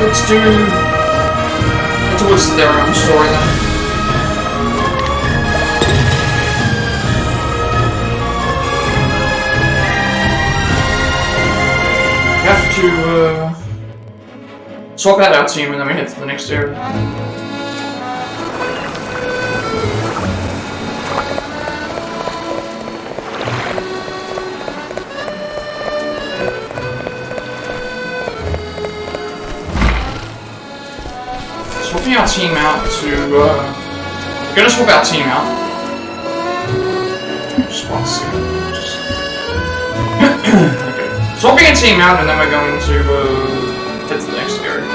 let's do towards their own story then. We have to swap out our team and then we head to the next area. Swapping our team out to, we're gonna swap our team out. Just one second. Okay. Swapping a team out and then we're going to, head to the next area.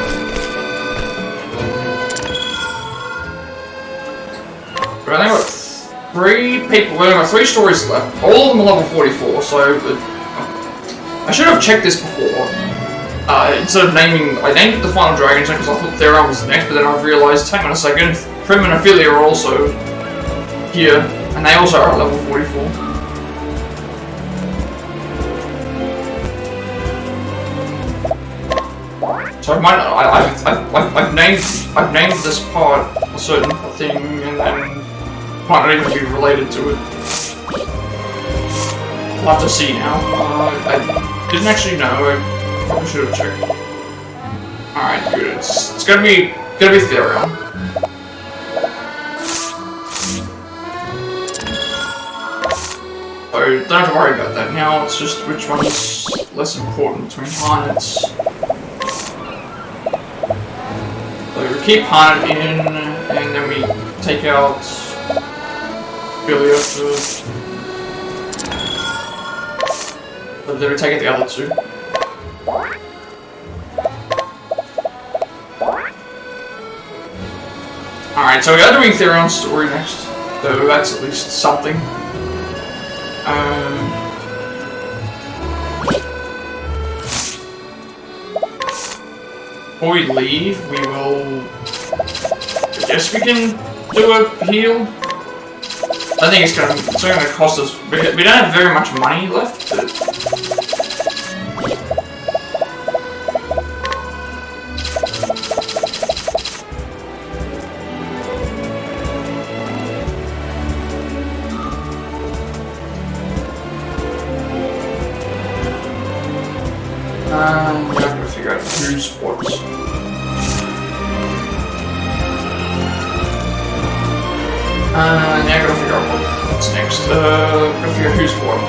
We've only got 3 people, we've only got 3 stories left. All of them are level 44, so, I should have checked this before. Instead of naming, I named it the Final Dragonstone because I thought Theron was next, but then I realised, hang on a second, Prim and Ophelia are also here, and they also are at level 44. So I've named this part a certain thing, and then might not even be related to it. I'll have to see now. I didn't actually know. Probably should have checked. Alright, good. It's gonna be Theron. So don't have to worry about that now. It's just which one's less important between Harnets. So we keep Harnet in, and then we take out Ophelia first. So then we take out the other 2. Alright, so we are doing Theron's story next, so that's at least something. Before we leave, we will... I guess we can do a heal. I think it's only going to cost us... We don't have very much money left, but... we have to figure out who's what. Now I gotta figure out what's next. Gotta figure out who's what.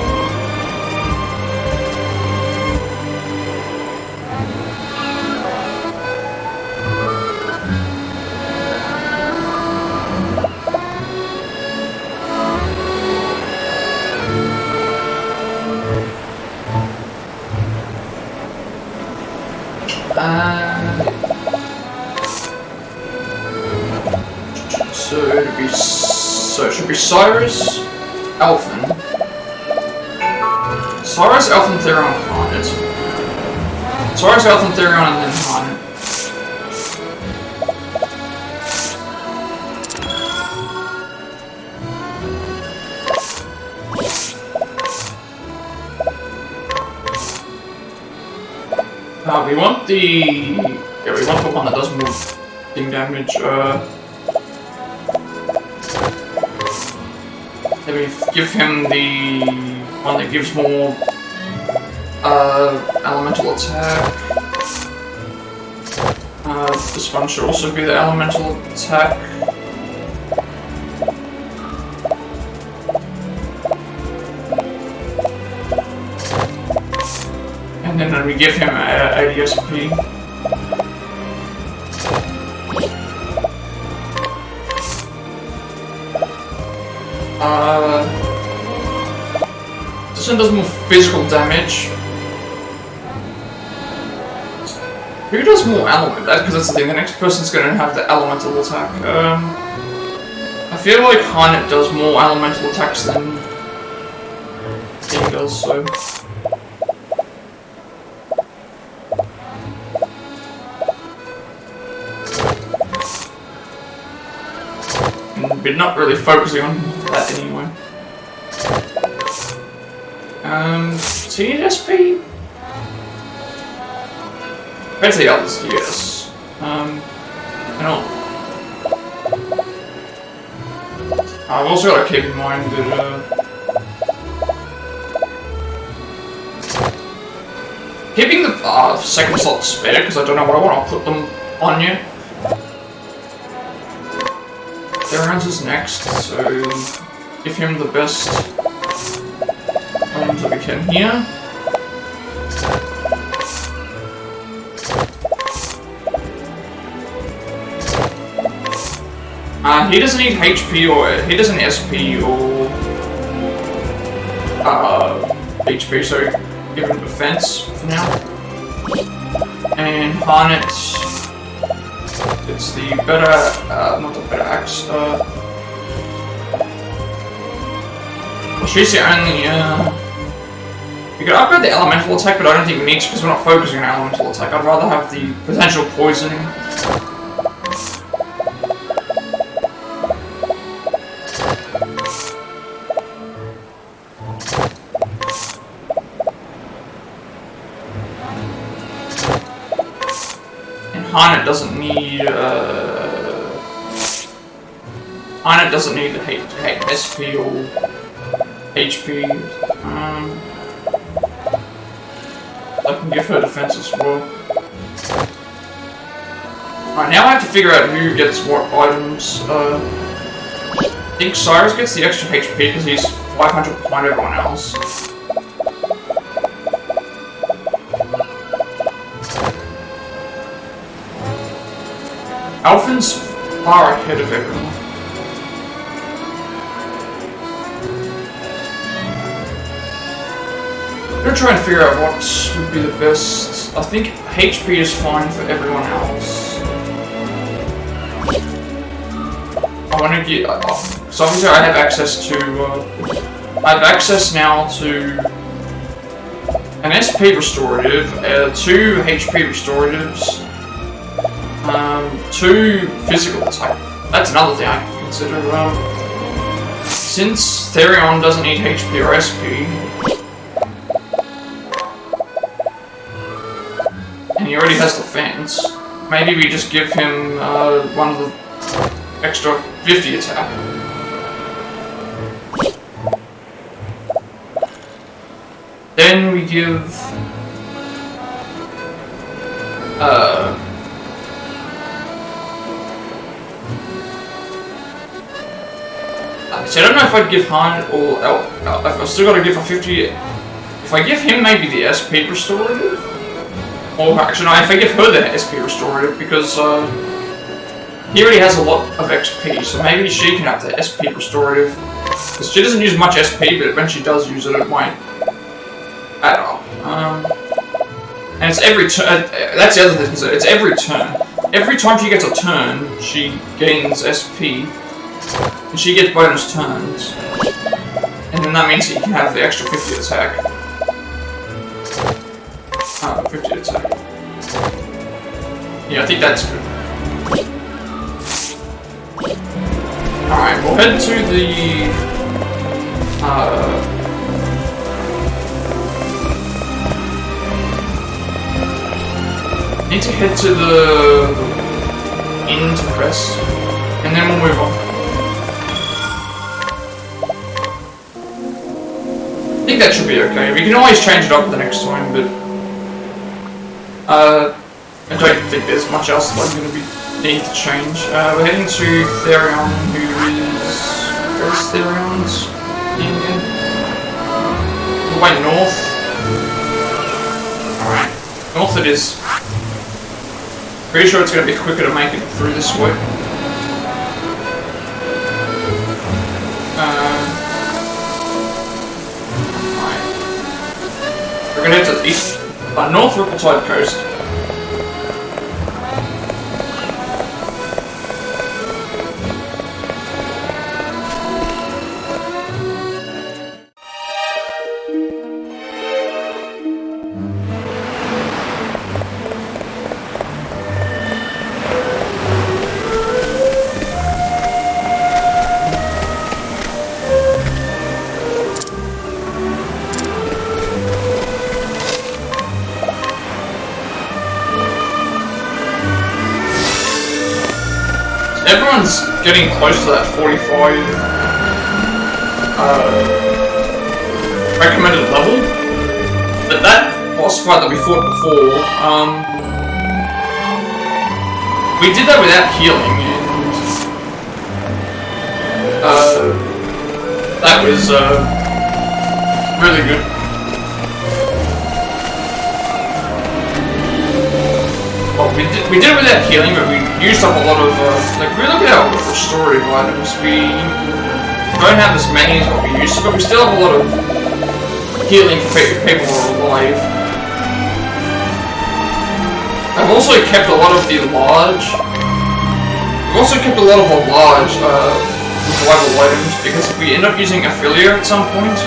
So it should be Cyrus, Elfin, Theron, Harnet. Cyrus, Elfin, Theron, and then Harnet. We want the one that does more thing damage. Then we give him the one that gives more elemental attack. This one should also be the elemental attack. And then we give him 80 SP. This one does more physical damage. Who does more element? Because that's the thing, the next person's going to have the elemental attack. I feel like Harnet does more elemental attacks than he does, so... We're not really focusing on that anyway. TSP? Compared to the others, yes. And I've also got to keep in mind that keeping the second slot spare, because I don't know what I want to put them on yet. Theron's is next, so give him the best items that we can here. He doesn't need HP or he doesn't SP or HP, so give him defense for now. And Harnett, it's the better, not the better axe. She's the only. We could upgrade the elemental attack, but I don't think we need to because we're not focusing on elemental attack. I'd rather have the potential poisoning. Harnett doesn't need SP or HP. I can give her defense as well. Alright, now I have to figure out who gets what items. I think Cyrus gets the extra HP because he's 500 behind everyone else. Alphen's far ahead of everyone. I'm gonna try and figure out what would be the best. I think HP is fine for everyone else. I want to get. So obviously I have access to. I have access now to an SP restorative, 2 HP restoratives. 2 physical attack. That's another thing I can consider. Since Therion doesn't need HP or SP, and he already has defense, maybe we just give him one of the extra 50 attack. Then we give so I don't know if I'd give Han or if I've still got to give a 50. If I give him maybe the SP restorative, or actually no, if I give her the SP restorative because he already has a lot of XP, so maybe she can have the SP restorative because she doesn't use much SP, but when she does use it, it might add up. And it's every turn. That's the other thing. It's every turn. Every time she gets a turn, she gains SP. And she gets bonus turns, and then that means that you can have the extra 50 attack. 50 attack. Yeah, I think that's good. Alright, we'll head to the... need to head to the inn to rest, and then we'll move on. I think that should be okay. We can always change it up the next time, but I don't think there's much else that I'm going to need to change. We're heading to Therion, who is... Where's Therion's inn again? All the way north. Alright, north it is. Pretty sure it's going to be quicker to make it through this way. We're going to head to the east, North Rippleside Coast. everyone's getting close to that 45 recommended level. But that boss fight that we fought before, we did that without healing, and that was really good. Well, we did it without healing, but we used up a lot of like, we look at our restorative items. We don't have as many as what we used to, but we still have a lot of healing for people who are alive. I've also kept a lot of the large. I've also kept a lot of the large survival items, because if we end up using Affiliate at some point,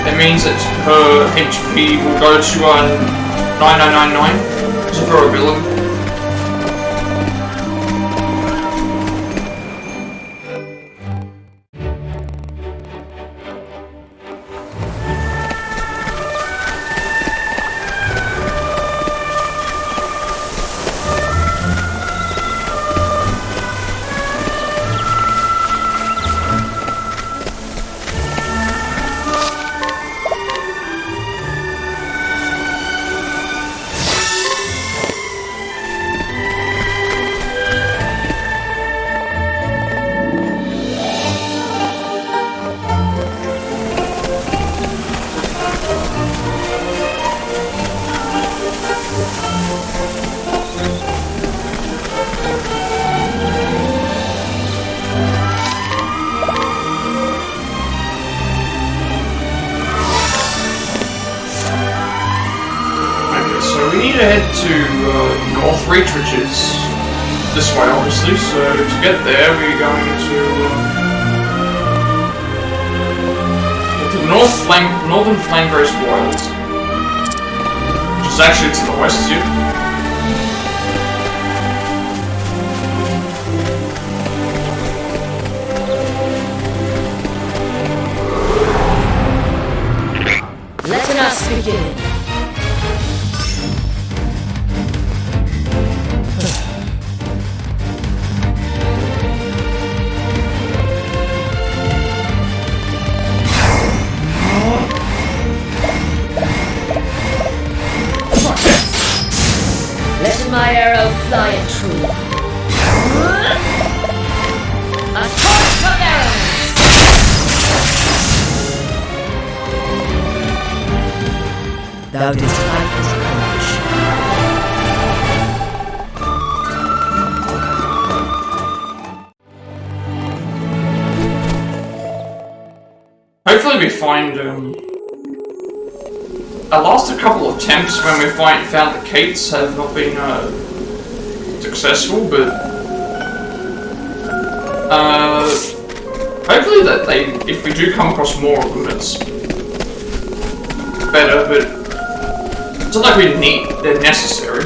that means that her HP will go to 9999 as a durability. North Reach, which is this way obviously, so to get there we're going to the northern Flangrose Wilds, which is actually to the west here. Let us begin. My arrow flying true. A torch of arrows. Thou didst fight this courage. Hopefully we find our last couple of attempts when we found the Kates have not been successful, but hopefully that if we do come across more of them, it's better, but it's not like they're necessary.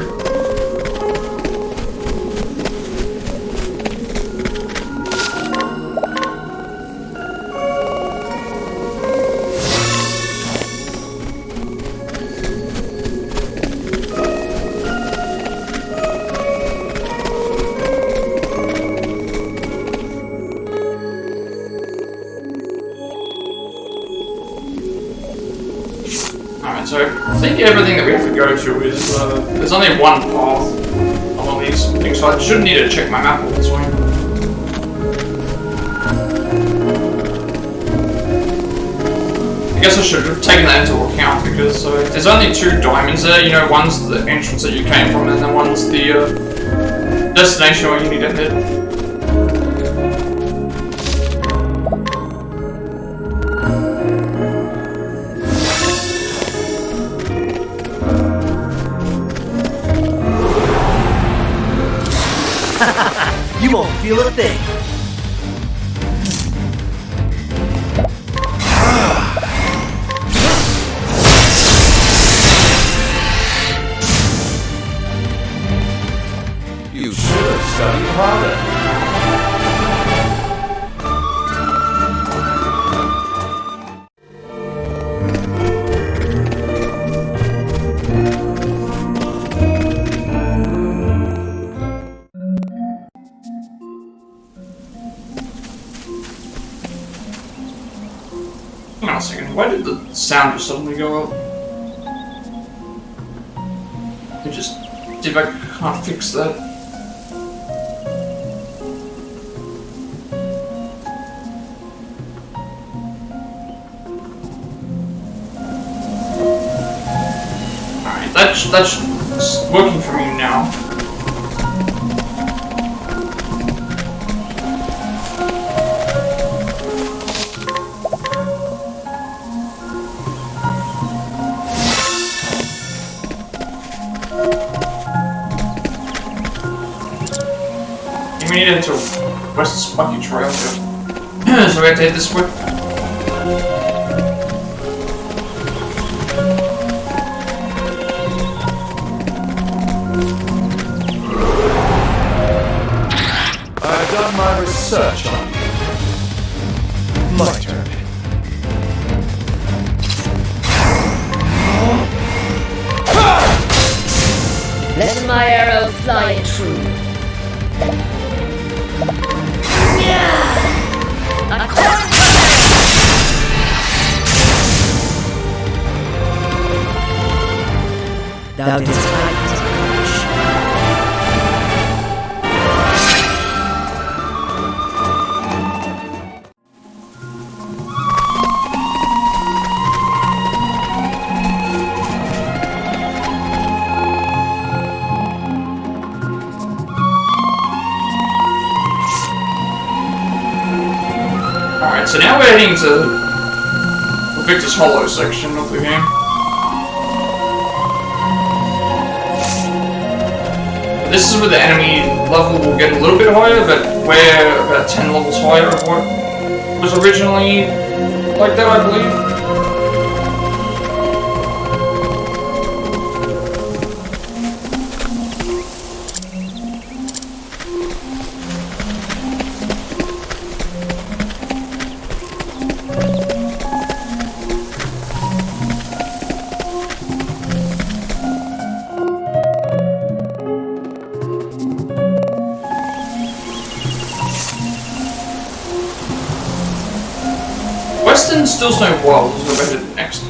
So I think everything that we have to go to is, there's only one path along these things, so I shouldn't need to check my map all this way. I guess I should have taken that into account, because there's only two diamonds there, you know, one's the entrance that you came from, and then one's the destination where you need to head. You won't feel a thing. You should have studied harder. the sound just suddenly go up? I just... if I can't fix that. Alright, that's working for me now. We need it to West Spucky Trail here. So we have to hit this way. I've done my research on you. My turn. Let my arrow fly true. Thou didst fight his courage. Alright, so now we're heading to the Victor's Hollow section of the game. This is where the enemy level will get a little bit higher, but we're about 10 levels higher of what was originally like that, I believe. Western Still Snow Wild is where we're headed next.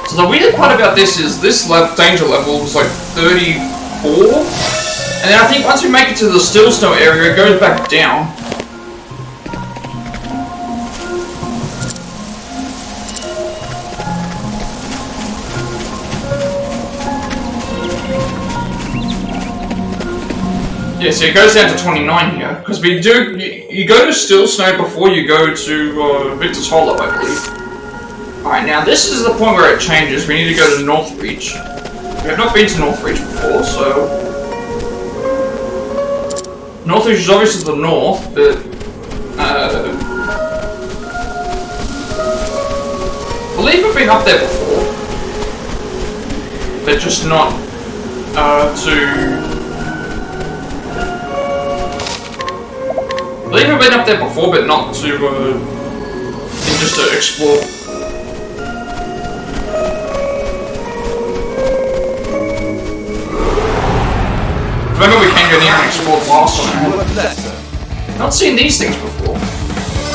So the weird part about this is this danger level was like 34, and then I think once we make it to the Still Snow area, it goes back down. Yeah, so it goes down to 29 here, because we do, you go to Still Snow before you go to Victor's Hollow, I believe. Alright, now this is the point where it changes. We need to go to Northreach. We have not been to Northreach before, so... Northreach is obviously to the north, but... I believe we've been up there before. But just not, to... I believe we've been up there before, but not to, just to explore. Remember we can go near and explore last time. Not seen these things before.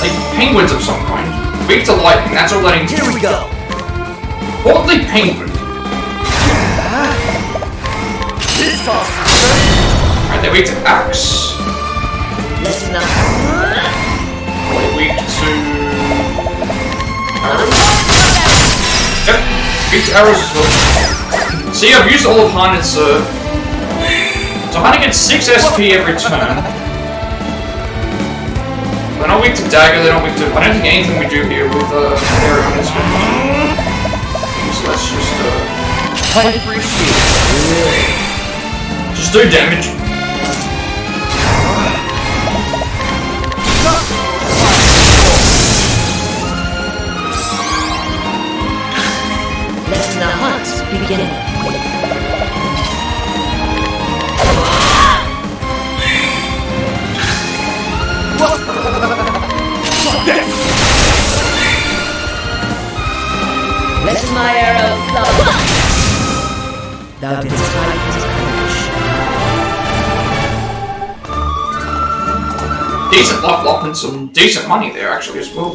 Like penguins of some kind. Weak to lightning, that's all that I need. Here we go. Portly penguin. Alright, they're weak to axe. Listen up. They're weak to arrows. Yep, weak to arrows as well. See, I've used all of Harnet's, so Harnet gets 6 SP every turn. They're not weak to dagger, they're not weak to... I don't think anything we do here with arrow is good. So let's just do damage. Let the hunt begin. Let my arrow fly. Thou didst fight his courage. Decent level up and some decent money there actually as well.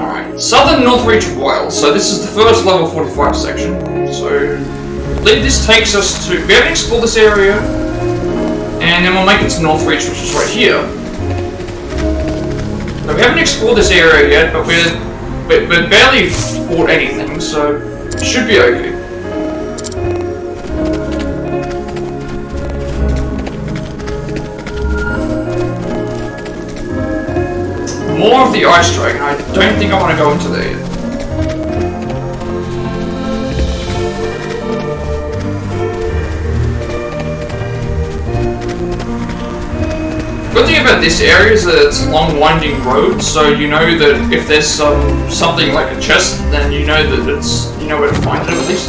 Alright, Southern North Reach of Wales. So this is the first level 45 section. So I believe this takes us to... We haven't explored this area. And then we'll make it to North Reach, which is right here. So we haven't explored this area yet, but we've barely fought anything, so it should be okay. More of the Ice Dragon. I don't think I want to go into there yet. Good thing about this area is that it's a long winding road, so you know that if there's something like a chest, then you know that you know where to find it at least.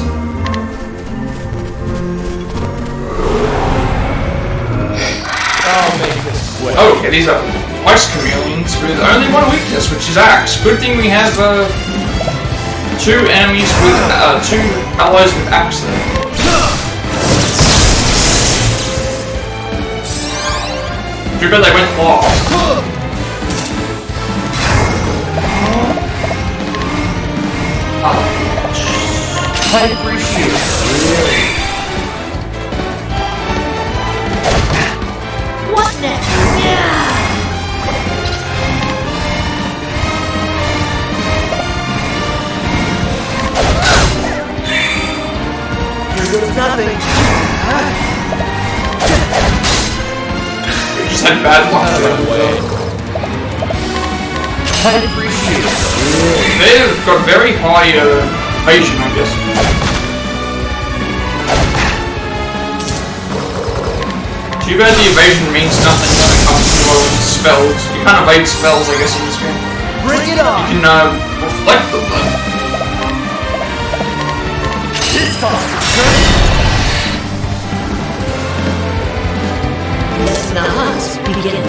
I'll make this quick. Oh, okay, these are ice chameleons with only one weakness, which is axe. Good thing we have two enemies with two allies with axe there. Too bad they went fast. I appreciate it. What next? Here goes nothing. We just had bad luck there. I appreciate it. They've got very high evasion, I guess. Too bad the evasion means nothing when it comes to spells. You can't evade spells, I guess, in this game. Bring it on. You can reflect them though. This calls for sure. Let the hunt begin.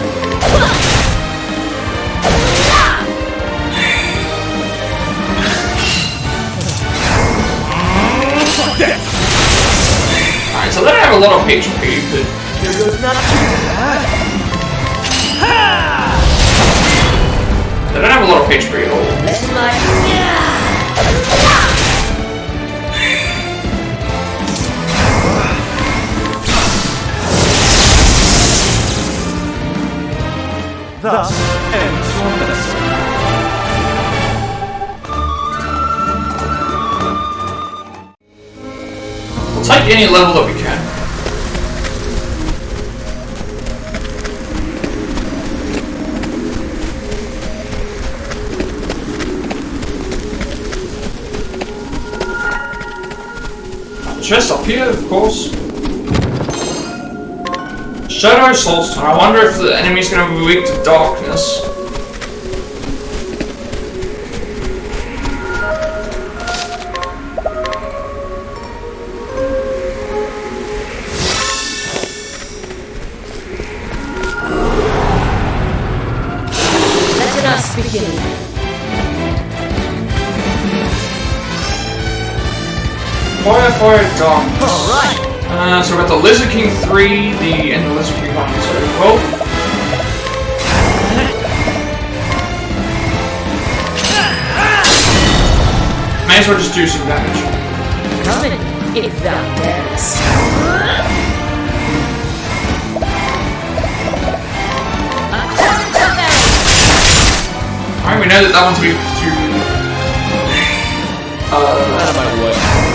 Alright, so they don't have a lot of HP, but Here goes nothing. they don't have a lot of HP at all. Let my Thus ends your lesson. We'll take any level that we can. Chest up here, of course. Shadow Soulstone. I wonder if the enemy's going to be weak to darkness. let us begin. Fire, darkness. Alright. So we've got the Lizard King 3, and the Lizard King 1. So, well. May as well just do some damage. Come in, if thou darest. Alright, we know that one's weak to. Out of my way.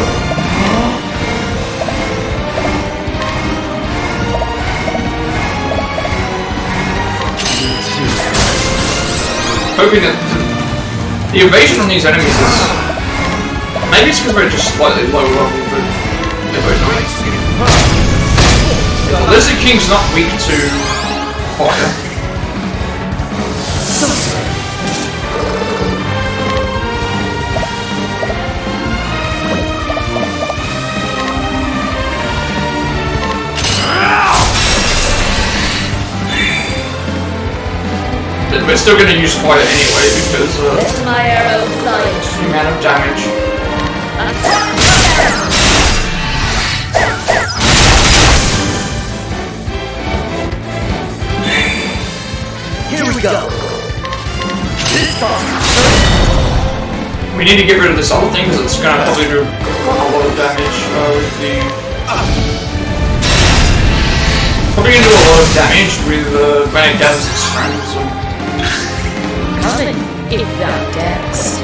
Hoping that the evasion on these enemies is... Maybe it's because we're just slightly low level, but... The Lizard King's not weak to fire. We're still going to use fire anyway because Let my arrow fly. the amount of damage. Here we go. This calls We need to get rid of this other thing because it's going to probably do a lot of damage with the... Probably going to do a lot of damage with when it gathers its strength. So. Come in, if thou darest.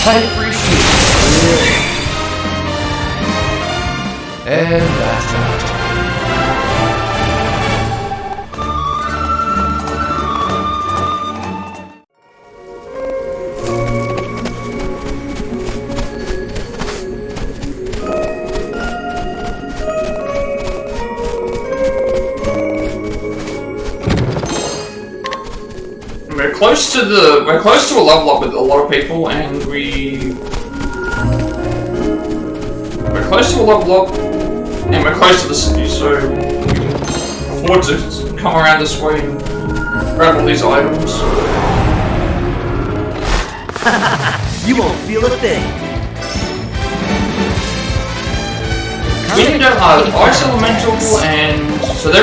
I appreciate it. And that's that. We're close to a level up with a lot of people, and we're close to a level up, and we're close to the city, so we can afford to come around this way and grab all these items. You won't feel a thing. We can do Ice Elemental, and so the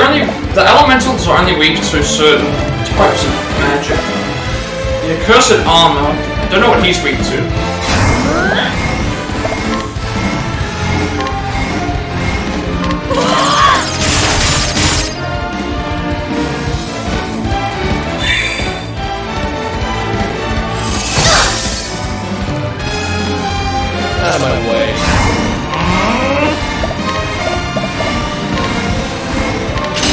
elementals are only weak to certain types of magic. The accursed armor, I don't know what he's weak to. Out of my way.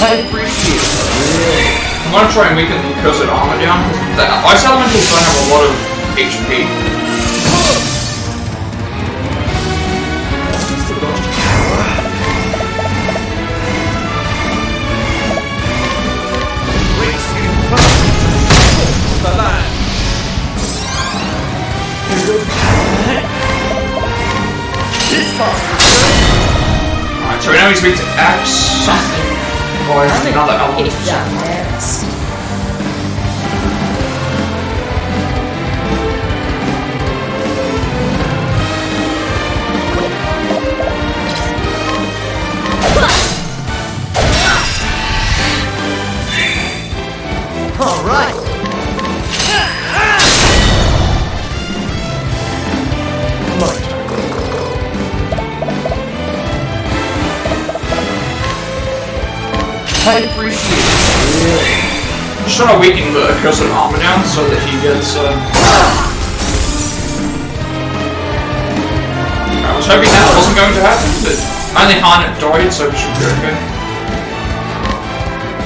I appreciate it. I'm gonna try and weaken the accursed armor down. The Ice Elementals don't have a lot of HP. Alright, so we know he's weak to axe something. Or another element. If thou darest. All right. I appreciate it. Just trying to weaken the accursed armor down so that he gets. I was hoping that wasn't going to happen, but only Harnett died, so we should be okay.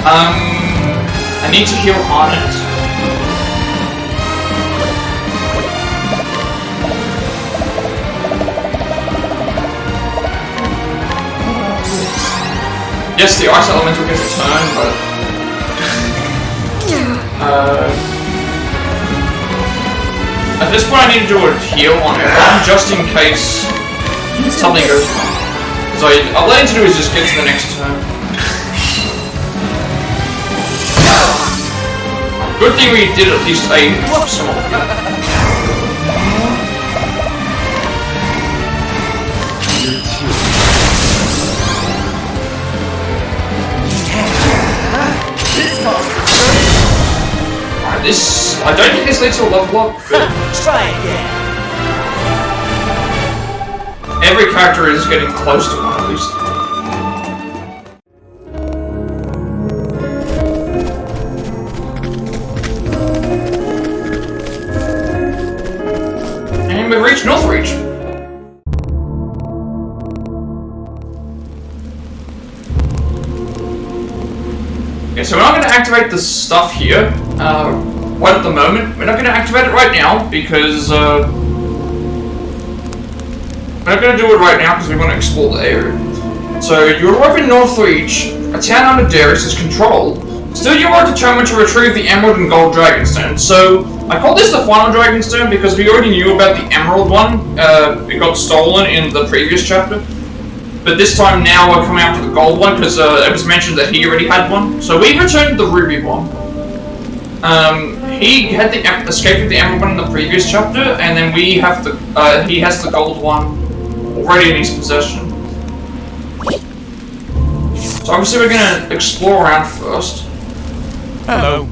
I need to heal Harnett. Yes, the Ice Elemental gets a turn, but... at this point I need to do a heal on everyone, just in case something goes wrong. So all I need to do is just get to the next turn. Good thing we did at least a small heal. This, I don't think this leads to a level up, but try again. Every character is getting close to one at least. And we've reached Northreach. Okay, so we're not going to activate the stuff here. Right at the moment. We're not going to activate it right now because we're not going to do it right now because we want to explore the area. So you arrive in Northreach, a town under Darius' control. Still, you are determined to retrieve the Emerald and Gold Dragonstone. So I call this the final Dragonstone because we already knew about the Emerald one. It got stolen in the previous chapter. But this time now we're coming after the Gold one because it was mentioned that he already had one. So we returned the Ruby one. He had the escape of the Emerald one in the previous chapter, and then we have the he has the Gold one already in his possession. So obviously we're gonna explore around first. Hello.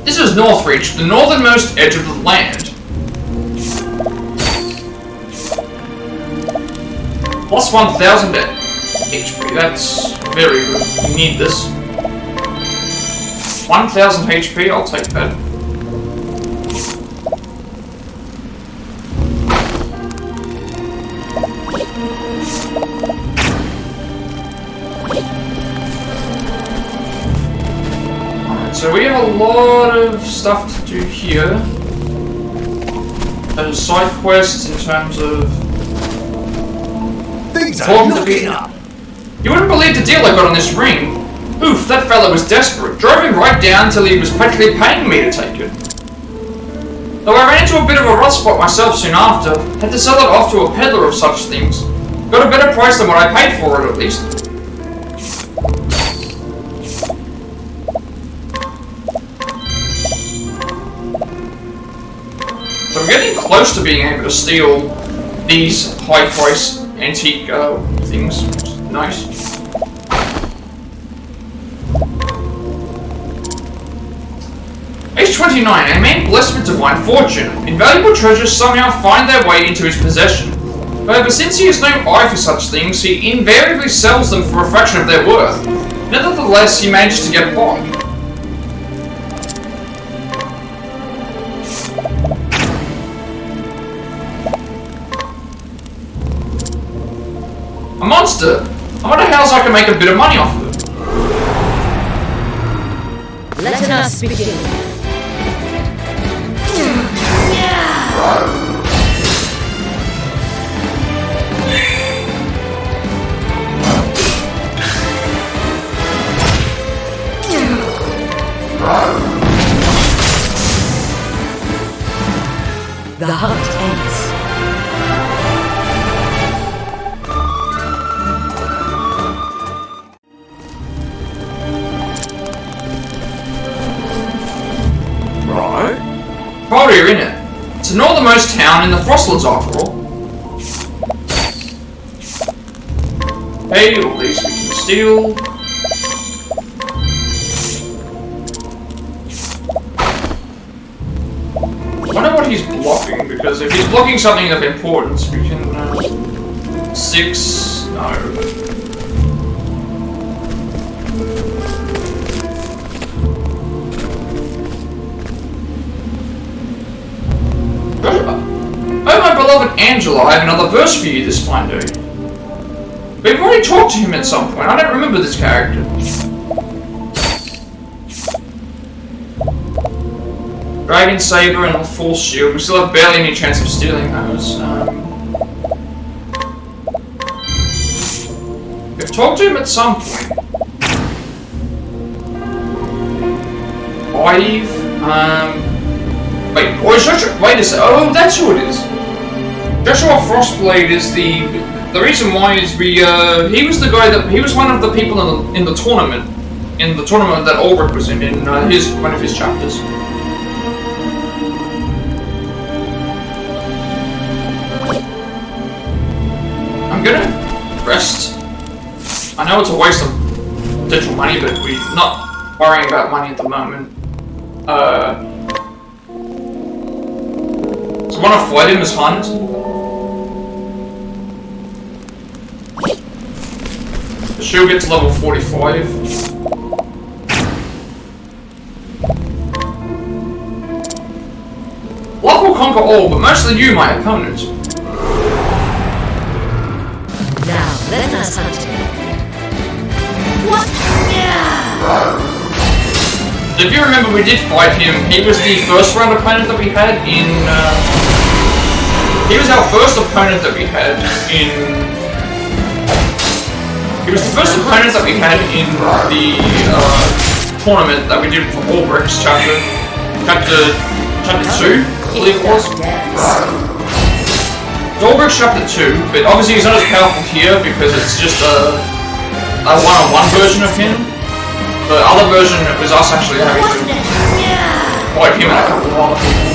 This is Northreach, the northernmost edge of the land. Plus 1000 HP, that's very good. We need this. 1000 HP, I'll take that. So we have a lot of stuff to do here. There's side quests in terms of Things are talking to looking people. up. You wouldn't believe the deal I got on this ring. Oof, that fella was desperate. Drove him right down till he was practically paying me to take it. Though I ran into a bit of a rough spot myself soon after, had to sell it off to a peddler of such things. Got a better price than what I paid for it, at least. So I'm getting close to being able to steal these high-price antique things. Nice. Age 29, a man blessed with divine fortune. Invaluable treasures somehow find their way into his possession. However, since he has no eye for such things, he invariably sells them for a fraction of their worth. Nevertheless, he manages to get by. A monster! I wonder how else I can make a bit of money off of it. Let us begin. The hunt ends. Right. While we're in it, it's the northernmost town in the Frostlands after all. Hey, all these we can steal. I wonder what he's blocking, because if he's blocking something of importance, we can... 6... no. Oh, my beloved Angela, I have another verse for you this fine day. We've already talked to him at some point. I don't remember this character. Dragon Saber and a full shield. We still have barely any chance of stealing those. We've talked to him at some point. 5. Wait, or is Joshua, wait a second. Oh, that's who it is. Joshua Frostblade is the reason why is he was the guy that he was one of the people in the tournament that Ulrich was in one of his chapters. I'm gonna rest. I know it's a waste of potential money, but we're not worrying about money at the moment. So I want to fight him as Hunt. The shield gets level 45. Love will conquer all, but mostly you, my opponent. Now, let us hunt him. What? If you remember, we did fight him. He was the first round opponent that we had in... he was our first opponent that we had in... He was the first opponent that we had in the tournament that we did for Ulbricht's chapter 2, I believe it was. Ulbricht's chapter 2, but obviously he's not as powerful here because it's just a one-on-one version of him. The other version was us actually having to fight him and a couple of other people.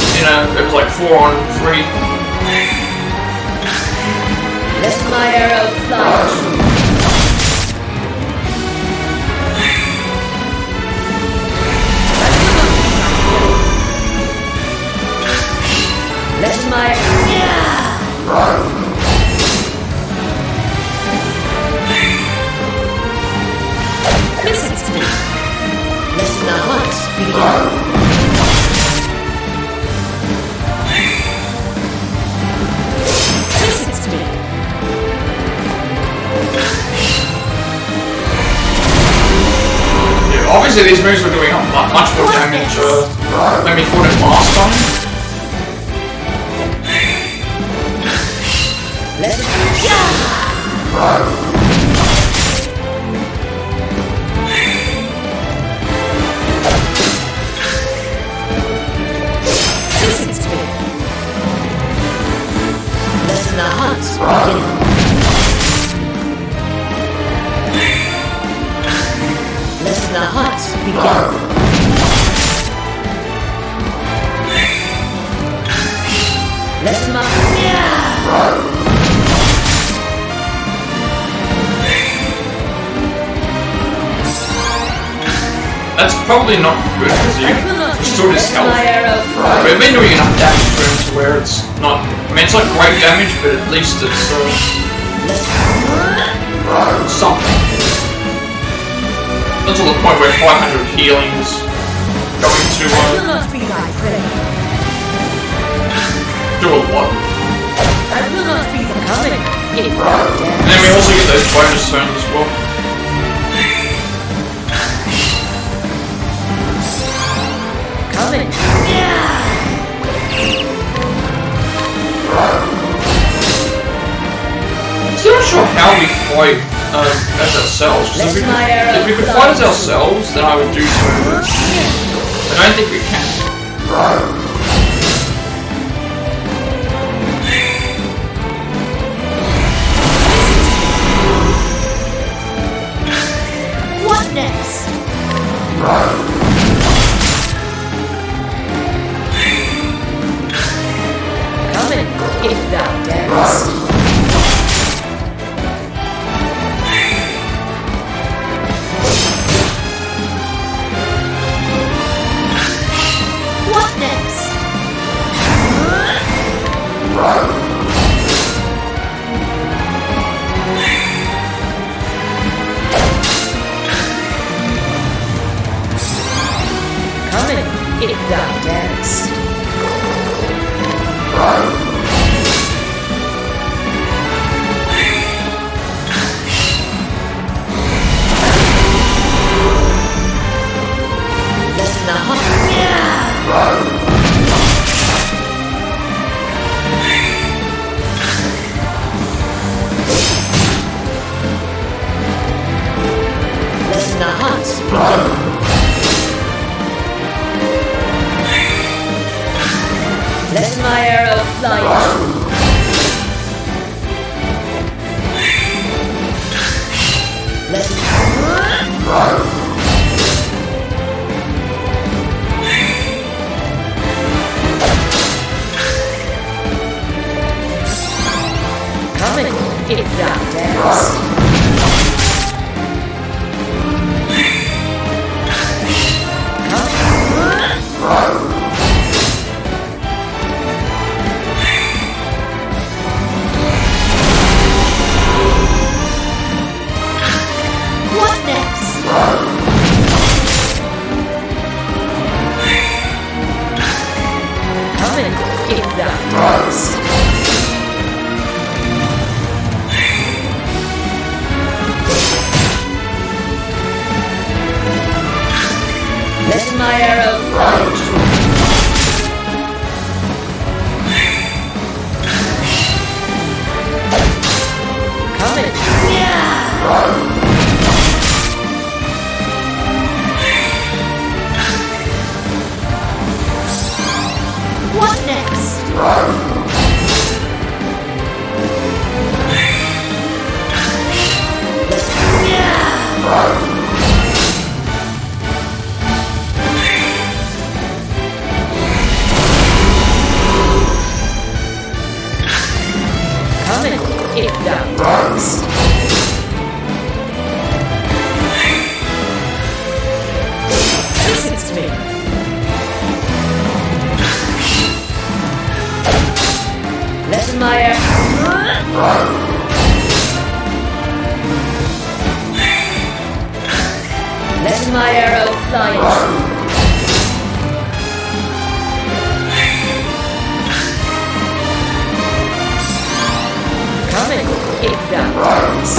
It was like 4-on-3. Let my arrow fly. obviously these moves were doing much more damage than we fought it last time. Listen to me. Let the hunt begin. Let the hunt begin. Let my That's probably not good because you restored his health. We've been doing enough damage to him to where it's not. I mean, it's not great damage, but at least it's something. Not to the point where 500 healing is going to do a lot. I will not be coming. And then we also get those bonus turns as well. Coming. Still not sure how we fight as ourselves. Because if we could fight as ourselves, then I would do so. But I don't think we can. What next? Coming, if thou darest. What next? Coming, if thou darest. Let the hunt. Let the hunt begin. Let my arrow fly true. Coming, if thou darest. What next? Coming, if thou darest. Let my arrow fly true. Coming. What next? Coming, if thou darest. Listen to me. Let my Let my arrow fly true. Coming, if thou darest.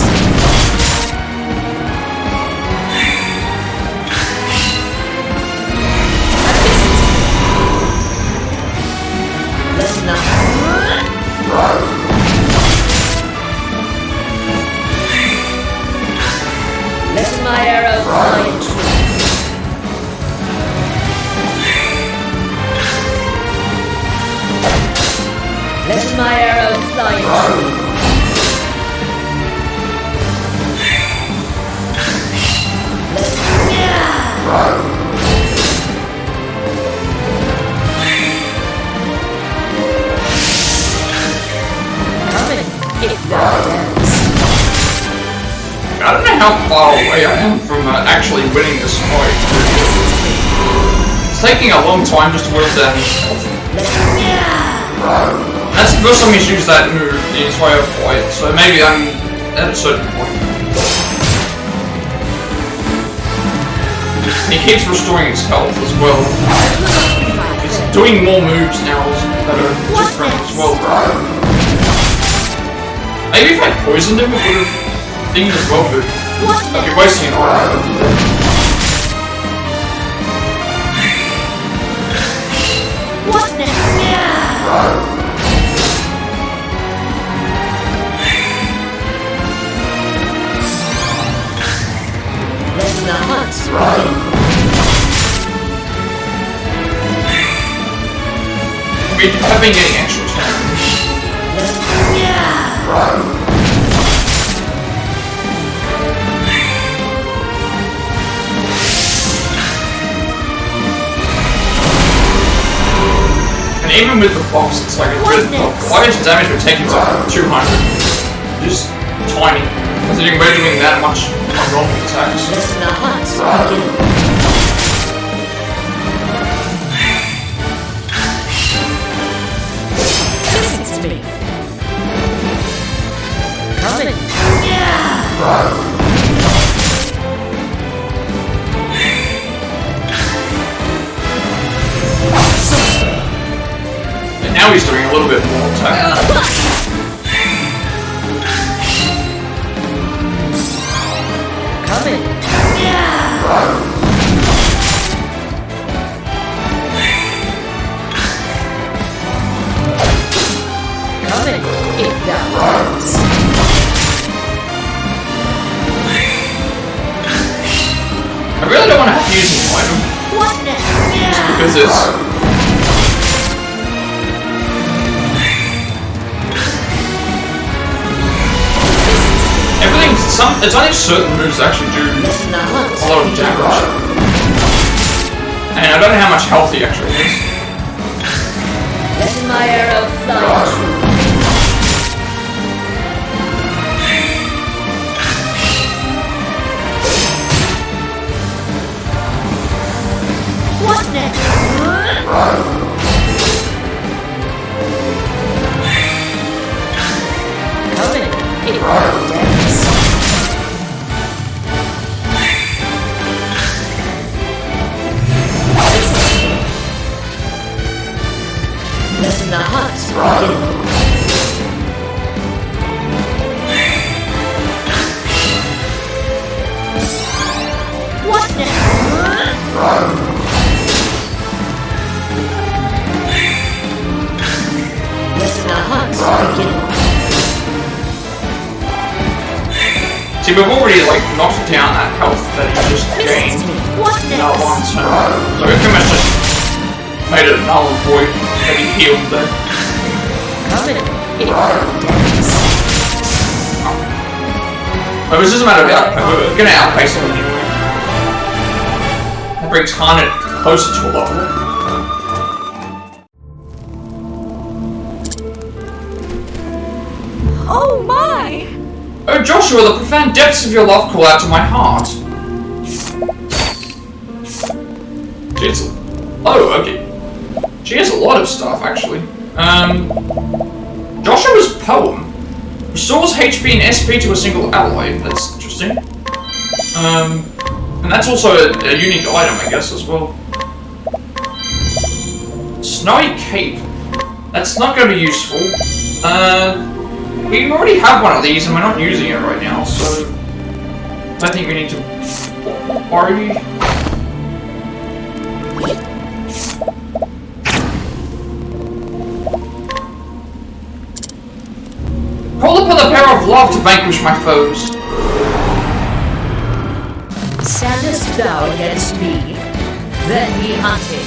Let my arrow fly true. I don't know how far away I am from actually winning this fight. It's taking a long time just to whittle down his health. That's the first time he's used that move the entire fight, so maybe I'm at a certain point. He keeps restoring his health as well. He's doing more moves now that are different as well. Maybe if I poisoned him, it would have thinged as well, but I'd be wasting an item. What now? Let the hunt begin. We have been getting extra turns. And even with the box, it's like the highest damage we're taking is like 200. Just tiny. Considering we're doing that much on normal attacks. Let the hunt begin. Listen to me. Coming. And now he's doing a little bit more attack. Coming. Coming. If that works. I really don't want to have to use an item. What next? Just because it's... It's only certain moves that actually do a lot of damage. And I don't know how much health he actually has. Let my arrow fly true. What next? Coming. It dance. Let the hunt begin. What now? Let the hunt begin. See, we've already like knocked down that health that he just gained. What That next? one turn. So we pretty much just made it null and void that he healed there. Coming. It dance. But it was just a matter of we're gonna outpace him anyway. That brings Harnett closer to a level. Oh my! Oh Joshua, the profound depths of your love call out to my heart. Jeez. Oh, okay. She has a lot of stuff, actually. Joshua's poem restores HP and SP to a single ally. That's interesting. And that's also a unique item, I guess, as well. Snowy Cape. That's not going to be useful. We already have one of these and we're not using it right now, so I don't think we need to worry. Call upon the power of love to vanquish my foes. Standest thou against me? Then be hunted.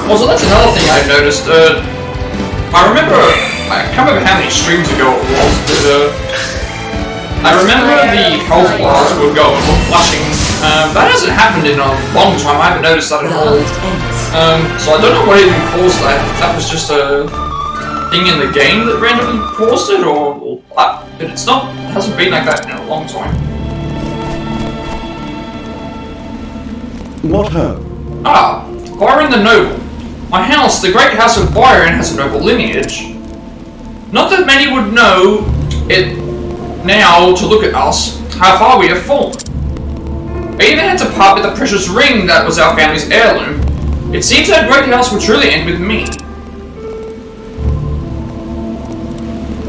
Also, that's another thing I've noticed. I remember, I can't remember how many streams ago it was, but I remember the health bars would go and were flashing. That hasn't happened in a long time. I haven't noticed that at all. So I don't know what even caused that. If that was just a thing in the game that randomly caused it, or but it's not. It hasn't been like that in a long time. What home? Ah, Byron the Noble. My house, the great house of Byron, has a noble lineage. Not that many would know it now to look at us, how far we have fallen. I even had to part with the precious ring that was our family's heirloom. It seems our great house will truly end with me.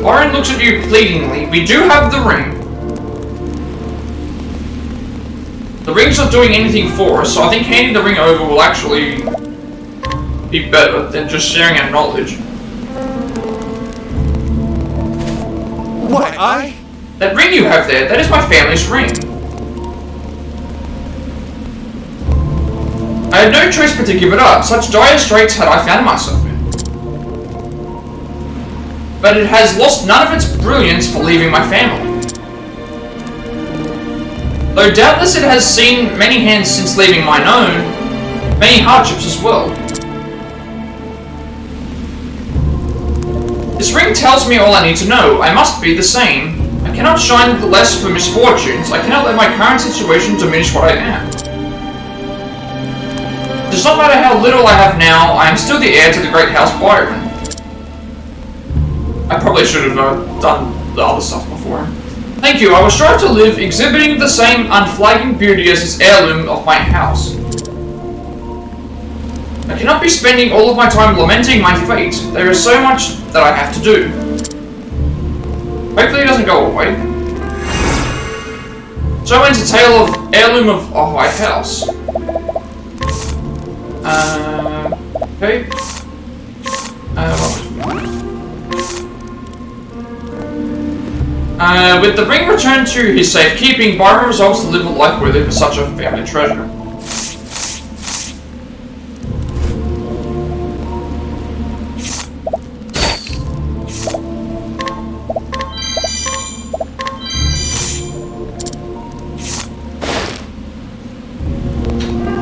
Byron looks at you pleadingly. We do have the ring. The ring's not doing anything for us, so I think handing the ring over will actually be better than just sharing our knowledge. Why, That ring you have there, that is my family's ring. I had no choice but to give it up. Such dire straits had I found myself in. But it has lost none of its brilliance for leaving my family. Though doubtless it has seen many hands since leaving mine own, many hardships as well. This ring tells me all I need to know. I must be the same. I cannot shine the less for misfortunes. I cannot let my current situation diminish what I am. It does not matter how little I have now, I am still the heir to the great house Byron. I probably should have done the other stuff before. Thank you, I will strive to live exhibiting the same unflagging beauty as this heirloom of my house. I cannot be spending all of my time lamenting my fate. There is so much that I have to do. Hopefully it doesn't go away. So ends a tale of heirloom of a high house. Okay. With the ring returned to his safekeeping, Byron resolves to live a life worthy of such a family treasure.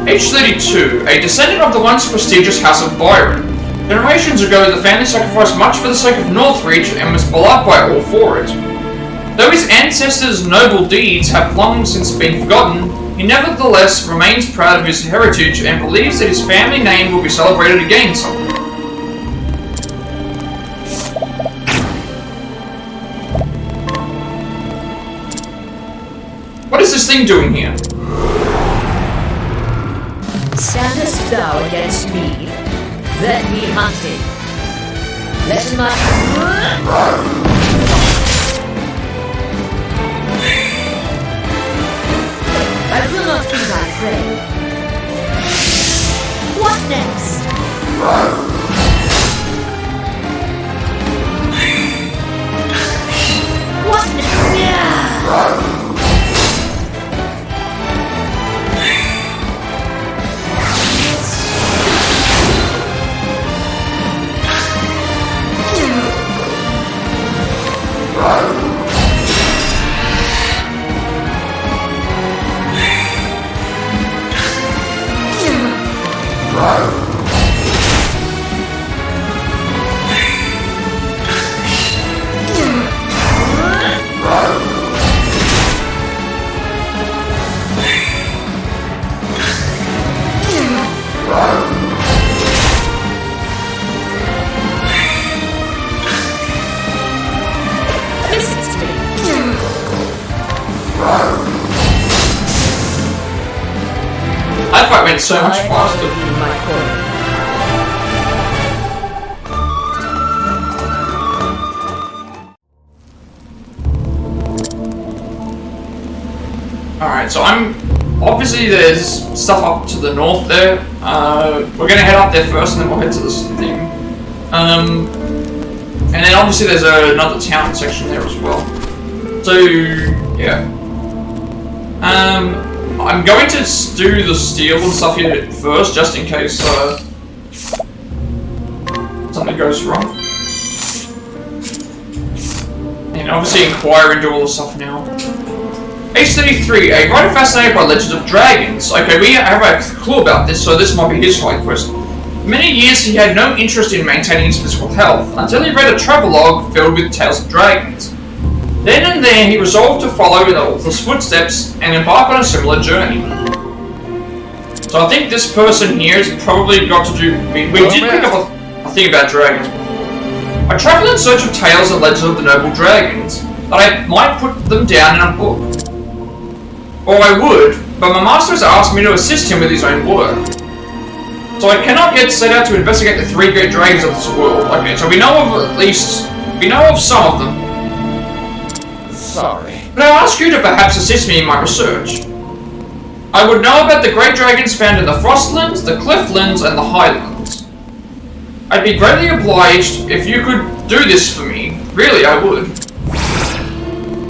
Age 32, a descendant of the once prestigious House of Byron. Generations ago, the family sacrificed much for the sake of Northreach and was beloved by all for it. Though his ancestors' noble deeds have long since been forgotten, he nevertheless remains proud of his heritage and believes that his family name will be celebrated again someday. What is this thing doing here? Standest thou against me? Then be hunted. Let my... I will not be thy prey. What next? What next? Yeah. That fight went so much faster. Alright, so obviously there's stuff up to the north there. We're gonna head up there first and then we'll head to this thing. And then obviously there's another town section there as well. So, yeah. I'm going to do the steel and stuff here first, just in case something goes wrong. And obviously inquire into all the stuff now. H33, a writer fascinated by legends of dragons. Okay, we have a clue about this, so this might be his side quest. For many years he had no interest in maintaining his physical health, until he read a travelogue filled with tales of dragons. Then and there he resolved to follow in the author's footsteps and embark on a similar journey. So I think this person here has probably got to do... We did pick up a thing about dragons before. I travel in search of tales and legends of the noble dragons, that I might put them down in a book. Or I would, but my master has asked me to assist him with his own work. So I cannot yet set out to investigate the 3 great dragons of this world. Okay, so we know of some of them. Sorry. But I ask you to perhaps assist me in my research. I would know about the great dragons found in the Frostlands, the Clifflands, and the Highlands. I'd be greatly obliged if you could do this for me. Really, I would.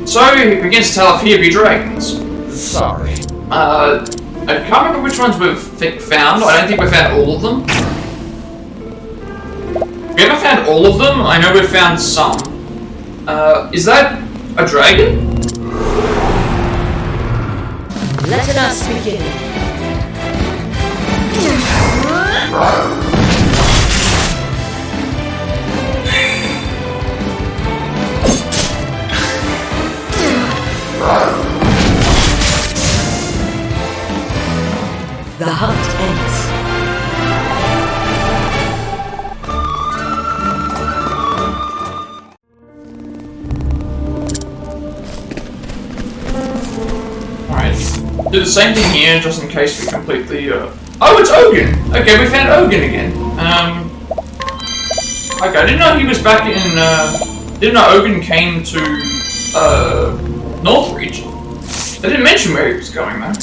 So he begins to tell of here be dragons. Sorry. I can't remember which ones we've found. I don't think we found all of them. We haven't found all of them. I know we've found some. Is that a dragon? Let us begin. The hunt ends. Alright. Do the same thing here, just in case we complete the, Oh, it's Ogun! Okay, we found Ogun again. Okay, I didn't know he was back in, didn't know Ogun came to, Northreach. They didn't mention where he was going, though.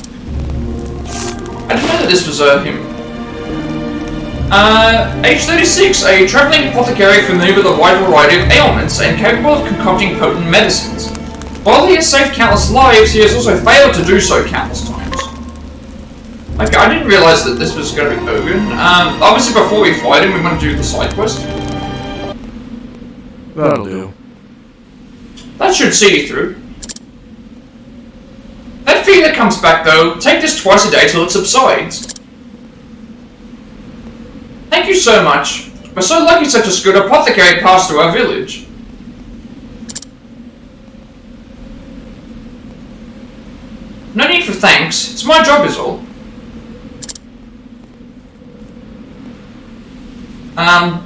I didn't know that this was, him. H36, a travelling apothecary familiar with a wide variety of ailments and capable of concocting potent medicines. While he has saved countless lives, he has also failed to do so countless times. Okay, I didn't realise that this was going to be Ogun. Obviously before we fight him, we want to do the side quest. That'll do. That should see you through. That fever comes back though. Take this twice a day till it subsides. Thank you so much. We're so lucky such a good apothecary passed through our village. No need for thanks. It's my job is all.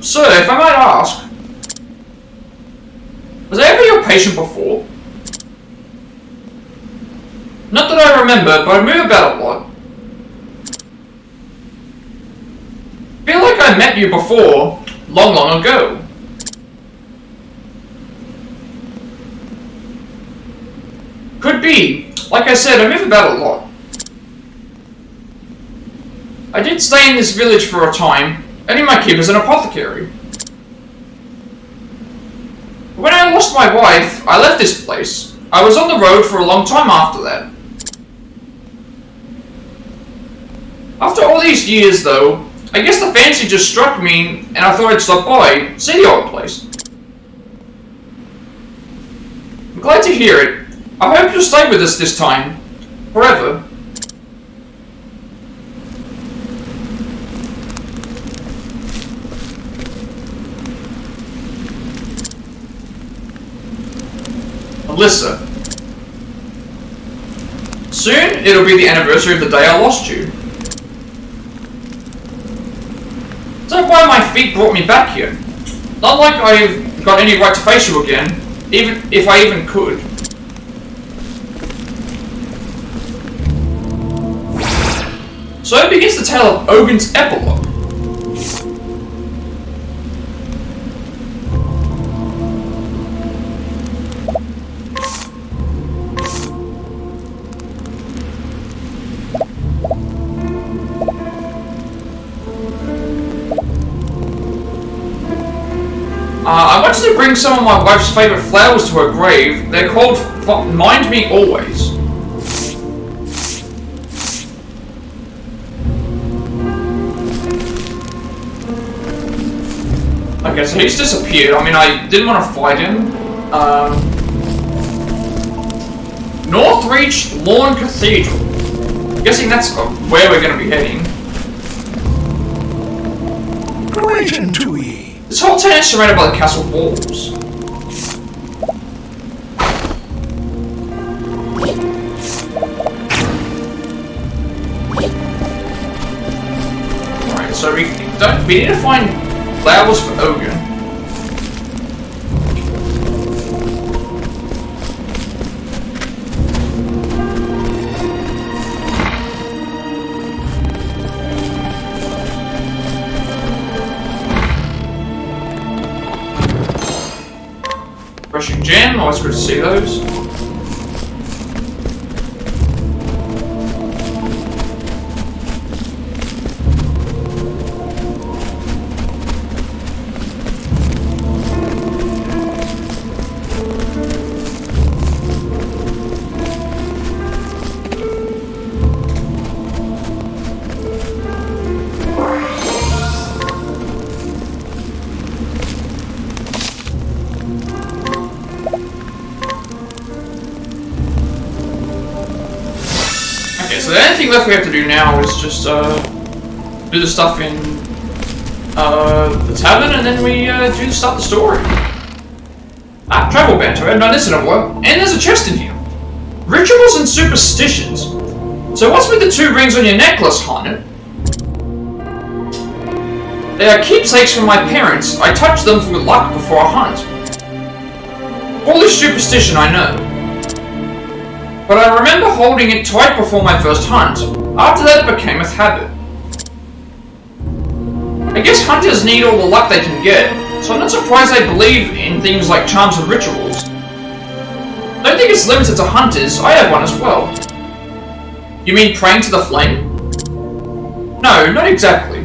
Sir, if I might ask, was I ever your patient before? Not that I remember, but I move about a lot. Feel like I met you before, long ago. Could be. Like I said, I move about a lot. I did stay in this village for a time, earning my keep as an apothecary. When I lost my wife, I left this place. I was on the road for a long time after that. After all these years, though, I guess the fancy just struck me, and I thought I'd stop by, see the old place. I'm glad to hear it. I hope you'll stay with us this time. Forever. Alyssa. Soon, it'll be the anniversary of the day I lost you. That's why my feet brought me back here. Not like I've got any right to face you again, even if I even could. So it begins the tale of Ogun's epilogue. I wanted to bring some of my wife's favourite flowers to her grave. They're called Mind Me Always. Okay, so he's disappeared. I mean, I didn't want to fight him. Northreach Lawn Cathedral. I'm guessing that's where we're going to be heading. This whole town is surrounded by the castle walls. Alright, so we need to find flowers for Ogun. Rushing Gem, always good to see those. So the only thing left we have to do now is just do the stuff in the tavern, and then we start the story. Ah, travel banter. I haven't done this in a while. And there's a chest in here. Rituals and superstitions. So what's with the 2 rings on your necklace, Haunted? They are keepsakes from my parents. I touch them for luck before a hunt. Foolish superstition, I know. But I remember holding it tight before my first hunt. After that, it became a habit. I guess hunters need all the luck they can get, so I'm not surprised they believe in things like charms and rituals. Don't think it's limited to hunters, I have one as well. You mean praying to the flame? No, not exactly.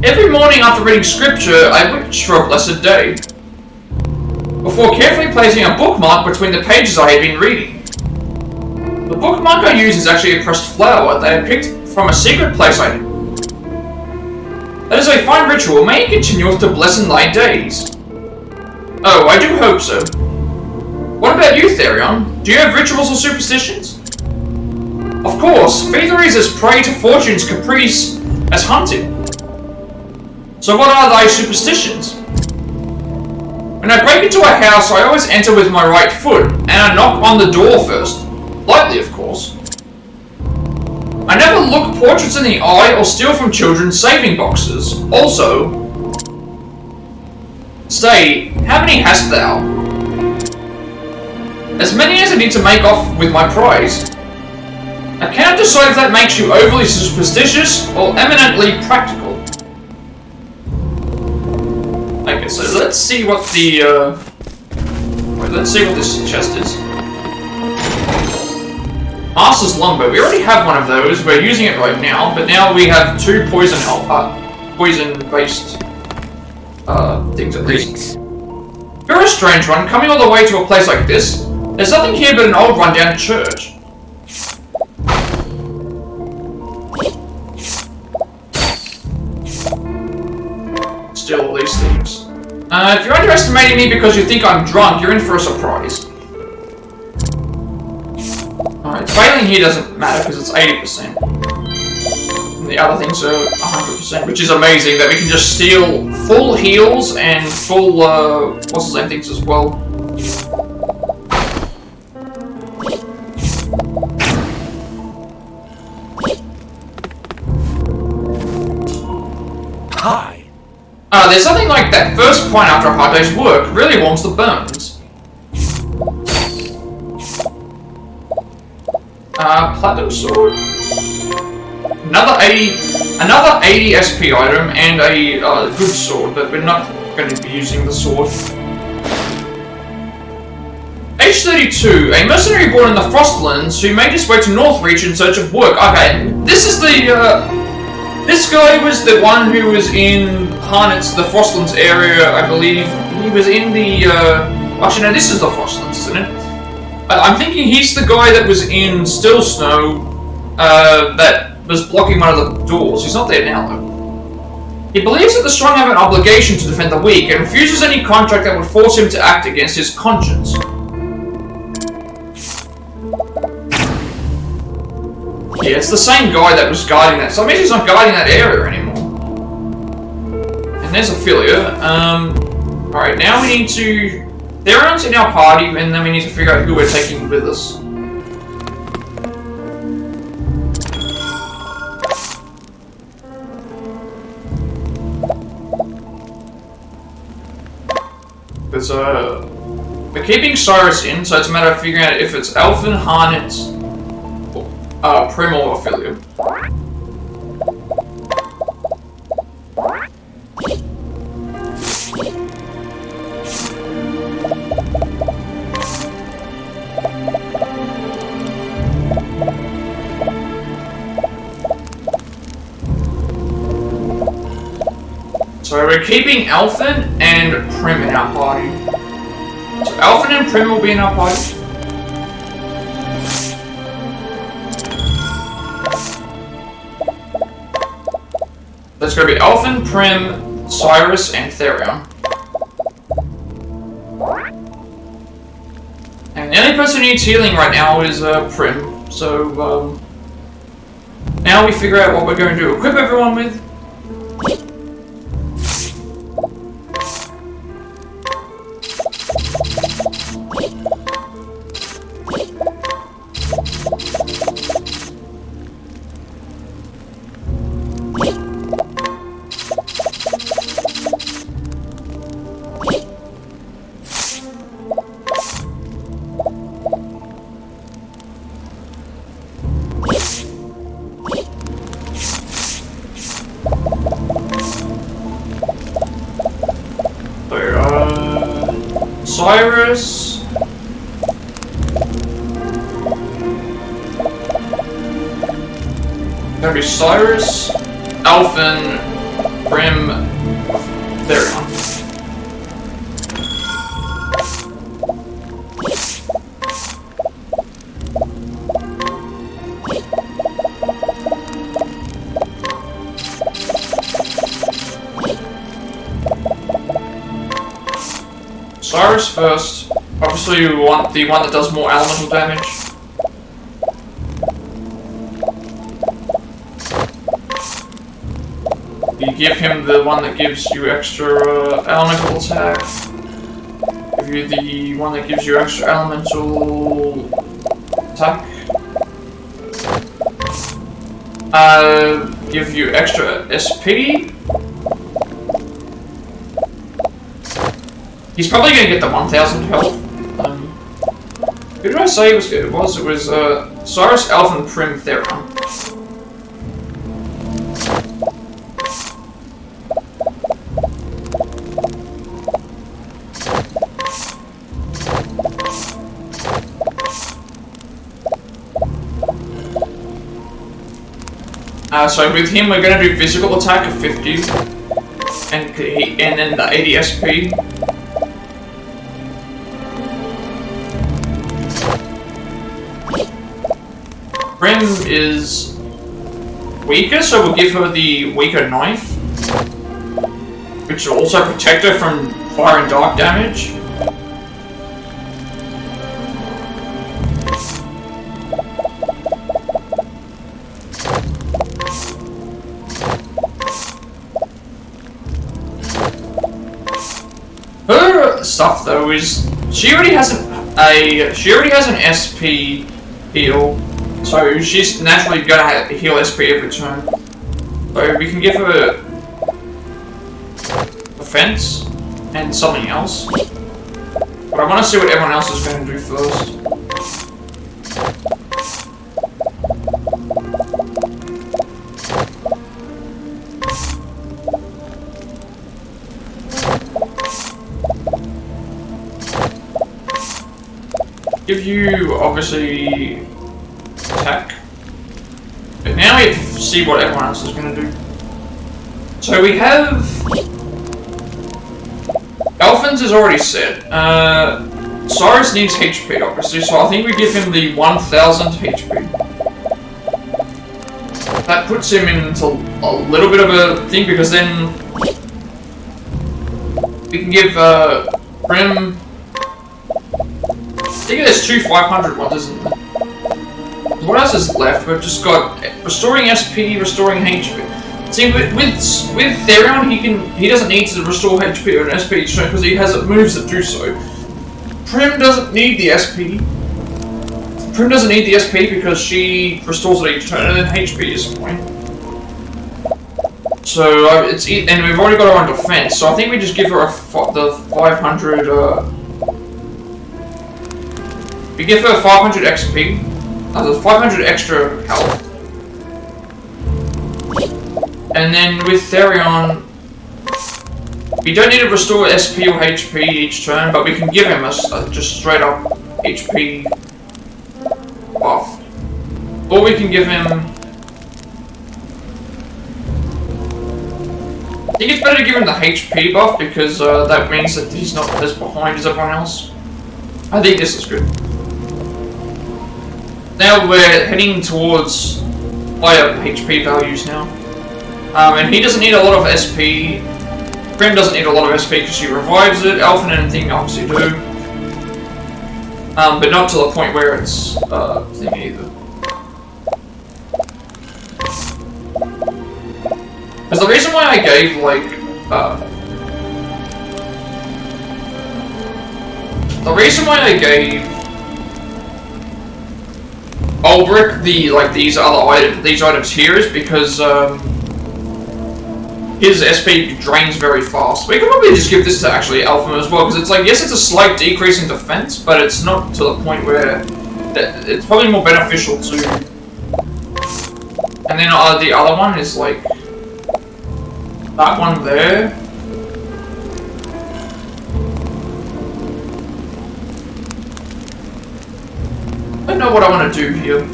Every morning after reading scripture, I wish for a blessed day, before carefully placing a bookmark between the pages I had been reading. The bookmark I use is actually a pressed flower that I picked from a secret place I knew. That is a fine ritual. May it continue to bless in thy days. Oh, I do hope so. What about you, Therion? Do you have rituals or superstitions? Of course, Feather is as prey to fortune's caprice as hunting. So what are thy superstitions? When I break into a house, I always enter with my right foot, and I knock on the door first. Lightly, of course. I never look portraits in the eye or steal from children's saving boxes. Also, stay, how many hast thou? As many as I need to make off with my prize. I cannot decide if that makes you overly superstitious or eminently practical. Okay, so let's see what the, let's see what this chest is. Master's Longbow. We already have one of those. We're using it right now, but now we have 2 poison-based things at least. You're a strange one, coming all the way to a place like this. There's nothing here but an old run-down church. Still all these things. If you're underestimating me because you think I'm drunk, you're in for a surprise. Alright, failing here doesn't matter because it's 80%. And the other things are 100%, which is amazing that we can just steal full heals and full, what's the same things as well. Hi. There's something like that first pint after a hard day's work really warms the bones. Platinum sword. Another 80 SP item and a good sword, but we're not going to be using the sword. Age 32, a mercenary born in the Frostlands who made his way to Northreach in search of work. Okay, this is the this guy was the one who was in Harnet's, the Frostlands area, I believe. He was in the actually no, this is the Frostlands, isn't it? I'm thinking he's the guy that was in Still Snow, that was blocking one of the doors. He's not there now, though. He believes that the strong have an obligation to defend the weak and refuses any contract that would force him to act against his conscience. Yeah, it's the same guy that was guarding that. So that means he's not guarding that area anymore. And there's Ophelia. Alright, now we need to... Theron's in our party, and then we need to figure out who we're taking with us. Because, we're keeping Cyrus in, so it's a matter of figuring out if it's Elfin, Harnett, Prim, or Ophelia. So we're keeping Elfin and Prim in our party. So Elfin and Prim will be in our party. That's going to be Elfin, Prim, Cyrus, and Therion. And the only person who needs healing right now is Prim. So now we figure out what we're going to equip everyone with. Cyrus. Gonna be Cyrus, Elfin, Prim, Therion. Cyrus first. Obviously we want the one that does more elemental damage. You give him the one that gives you extra elemental attack. Give you the one that gives you extra elemental attack. Give you extra SP. He's probably going to get the 1000 health. Who did I say it was good? It was Cyrus, Elfin, Prim, Therion. So with him we're going to do physical attack of 50 and then the 80 SP. Prim is weaker, so we'll give her the weaker knife, which will also protect her from fire and dark damage. Her stuff though is she already has an SP heal. So she's naturally gonna heal SP every turn. So we can give her defense and something else. But I want to see what everyone else is going to do first. Give you obviously attack. But now we have to see what everyone else is going to do. So we have... Elfin's is already set. Cyrus needs HP obviously, so I think we give him the 1000 HP. that puts him into a little bit of a thing, because then we can give Prim. I think there's 2 500 ones, isn't there? What else is left? We've just got restoring SP, restoring HP. See, with Therion, he doesn't need to restore HP or an SP each turn because he has moves that do so. Prim doesn't need the SP. Prim doesn't need the SP because she restores it each turn, and then HP is fine. So and we've already got her on defense. So I think we just give her the 500. We give her 500 XP. There's 500 extra health. And then with Therion, we don't need to restore SP or HP each turn, but we can give him a just straight up HP buff. Or we can give him... I think it's better to give him the HP buff because that means that he's not as behind as everyone else. I think this is good. Now we're heading towards higher HP values now. And he doesn't need a lot of SP. Prim doesn't need a lot of SP because she revives it. Elfin and Thing obviously do. But not to the point where it's thing either. Because the reason why I gave like Ulbrich these items here is because his SP drains very fast. We can probably just give this to actually Alpha as well, because it's like, yes, it's a slight decrease in defense, but it's not to the point where it's probably more beneficial to. And then the other one is like that one there. I don't know what I want to do here.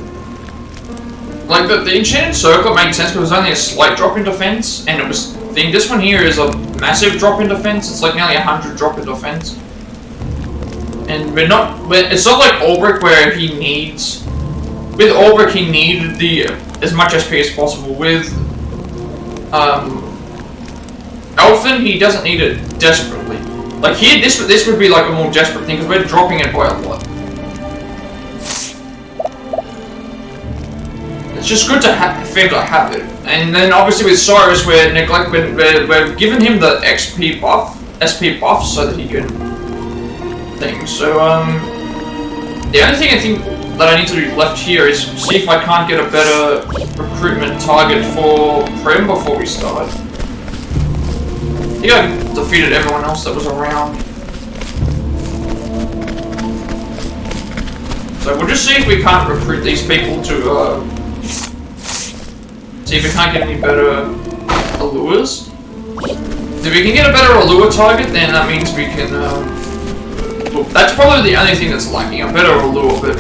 Like, the Enchanted Circlet makes sense because it was only a slight drop in defense, and it was... This one here is a massive drop in defense. It's like nearly 100 drop in defense. And it's not like Ulbrich where he needs... With Ulbrich he needed as much SP as possible. With Elfin, he doesn't need it desperately. Like here, this would be like a more desperate thing because we're dropping it by a lot. It's just good to for him to have it. And then obviously with Cyrus, we're giving him the SP buff so that he can things. So the only thing I think that I need to do left here is see if I can't get a better recruitment target for Prim before we start. I think I defeated everyone else that was around. So we'll just see if we can't recruit these people to see if we can't get any better allures. If we can get a better allure target, then that means we can... well, that's probably the only thing that's lacking, a better allure, but...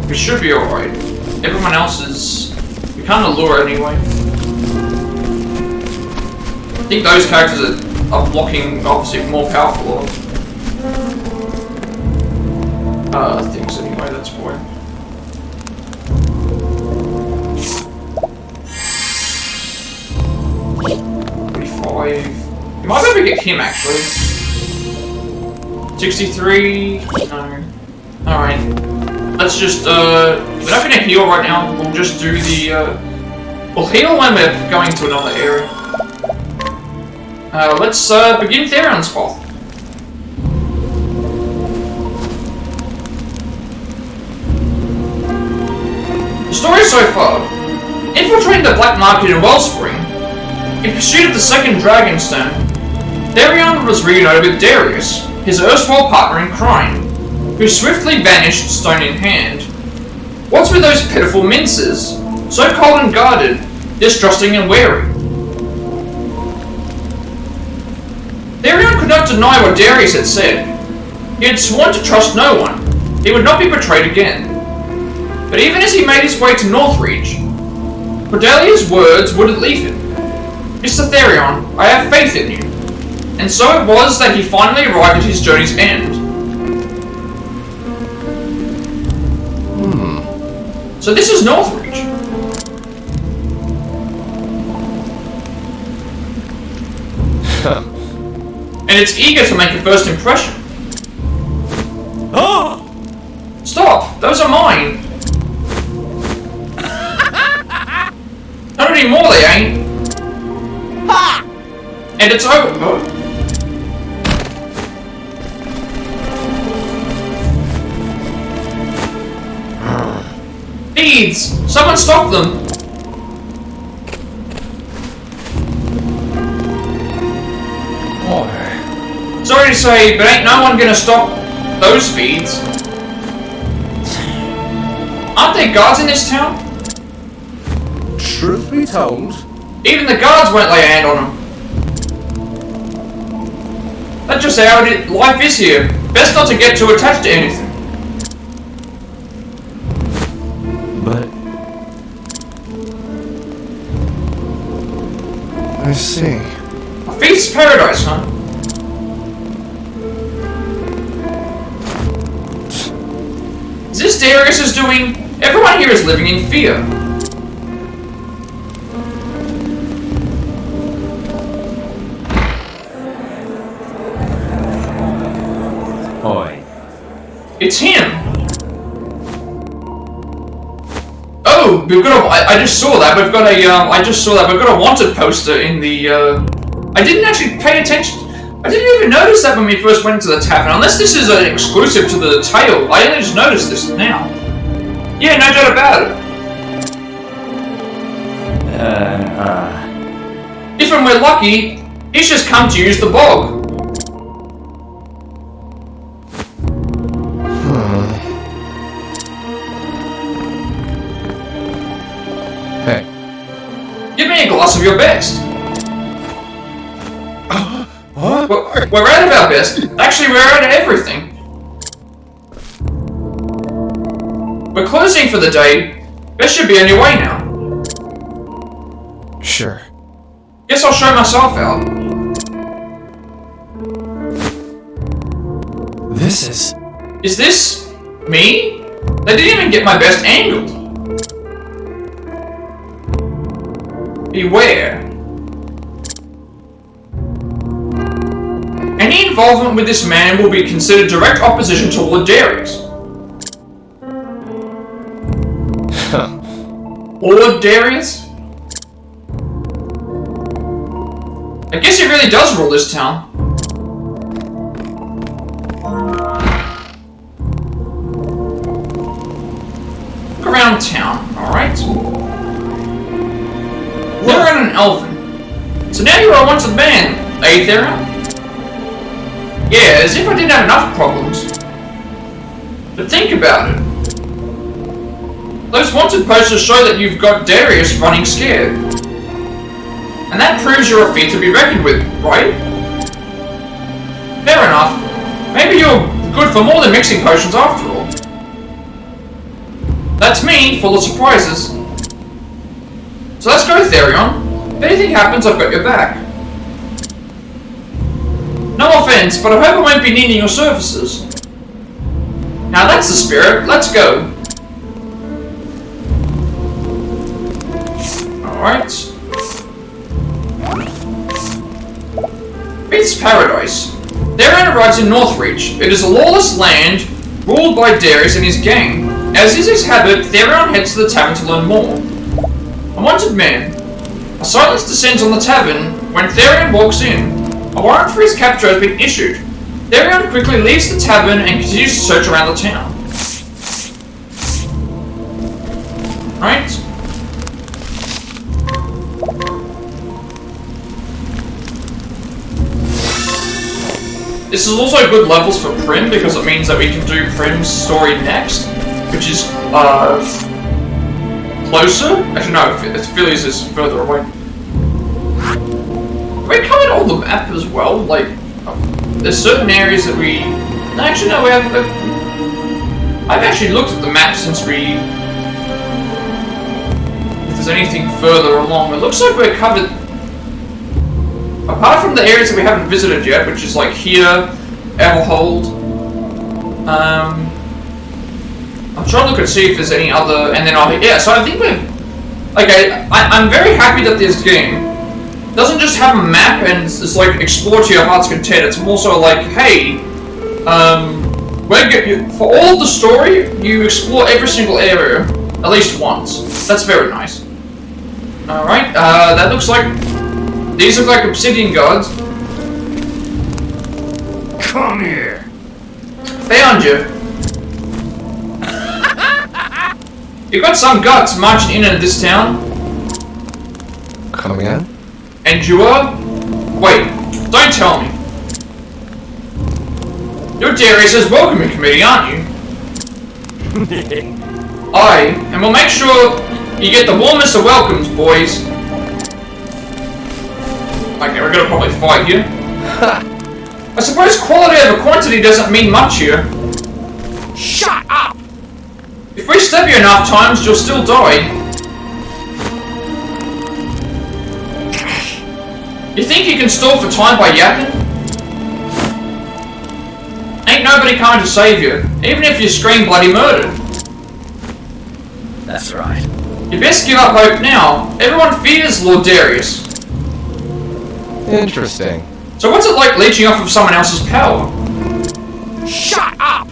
we should be alright. Everyone else is... we can't allure anyway. I think those characters are blocking, obviously, more powerful things anyway, that's why. You might be able to get him actually. 63. No. Alright. Let's just we're not gonna heal right now, we'll just do the we'll heal when we're going to another area. Let's begin Therion's path. The story so far. Infiltrating the black market in Wellspring. In pursuit of the second Dragonstone, Therion was reunited with Darius, his erstwhile partner in crime, who swiftly vanished stone in hand. What's with those pitiful minces, so cold and guarded, distrusting and wary? Therion could not deny what Darius had said. He had sworn to trust no one. He would not be betrayed again. But even as he made his way to Northreach, Cordelia's words wouldn't leave him. Mr. Therion, I have faith in you. And so it was that he finally arrived at his journey's end. So this is Northreach. And it's eager to make a first impression. Stop! Those are mine! Not anymore, they ain't. And it's over. Beads! Someone stop them! Sorry to say, but ain't no one gonna stop those feeds. Aren't there guards in this town? Truth be told, Even the guards won't lay a hand on them. That's just how life is here. Best not to get too attached to anything. but... I see. A feast's paradise, huh? Is this Darius is doing? Everyone here is living in fear. Oi. It's him. Oh, we've got a. I just saw that. We've got a. I just saw that. We've got a wanted poster in the. I didn't actually pay attention. I didn't even notice that when we first went to the tavern. Unless this is an exclusive to the tale. I only just noticed this now. Yeah, no doubt about it. If and we're lucky, he's just come to use the bog. Hey. Give me a glass of your best. What? We're out of our best. Actually, we're out of everything. We're closing for the day. Best should be on your way now. Sure. Guess I'll show myself out. This is... Is this me? They didn't even get my best angled. Beware. Any involvement with this man will be considered direct opposition to Lord Darius. Lord Darius? I guess he really does rule this town. Look around town, alright? They're in an elven. So now you're a wanted man, eh, Thera? Yeah, as if I didn't have enough problems. But think about it. Those wanted posters show that you've got Darius running scared. And that proves you're a feat to be reckoned with, right? Fair enough. Maybe you're good for more than mixing potions after all. That's me, full of surprises. So let's go, Therion. If anything happens, I've got your back. No offense, but I hope I won't be needing your services. Now that's the spirit, let's go. Alright. Beats Paradise. Therion arrives in Northreach. It is a lawless land ruled by Darius and his gang. As is his habit, Therion heads to the tavern to learn more. A wanted man. A silence descends on the tavern when Therion walks in. A warrant for his capture has been issued. Therion quickly leaves the tavern and continues to search around the town. Right? This is also good levels for Prim because it means that we can do Prim's story next, which is closer. Actually, no, Philly's is further away. We covered all the map as well. Like, there's certain areas that we. No, actually, no, we haven't. I've actually looked at the map since we. If there's anything further along, it looks like we're covered. Apart from the areas that we haven't visited yet, which is like here, Everhold. I'm trying to look and see if there's any other, and then yeah. So I think we're. Okay, I'm very happy that this game doesn't just have a map and it's like explore to your heart's content. It's more so like, hey, for all of the story, you explore every single area at least once. That's very nice. Alright, that looks like... These look like obsidian guards. Come here. Found you. You got some guts marching in and this town. Come again? And you are? Wait, don't tell me. You're Darius's welcoming committee, aren't you? Aye, and we'll make sure you get the warmest of welcomes, boys. Okay, we're gonna probably fight here. I suppose quality over quantity doesn't mean much here. Shut up! If we stab you enough times, you'll still die. You think you can stall for time by yapping? Ain't nobody coming to save you, even if you scream bloody murder. That's right. You best give up hope now. Everyone fears Lord Darius. Interesting. So what's it like leeching off of someone else's power? Shut up!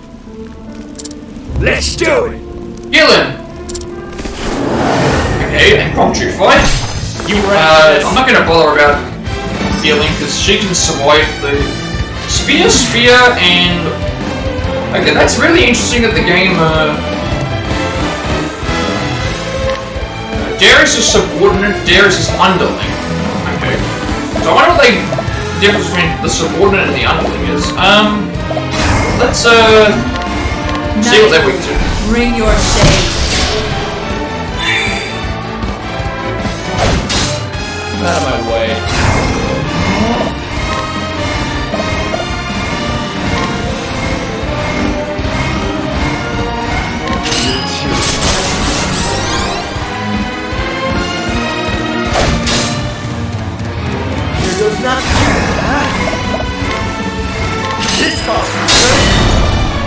Let's do it! Kill him! Okay, impromptu fight. You ready? I'm not gonna bother about healing because she can survive the spear, and okay, that's really interesting that the game Darius is subordinate, Darius is underling. Okay, so I wonder what the difference between the subordinate and the underling is. Let's see what they're weak to. Bring your shade. Out of my way. Here goes nothing. This costs.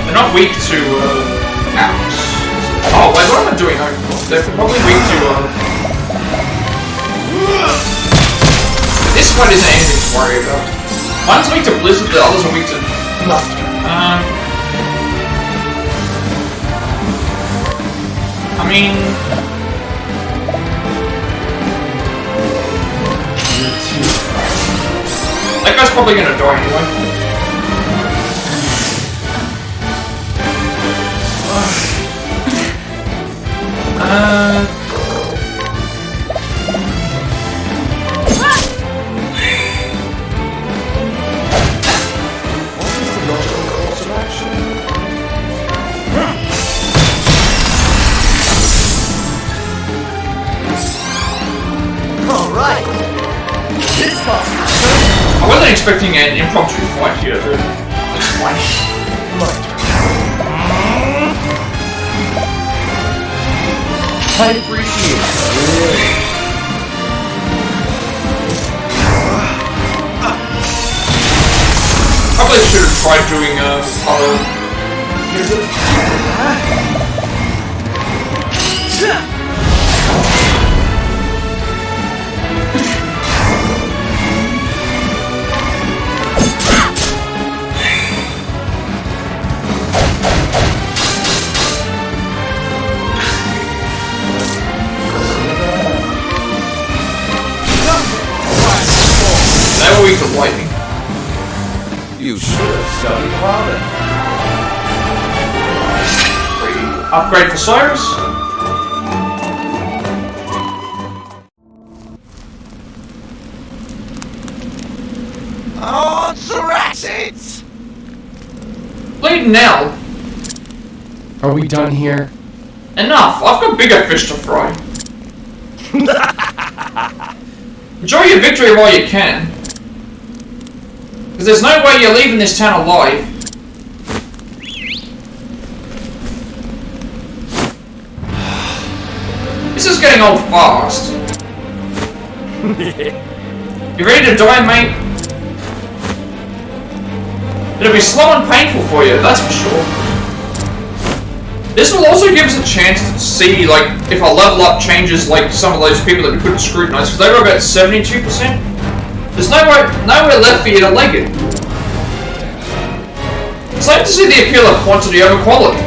They're not weak to axe. Oh wait, what am I doing? They're probably weak to this one isn't anything to worry about. One's weak to blizzard, the others are weak to nothing. I mean, that guy's probably gonna die anyway. Alright. This costs. I wasn't expecting an impromptu fight here, but it's fine. I appreciate it. Probably should have tried doing other. They were weak to lightning. You should have studied harder. Upgrade for Cyrus. Oh, Thoracids! Bleeding now. Are we done here? Enough. I've got bigger fish to fry. Enjoy your victory while you can. Because there's no way you're leaving this town alive. This is getting old fast. You ready to die, mate? It'll be slow and painful for you, that's for sure. This will also give us a chance to see, like, if our level up changes, like, some of those people that we couldn't scrutinize, because they were about 72%. There's nowhere left for you to leg it. It's like to see the appeal of quantity over quality.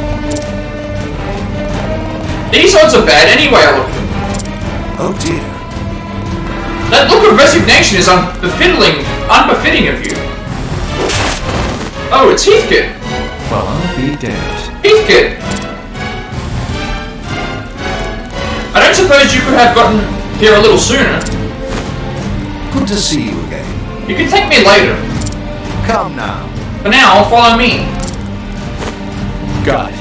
These odds are bad anyway I look at them. Oh dear. That look of resignation is unbefitting of you. Oh, it's Heathkit. Well, I'll be damned. Heathkit! I don't suppose you could have gotten here a little sooner. Good to see you again. You can thank me later. Come now. For now, follow me. God.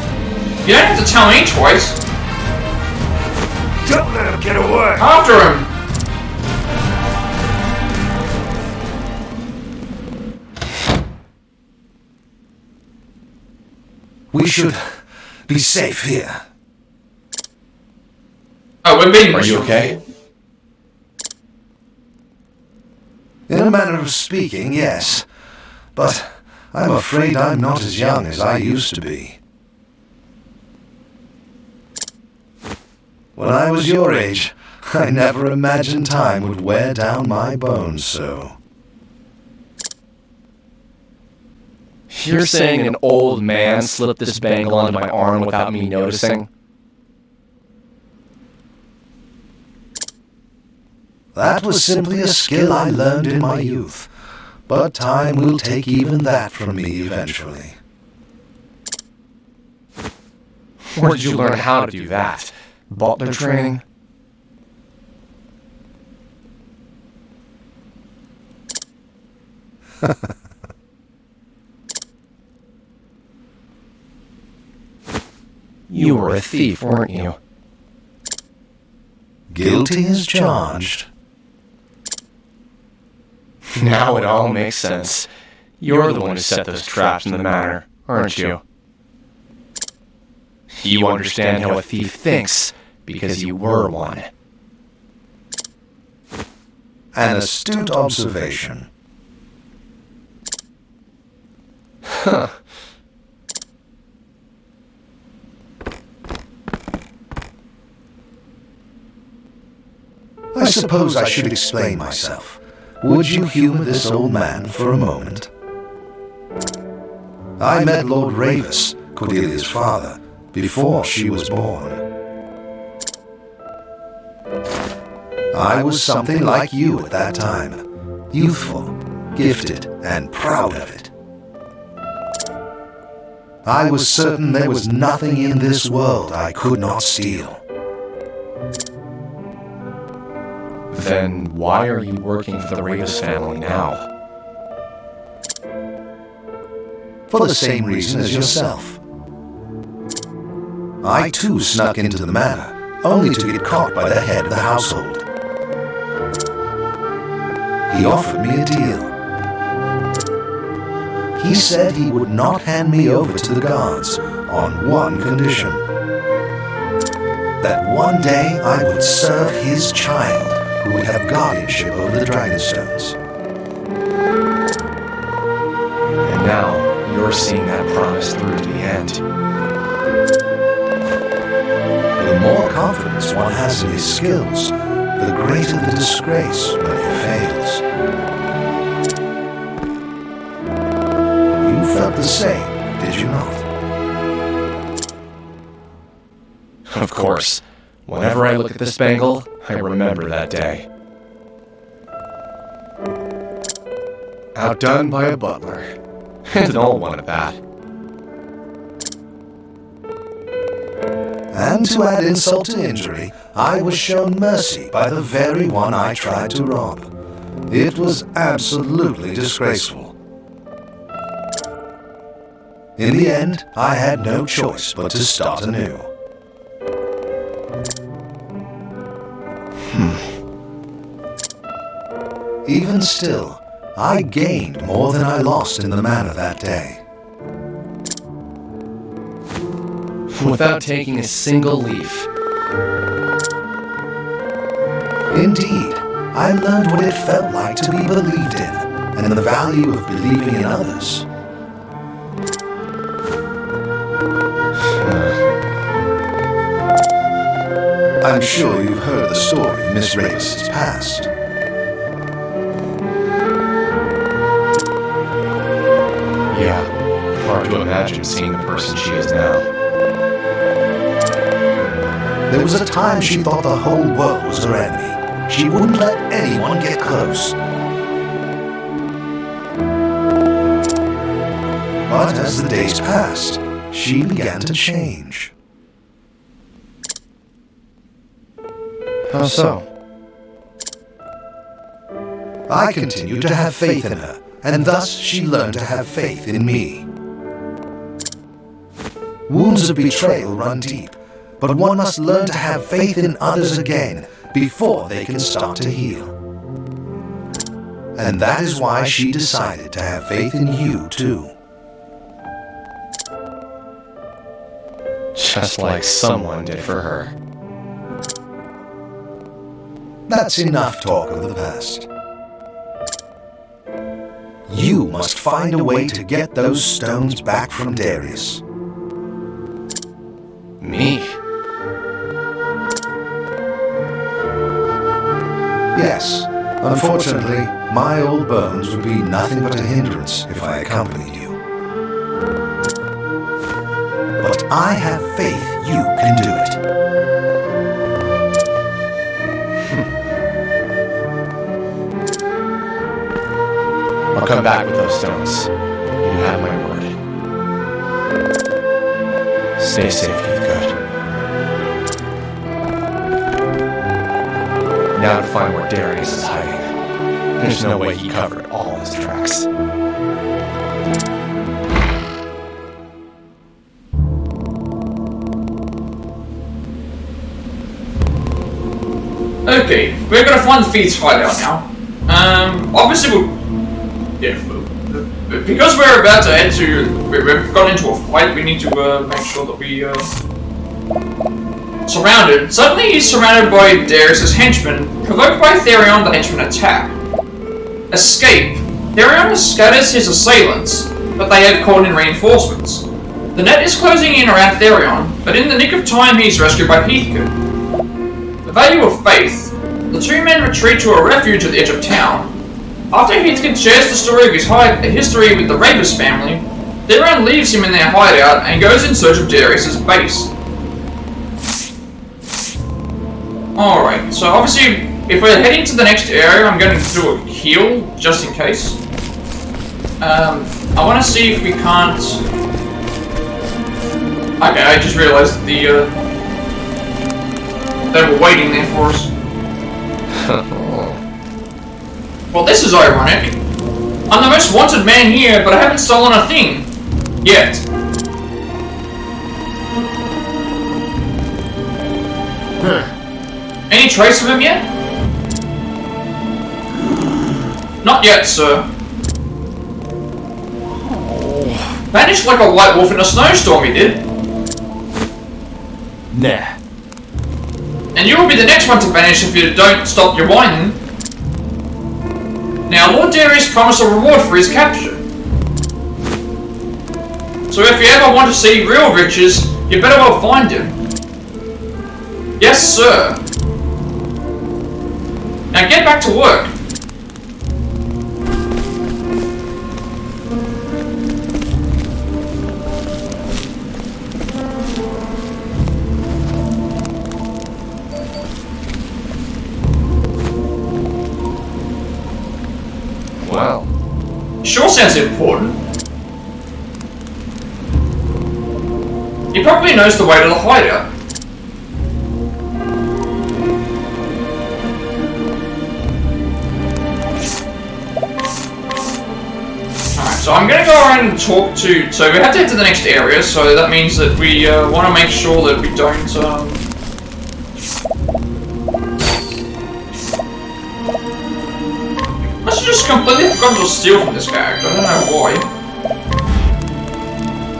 You don't have to tell me twice. Don't let him get away. After him. We should be safe here. Oh, we're being Are you okay? In a manner of speaking, yes. But I'm afraid I'm not as young as I used to be. When I was your age, I never imagined time would wear down my bones so. You're saying an old man slipped this bangle onto my arm without me noticing? That was simply a skill I learned in my youth. But time will take even that from me eventually. Where did you learn how to do that? Butler training? You were a thief, weren't you? Guilty as charged. Now it all makes sense. You're the one who set those traps in the manor, aren't you? You understand how a thief thinks, because you were one. An astute observation. Huh. I suppose I should explain myself. Would you humor this old man for a moment? I met Lord Ravis, Cordelia's father, before she was born. I was something like you at that time. Youthful, gifted, and proud of it. I was certain there was nothing in this world I could not steal. Then why are you working for the Ravis family now? For the same reason as yourself. I too snuck into the manor, only to get caught by the head of the household. He offered me a deal. He said he would not hand me over to the guards on one condition. That one day I would serve his child, who would have guardianship over the dragonstones. And now, you're seeing that promise through to the end. The more confidence one has in his skills, the greater the disgrace when he fails. You felt the same, did you not? Of course. Whenever I look at this bangle, I remember that day. Outdone by a butler. And an old one at that. And to add insult to injury, I was shown mercy by the very one I tried to rob. It was absolutely disgraceful. In the end, I had no choice but to start anew. Even still, I gained more than I lost in the manor that day. Without taking a single leaf. Indeed, I learned what it felt like to be believed in, and the value of believing in others. I'm sure you've heard the story of Miss Ravis's past. Yeah, hard to imagine seeing the person she is now. There was a time she thought the whole world was her enemy. She wouldn't let anyone get close. But as the days passed, she began to change. How so? I continued to have faith in her, and thus she learned to have faith in me. Wounds of betrayal run deep, but one must learn to have faith in others again before they can start to heal. And that is why she decided to have faith in you too. Just like someone did for her. That's enough talk of the past. You must find a way to get those stones back from Darius. Me? Yes, unfortunately, my old bones would be nothing but a hindrance if I accompanied you. But I have faith you can do it. I'll come back with those stones. You have my word. Stay safe, Heathcote. Now to find where Darius is hiding. There's no way he covered all his tracks. Okay, we're gonna find the Thief's hideout now. Obviously because we're about to head to, we've gone into a fight, we need to make sure that we surrounded. Suddenly he's surrounded by Darius' henchmen, provoked by Therion the henchman attack. Escape. Therion scatters his assailants, but they have called in reinforcements. The net is closing in around Therion, but in the nick of time he's rescued by Heathcote. The value of faith. The two men retreat to a refuge at the edge of town. After Heathcote shares the story of his history with the Ravus family, Therion leaves him in their hideout and goes in search of Darius' base. Alright, so obviously, if we're heading to the next area, I'm going to do a heal, just in case. I want to see if we can't... Okay, I just realized that they were waiting there for us. Well, this is ironic. I'm the most wanted man here, but I haven't stolen a thing. Yet. Any trace of him yet? Not yet, sir. Vanished like a white wolf in a snowstorm, he did. Nah. And you will be the next one to vanish if you don't stop your whining. Now, Lord Darius promised a reward for his capture. So if you ever want to see real riches, you better well find him. Yes, sir. Now get back to work. Wow. Sure sounds important. He probably knows the way to the hideout. Alright, so I'm gonna go around and talk to... So we have to head to the next area, so that means that we want to make sure that we don't... I just completely forgot to steal from this character, I don't know why.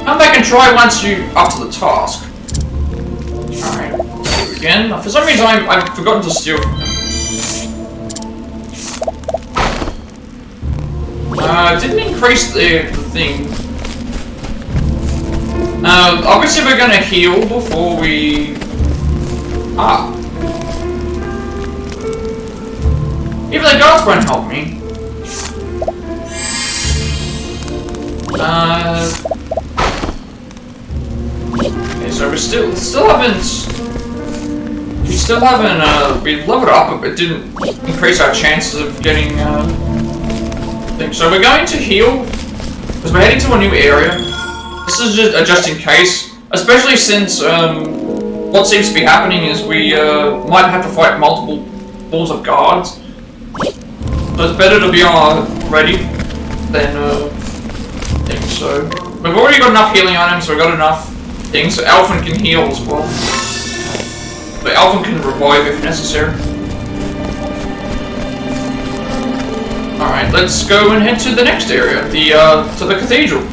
Come back and try once you're up to the task. Alright, again. For some reason I've forgotten to steal from him. Didn't increase the thing. Obviously we're gonna heal before we... Even the guards won't help me. Okay, so we still haven't, we've leveled up, but it didn't increase our chances of getting, things. So we're going to heal, because we're heading to a new area. This is just in case, especially since, what seems to be happening is we, might have to fight multiple balls of guards. So it's better to be ready than, things, so... We've already got enough healing items, so we've got enough things, so Alphen can heal as well. But Alphen can revive if necessary. Alright, let's go and head to the next area, to the cathedral.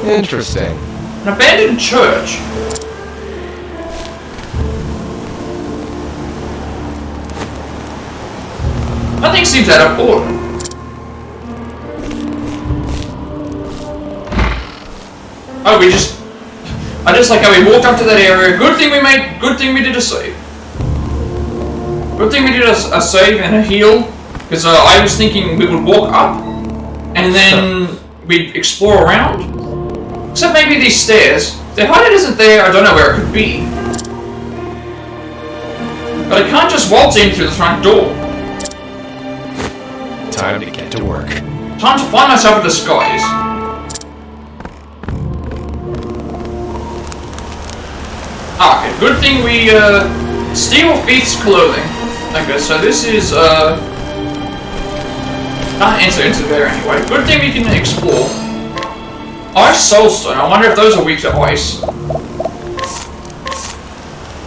Interesting. An abandoned church. Nothing seems out of order. Oh, I just like how we walked up to that area. Good thing we did a save. Good thing we did a save and a heal. Because I was thinking we would walk up and then we'd explore around. Except maybe these stairs. The height isn't there, I don't know where it could be. But I can't just waltz in through the front door. Time to get to work. Time to find myself a disguise. Okay, good thing we, steal thief's clothing. Okay, so this is, can't enter into there anyway. Good thing we can explore. Ice soulstone. I wonder if those are weak to ice.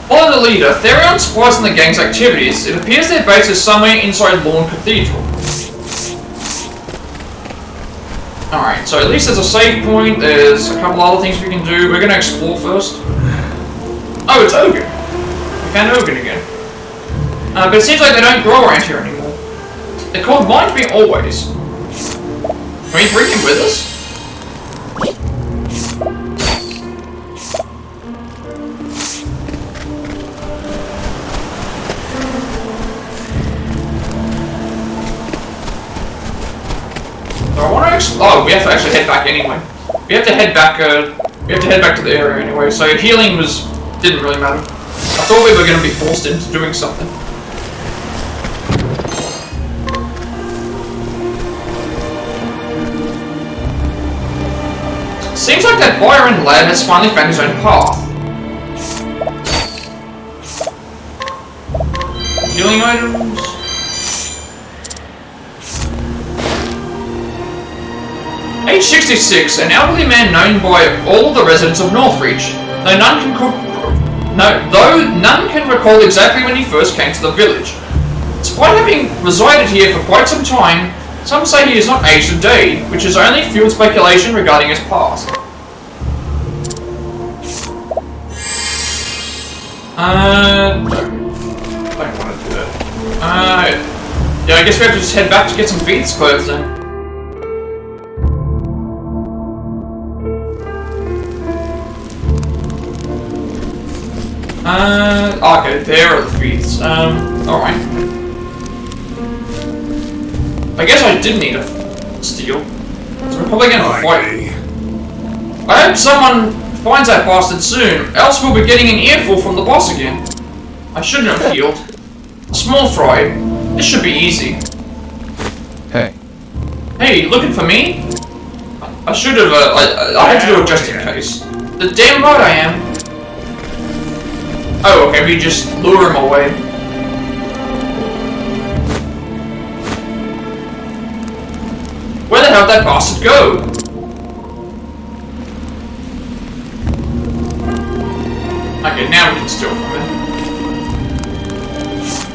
Follow the leader. Therion spies on the gang's activities. It appears their base is somewhere inside Lawn Cathedral. Alright, so at least there's a save point. There's a couple other things we can do. We're gonna explore first. Oh, it's Ogun. We found Ogun again. But it seems like they don't grow around here anymore. They're called Mind Me Always. Can we bring him with us? Oh, we have to actually head back anyway. We have to head back to the area anyway, so healing didn't really matter. I thought we were going to be forced into doing something. Seems like that Byron lad has finally found his own path. Healing items. Age 66, an elderly man known by all the residents of Northreach, though none can recall exactly when he first came to the village. Despite having resided here for quite some time, some say he is not aged a day, which has only fueled speculation regarding his past. No. Don't want to do that. Yeah, I guess we have to just head back to get some Beats clothes then. Okay, there are the feats. Alright. I guess I did need a steal. So we're probably gonna fight. I hope someone finds that bastard soon, else we'll be getting an earful from the boss again. I shouldn't have healed. Small fry. This should be easy. Hey. Hey, looking for me? I should have, I had to do it just in case. The damn right I am. Oh, okay, we just lure him away. Where the hell did that bastard go? Okay, now we can steal from him.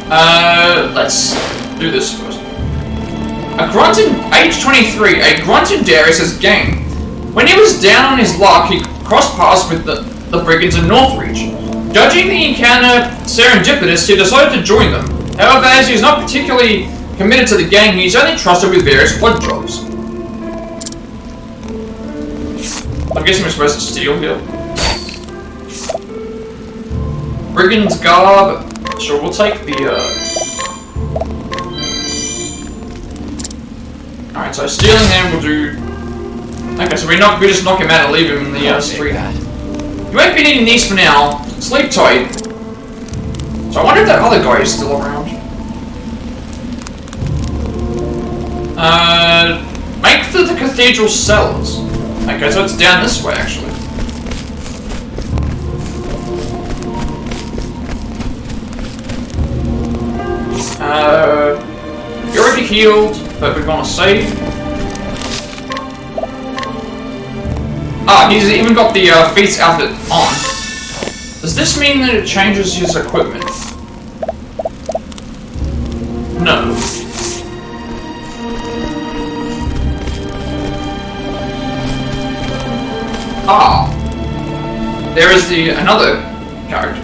Let's do this first. Age 23, a grunt in Darius' gang. When he was down on his luck, he crossed paths with the brigands in Northreach. Judging the encounter serendipitous, he decided to join them. However, as he is not particularly committed to the gang, he is only trusted with various odd jobs. I guess we're supposed to steal here. Brigand's garb. Sure, we'll take the, Alright, so stealing them will do... Okay, so we just knock him out and leave him in the street. You won't be needing these for now. Sleep tight. So I wonder if that other guy is still around. Make for the cathedral cellars. Okay, so it's down this way, actually. You're already healed, but we're gonna save. Ah, he's even got the Feast outfit on. Does this mean that it changes his equipment? No. Ah. There is another character.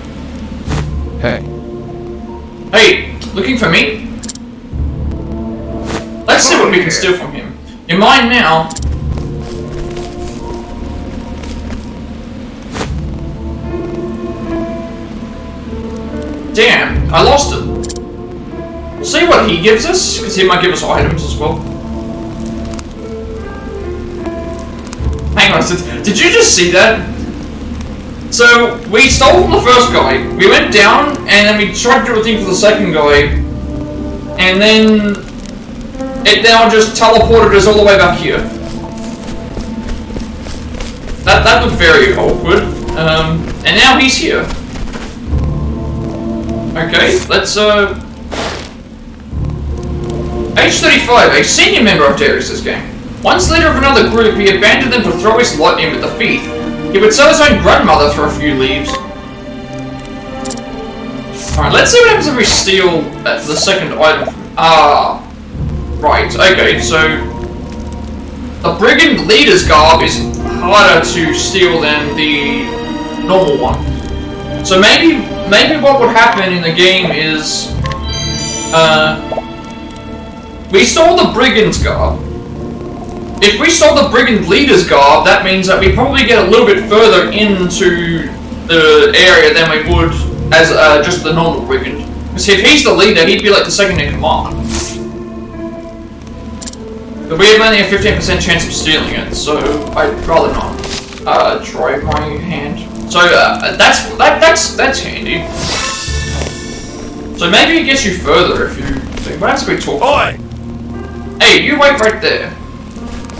Hey. Hey, looking for me? Let's see what we can steal from him. You're mine now. Damn, I lost him. We'll see what he gives us, because he might give us items as well. Hang on, did you just see that? So, we stole from the first guy, we went down, and then we tried to do a thing for the second guy, and then it now just teleported us all the way back here. That looked very awkward. And now he's here. Okay, let's Age 35, a senior member of Darius' gang. Once leader of another group, he abandoned them to throw his lot in with the thief. He would sell his own grandmother for a few leaves. Alright, let's see what happens if we steal the second item. Right, okay, so the brigand leader's garb is harder to steal than the normal one. So maybe what would happen in the game is we stole the brigand's garb. If we stole the brigand leader's garb, that means that we probably get a little bit further into the area than we would as just the normal brigand. Because if he's the leader, he'd be like the second in command. But we have only a 15% chance of stealing it, so I'd rather not try my hand. So that's handy. So maybe it gets you further if you. What else we talk? Oi! Hey, you wait right there.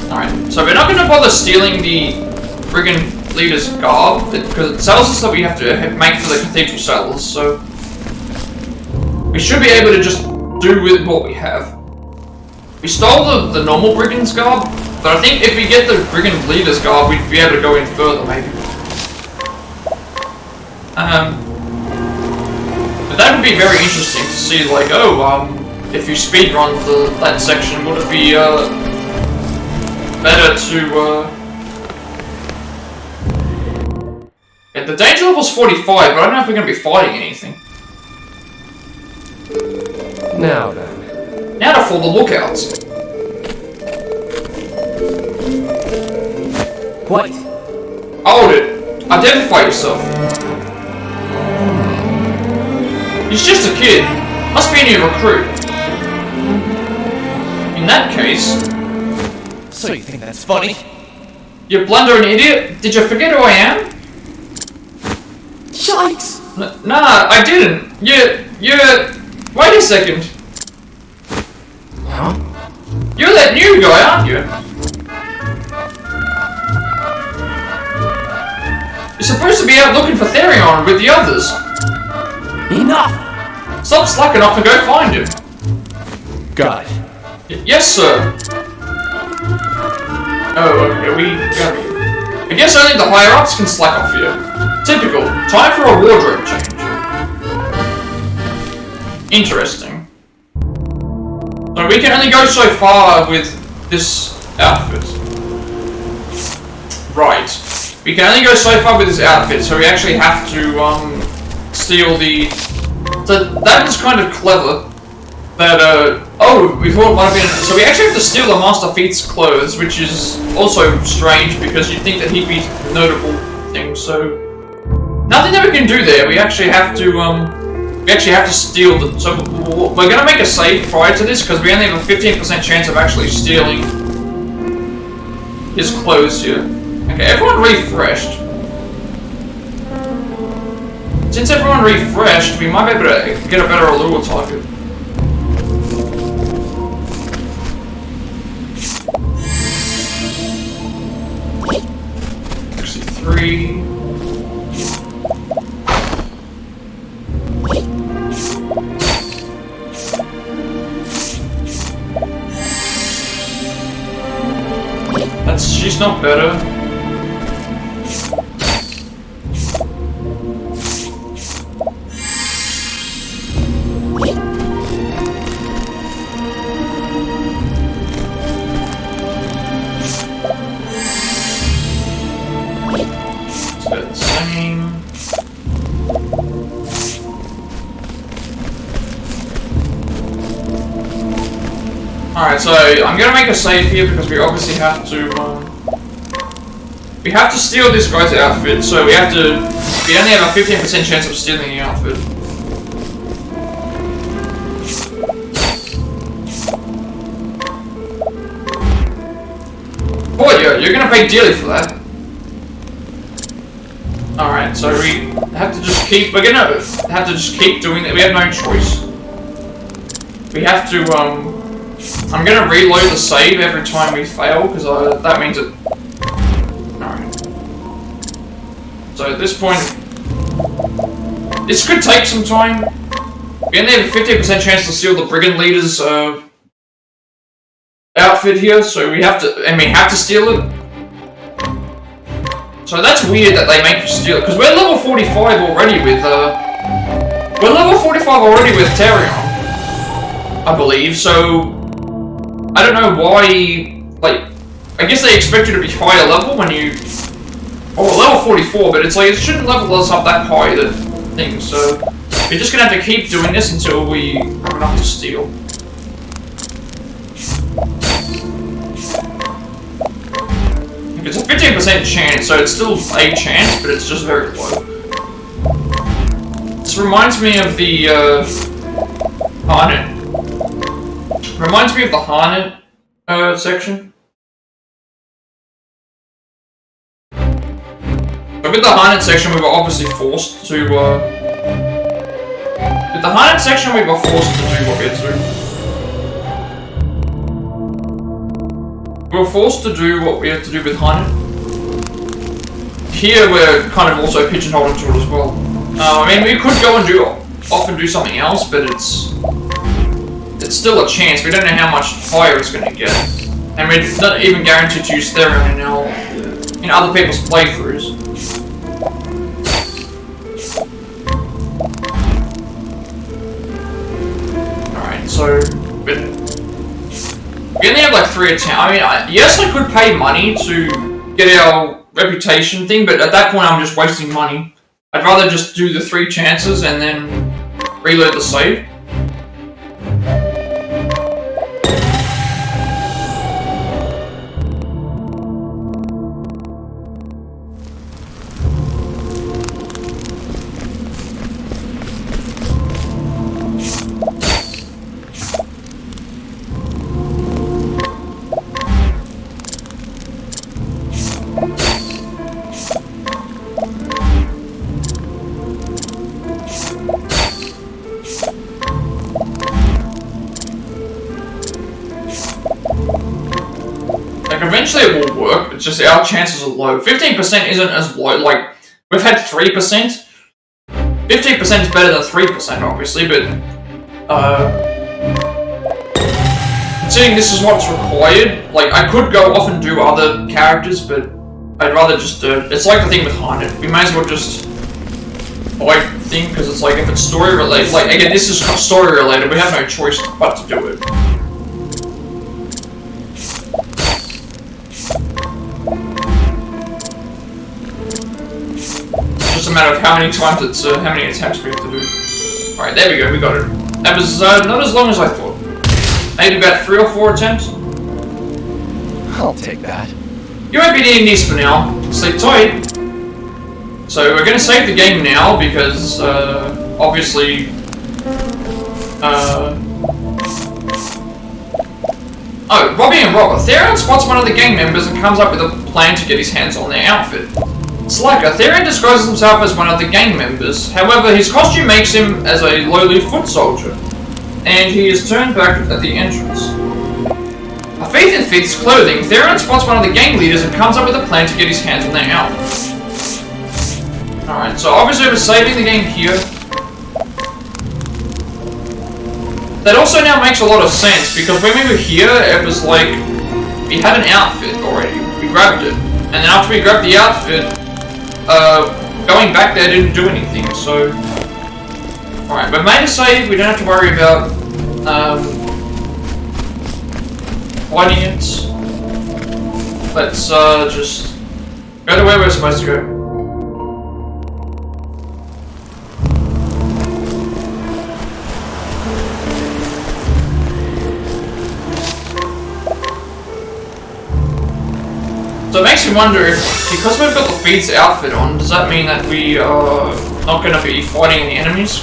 Alright, so we're not going to bother stealing the brigand leader's garb, because it tells us that we have to make for the cathedral cellars, so we should be able to just do with what we have. We stole the normal brigand's garb, but I think if we get the brigand leader's garb, we'd be able to go in further, maybe. But that would be very interesting to see, like, if you speedrun that section, would it be, better to, yeah, the danger level's 45, but I don't know if we're going to be fighting anything. Now then. Now to for the lookouts. What? Hold it. Identify yourself. He's just a kid. Must be a new recruit. In that case... So you think that's funny? You blundering idiot. Did you forget who I am? Yikes! Nah, I didn't. Wait a second. Huh? You're that new guy, aren't you? You're supposed to be out looking for Therion with the others. Enough! Stop slacking off and go find him. Got it. Yes, sir. Oh, okay, I guess only the higher-ups can slack off here. Typical. Time for a wardrobe change. interesting. So we can only go so far with this outfit. Right. We can only go so far with this outfit, so we actually have to steal the... So that was kind of clever. That, oh, we thought it might have been... So we actually have to steal the Master Thief's clothes, which is also strange, because you'd think that he'd be notable things, so... Nothing that we can do there, we actually have to steal the... So we're gonna make a save prior to this, because we only have a 15% chance of actually stealing his clothes here. Okay, everyone refreshed. Since everyone refreshed, we might be able to get a better allure target. Actually, 3. She's not better. It's about the same. Alright, so I'm gonna make a save here because we obviously have to, we have to steal this guy's outfit, so we only have a 15% chance of stealing the outfit. Oh yeah, you're gonna pay dearly for that. Alright, so we have to just keep, we're gonna have to just keep doing it, we have no choice. We have to, I'm gonna reload the save every time we fail, because that means it... So at this point, this could take some time. We only have a 15% chance to steal the brigand leader's outfit here, so we have to steal it. So that's weird that they make you steal it, because we're level 45 already with Tarion, I believe. So I don't know why. Like, I guess they expect you to be higher level when you. Oh, level 44, but it's like, it shouldn't level us up that high, the thing, so... We're just gonna have to keep doing this until we have enough to steal. It's a 15% chance, so it's still a chance, but it's just very low. This reminds me of the, Harnett. Reminds me of the Harnett, section. But with the Harnett section, we were obviously forced to, with the Harnett section, we were forced to do what we had to do. We were forced to do what we had to do with Harnett. Here, we're kind of also pigeonholed into it as well. I mean, we could go and do something else, but it's still a chance. We don't know how much higher it's going to get. And we're not even guaranteed to use Therion in other people's playthroughs. Alright, so we only have like 3 attempts. I mean, yes, I could pay money to get our reputation thing, but at that point I'm just wasting money. I'd rather just do the 3 chances and then reload the save. Eventually it will work, it's just our chances are low. 15% isn't as low, like, we've had 3%. 15% is better than 3%, obviously, but, considering this is what's required, like, I could go off and do other characters, but I'd rather just do it. It's like the thing with Harnett. We may as well just buy thing, because it's like, if it's story related, like, again, this is story related, we have no choice but to do it. It's just a matter of how many times it's, how many attempts we have to do. Alright, there we go, we got it. That was not as long as I thought. Maybe about 3 or 4 attempts. I'll take that. You won't be needing these for now. Sleep tight. So we're going to save the game now because, obviously, Oh, Robbie and Robert. Therion spots one of the gang members and comes up with a plan to get his hands on their outfit. Slacker. Therion disguises himself as one of the gang members. However, his costume makes him as a lowly foot soldier, and he is turned back at the entrance. A thief in thief's clothing, Therion spots one of the gang leaders and comes up with a plan to get his hands on their outfit. Alright, so obviously we're saving the game here. That also now makes a lot of sense, because when we were here, it was like, we had an outfit already, we grabbed it. And then after we grabbed the outfit, going back there didn't do anything, so... Alright, but made a save, we don't have to worry about, fighting it. Let's, just go to where we're supposed to go. So it makes me wonder if, because we've got the Feed's outfit on, does that mean that we are not going to be fighting any enemies?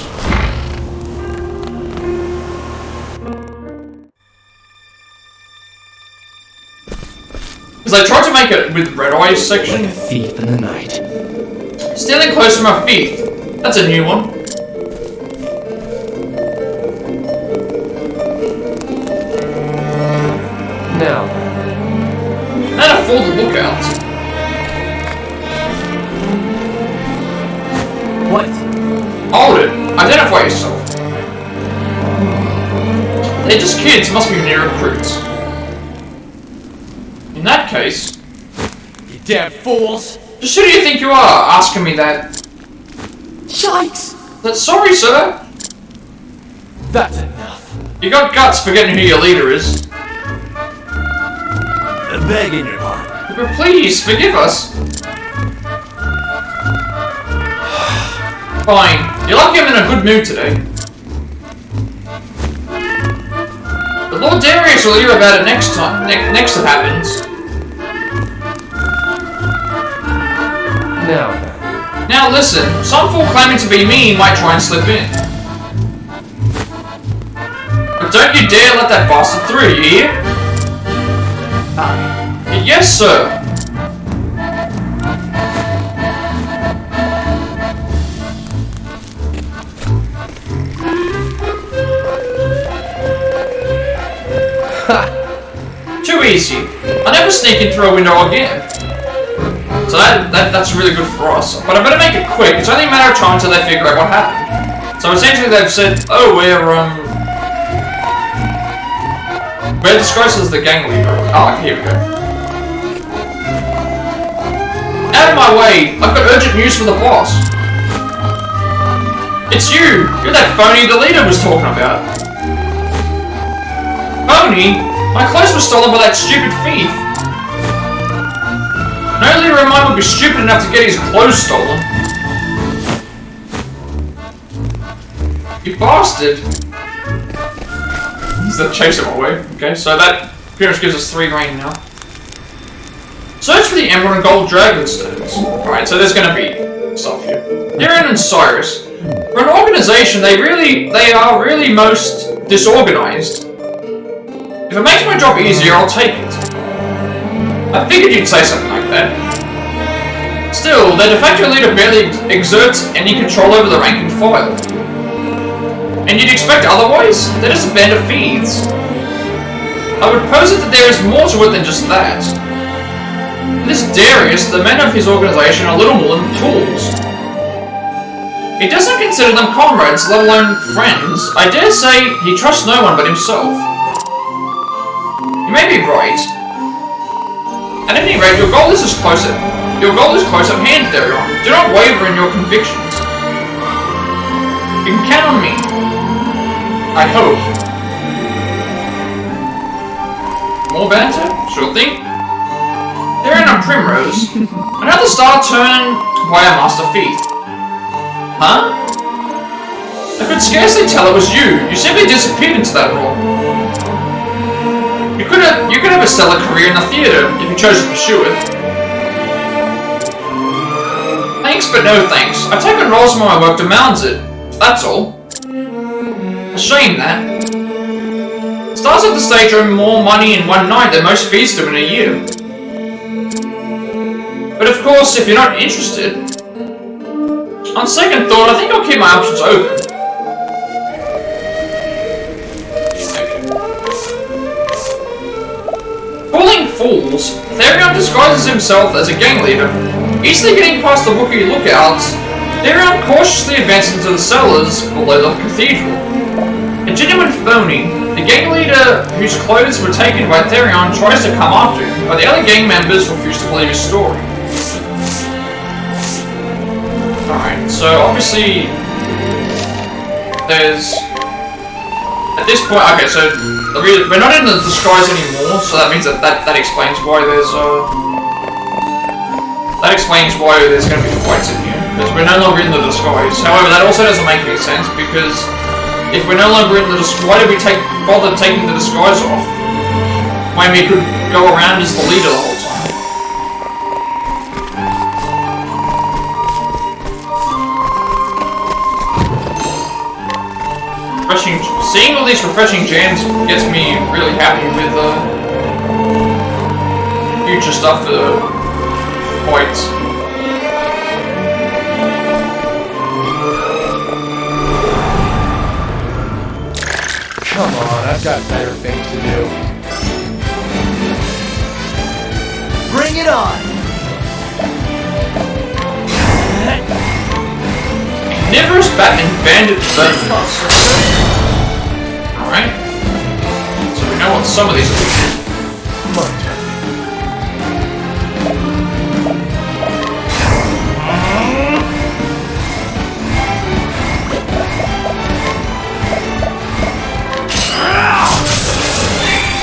Because I tried to make it with Red Eyes section. Like a thief in the night. Stealing clothes from a thief. That's a new one. Now. Not a full lookout. What? Hold it. Identify yourself. They're just kids, must be new recruits. In that case... You damn fools! Just who do you think you are, asking me that? Yikes! Sorry, sir. That's enough. You got guts forgetting who your leader is. Begging your pardon. But please, forgive us. Fine. You're lucky I'm in a good mood today. But Lord Darius will hear about it next time. Next it happens. Now then. Now listen, some fool claiming to be me might try and slip in. But don't you dare let that bastard through, you hear? Yes, sir. Ha! Too easy. I'll never sneak in through a window again. So that's really good for us. But I better make it quick. It's only a matter of time until they figure out what happened. So essentially they've said, oh, we're disguised as the gang leader. Oh, here we go. Out of my way! I've got urgent news for the boss. It's you! You're that phony the leader was talking about. Phony? My clothes were stolen by that stupid thief. No leader of mine would be stupid enough to get his clothes stolen. You bastard! He's the chase him away. Okay, so that pretty much gives us 3 grand now. Search for the emerald and gold dragonstones. Alright, so there's gonna be stuff here. Darren and Cyrus. For an organization, they are really most disorganized. If it makes my job easier, I'll take it. I figured you'd say something like that. Still, their de facto leader barely exerts any control over the rank and file. And you'd expect otherwise? They're just a band of thieves. I would posit that there is more to it than just that. This Darius, the men of his organization, are little more than tools. He doesn't consider them comrades, let alone friends. I dare say he trusts no one but himself. You may be right. At any rate, your goal is close at hand, Therion. Do not waver in your convictions. You can count on me. I hope. More banter? Sure thing. There in a Primrose. Another star turned by a Master Thief. Huh? I could scarcely tell it was you. You simply disappeared into that role. You could have a stellar career in the theatre if you chose to pursue it. Thanks, but no thanks. I've taken roles where my work demands it. That's all. A shame, that. Stars at the stage earn more money in one night than most fees do in a year. But of course, if you're not interested... On second thought, I think I'll keep my options open. Fooling fools, Therion disguises himself as a gang leader. Easily getting past the rookie lookouts, Therion cautiously advances into the cellars below the cathedral. A genuine phony, the gang leader whose clothes were taken by Therion tries to come after him, but the other gang members refuse to believe his story. Alright, so obviously there's... At this point, okay, so we're not in the disguise anymore, so that means that explains why there's that explains why there's going to be fights in here, because we're no longer in the disguise. However, that also doesn't make any sense, because if we're no longer in the disguise, why did we bother taking the disguise off when we could go around as the leader the whole time? Seeing all these refreshing jams gets me really happy with future stuff for fights. Come on, I've got better things to do. Bring it on! Carnivorous Batman Bandit Verminous. Alright. So we know what some of these are. My turn.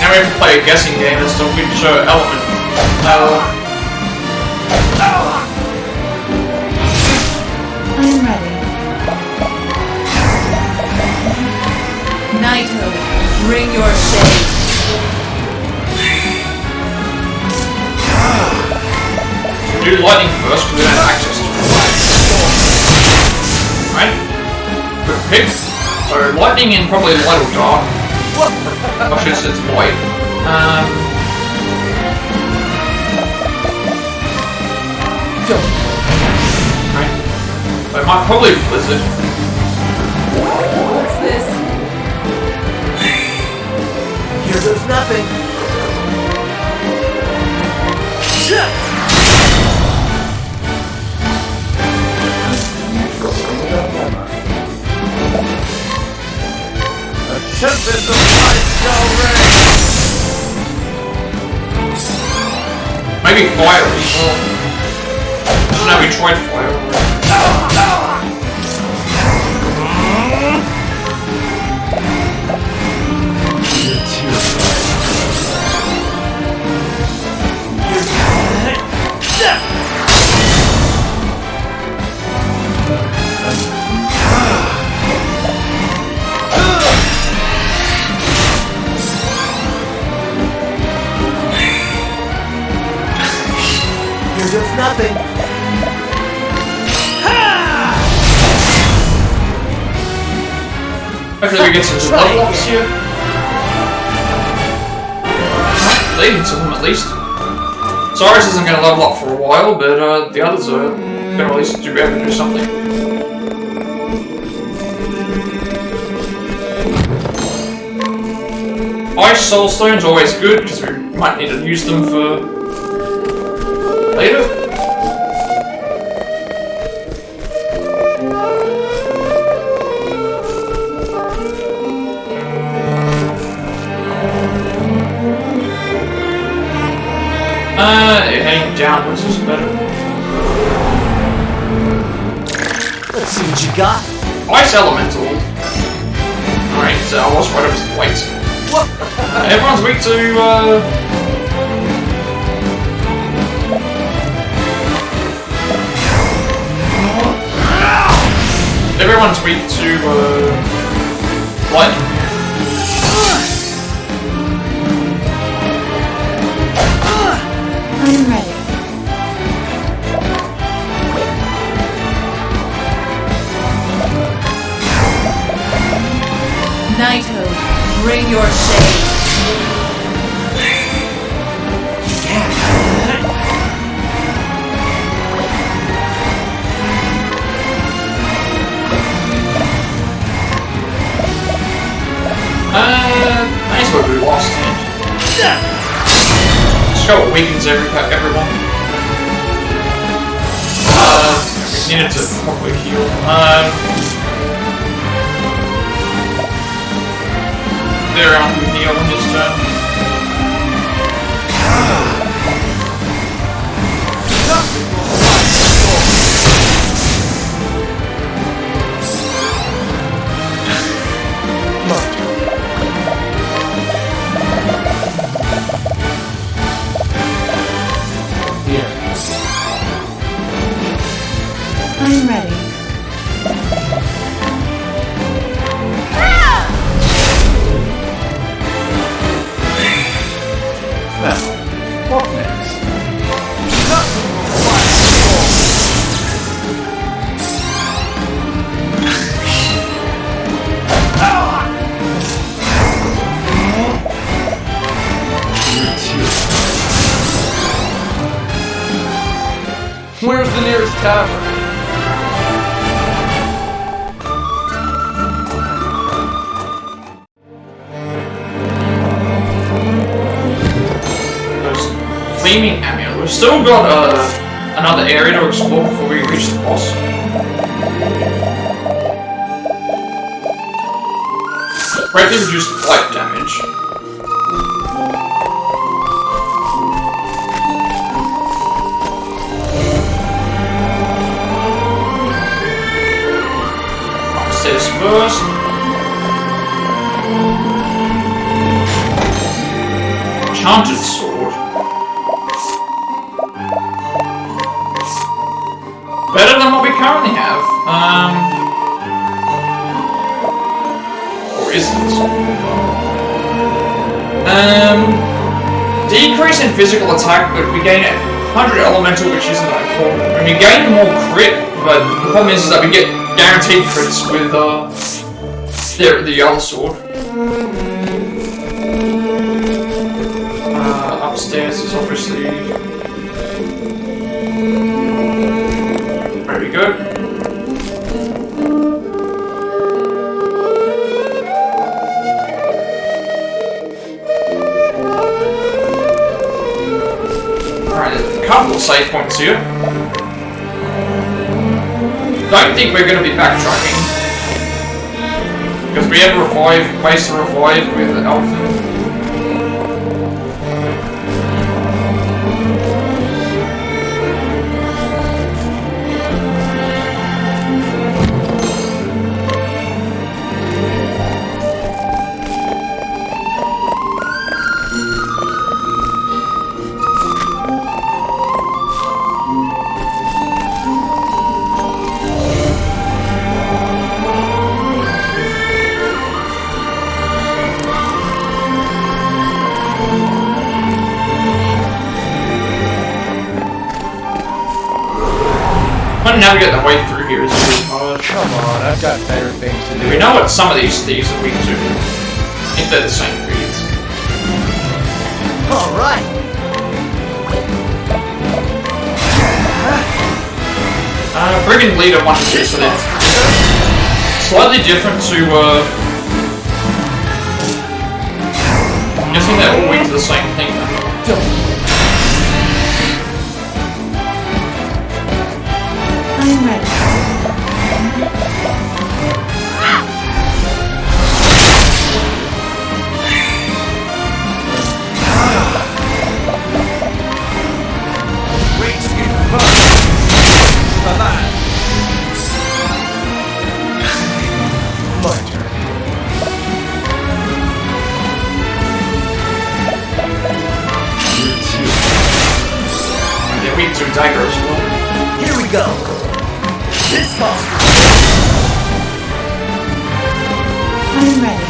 Now we have to play a guessing game as to which element. I'm ready. Knighthood, bring your shade. Do lightning first because we don't have access to it. Right? Good pick. So lightning in probably light or dark. I should have said it's white. Right. So I might probably blizzard. What's this? Here goes nothing. A tempest of light shall reign. Maybe fiery. No, we tried fire already. Here goes nothing. Hopefully we get some level ups here. Leading to them at least. Cyrus isn't going to level up for a while, but the others are going to at least be able to do something. Ice Soul Stone's always good, because we might need to use them for later. Heading downwards is better. Let's see what you got. Ice Elemental. Alright, so I was right up to the plate. Everyone's weak to, Everyone's weak to, lightning. I'm ready. Knighthood, bring your shade. Nice what we lost it. Just go weakens everyone. We needed to probably heal. They're on the heal on his turn. I'm ready. What next? Where's the nearest tavern? Gleaming Amulet. We've still got another area to explore before we reach the boss. Greatly reduced flight damage. Upstairs first. Enchanted sword. Better than what we currently have. Or isn't. Decrease in physical attack, but we gain 100 elemental, which isn't that important. I mean, we gain more crit, but the problem is that we get guaranteed crits with the other sword. Upstairs is obviously very good. Alright, there's a couple of save points here. Don't think we're going to be backtracking. Because we have ways to revive with Elfin. Trying to navigate the way through here is really hard. Come on, I've got better things to do. We know what some of these thieves are weak to, if they're the same breeds. Alright. Brigand Leader 1 and 2, so they're slightly different to, I'm guessing they're all weak to the same thing. I'm ready. Here we go. This calls for I'm ready.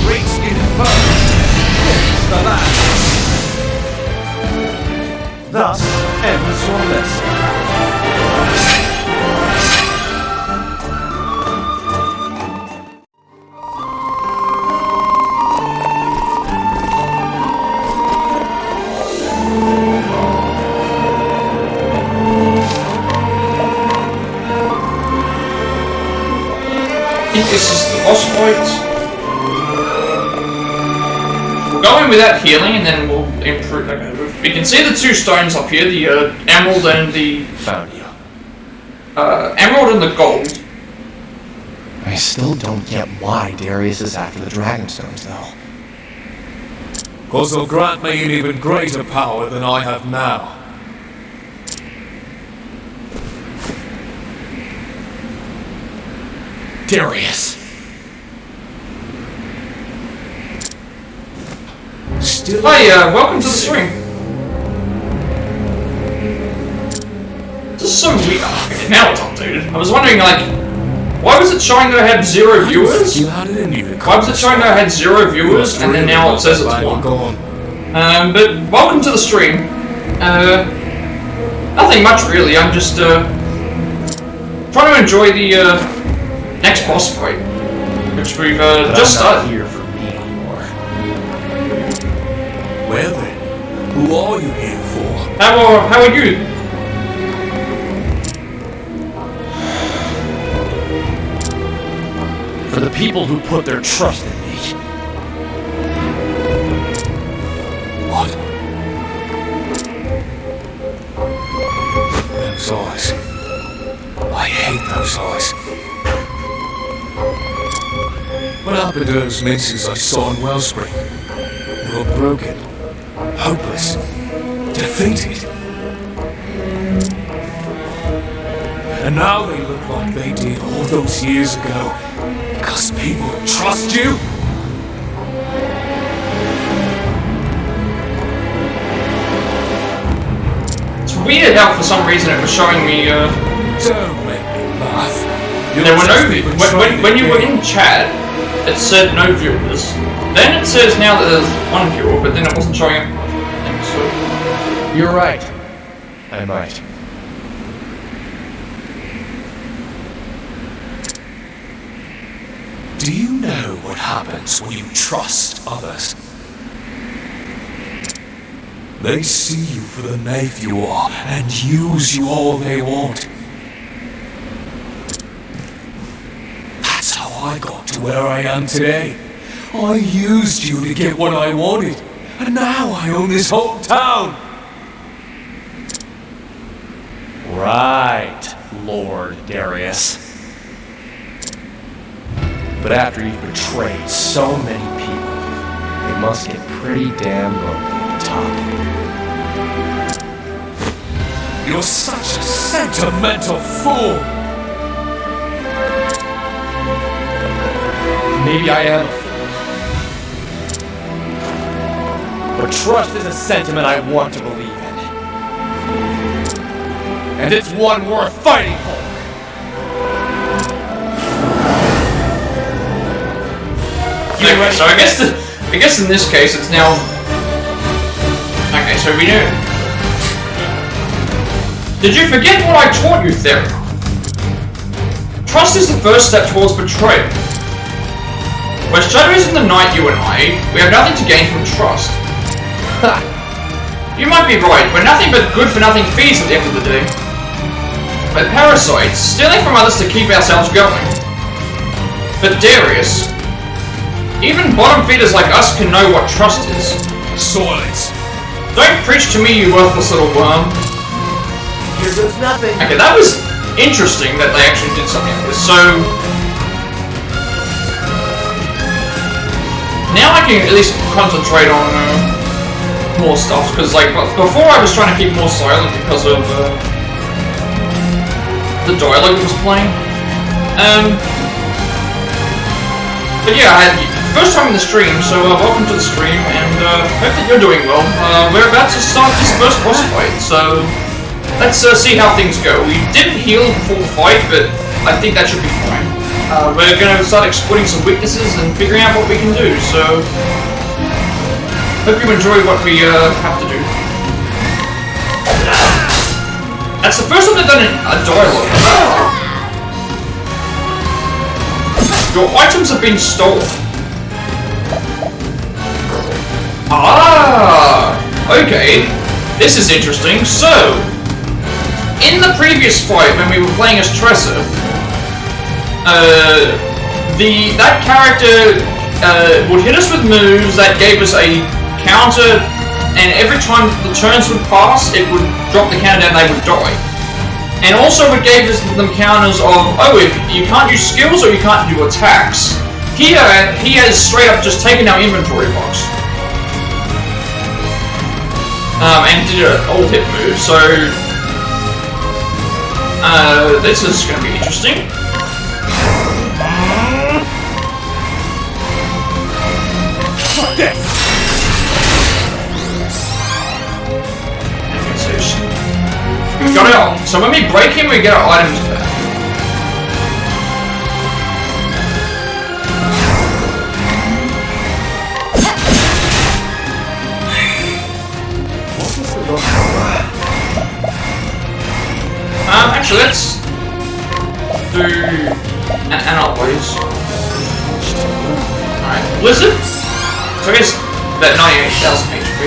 race in first. The last. Thus ends your lesson. I think this is the boss fight. We'll go in without healing and then we'll improve. Okay, we can see the two stones up here, the emerald and the... Found you. Emerald and the gold. I still don't get why Darius is after the dragonstones, though. 'Cause they'll grant me an even greater power than I have now. Darius! Still. Hi, welcome to the stream. This is so weird. Okay, now it's updated. I was wondering, like, why was it showing that I had 0 viewers? You had it in you. Why was it showing that I had 0 viewers, and then now it says it's 1? But welcome to the stream. Nothing much really. I'm just trying to enjoy the next boss fight, which we've just started. Here for me anymore. Well then, who are you here for? How are you? For the people who put their trust in me. What? Those eyes. I hate those eyes. What happened to those minces I saw in Wellspring? They were broken, hopeless, defeated. And now they look like they did all those years ago. Because people trust you? It's weird how for some reason it was showing me. Don't make me laugh. There were no when you were in chat, it said no viewers. Then it says now that there's 1 viewer, but then it wasn't showing up. So You're right. I might. Do you know what happens when you trust others? They see you for the knave you are and use you all they want. That's how I got to where I am today. I used you to get what I wanted, and now I own this whole town. Right, Lord Darius. But after you've betrayed so many people, it must get pretty damn lonely at the top. You're such a sentimental fool. Maybe I am a fool. But trust is a sentiment I want to believe in. And it's one worth fighting for. okay, so I guess in this case it's now. Okay, so we know. Did you forget what I taught you, Thera? Trust is the first step towards betrayal. Where Shadow is in the night, you and I, we have nothing to gain from trust. Ha! You might be right, we're nothing but good-for-nothing fees at the end of the day. But parasites, stealing from others to keep ourselves going. But Darius, even bottom feeders like us can know what trust is. Silence. Don't preach to me, you worthless little worm. Here goes nothing. Okay, that was interesting that they actually did something like this. So now I can at least concentrate on more stuff, because like before I was trying to keep more silent because of the dialogue that was playing. But yeah, first time in the stream, so welcome to the stream, and hope that you're doing well. We're about to start this first boss fight, so let's see how things go. We didn't heal before the fight, but I think that should be fine. We're going to start exploiting some weaknesses and figuring out what we can do, so hope you enjoy what we have to do. That's the first time they've done a dialogue. Your items have been stolen. Ah, okay. This is interesting. So, in the previous fight when we were playing as Tressa, that character would hit us with moves that gave us a counter, and every time the turns would pass, it would drop the counter down and they would die. And also it gave us them counters of, oh, if you can't use skills or you can't do attacks. Here, he has straight up just taken our inventory box. And did an old hit move, so this is going to be interesting. We got it all. So when we break him, we get our items back. Actually, let's do an alloys. Alright, Blizzard. So I guess that 98,000 HP.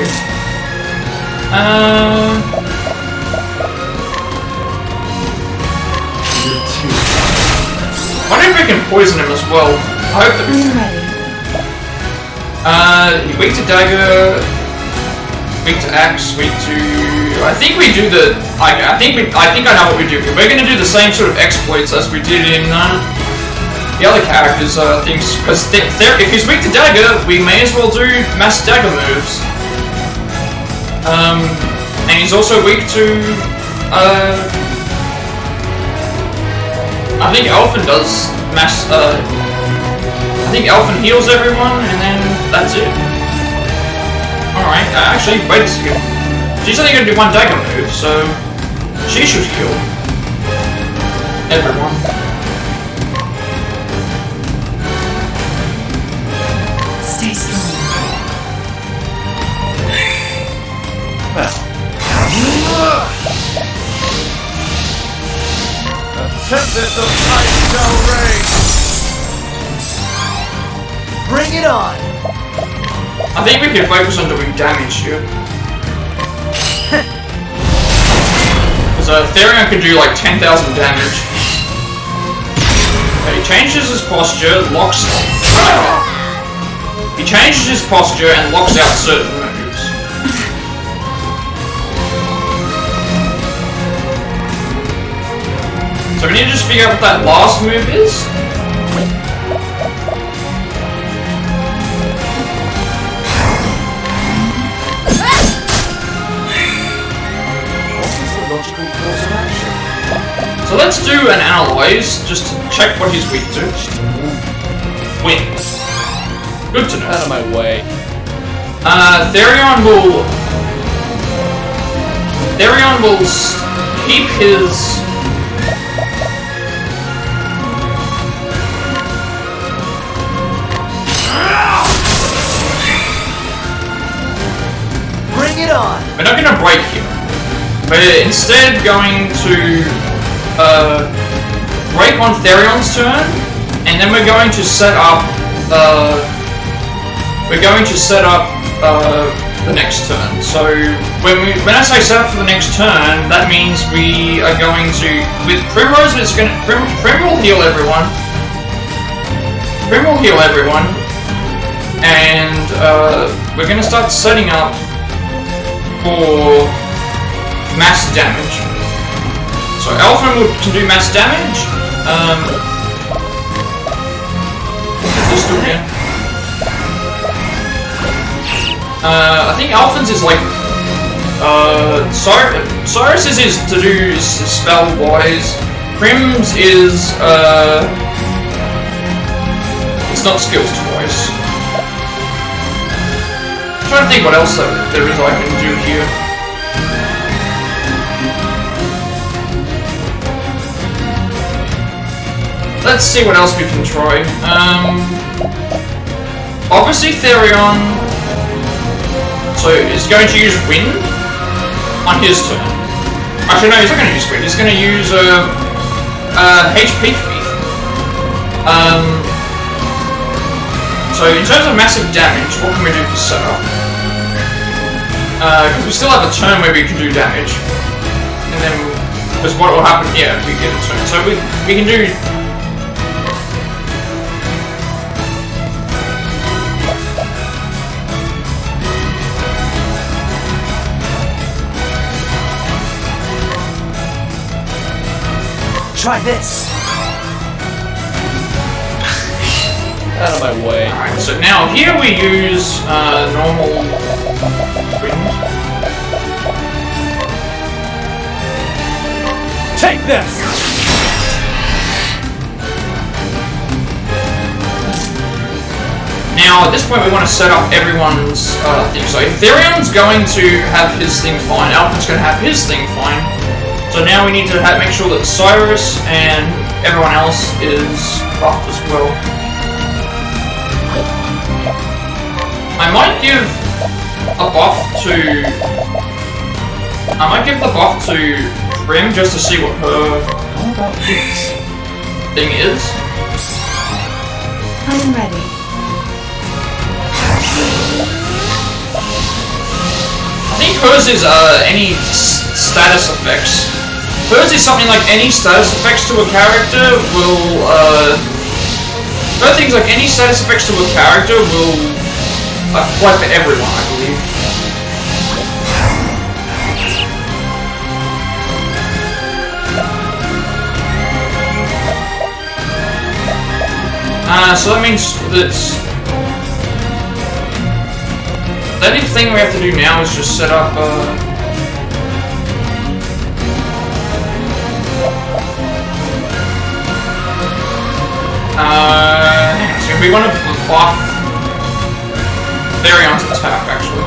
I wonder if we can poison him as well. I hope that we can. Weak to dagger, weak to axe, weak to. I think we do the. I think I know what we do. We're going to do the same sort of exploits as we did in the other characters' things. Because if he's weak to dagger, we may as well do mass dagger moves. And he's also weak to. I think Elfin does mass. I think Elfin heals everyone, and then that's it. Alright, actually, wait a second. She's only going to do one dagger move, so she should heal everyone. Stay strong. Tempest of Ice shall reign. Bring it on. I think we can focus on doing damage here. Because Therion can do like 10,000 damage. Okay, he changes his posture, locks. He changes his posture and locks out certain moves. So we need to just figure out what that last move is. So let's do an alloys, just to check what he's weak to. Wins. Good to know. Out of my way. Therion will keep his. Bring it on. We're not going to break him. We're instead going to break on Therion's turn, and then we're going to set up the next turn. So when I say set up for the next turn, that means we are going to, with Primrose, Prim will heal everyone. Prim will heal everyone, and we're going to start setting up for mass damage. So Elfin can do mass damage. What's this do here? I think Elfin's is like Cyrus's is to do spell wise. Prim's is it's not skills twice. I'm trying to think what else there is I can do here. Let's see what else we can try. Obviously Therion, so is going to use wind on his turn. Actually no, he's not going to use wind, he's going to use HP thief. So in terms of massive damage, what can we do for setup? Because we still have a turn where we can do damage. And then, because what will happen here, we get a turn. So we can do... Try this. Out of my way. Alright, so now here we use normal wind. Take this! Now, at this point, we want to set up everyone's thing. So, Therion's going to have his thing fine. Alpha's going to have his thing fine. So now we need to make sure that Cyrus and everyone else is buffed as well. I might give a buff to... I might give the buff to Prim just to see what her thing is. I'm ready. I think hers is any status effects. Hers is something like any status effects to a character will her things like any status effects to a character will apply for everyone, I believe. So that means that the only thing we have to do now is just set up so we want to buff Therion's attack, actually.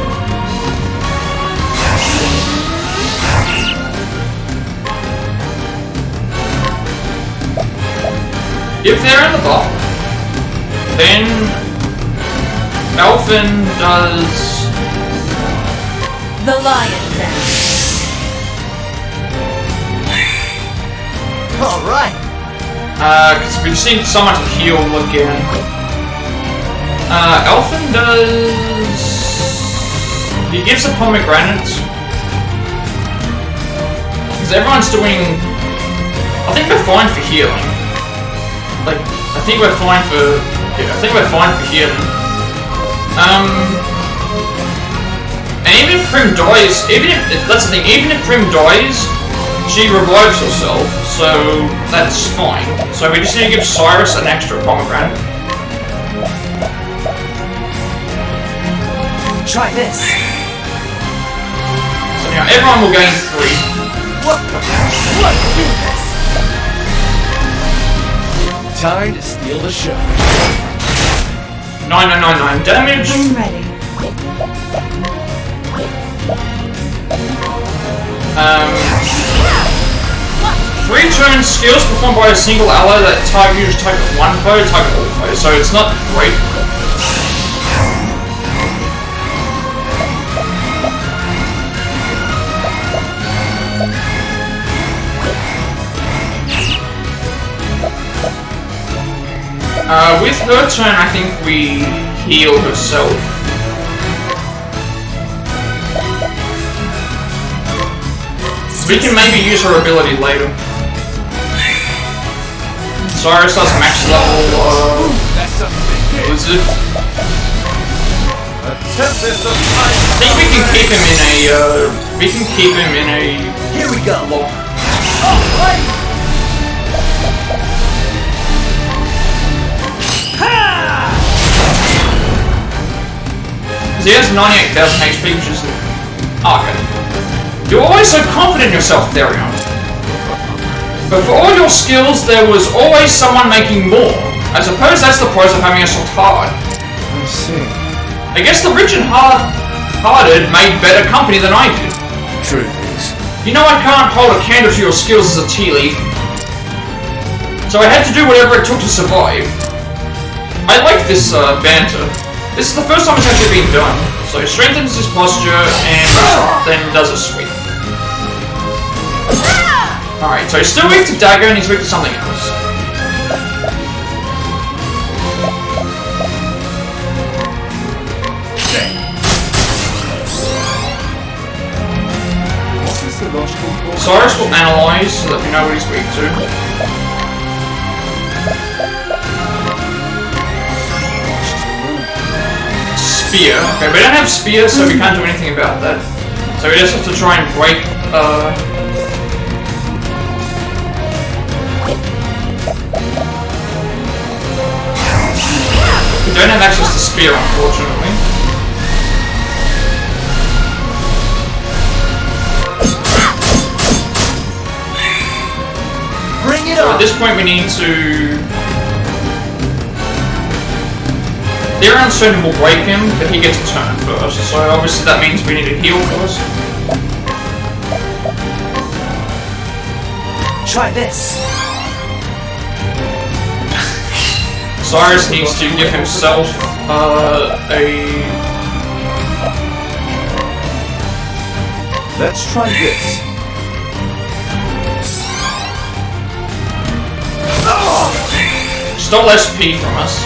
If they're in the buff, then Elfin does The Lion's Act. Alright. because we just need someone to heal again. Elfin does... He gives a pomegranate. Because everyone's doing... I think we're fine for healing. Like, I think we're fine for... Yeah, I think we're fine for healing. And even if Prim dies, that's the thing, even if Prim dies, she revives herself, so that's fine. So we just need to give Cyrus an extra pomegranate. Try this. So now everyone will gain 3. What is this? Time to steal the show. 999 damage. I'm ready. 3 turn skills performed by a single ally that usually target one foe, target all foes, so it's not great. With her turn, I think we heal herself. We can maybe use her ability later. Cyrus does max level wizard. I think we can keep him in a Here we go. lock. He has 98,000 HP, which is... Oh, okay. You're always so confident in yourself, Therion. But for all your skills, there was always someone making more. I suppose that's the price of having us so hard. I see. I guess the rich and hard-hearted made better company than I did. Truth is. You know I can't hold a candle to your skills as a tea leaf. So I had to do whatever it took to survive. I like this banter. This is the first time it's actually been done. So it strengthens his posture and then does a sweep. Alright, so he's still weak to dagger and he's weak to something else. Cyrus will analyze so that we know what he's weak to. Spear. Okay, we don't have spear, so we can't do anything about that. So we just have to try and break, we don't have access to spear, unfortunately. Bring it So on. at this point we need to... Theron's turn will break him, but he gets a turn first, so obviously that means we need to heal first. Try this. Cyrus needs to give himself Let's try this. stole SP from us.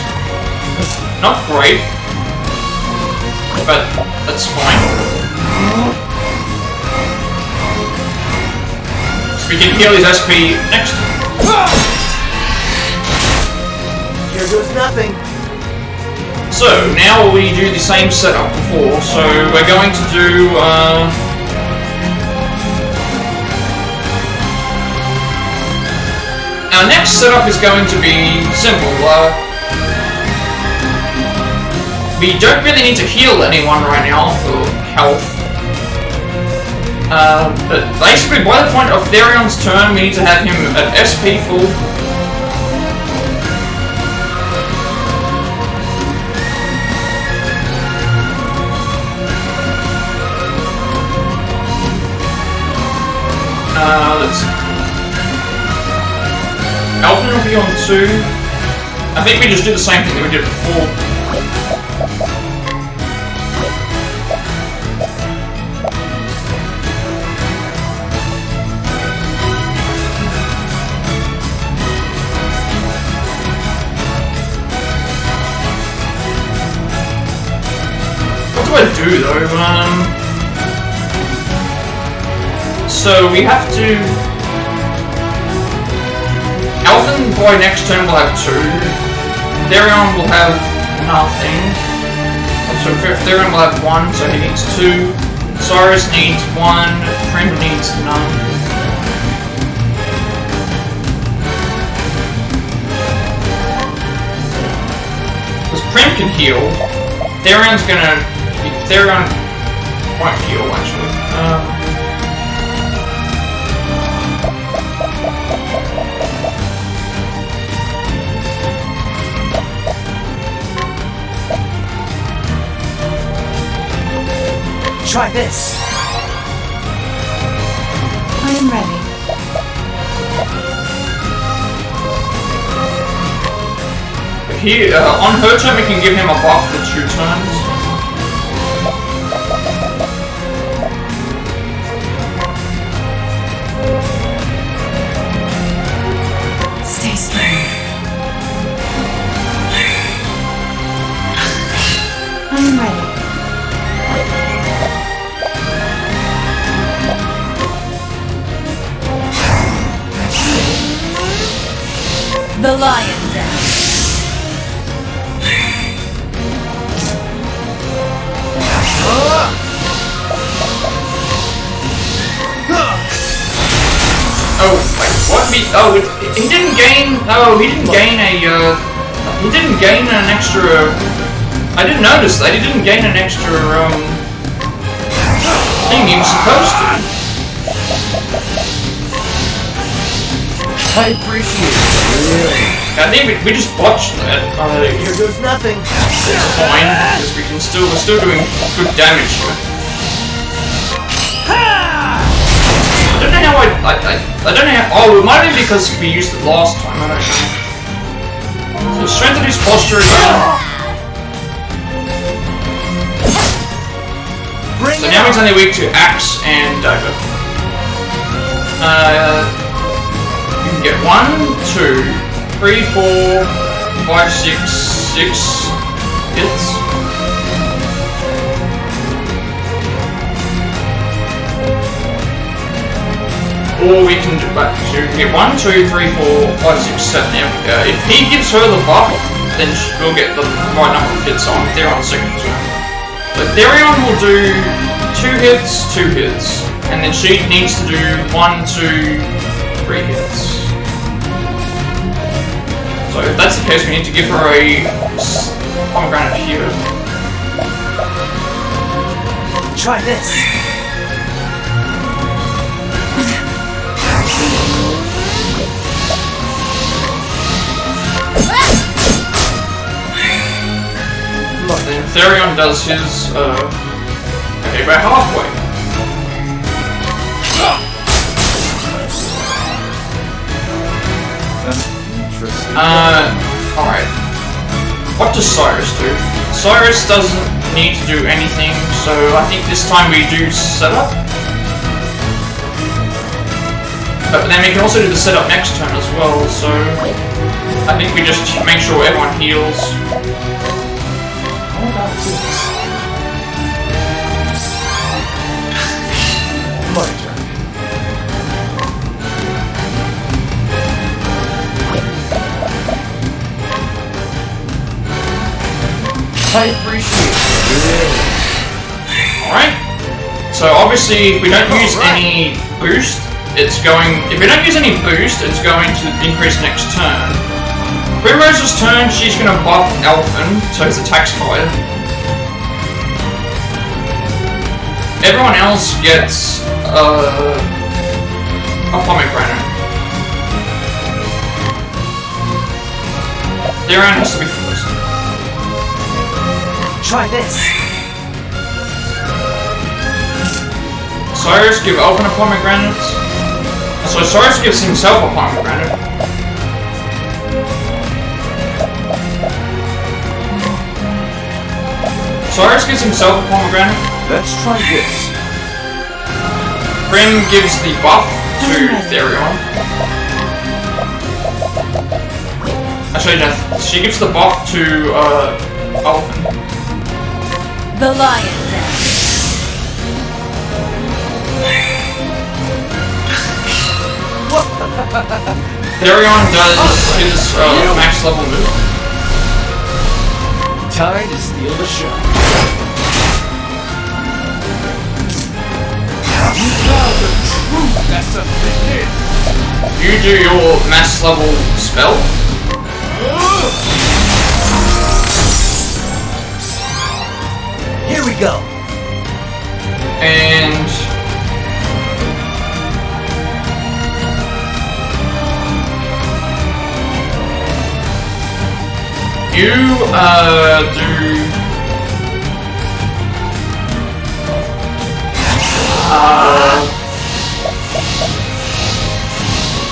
Not great, but that's fine. So we can heal his SP next time. Here goes nothing. So, now we do the same setup before. So, we're going to do, our next setup is going to be simple. We don't really need to heal anyone right now for health. But basically, by the point of Therion's turn, we need to have him at SP full. Let's see. Alvin will be on 2. I think we just do the same thing that we did before. What do I do though? So we have to... Alvin by next turn will have 2. Therion will have nothing. So Therion will have 1, so he needs 2. Cyrus needs 1. Prim needs none. Because Prim can heal. Therion's gonna... Therion won't heal actually. Try this. I am ready. He, on her turn, we can give him a buff for 2 turns. Stay strong. I am ready. The lion dance. Oh. What? He didn't gain. Oh, he didn't gain a. He didn't gain an extra. I didn't notice that he didn't gain an extra thing he was supposed to. I appreciate it. I think we just botched that. Here goes nothing. It's fine because we're still doing good damage here. I don't know how I don't know how. Oh, it might have been because we used it last time. I don't know. So strengthen his posture again. So now he's only weak to axe and dagger. You can get 1, 2, 3, 4, 5, 6 hits. Or we can do back. So you can get 1, 2, 3, 4, 5, 6, 7. There. If he gives her the buff, then we'll get the right number of hits on Therion second turn. So Therion will do 2 hits, 2 hits, and then she needs to do 1, 2, 3 hits. So if that's the case, we need to give her a pomegranate here. Try this. But then Therion does his, okay, we're halfway. Alright. What does Cyrus do? Cyrus doesn't need to do anything, so I think this time we do setup. But then we can also do the setup next turn as well, so I think we just make sure everyone heals. What about this? My turn. I appreciate it. Alright. So obviously if we don't use any boost, it's going to increase next turn. Primrose's turn, she's gonna buff Elfin, so his attack's higher. Everyone else gets a pomegranate. Therion has to be first. Try this. Cyrus give Elfin a pomegranate. So Cyrus gives himself a pomegranate. Cyrus gives himself a pomegranate. Let's try this. Prim gives the buff to Therion. Actually, no, she gives the buff to Elfin. The lion's den. Therion does his max level move. Time to steal the show. You found the true lesson in this. You do your max level spell. Here we go. And you do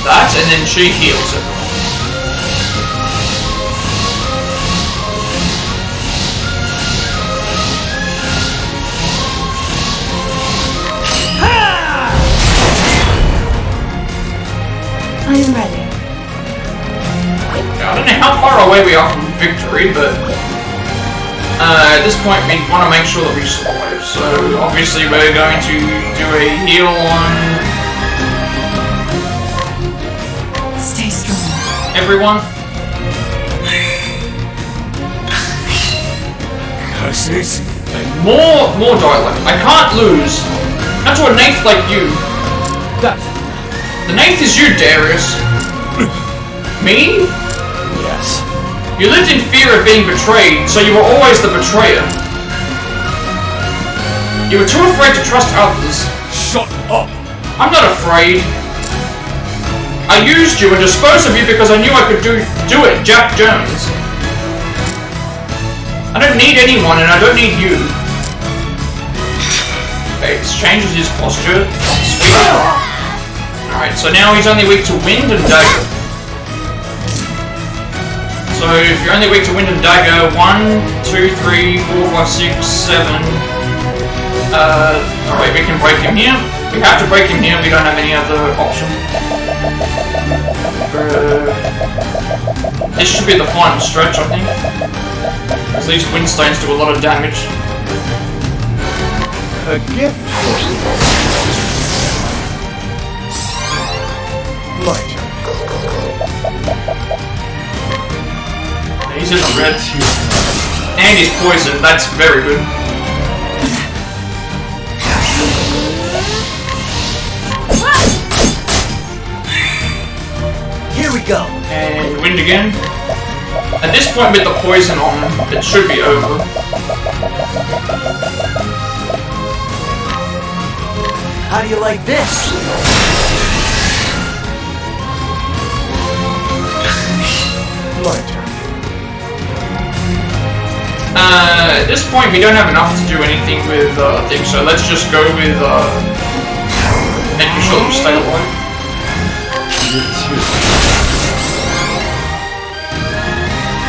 that, and then she heals it. I am ready. I don't know how far away we are from victory, but at this point we want to make sure that we survive. So obviously we're going to do a heal on Stay strong. everyone. Curses. More dialect. I can't lose. Not to a knife like you. That's The 9th is you, Darius. Me? Yes. You lived in fear of being betrayed, so you were always the betrayer. You were too afraid to trust others. Shut up! I'm not afraid. I used you and disposed of you because I knew I could do it, Jack Jones. I don't need anyone and I don't need you. Okay, this changes his posture. Sweet. Alright, so now he's only weak to wind and dagger. So if you're only weak to wind and dagger, 1, 2, 3, 4, 5, 6, 7. Alright, we can break him here. We have to break him here, we don't have any other option. This should be the final stretch, I think. Because these windstones do a lot of damage. A gift for you. My turn. He's in the red. And he's poisoned, that's very good. Here we go. And wind again. At this point with the poison on, it should be over. How do you like this? My turn. At this point we don't have enough to do anything with things, so let's just go with making sure that we stay alive.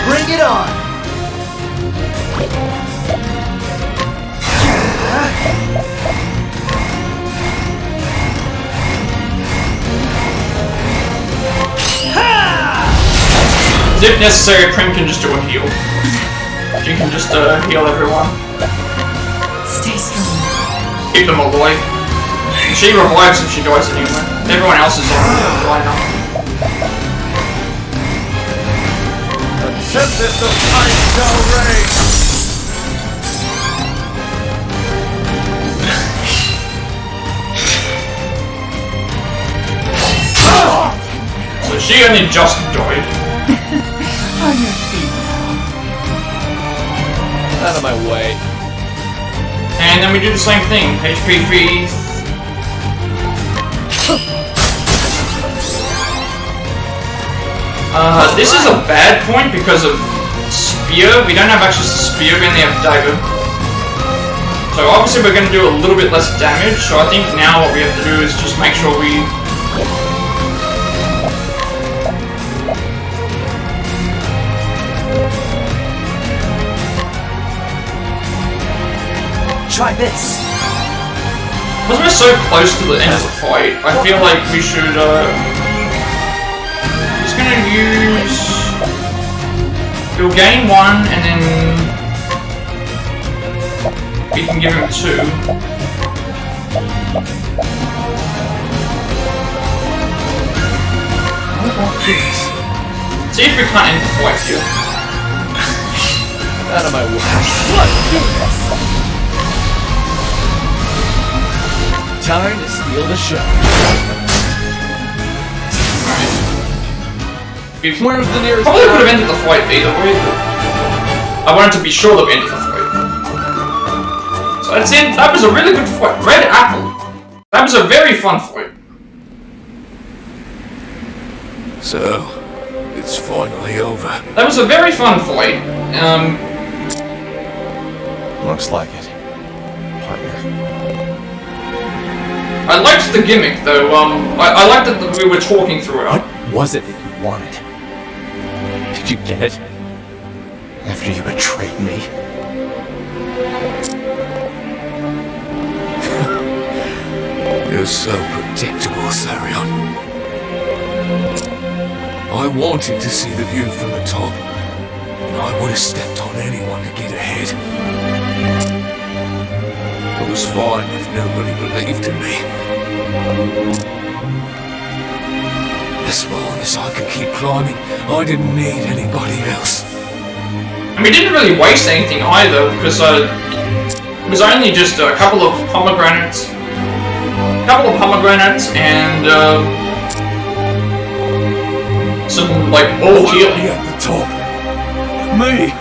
Bring it on. If necessary, Prim can just do a heal. She can just heal everyone. Stay strong. Keep them alive. She revives if she dies anyway. Everyone else is on the lineup. Tempest of ice shall reign! So she only just died. On your feet. Out of my way. And then we do the same thing. HP feed. This is a bad point because of spear. We don't have access to spear, we only have dagger. So obviously we're going to do a little bit less damage, so I think now what we have to do is just make sure we... Try this. Because we're so close to the end of the fight, I feel like we should, just gonna use... He'll gain 1, and then... we can give him 2. See if we can't end the fight here. Out of my way. Let's do this. Time to steal the show. Where's the nearest? Probably would have ended the fight either way, but I wanted to be sure that we ended the fight. So that's it. That was a really good fight. Red Apple. That was a very fun fight. So, it's finally over. That was a very fun fight. Looks like it. Partner. I liked the gimmick though. I liked that we were talking throughout. What was it that you wanted? Did you get it? After you betrayed me? You're so predictable, Therion. I wanted to see the view from the top, and I would have stepped on anyone to get ahead. It was fine if nobody believed in me. As long as I could keep climbing, I didn't need anybody else. And we didn't really waste anything either, because it was only just a couple of pomegranates. And some, like, all healing. At the top. Me.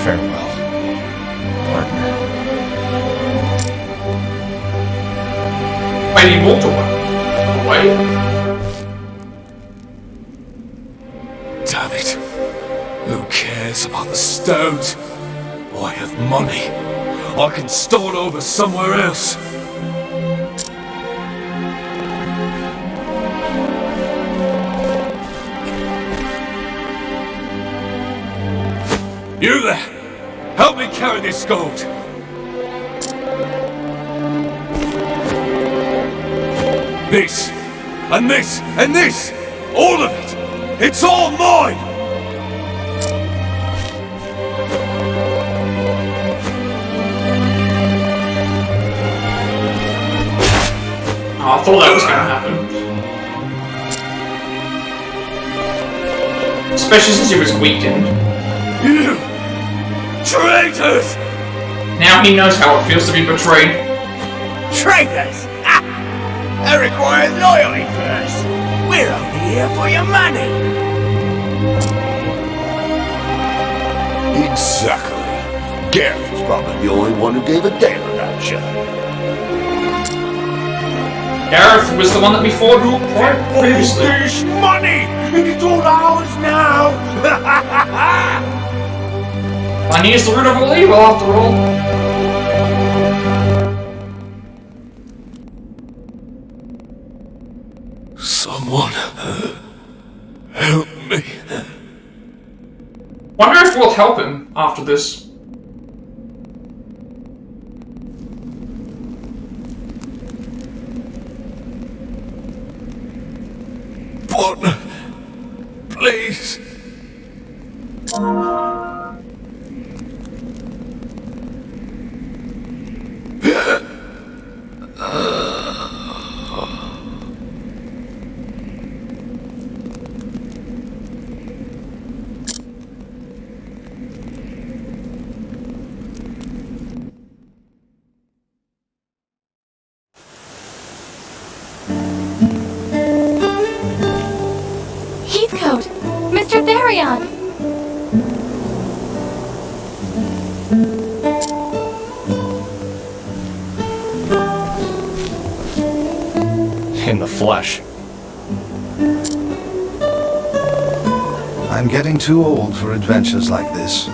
Farewell, partner. Wait, he walked away. Damn it. Who cares about the stones? I have money. I can start over somewhere else. You there! Help me carry this gold! This, and this, and this! All of it! It's all mine! Oh, I thought that was gonna happen. Especially since he was weakened. You traitors! Now he knows how it feels to be betrayed. Traitors! That requires loyalty first. We're only here for your money. Exactly. Garrett's probably the only one who gave a damn about you. Gareth was the one that we fought previously. This money! It's all ours now! Money is the root of all evil, after all. Someone help me. Wonder if we'll help him after this. Partner, please. Heathcote! Mr. Therion! In the flesh. I'm getting too old for adventures like this.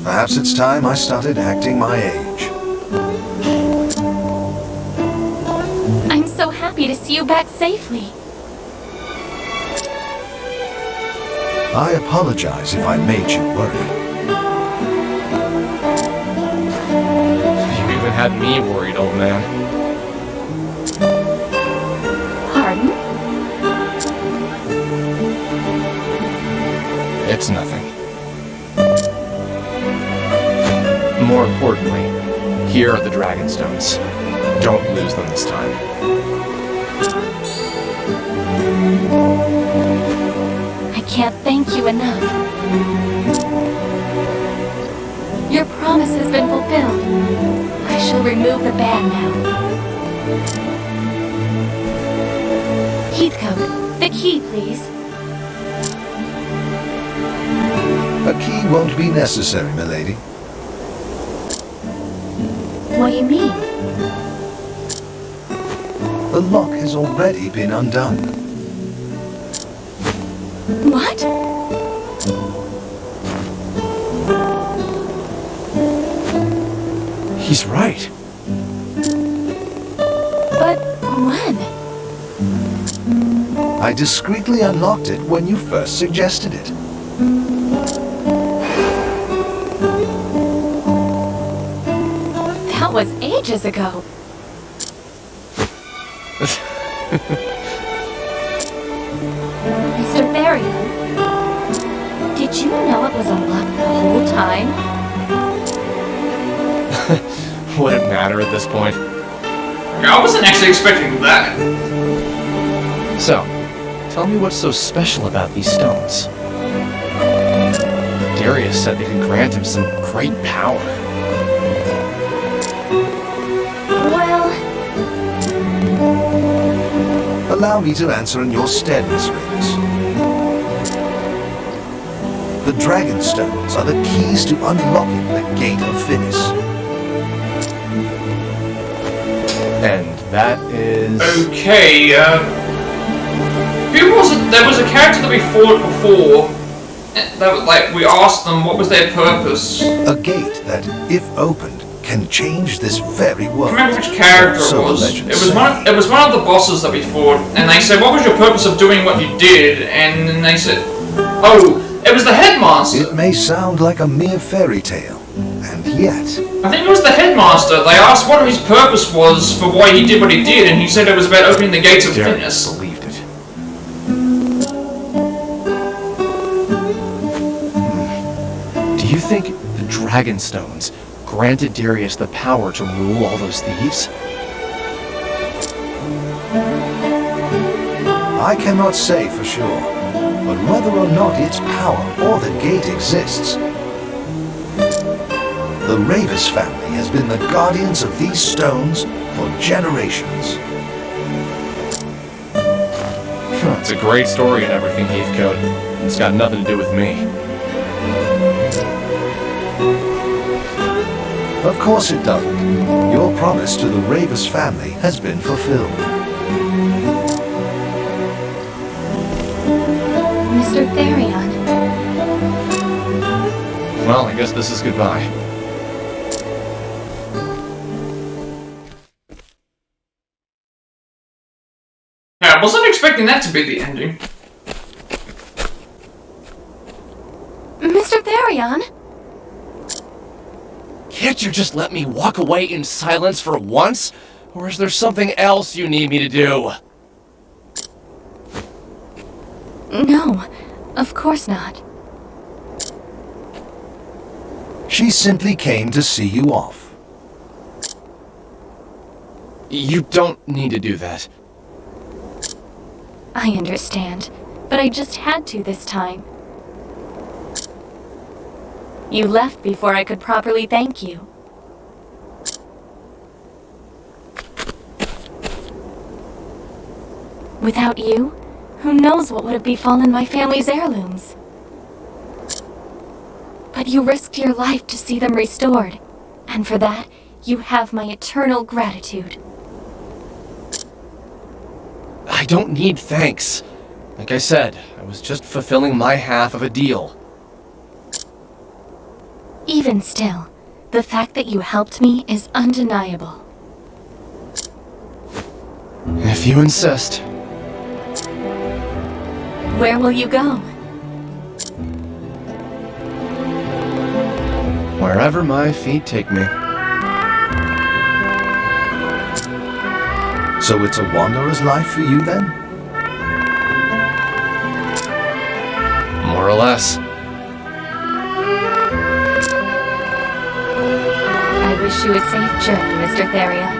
Perhaps it's time I started acting my age. I'm so happy to see you back safely. I apologize if I made you worry. You even had me worried, old man. Pardon? It's nothing. More importantly, here are the dragonstones. Don't lose them this time. I can't thank you enough. Your promise has been fulfilled. I shall remove the ban now. Heathcote, the key, please. A key won't be necessary, milady. What do you mean? The lock has already been undone. What? He's right. But when? I discreetly unlocked it when you first suggested it. That was ages ago. Mr. Therion, did you know it was unlocked the whole time? Would it matter at this point? I wasn't actually expecting that. So, tell me what's so special about these stones. Darius said they could grant him some great power. Well, Allow me to answer in your stead, Miss Reyes. The dragonstones are the keys to unlocking the Gate of Finis. And that is... Okay, who was it? There was a character that we fought before. That, like, we asked them what was their purpose. A gate that, if opened, can change this very world. I remember which character So it the was. legends It was one of the bosses that we fought, and they said, "What was your purpose of doing what you did?" And then they said, "Oh, it was the headmaster." It may sound like a mere fairy tale, and yet... I think it was the headmaster. They asked what his purpose was for why he did what he did, and he said it was about opening the gates of Darius Finis. believed it. Do you think the dragonstones granted Darius the power to rule all those thieves? I cannot say for sure, but whether or not its power or the gate exists, the Ravis family has been the guardians of these stones for generations. It's a great story and everything, Heathcote. It's got nothing to do with me. Of course it doesn't. Your promise to the Ravis family has been fulfilled. Mr. Therion. Well, I guess this is goodbye. Yeah, I wasn't expecting that to be the ending. Mr. Therion? Can't you just let me walk away in silence for once? Or is there something else you need me to do? No, of course not. She simply came to see you off. You don't need to do that. I understand, but I just had to this time. You left before I could properly thank you. Without you, who knows what would have befallen my family's heirlooms? But you risked your life to see them restored, and for that, you have my eternal gratitude. I don't need thanks. Like I said, I was just fulfilling my half of a deal. Even still, the fact that you helped me is undeniable. If you insist. Where will you go? Wherever my feet take me. So it's a wanderer's life for you then? More or less. I wish you a safe journey, Mr. Therion.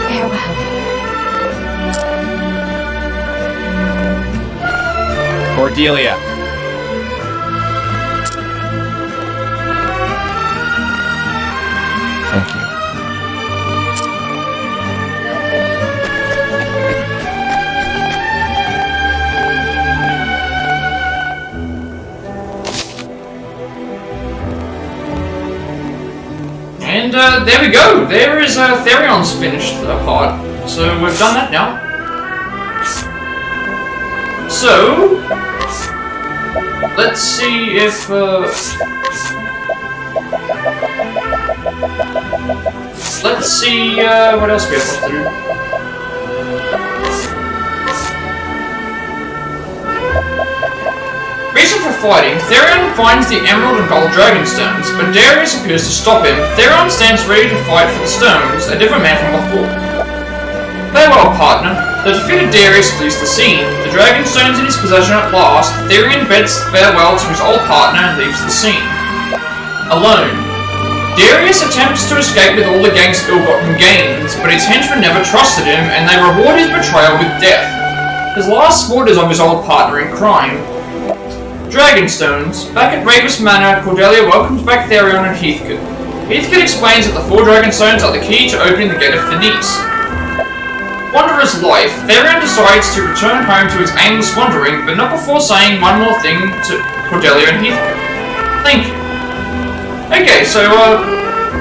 Farewell. Cordelia. Thank you. And there we go. There is Therion's finished part. So we've done that now. So let's see if let's see what else we have to do. Reason for fighting, Therion finds the emerald and gold dragonstones, but Darius appears to stop him. Therion stands ready to fight for the stones, a different man from before. Farewell, partner. The defeated Darius flees the scene. The dragonstones in his possession at last, Therion bids farewell to his old partner and leaves the scene. Alone. Darius attempts to escape with all the gang's ill-gotten gains, but his henchmen never trusted him, and they reward his betrayal with death. His last sport is of his old partner in crime. Dragonstones. Back at Ravis Manor, Cordelia welcomes back Therion and Heathcote. Heathcote explains that the 4 Dragonstones are the key to opening the Gate of Finis. Wanderer's life. Therion decides to return home to his aimless wandering, but not before saying one more thing to Cordelia and Heathcote. Thank you. Okay, so,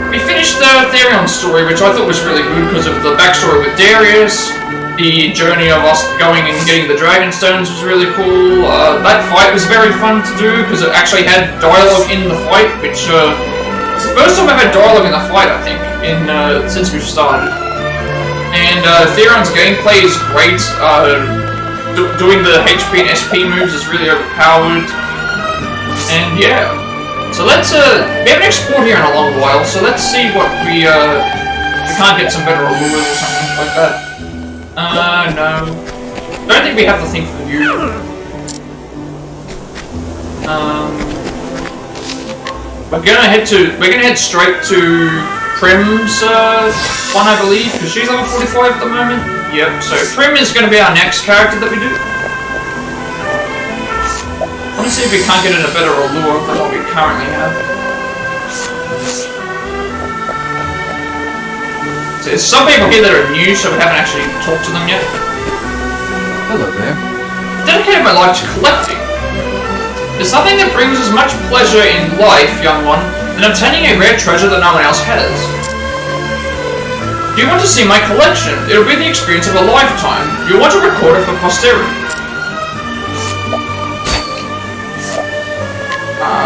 we finished the Therion story, which I thought was really good because of the backstory with Darius. The journey of us going and getting the Dragonstones was really cool. That fight was very fun to do because it actually had dialogue in the fight, which, it's the first time I've had dialogue in the fight, I think, since we've started. And Therion's gameplay is great. Doing the HP and SP moves is really overpowered. And yeah. So let's, we haven't explored here in a long while, so let's see what we can't get some better allures or something like that. No. Don't think we have the thing for you. We're gonna head straight to Prim's one, I believe, because she's level 45 at the moment. Yep, so Prim is going to be our next character that we do. I want to see if we can't get in a better allure than what we currently have. So there's some people here that are new, so we haven't actually talked to them yet. Hello there. Dedicated my life to collecting. There's nothing that brings as much pleasure in life, young one, than obtaining a rare treasure that no one else has. Do you want to see my collection? It'll be the experience of a lifetime. You'll want to record it for posterity.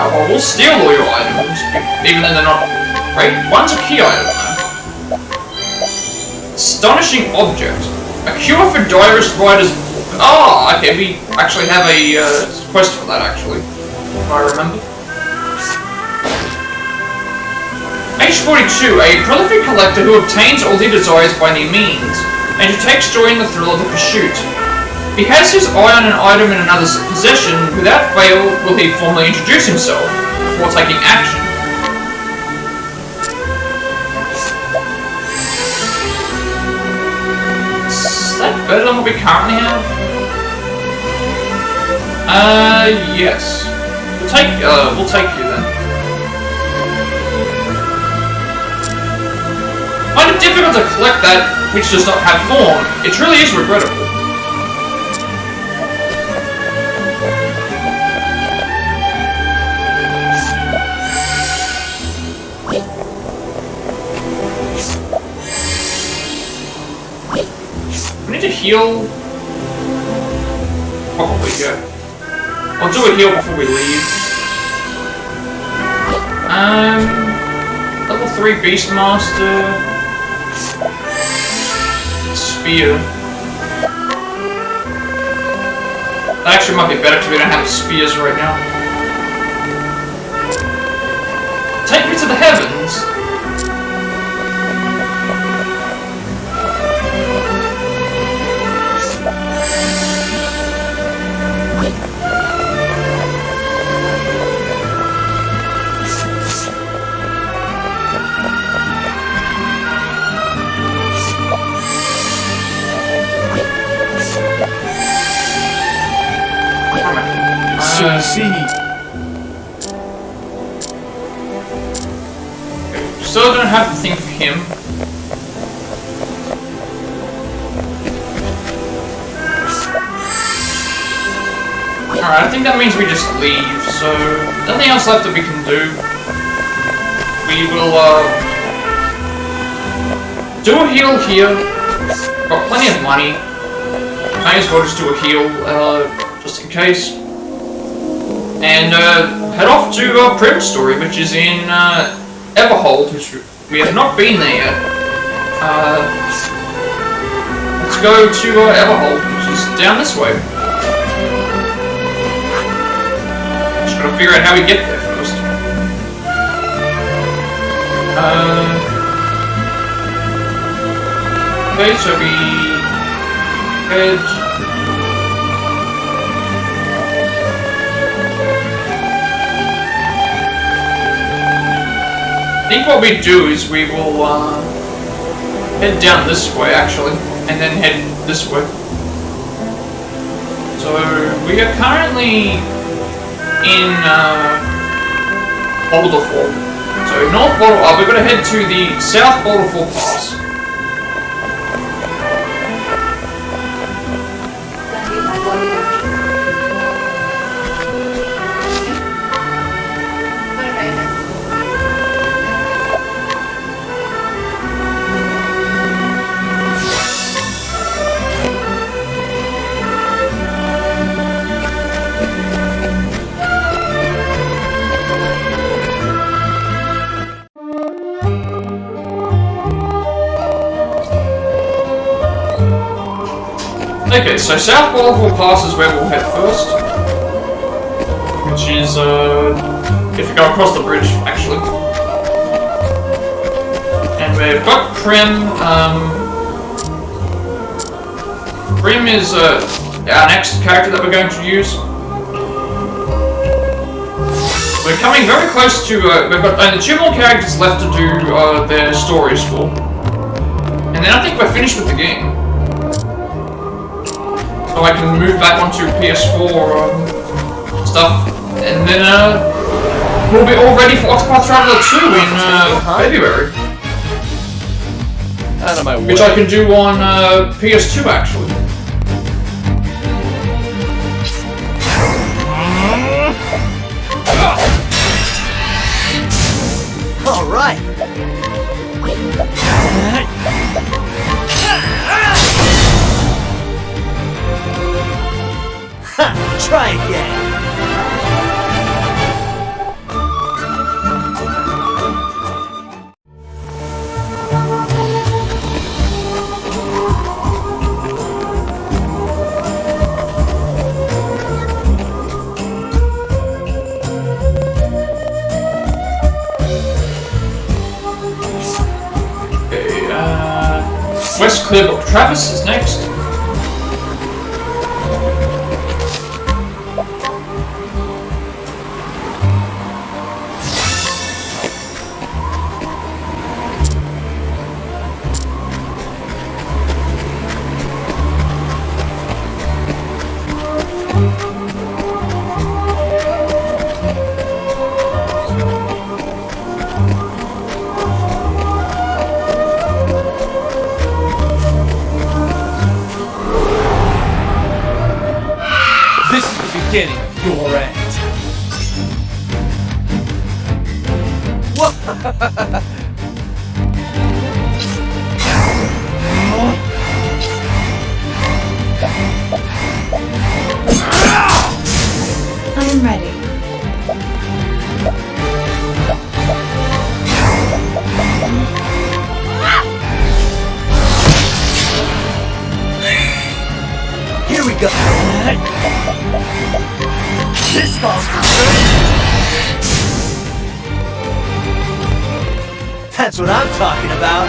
Well, we'll steal all your items, even though they're not great. One's a key item, though. Astonishing object. A cure for Direst Rider's book. Ah, okay, we actually have a quest for that, actually. If I remember. H42, a prolific collector who obtains all he desires by any means, and who takes joy in the thrill of the pursuit. He has his eye on an item in another's possession. Without fail, will he formally introduce himself before taking action. Is that better than what we currently have? Yes. We'll take you then. I find it difficult to collect that which does not have form. It truly is regrettable. We need to heal. Probably, yeah. I'll do a heal before we leave. Level 3 Beastmaster. Spear. That actually might be better because we don't have spears right now. Take me to the heavens! Still don't have the thing for him. Alright, I think that means we just leave, so nothing else left that we can do. We will do a heal here. Got plenty of money. May as well just do a heal, just in case. And head off to Prim's story, which is in Everhold, which we have not been there yet. Let's go to Everhold, which is down this way. Just gotta figure out how we get there first. Okay, so we head. I think what we do is we will head down this way actually, and then head this way. So we are currently in Boulderfall. So North Boulderfall, we're going to head to the South Boulderfall Pass. Okay, so South Boulderfall Pass is where we'll head first. Which is, if you go across the bridge, actually. And we've got Prim. Prim is our next character that we're going to use. We're coming very close to, we've got only 2 more characters left to do their stories for. And then I think we're finished with the game. So I can move back onto PS4 stuff, and then we'll be all ready for Octopath Traveler 2 in February. Out of my way. Which I can do on PS2 actually. All right. Try again. Okay, West Clearbrook Travis is next. Beginning of your end. I'm ready. Here we go. This calls for service. That's what I'm talking about.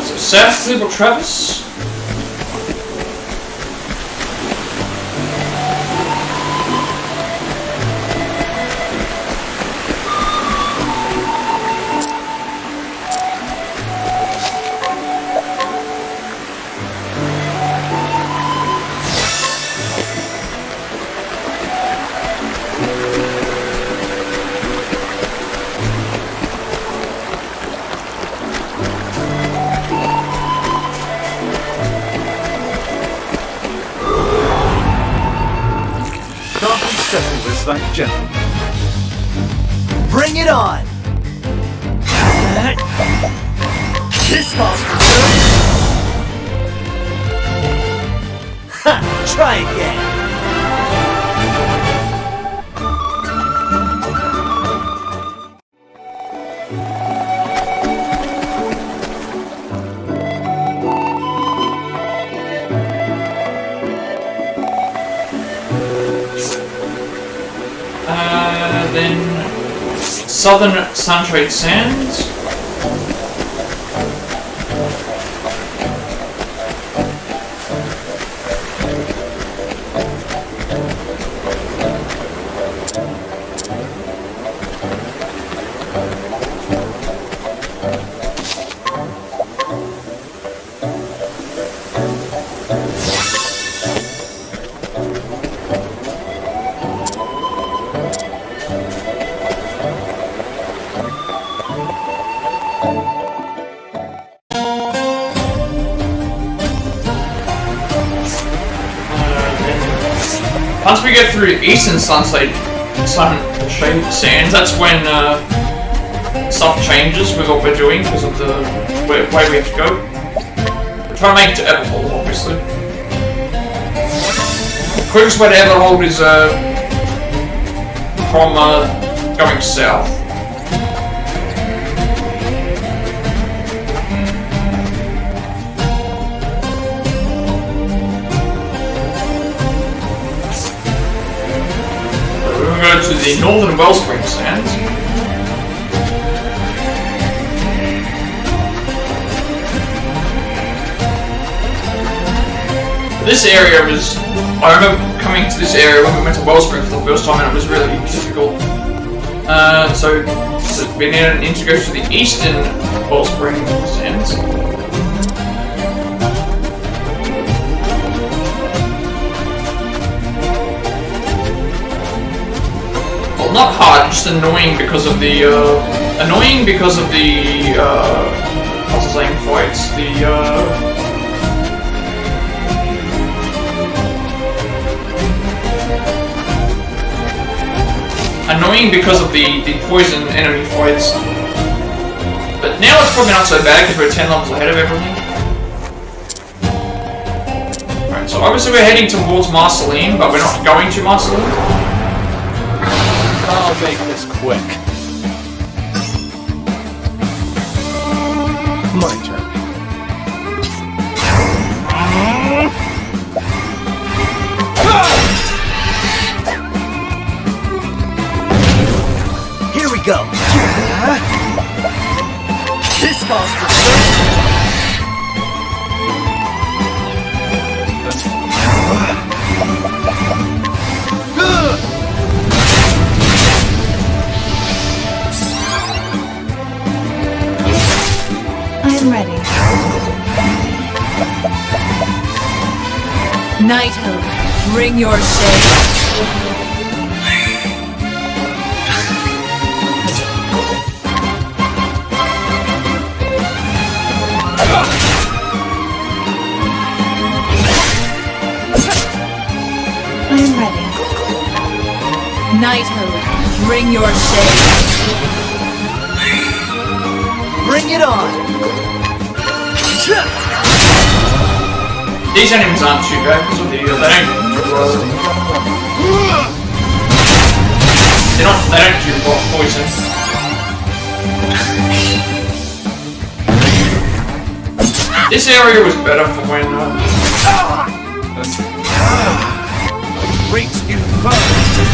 So South Clearbrook Travis. Settle this like gentlemen. Bring it on. This calls for service. Ha! Try again. Then Southern Sunshade Sands. Once we get through Eastern Sunshade Sands, that's when stuff changes with what we're doing because of the way we have to go. We're trying to make it to Everhold, obviously. The quickest way to Everhold is from going south. To the northern Wellspring Sands. This area was... I remember coming to this area when we went to Wellspring for the first time and it was really difficult. So we need to go to the eastern Wellspring Sands. Not hard, just annoying because of the what's the name fights, annoying because of the poison enemy fights. But now it's probably not so bad because we're 10 levels ahead of everything. Alright, so obviously we're heading towards Marceline, but we're not going to Marceline. I'll make this quick. My turn. Here we go. This calls for search. I'm ready. Knighthood, bring your shade. I'm ready. Knighthood, bring your shade. Bring it on. These enemies aren't too bad because of the they don't do poison. This area was better for when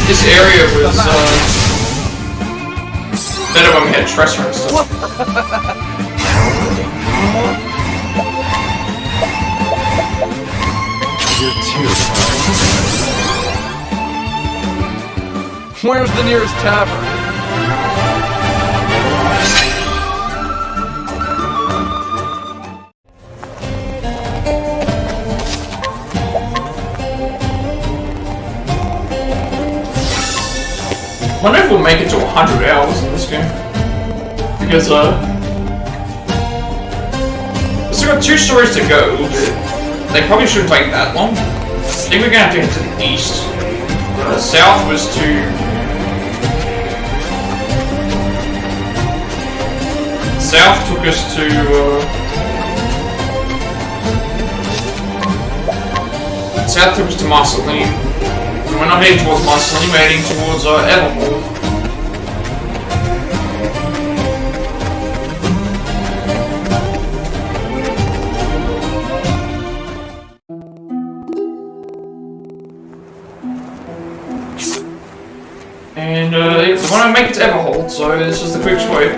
this area was better when we had Tresser and stuff. Where's the nearest tavern? I wonder if we'll make it to 100 hours in this game. Because, we've still got 2 stories to go. They probably shouldn't take that long. I think we're gonna have to head to the east. South was to... South took us to, South took us to Marceline. And we're not heading towards Marceline, we're heading towards, Everhold. And they want to make it to Everhold, so this is the quickest way.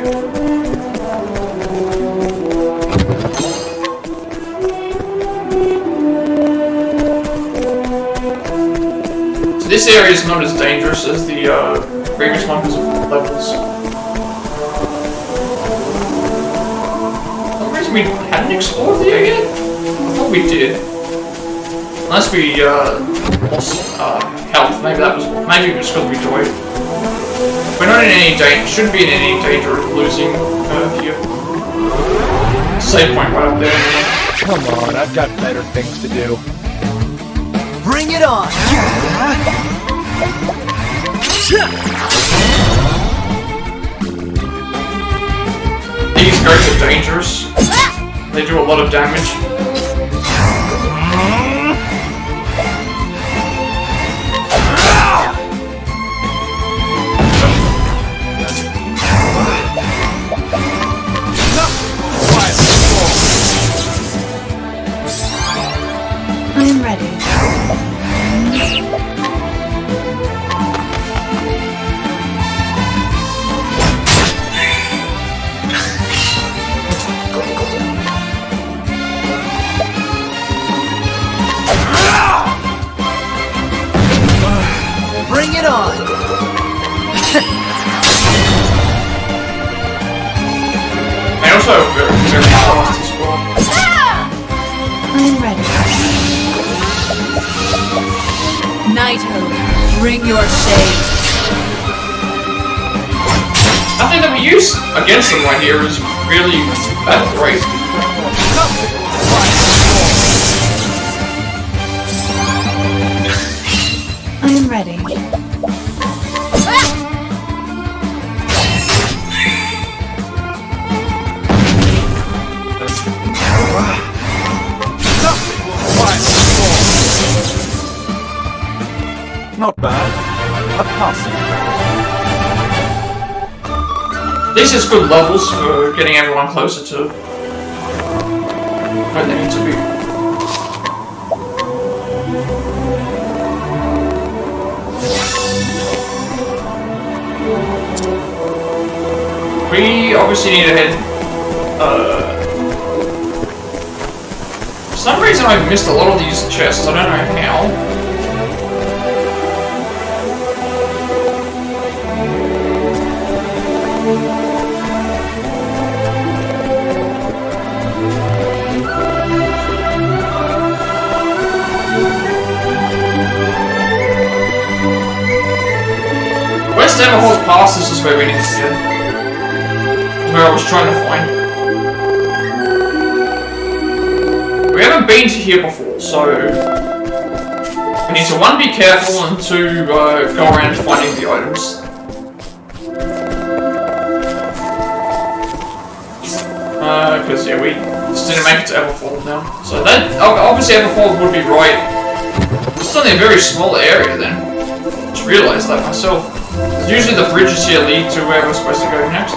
So this area is not as dangerous as the previous one because of levels. For some reason we hadn't explored the area yet? I thought we did. Unless we lost health, maybe it was because we died. We're not in any danger, shouldn't be in any danger of losing here. Save point right up there. Come on, I've got better things to do. Bring it on! These guys are dangerous. They do a lot of damage. I'm ready. Bring it on! They also have very fast as well. I'm ready. Knighthood, bring your shade. Nothing that we use against them right here is really that great. I'm ready. Not bad. A passing. This is good levels for getting everyone closer to where they need to be. We obviously need to head. For some reason I've missed a lot of these chests, I don't know how. West Everhold Pass, this is where we need to get. Where I was trying to find. We haven't been to here before, so we need to 1, be careful, and 2, go around finding the items. Because yeah, we just didn't make it to Everhold now. So that, obviously Everhold would be right. This is only a very small area then. Just realised that myself. Usually the bridges here lead to where we're supposed to go next.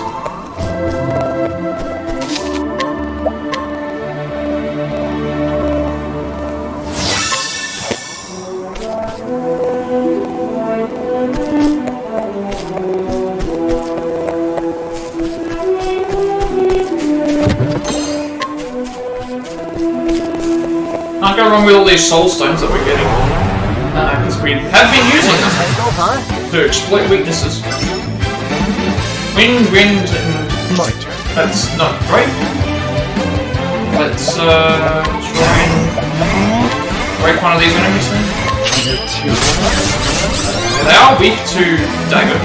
Can't go wrong with all these soul stones that we're getting. Because we have been using them to exploit weaknesses. Wind, and... My turn. That's not great. Let's try and break one of these enemies then. They are weak to dagger.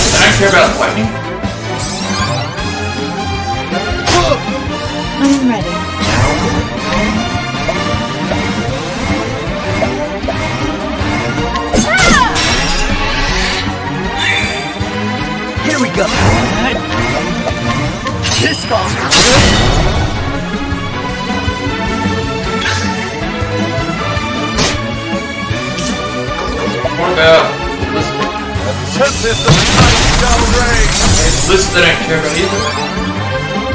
I don't care about lightning. I'm ready. Here we go. This calls for good. What about Tempest of the night shall reign. this? They don't care about either.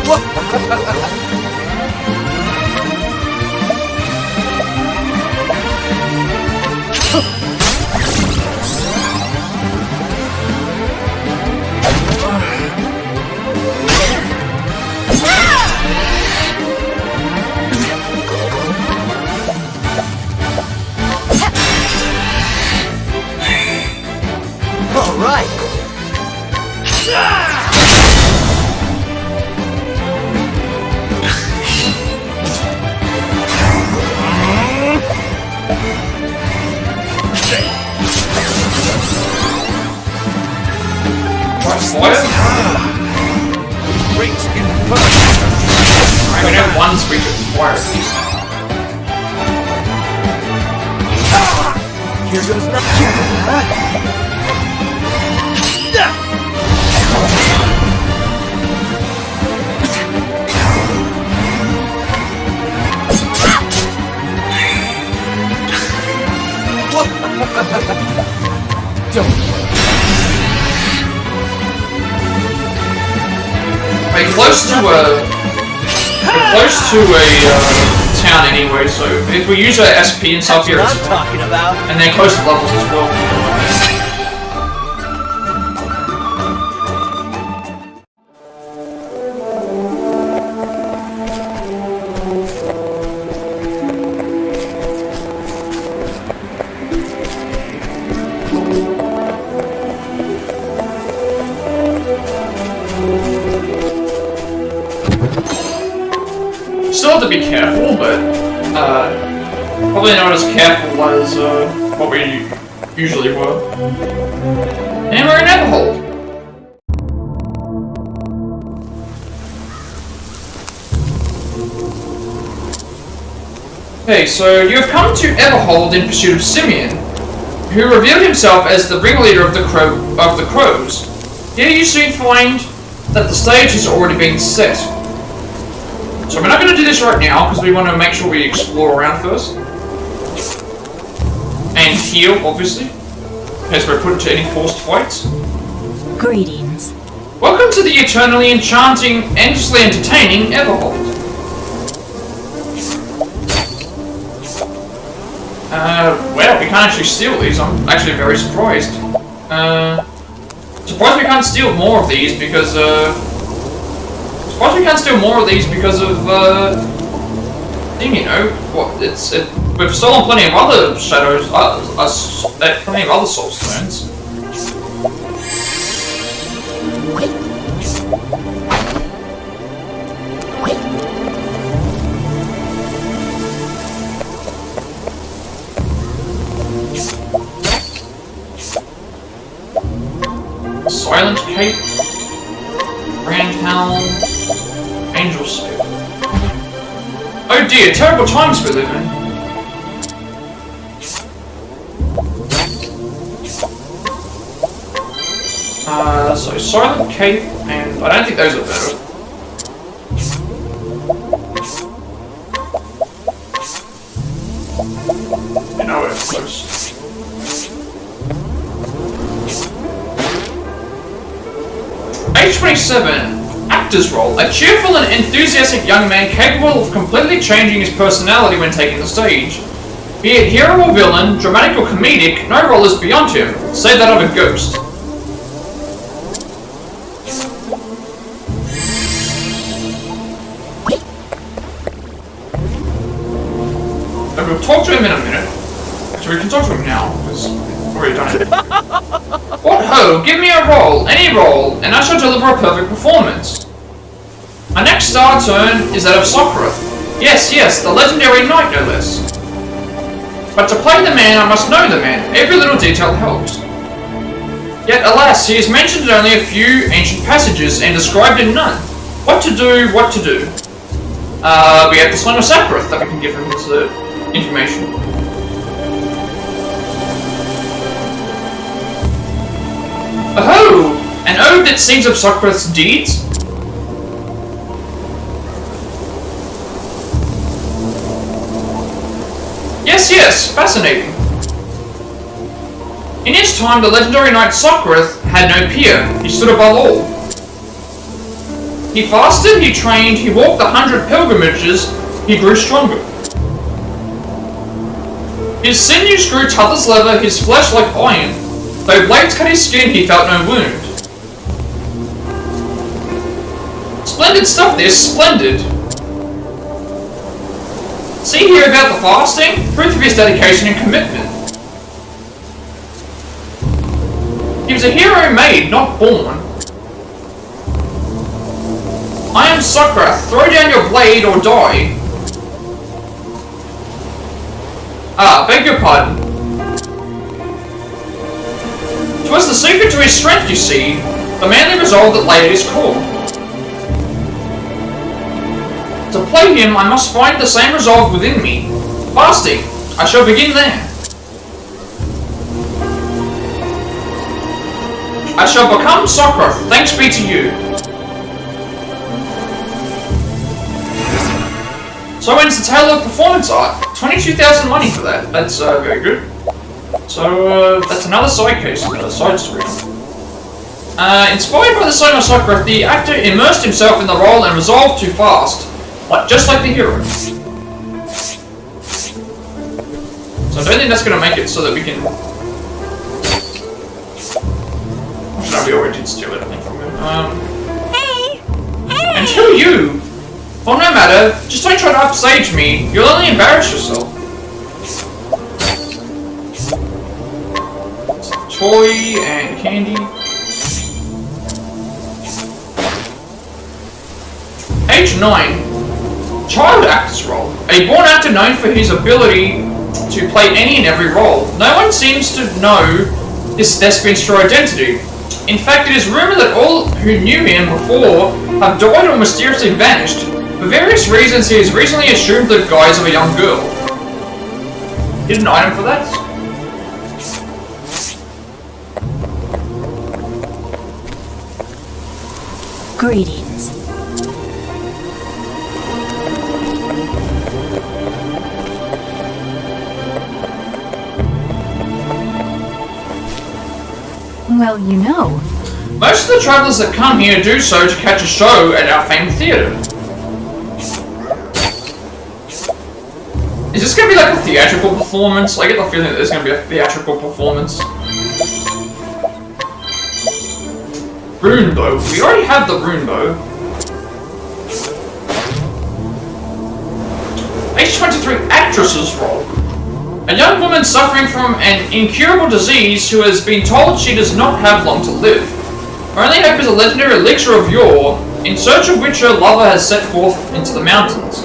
All right. I mean, have one speech of fire. Here goes nothing. We're close to a town anyway, so if we use our SP and stuff here, That's what I'm talking about. and they're close to levels as well. Still have to be careful, but probably not as careful as what we usually were. And we're in Everhold. Okay, so you have come to Everhold in pursuit of Simeon, who revealed himself as the ringleader of the crows. Here you soon find that the stage has already been set. So we're not going to do this right now, because we want to make sure we explore around first. And heal, obviously, as we're put into any forced fights. Greetings. Welcome to the eternally enchanting, endlessly entertaining Everhold. Well, we can't actually steal these. I'm actually very surprised. Surprised we can't steal more of these because, we've stolen plenty of other shadows, plenty of other soul stones. Silent Cape, Grand Helm, Angel Spit. Oh dear, terrible times we live in. So Silent Cape, and I don't think those are better. You know we're close. Age 27. Actor's role. A cheerful and enthusiastic young man capable of completely changing his personality when taking the stage. Be it hero or villain, dramatic or comedic, no role is beyond him, save that of a ghost. And we'll talk to him in a minute. Actually, we can talk to him now, because we've already done it. What ho! Give me a role, any role, and I shall deliver a perfect performance. My next star turn is that of Sokrith. Yes, the legendary knight, no less. But to play the man, I must know the man. Every little detail helps. Yet, alas, he is mentioned in only a few ancient passages and described in none. What to do, what to do. We have the Sling of Sakrith that we can give him as information. Oh! An ode that sings of Sokrith's deeds? Yes, fascinating. In his time, the legendary knight Sokrith had no peer. He stood above all. He fasted, he trained, he walked 100 pilgrimages, he grew stronger. His sinews grew tough as leather, his flesh like iron. Though blades cut his skin, he felt no wound. Splendid stuff this, splendid. See here about the fasting, proof of his dedication and commitment. He was a hero made, not born. I am Socrates, throw down your blade or die. Beg your pardon. 'Twas the secret to his strength, you see, the manly resolve that lay at his core. To play him, I must find the same resolve within me. Fasting, I shall begin there. I shall become Socrates, thanks be to you. So ends the tale of performance art. 22,000 money for that. That's very good. So that's another side case, another side story. Inspired by the song of Socrates, the actor immersed himself in the role and resolved to fast, just like the hero. So I don't think that's going to make it so that we can. Actually, we already did steal it, I think, from him. And who are you? Well, no matter. Just don't try to upstage me. You'll only embarrass yourself. Toy and candy. Age 9. Child actor's role. A born actor known for his ability to play any and every role. No one seems to know this thespian's true identity. In fact, it is rumored that all who knew him before have died or mysteriously vanished. For various reasons, he has recently assumed the guise of a young girl. Hidden item for that? Greetings. Well, you know. Most of the travelers that come here do so to catch a show at our famed theatre. Is this going to be like a theatrical performance? I get the feeling that there's going to be a theatrical performance. Rune bow. We already have the rune bow. Age 23 actress's role. A young woman suffering from an incurable disease who has been told she does not have long to live. Her only hope is a legendary elixir of yore, in search of which her lover has set forth into the mountains.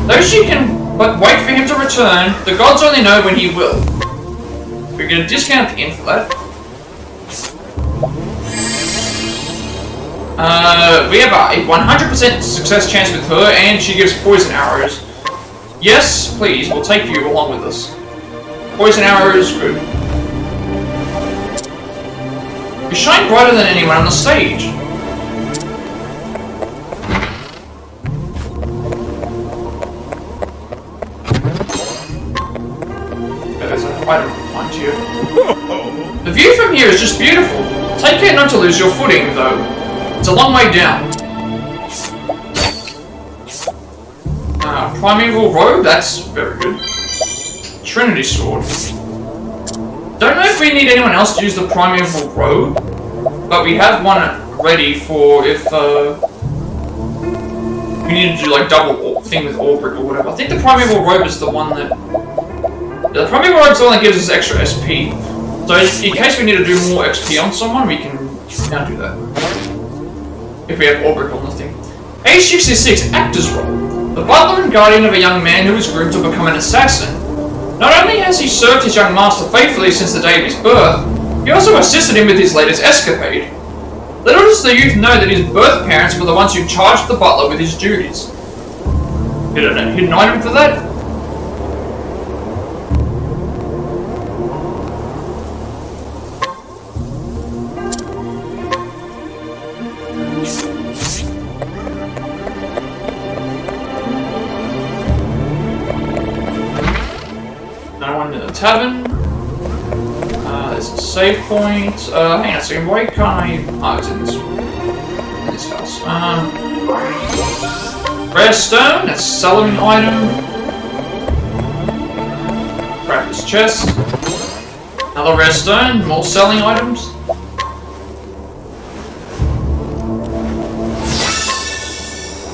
Though she can but wait for him to return, the gods only know when he will. We get a discount at the end for that. We have a 100% success chance with her, and she gives poison arrows. Yes, please, we'll take you along with us. Poison arrows, good. You shine brighter than anyone on the stage. There's an item behind you. The view from here is just beautiful. Take care not to lose your footing, though. It's a long way down. Primeval robe, that's very good. Trinity sword. Don't know if we need anyone else to use the primeval robe, but we have one ready for if we need to do like double thing with Aubric or whatever. I think the primeval robe is the one that. Yeah, the primeval robe is the one that gives us extra SP. So in case we need to do more XP on someone, we can now do that. If we have Aubric on the thing. Age 66, actor's role. The butler and guardian of a young man who is groomed to become an assassin. Not only has he served his young master faithfully since the day of his birth, he also assisted him with his latest escapade. Little does the youth know that his birth parents were the ones who charged the butler with his duties. Hidden item for that? Tavern. There's a save point. Hang on a second, why can't I... Oh, it's in this one. this house. Rare stone, that's selling item. Grab this chest. Another rare stone, more selling items.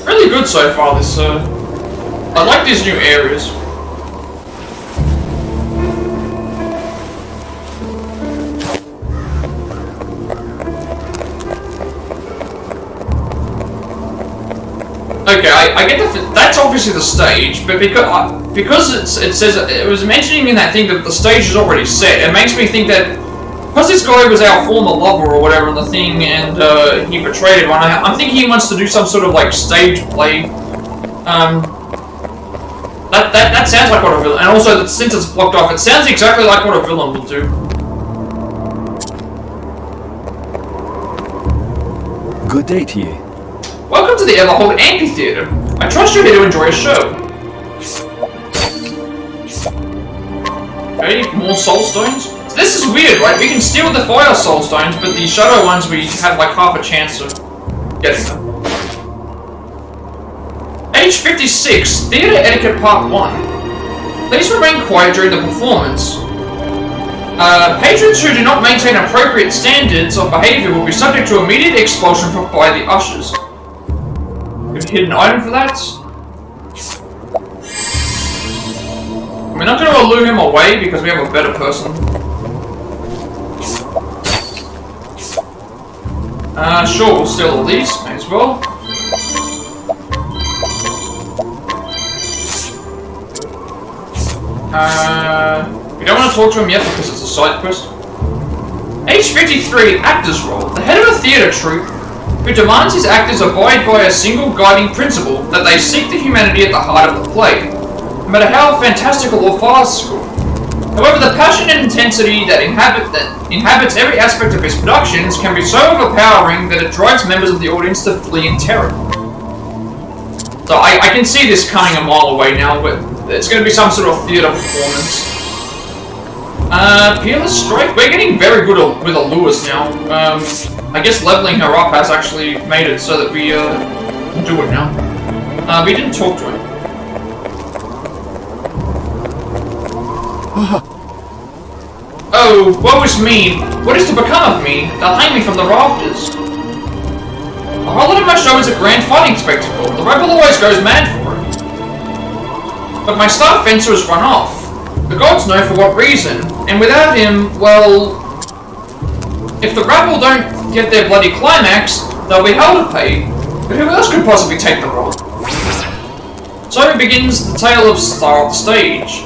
Really good so far, this, I like these new areas. Okay, I get that's obviously the stage, but because it says it was mentioning in that thing that the stage is already set, it makes me think that because this guy was our former lover or whatever in the thing, and he betrayed everyone, I'm thinking he wants to do some sort of like stage play. That sounds like what a villain, and also that since it's blocked off, it sounds exactly like what a villain would do. Good day to you. Welcome to the Everhold Amphitheater. I trust you're here to enjoy a show. Okay, more soul stones. So this is weird, right? We can steal the fire soul stones, but the shadow ones we have like half a chance of getting them. Age 56, Theater Etiquette Part 1. Please remain quiet during the performance. Patrons who do not maintain appropriate standards of behavior will be subject to immediate expulsion by the ushers. We've hidden an item for that. We're not going to lure him away because we have a better person. Sure, we'll steal all these, may as well. We don't want to talk to him yet because it's a side quest. Age 53, actor's role. The head of a theatre troupe who demands his actors abide by a single guiding principle, that they seek the humanity at the heart of the play, no matter how fantastical or farcical. However, the passion and intensity that inhabits every aspect of his productions can be so overpowering that it drives members of the audience to flee in terror. So I can see this coming a mile away now, but it's going to be some sort of theatre performance. Peerless Strike. We're getting very good with allures now. I guess leveling her up has actually made it so that we can do it now. We didn't talk to him. Oh, woe is me! What is to become of me? They'll hang me from the rafters. The whole of my show is a grand fighting spectacle. The rebel always goes mad for it. But my star fencer has run off. The gods know for what reason, and without him, well... If the rabble don't get their bloody climax, they'll be hell to pay. But who else could possibly take the role? So begins the tale of Star of the Stage.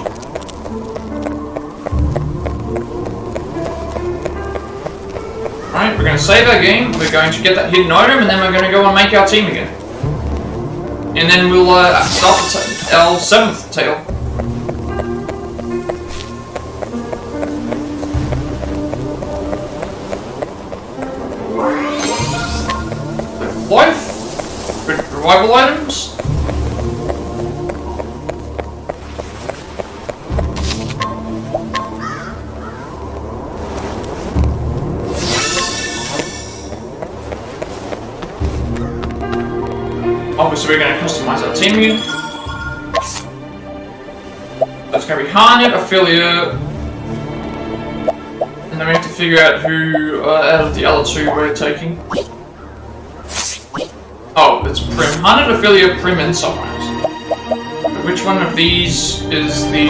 Alright, we're going to save our game, we're going to get that hidden item, and then we're going to go and make our team again. And then we'll start our 7th tale. Life, revival items. Obviously, we're going to customize our team again. That's going to be Harnett, Affiliate, and then we have to figure out who out of the other two we're taking. Oh, it's Prim. Harnett, Affiliate, Prim, and Sunrise. But which one of these is the...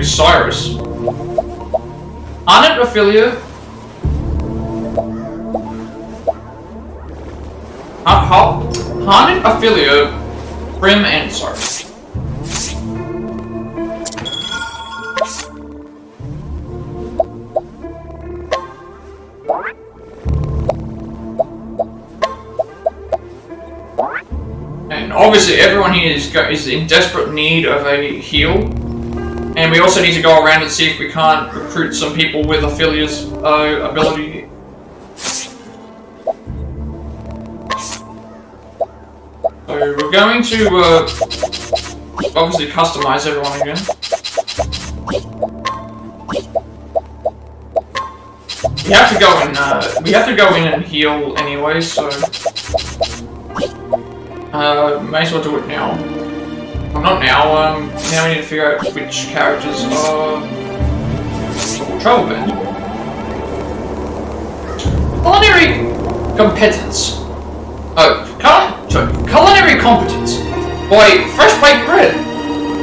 Cyrus. Harnett, Affiliate. Harnett, Affiliate, Prim, and Cyrus. And obviously everyone here is in desperate need of a heal. And we also need to go around and see if we can't recruit some people with Affiliate's ability. So we're going to obviously customize everyone again. we have to go in. We have to go in and heal anyway, so may as well do it now. Well, not now. Now we need to figure out which characters are travel band. Culinary competence. Culinary competence. Boy, fresh baked bread.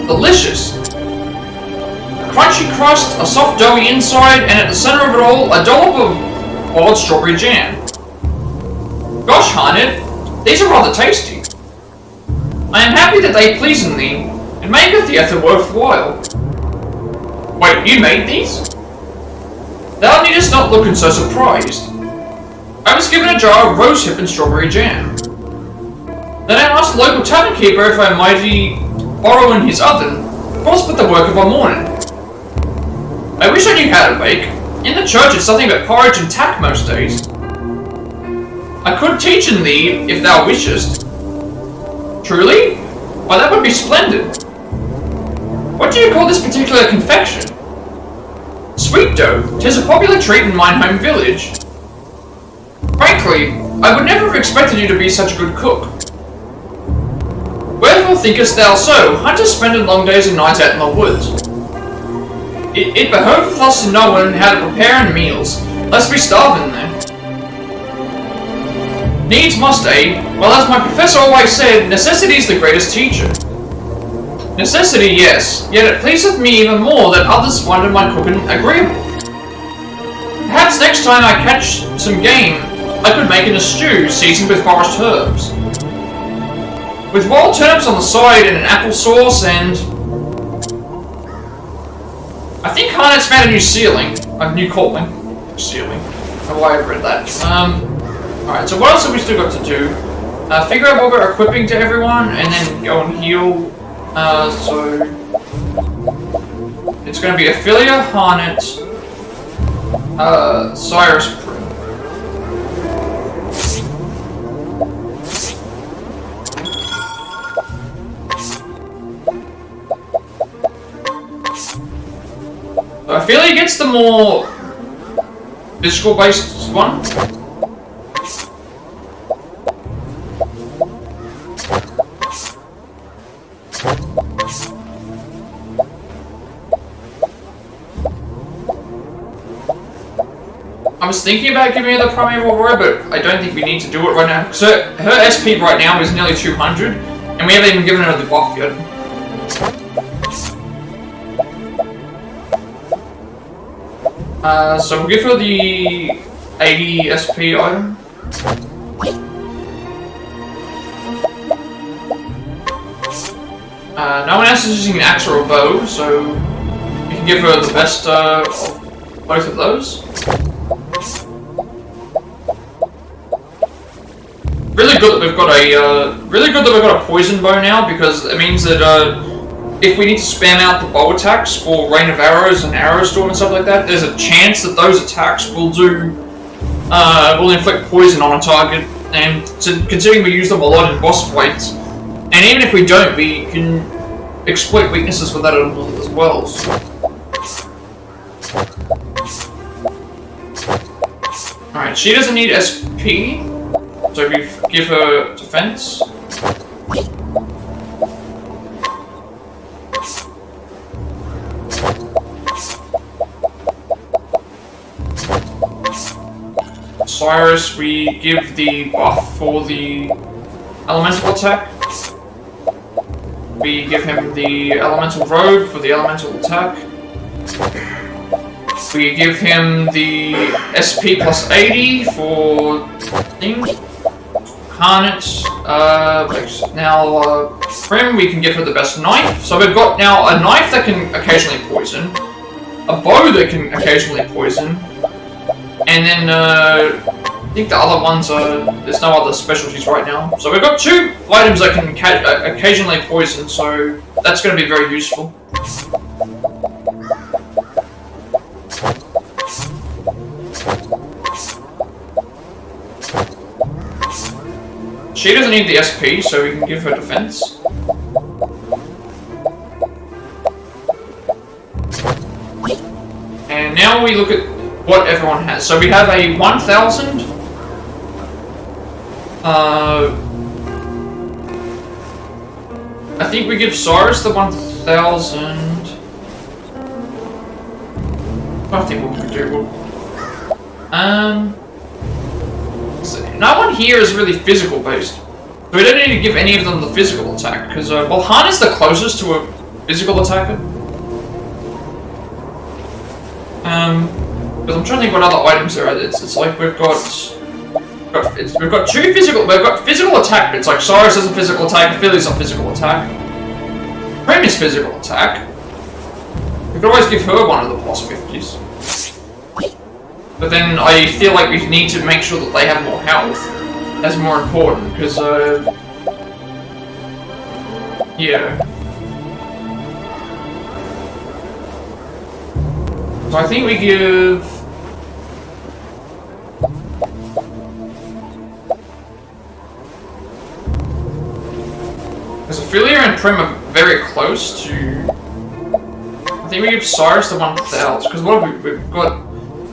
Delicious. A crunchy crust, a soft doughy inside, and at the center of it all, a dollop of boiled strawberry jam. Gosh, Harnett, these are rather tasty. I am happy that they pleasen thee, and maketh the effort worthwhile. Wait, you made these? Thou needest not looking so surprised. I was given a jar of rosehip and strawberry jam. Then I asked the local tavern keeper if I might borrow in his oven, whilst but the work of a morning. I wish I knew how to bake. In the church it's nothing but porridge and tack most days. I could teach in thee, if thou wishest. Truly? Why, that would be splendid. What do you call this particular confection? Sweet dough. 'Tis a popular treat in mine home village. Frankly, I would never have expected you to be such a good cook. Wherefore thinkest thou so? Hunters spend long days and nights out in the woods. It behoveth us to know how to prepare in meals, lest we starve in there. Needs must aid. Well, as my professor always said, necessity is the greatest teacher. Necessity, yes, yet it pleaseth me even more that others find my cooking agreeable. Perhaps next time I catch some game, I could make it a stew seasoned with forest herbs. With wild turnips on the side and an apple sauce and... I think Harnett's found a new ceiling. A new calling. Ceiling. I don't know why I read that. Alright, so what else have we still got to do? Figure out what we're equipping to everyone and then go and heal. So... It's going to be Ophelia, Harnett, Cyrus, Ophelia gets the more physical based one. I was thinking about giving her the Primeval Robe, but I don't think we need to do it right now. So her SP right now is nearly 200, and we haven't even given her the buff yet. So we'll give her the 80 SP item. No one else is using an axe or a bow, so you can give her the best of both of those. Really good that we've got a poison bow now, because it means that if we need to spam out the bow attacks for Rain of Arrows and Arrow Storm and stuff like that, there's a chance that those attacks will inflict poison on a target. And considering we use them a lot in boss fights, and even if we don't, we can exploit weaknesses with that as well. So. Alright, she doesn't need SP, so we give her defense. Cyrus, we give the buff for the elemental attack. We give him the elemental robe for the elemental attack. We give him the SP plus 80 for things. Harnett. Now, Prim, we can give her the best knife. So we've got now a knife that can occasionally poison, a bow that can occasionally poison, and then I think the other ones are, there's no other specialties right now. So we've got 2 items that can occasionally poison, so that's going to be very useful. She doesn't need the SP, so we can give her defense. And now we look at what everyone has. So we have a 1,000. I think we give Cyrus the 1,000. I think what we do. So no one here is really physical based. So we don't need to give any of them the physical attack, because, well, Han is the closest to a physical attacker. But I'm trying to think what other items there are. It's like we've got two physical. We've got physical attack. But it's like Cyrus has a physical attack. Philly's a physical attack. Prim is physical attack. We could always give her one of the plus 50s. But then I feel like we need to make sure that they have more health. That's more important, because, yeah. So I think we give... Because Ophelia and Prim are very close to... I think we give Cyrus the 1,000, because what have we've got...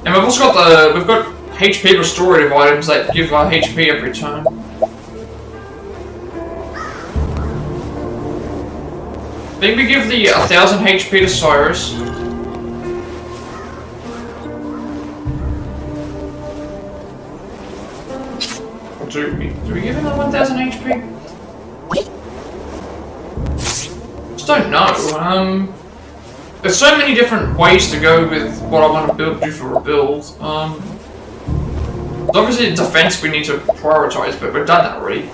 And we've also got we've got HP restorative items that give HP every turn. I think we give the 1,000 HP to Cyrus. Or do we give him the 1,000 HP? Just don't know. There's so many different ways to go with what I want to do for a build. Obviously, defense we need to prioritize, but we've done that already.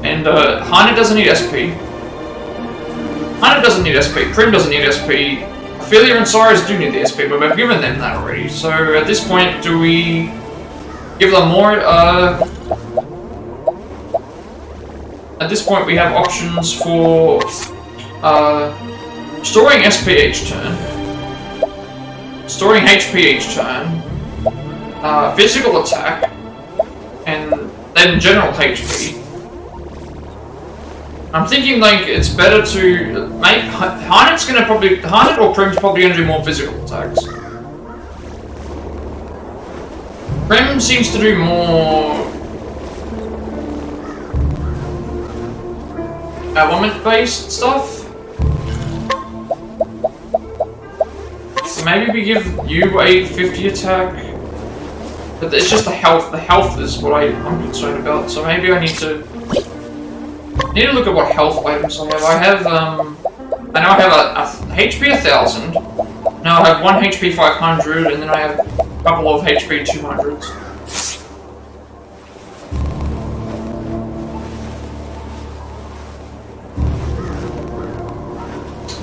And Hana doesn't need SP. Hana doesn't need SP. Prim doesn't need SP. Ophelia and Cyrus do need the SP, but we've given them that already. So at this point, do we give them more? At this point, we have options for storing SP each turn, storing HP each turn, physical attack, and then general HP. I'm thinking like it's better to make Harnet's gonna probably Harnet or Prim's probably gonna do more physical attacks. Prim seems to do more element-based stuff. Maybe we give you a 50 attack, but it's just the health. The health is what I'm concerned about. So maybe I need to look at what health items I have. I know I have a HP 1,000. Now I have 1 HP 500, and then I have a couple of HP 200s.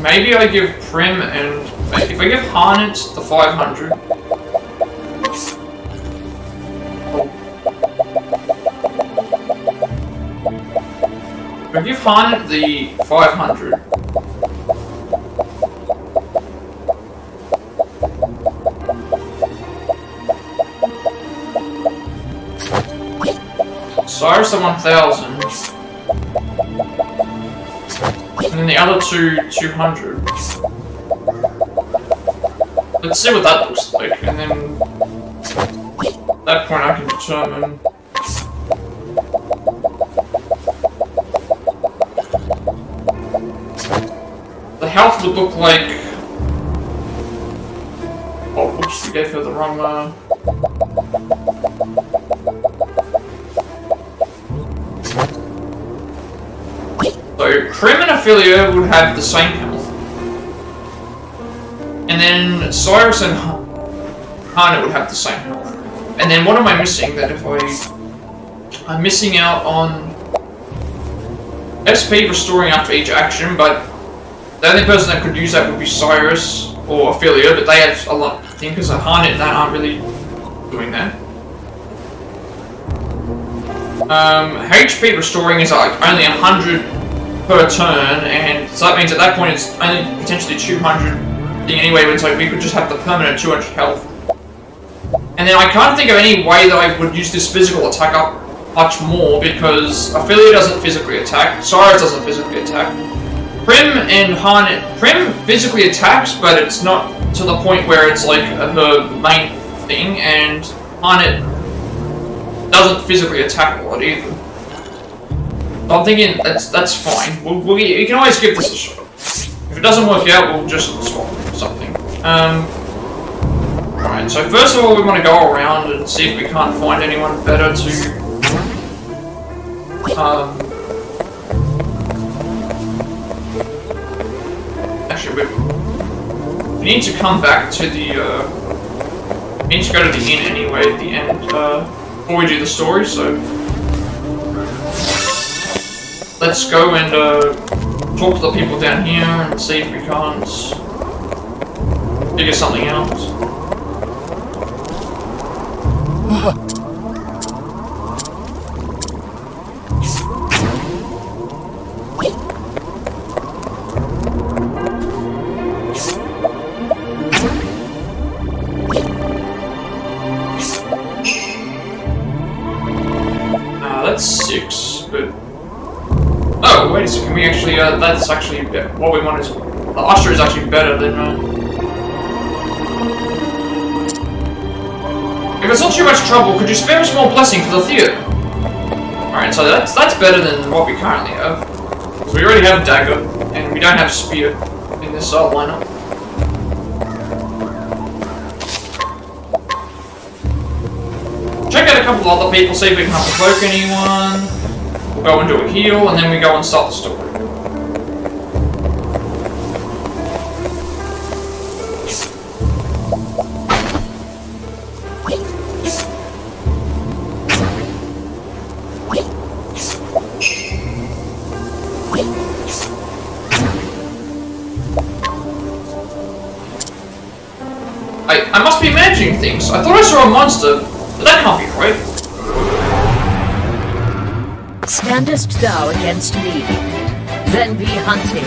Maybe I give Prim and... If I give Harnet the 500... If I give Harnet the 500... Cyrus the 1,000... And then the other two, 200. Let's see what that looks like, and then at that point I can determine. The health would look like... Oh, oops, we gave her the wrong... So, Prim and Ophelia would have the same health. And then Cyrus and Hana would have the same health. And then what am I missing that if I'm missing out on SP restoring after each action, but the only person that could use that would be Cyrus or Ophelia, but they have a lot of thinkers and Hana that aren't really doing that. HP restoring is like only 100 per turn, and so that means at that point it's only potentially 200 anyway, it's like we could just have the permanent 200 health. And then I can't think of any way that I would use this physical attack up much more, because Ophelia doesn't physically attack, Cyrus doesn't physically attack. Prim and Harnet, Prim physically attacks, but it's not to the point where it's like her main thing, and it doesn't physically attack a lot either. So I'm thinking that's fine. We can always give this a shot. If it doesn't work out, we'll just swap something. Alright, so first of all, we want to go around and see if we can't find anyone better to actually, we need to come back to the, we need to go to the inn anyway at the end, before we do the story, so... Let's go and, talk to the people down here and see if we can't figure something out. That's 6, but... Oh, wait a second, we actually, that's actually, what we want is... The Usher is actually better than, If it's not too much trouble, could you spare a small blessing for the theater? Alright, so that's better than what we currently have. So we already have Dagger, and we don't have Spear in this lineup. Check out a couple of other people, see if we can provoke anyone. We'll go and do a heal, and then we go and start the story. I must be imagining things. I thought I saw a monster, but that can't be right. Standest thou against me, then be hunted.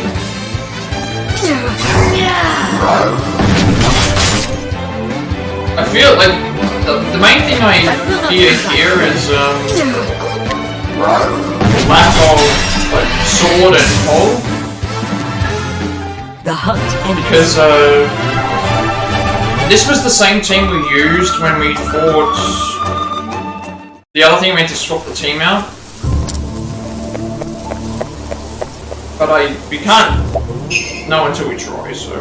I feel like the main thing I hear here is lack of like sword and pole. The hunt because this was the same team we used when we fought the other thing. We had to swap the team out. But we can't know until we try, so...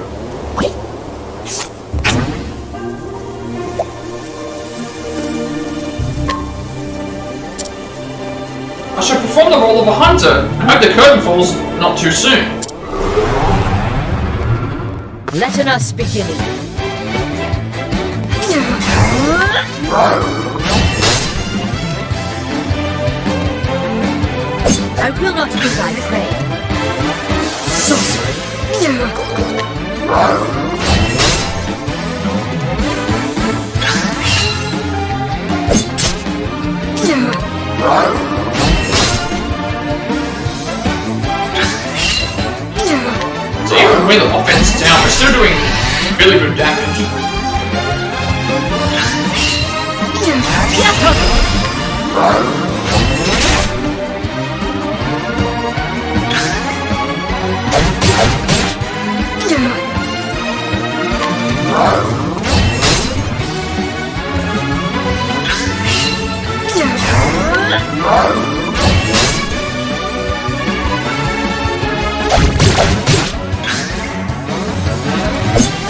I shall perform the role of a hunter, and hope the curtain falls not too soon. Let us begin. I will not be thy prey. Sorcery. So even with the offense down, we're still doing really good damage.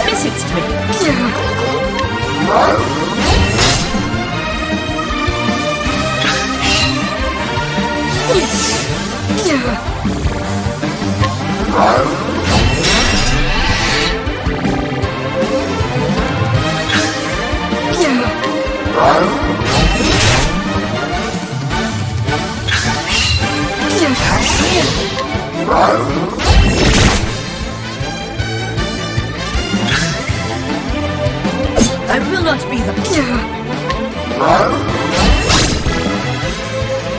Message me. I will not be the... I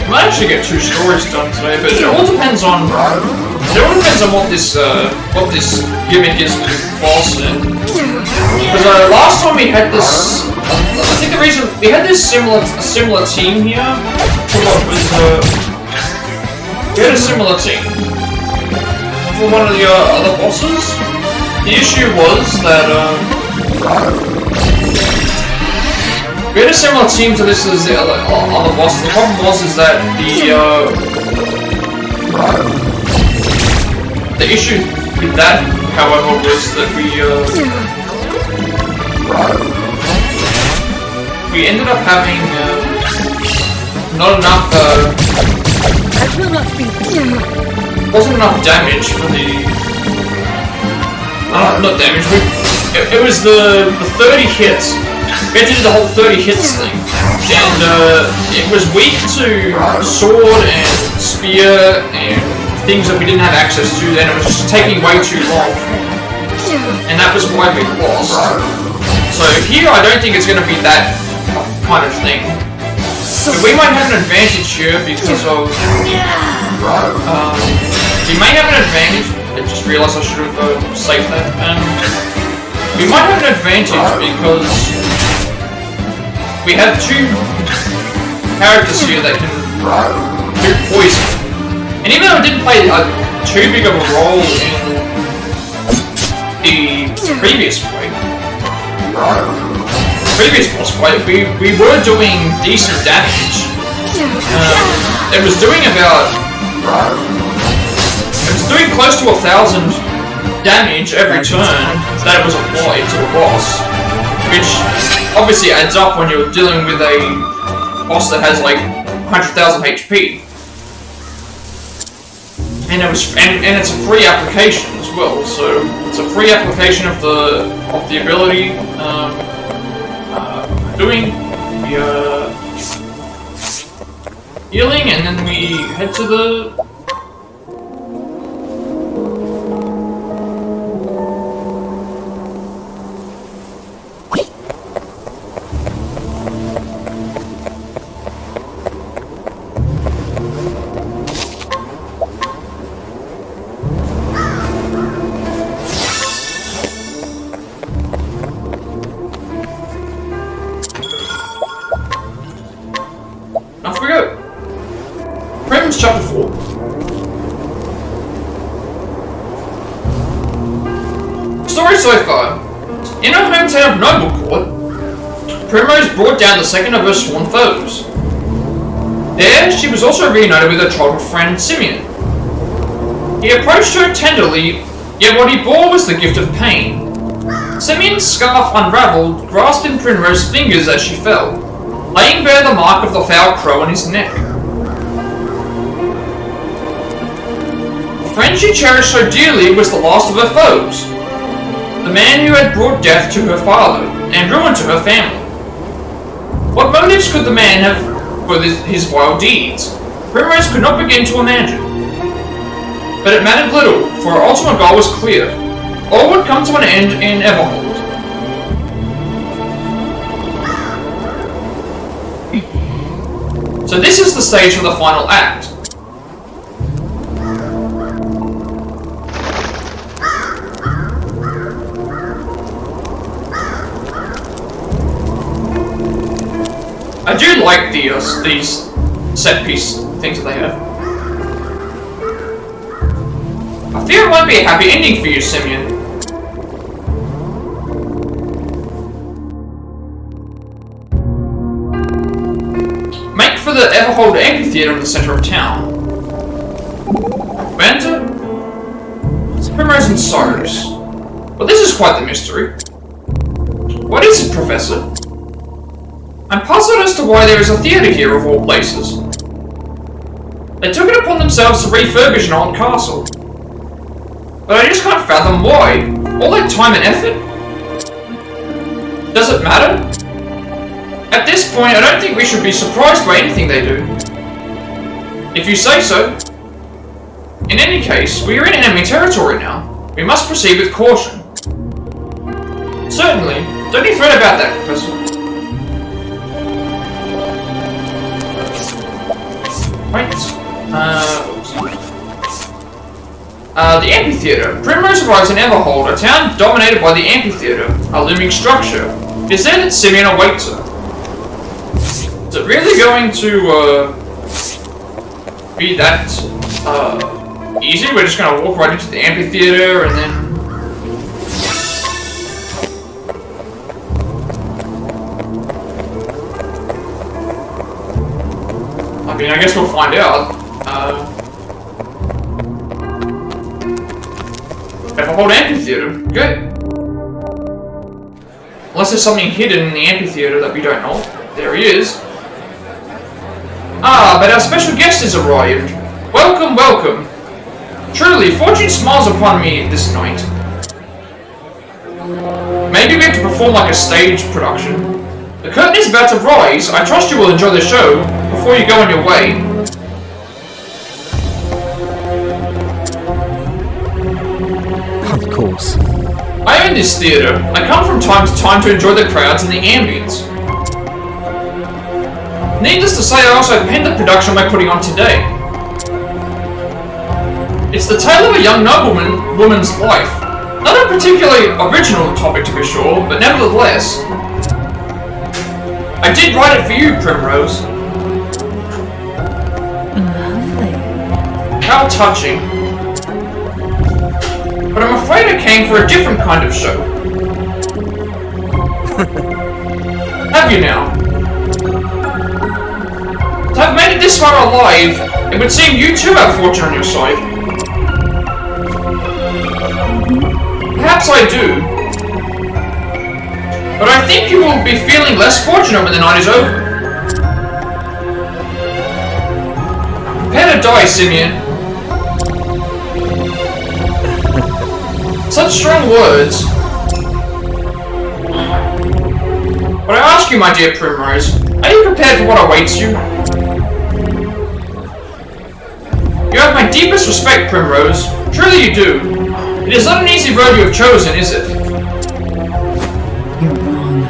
might actually get 2 stories done today, but it all depends on what this gimmick is with the boss. Because last time we had this, I think the reason we had this similar team here to what was we had a similar team for one of the other bosses. The issue was that We had a similar team to this as the other bosses. The problem was that the issue with that, however, was that we ended up having not enough. Wasn't enough damage for the. Not damage. It was the 30 hits. We had to do the whole 30 hits thing, and it was weak to sword and spear and things that we didn't have access to. Then it was just taking way too long, and that was why we lost. So here, I don't think it's going to be that kind of thing. But we might have an advantage here because of. We may have an advantage. I just realised I should have saved that. We might have an advantage because we have two characters here that can do poison. And even though it didn't play too big of a role in the previous fight, boss fight, we were doing decent damage. It was doing close to 1,000 damage every turn that it was applied to a boss, which obviously adds up when you're dealing with a boss that has like 100,000 HP. And it's a free application as well, so it's a free application of the ability. Doing the healing, and then we head to the. Chapter 4. Story so far. In her hometown of Noblecourt, Primrose brought down the second of her sworn foes. There, she was also reunited with her childhood friend Simeon. He approached her tenderly, yet what he bore was the gift of pain. Simeon's scarf unraveled, grasping Primrose's fingers as she fell, laying bare the mark of the foul crow on his neck. The friend she cherished so dearly was the last of her foes, the man who had brought death to her father and ruin to her family. What motives could the man have for his vile deeds? Primrose could not begin to imagine. But it mattered little, for her ultimate goal was clear. All would come to an end in Everhold. So this is the stage for the final act. I do like these set piece things that they have. I fear it won't be a happy ending for you, Simeon. Make for the Everhold Amphitheater in the center of town. Enter Primrose and Cyrus. Well, this is quite the mystery. What is it, Professor? I'm puzzled as to why there is a theatre here of all places. They took it upon themselves to refurbish an old castle. But I just can't fathom why. All that time and effort? Does it matter? At this point, I don't think we should be surprised by anything they do. If you say so. In any case, we are in enemy territory now. We must proceed with caution. Certainly. Don't you fret about that, Professor. Right. The amphitheater. Primrose arrives in Everhold, a town dominated by the amphitheater, a looming structure. It is there that Simeon awaits her. Is it really going to be that easy? We're just going to walk right into the amphitheater and then... I guess we'll find out. Have a whole amphitheater. Good. Unless there's something hidden in the amphitheater that we don't know. There he is. Ah, but our special guest has arrived. Welcome, welcome. Truly, fortune smiles upon me this night. Maybe we have to perform like a stage production. The curtain is about to rise. I trust you will enjoy the show before you go on your way. Of course. I own this theatre. I come from time to time to enjoy the crowds and the ambience. Needless to say, I also penned the production we're putting on today. It's the tale of a young woman's life. Not a particularly original topic to be sure, but nevertheless. I did write it for you, Primrose. Lovely. How touching. But I'm afraid I came for a different kind of show. Have you now? To have made it this far alive, it would seem you too have fortune on your side. Perhaps I do. But I think you will be feeling less fortunate when the night is over. Prepare to die, Simeon. Such strong words. But I ask you, my dear Primrose, are you prepared for what awaits you? You have my deepest respect, Primrose. Truly you do. It is not an easy road you have chosen, is it? You're wrong.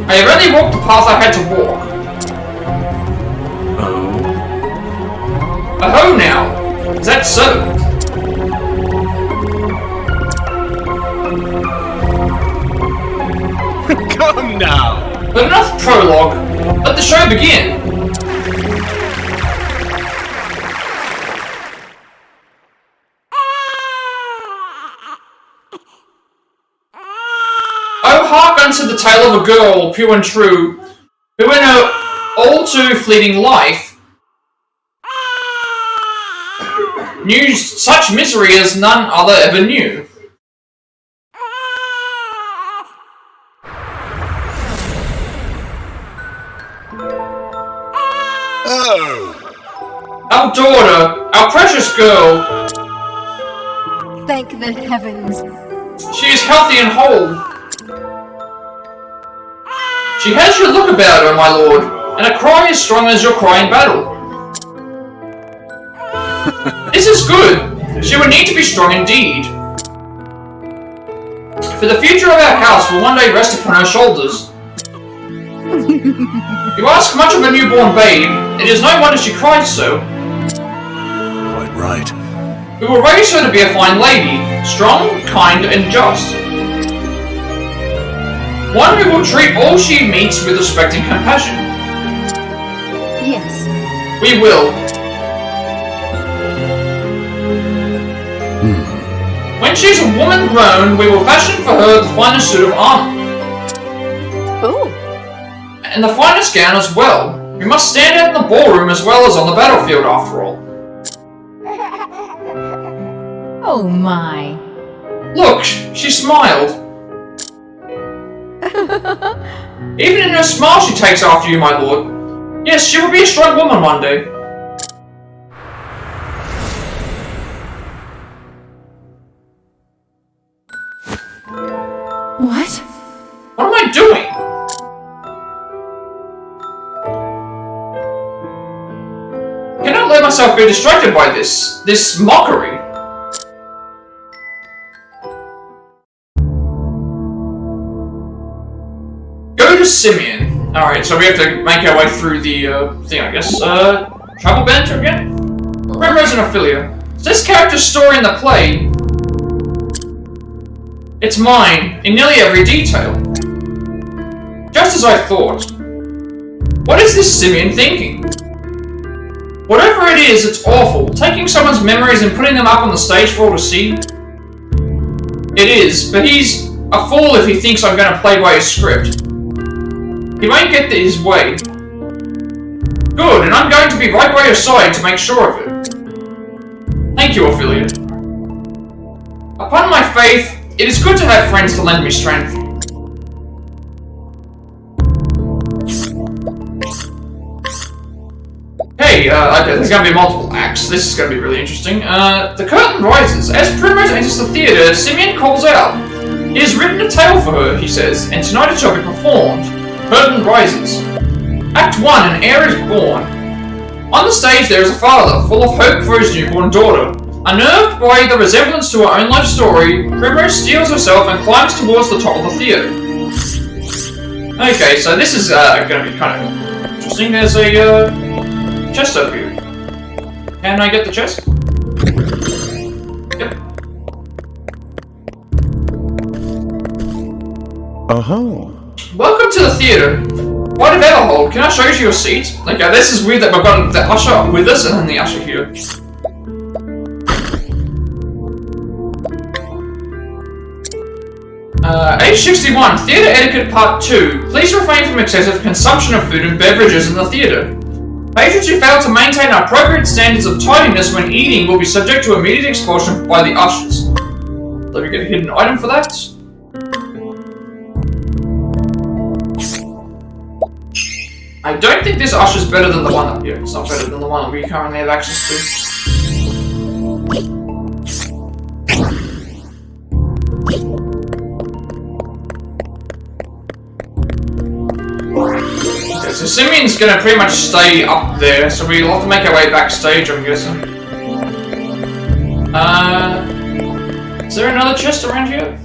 I have only walked the path I had to walk. Oh now. Is that so? Come now! But enough prologue. Let the show begin. Oh, hark unto the tale of a girl, pure and true, who in her all too fleeting life knew such misery as none other ever knew. Oh! Our daughter, our precious girl, Thank the heavens. she is healthy and whole. She has your look about her, my lord, and a cry as strong as your cry in battle. This is good. She would need to be strong indeed. For the future of our house will one day rest upon her shoulders. You ask much of a newborn babe. It is no wonder she cries so. Quite right. We will raise her to be a fine lady, strong, kind, and just. One who will treat all she meets with respect and compassion. Yes. We will. When she is a woman grown, we will fashion for her the finest suit of armor. Ooh. And the finest gown as well. We must stand out in the ballroom as well as on the battlefield, after all. Oh my. Look, she smiled. Even in her smile she takes after you, my lord. Yes, she will be a strong woman one day. What? What am I doing? I cannot let myself be distracted by this mockery. Go to Simeon. Alright, so we have to make our way through the thing, I guess. Travel banter again? Primrose and Ophelia. Is this character's story in the play? It's mine, in nearly every detail. Just as I thought. What is this Simeon thinking? Whatever it is, it's awful. Taking someone's memories and putting them up on the stage for all to see. It is, but he's a fool if he thinks I'm going to play by his script. He won't get his way. Good, and I'm going to be right by your side to make sure of it. Thank you, Ophelia. Upon my faith, it is good to have friends to lend me strength. Hey, okay, there's gonna be multiple acts. This is gonna be really interesting. The curtain rises. As Primrose enters the theater, Simeon calls out. He has written a tale for her, he says, and tonight it shall be performed. Curtain rises. Act 1, an heir is born. On the stage there is a father, full of hope for his newborn daughter. Unnerved by the resemblance to her own life story, Primrose steels herself and climbs towards the top of the theater. Okay, so this is gonna be kind of interesting. There's a chest over here. Can I get the chest? Yep. Welcome to the theater. What a better hold. Can I show you your seat? Okay, this is weird that we've got the usher with us and then the usher here. Age 61, Theatre Etiquette Part 2. Please refrain from excessive consumption of food and beverages in the theatre. Patrons who fail to maintain appropriate standards of tidiness when eating will be subject to immediate expulsion by the ushers. Let me get a hidden item for that. I don't think this usher's better than the one up here. It's not better than the one that we currently have access to. Okay, so Simeon's gonna pretty much stay up there, so we'll have to make our way backstage, I'm guessing. Is there another chest around here?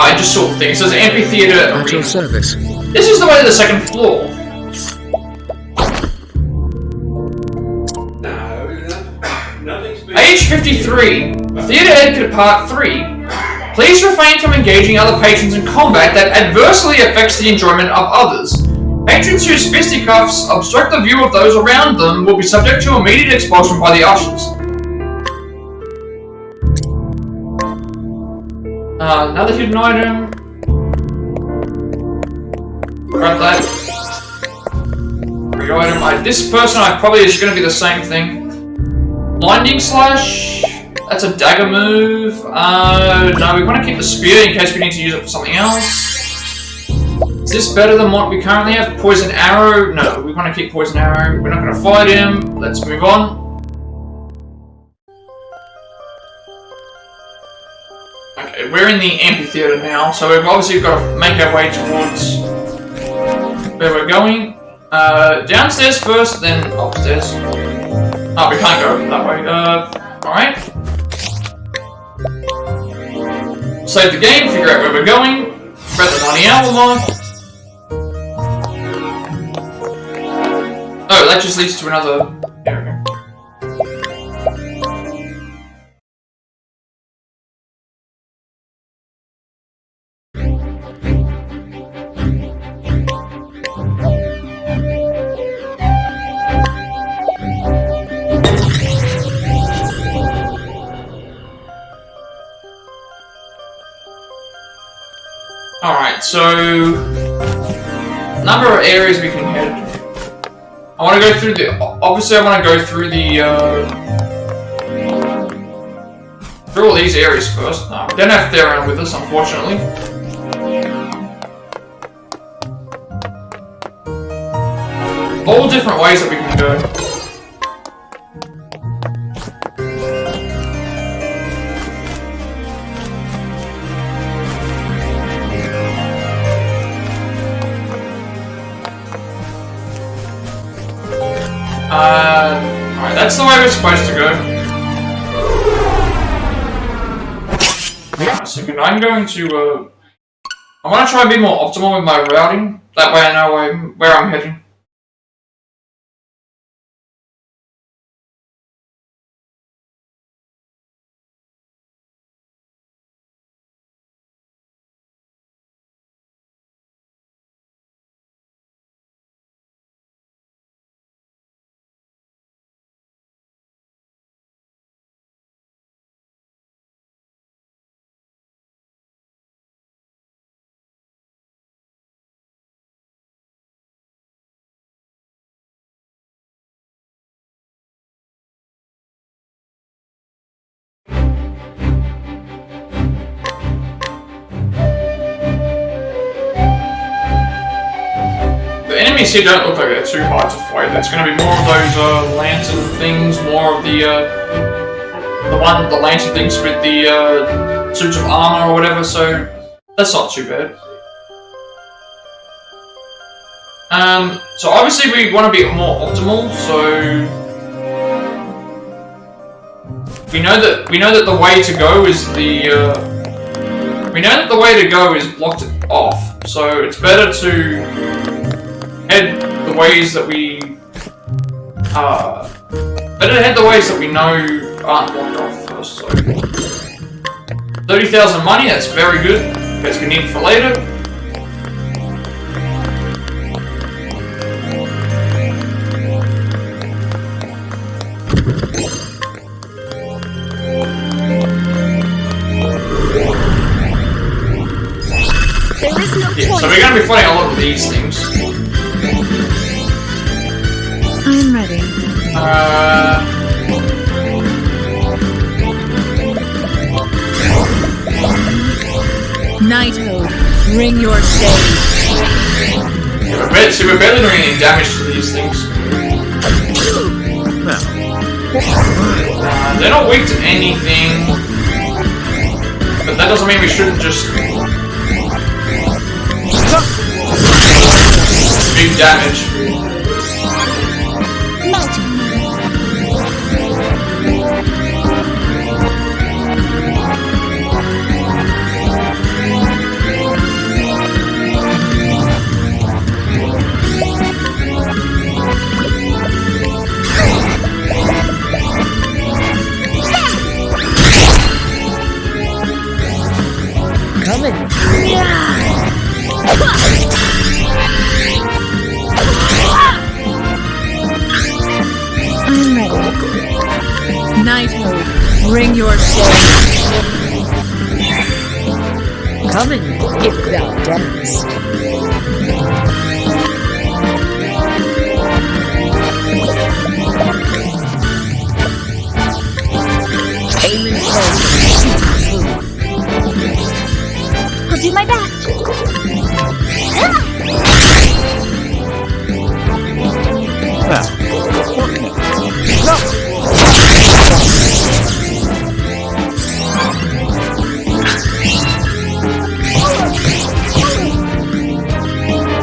I just saw the thing. It says amphitheater At your service. This is the way to the second floor. Age 53. Theater Etiquette Part 3. Please refrain from engaging other patrons in combat that adversely affects the enjoyment of others. Patrons whose fisticuffs obstruct the view of those around them will be subject to immediate expulsion by the ushers. Another hidden item. Grab that. Free item. This person probably is going to be the same thing. Blinding Slash. That's a dagger move. No, we want to keep the spear in case we need to use it for something else. Is this better than what we currently have? Poison Arrow. No, we want to keep Poison Arrow. We're not going to fight him. Let's move on. Okay, we're in the amphitheater now, so we've obviously got to make our way towards where we're going. Downstairs first, then upstairs. Oh, we can't go that way. Alright. Save the game, figure out where we're going. Press the 90 hour mark. Oh, that just leads to another area. Alright, so number of areas we can head. I want to go through the. Obviously, I want to go through the. Through all these areas first. No, we don't have Theron with us, unfortunately. All different ways that we can go. Alright, that's the way we're supposed to go. Wait a second, I'm going to, I want to try and be more optimal with my routing. That way I know where I'm heading. enemies here don't look like they're too hard to fight. It's going to be more of those lantern things, more of the lantern things with the suits of armor or whatever. So that's not too bad. So obviously we want to be more optimal. So we know that the way to go is blocked off. So it's better to head the ways that we know aren't blocked off first. So 30,000 money, that's very good. Because we need it for later. Yeah, so we're going to be fighting a lot of these things. I'm ready. Knighthood, bring your shade. Yeah, we're barely doing any damage to these things. They're not weak to anything. But that doesn't mean we shouldn't just... big damage. Coming. I'm ready. Knighthood, bring your shade. Coming, if thou darest. Aim and show. I'll do my best.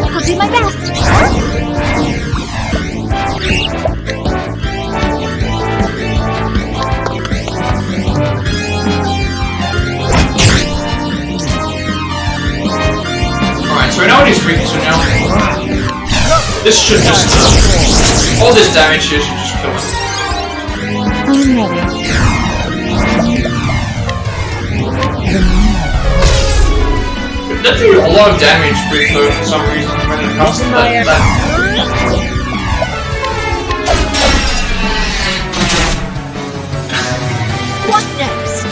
I'll do my best. Alright, so we know what his weakness are now. This should just... all this damage here should just kill him. I'm ready. That do a lot of damage with her for some reason when it comes to that. What next?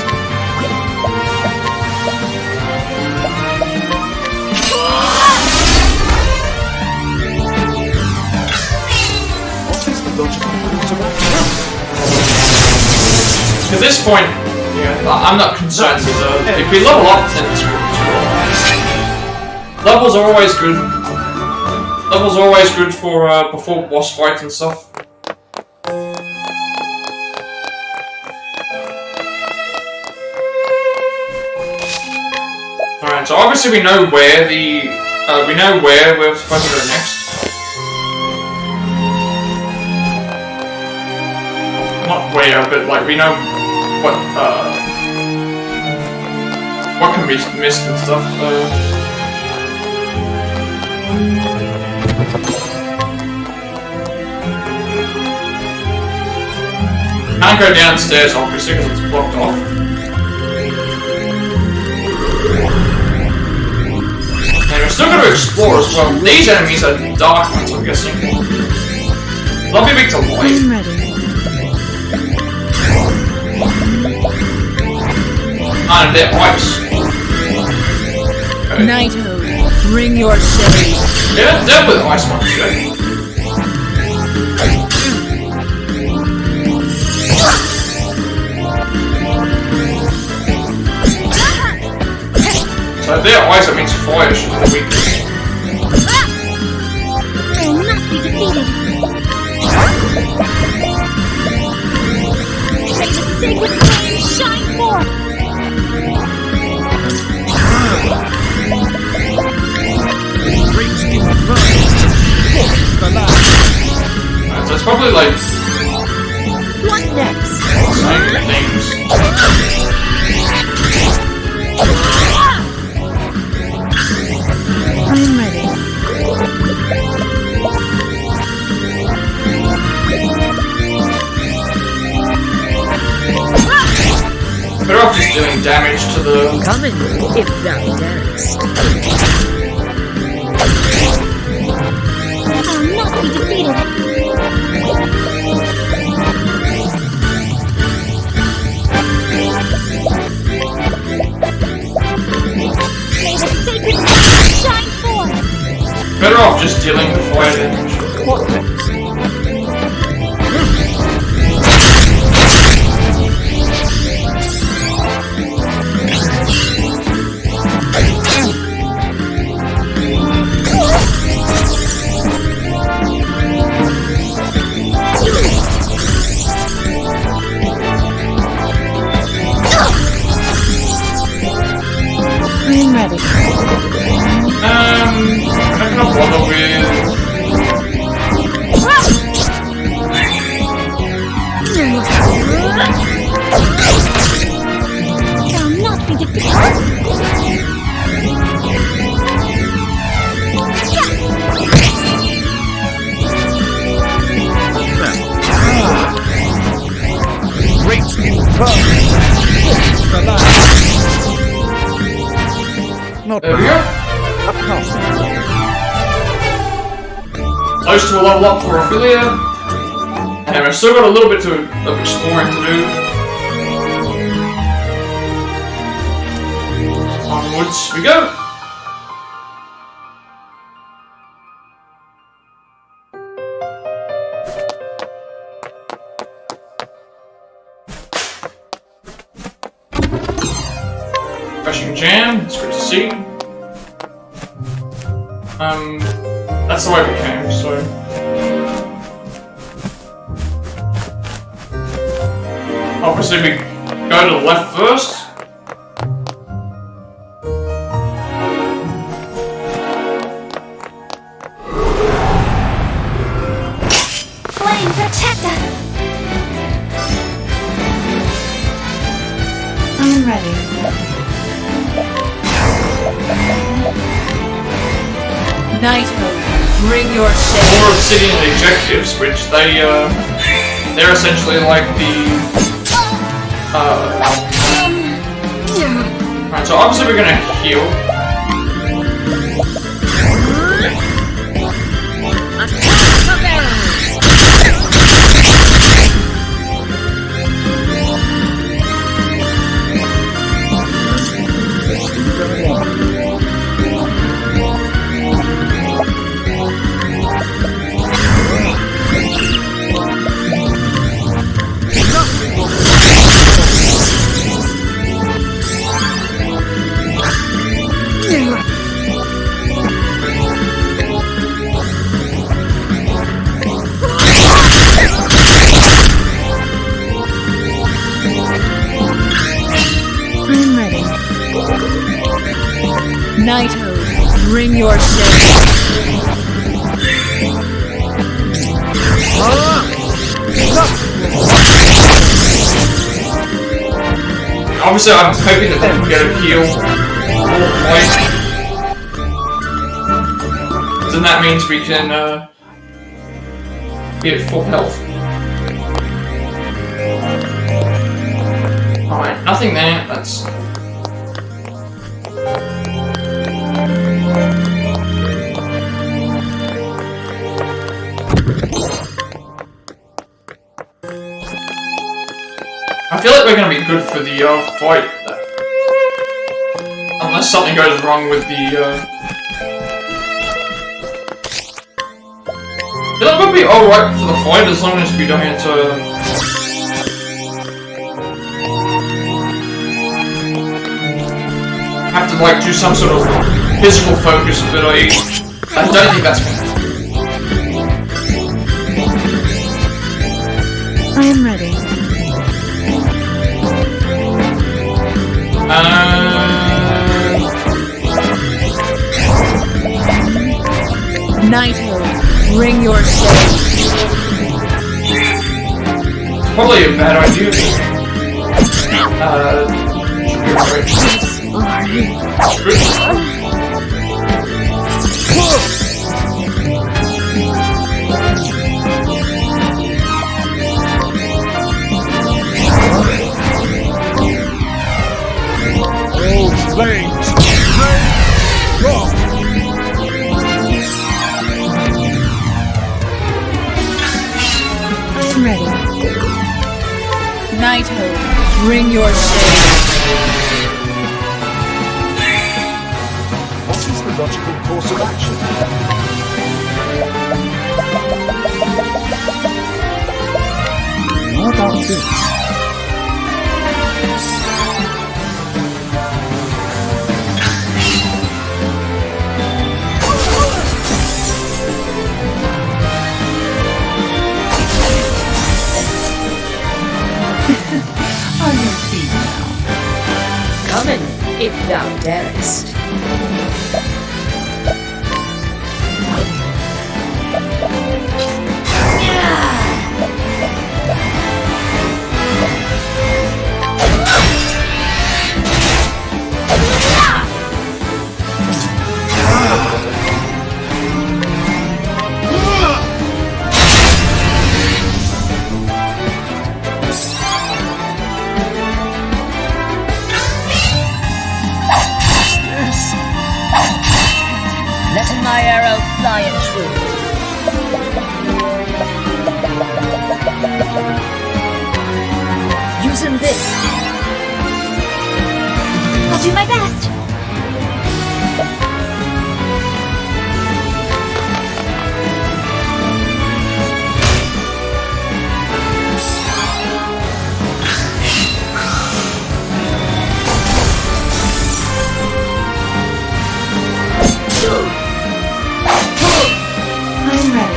At this point, yeah, I'm not concerned with if we level up, then it's good. Levels are always good. Levels are always good for before boss fights and stuff. Alright, so obviously we know where we're supposed to go next. Not where, but like we know what can be missed and stuff. Can't go downstairs obviously because it's blocked off. And we're still going to explore as well. These enemies are dark ones, I'm guessing. They'll be big to light. I'm ready. And they're ice. Okay. Knighthood, bring your shade. Yeah, they're with ice ones, yeah. So if they're ice, that means fire should be the weakest. It's probably like What next? saying names. I'm ready. Better off just doing damage to the. Coming, if thou darest. I'll not be defeated. May the sacred light shine forth. Better off just dealing the fire damage. What next? I'm ready. I cannot bother with. I'll not be defeated. Great the last. Not There we go. a passing. Close to a level up for Ophelia. And I've still got a little bit of exploring to do. Onwards we go. Refreshing jam, it's good to see. That's the way we came, so. Obviously we go to the left first. Flame, protect us. I'm ready. Knighthood, bring your shade. Or obsidian objectives, which they're essentially like the right, so obviously we're gonna heal. I'm ready. Knighthood, bring your shade. Obviously I'm hoping that they can get a heal all point. Then that means we can be at full health. Alright, nothing there, that's... I feel like we're gonna be good for the fight. Unless something goes wrong with the I feel like we'll be alright for the fight as long as we don't have to like do some sort of physical focus, but I don't think that's gonna happen. I am ready. Knighthood, bring your shade. Probably a bad idea. I'm ready. Knighthood, bring your shade. What is the logical course of action? What about this? On your feet now. Come in, if thou darest. Letting my arrow fly and true. Using this. I'll do my best. I'm ready.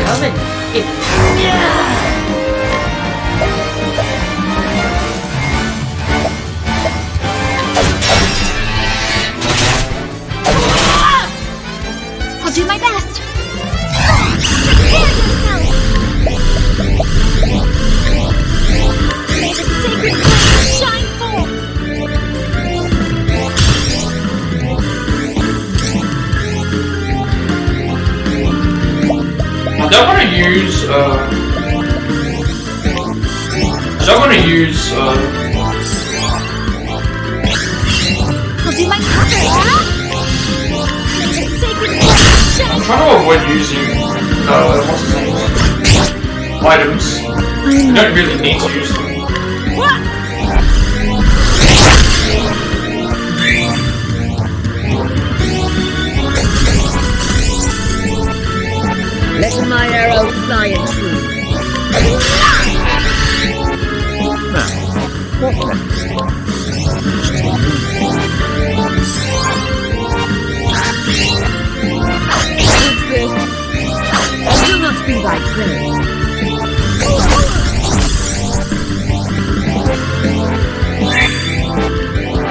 Coming. If I'll do my best. Prepare yourself. May the sacred flame shine forth. I don't want to use, I'll do my cover. May the sacred flame shine. I'm trying to avoid using, what's his name? Items. You don't really need to use them. letting my arrow fly and true. What's this? I will not be thy prey.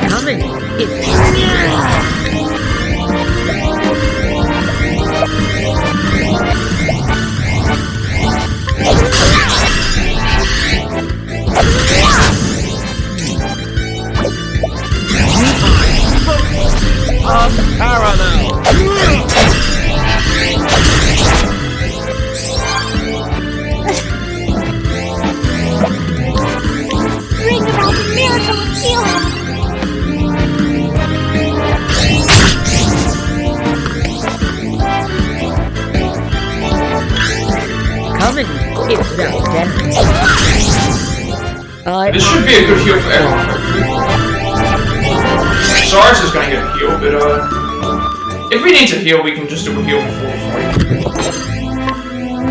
Coming. If Bring about the miracle of healing. coming. If thou darest. This should be a good heal for everyone. Cyrus is gonna get a heal, but if we need to heal, we can just do a heal before the fight.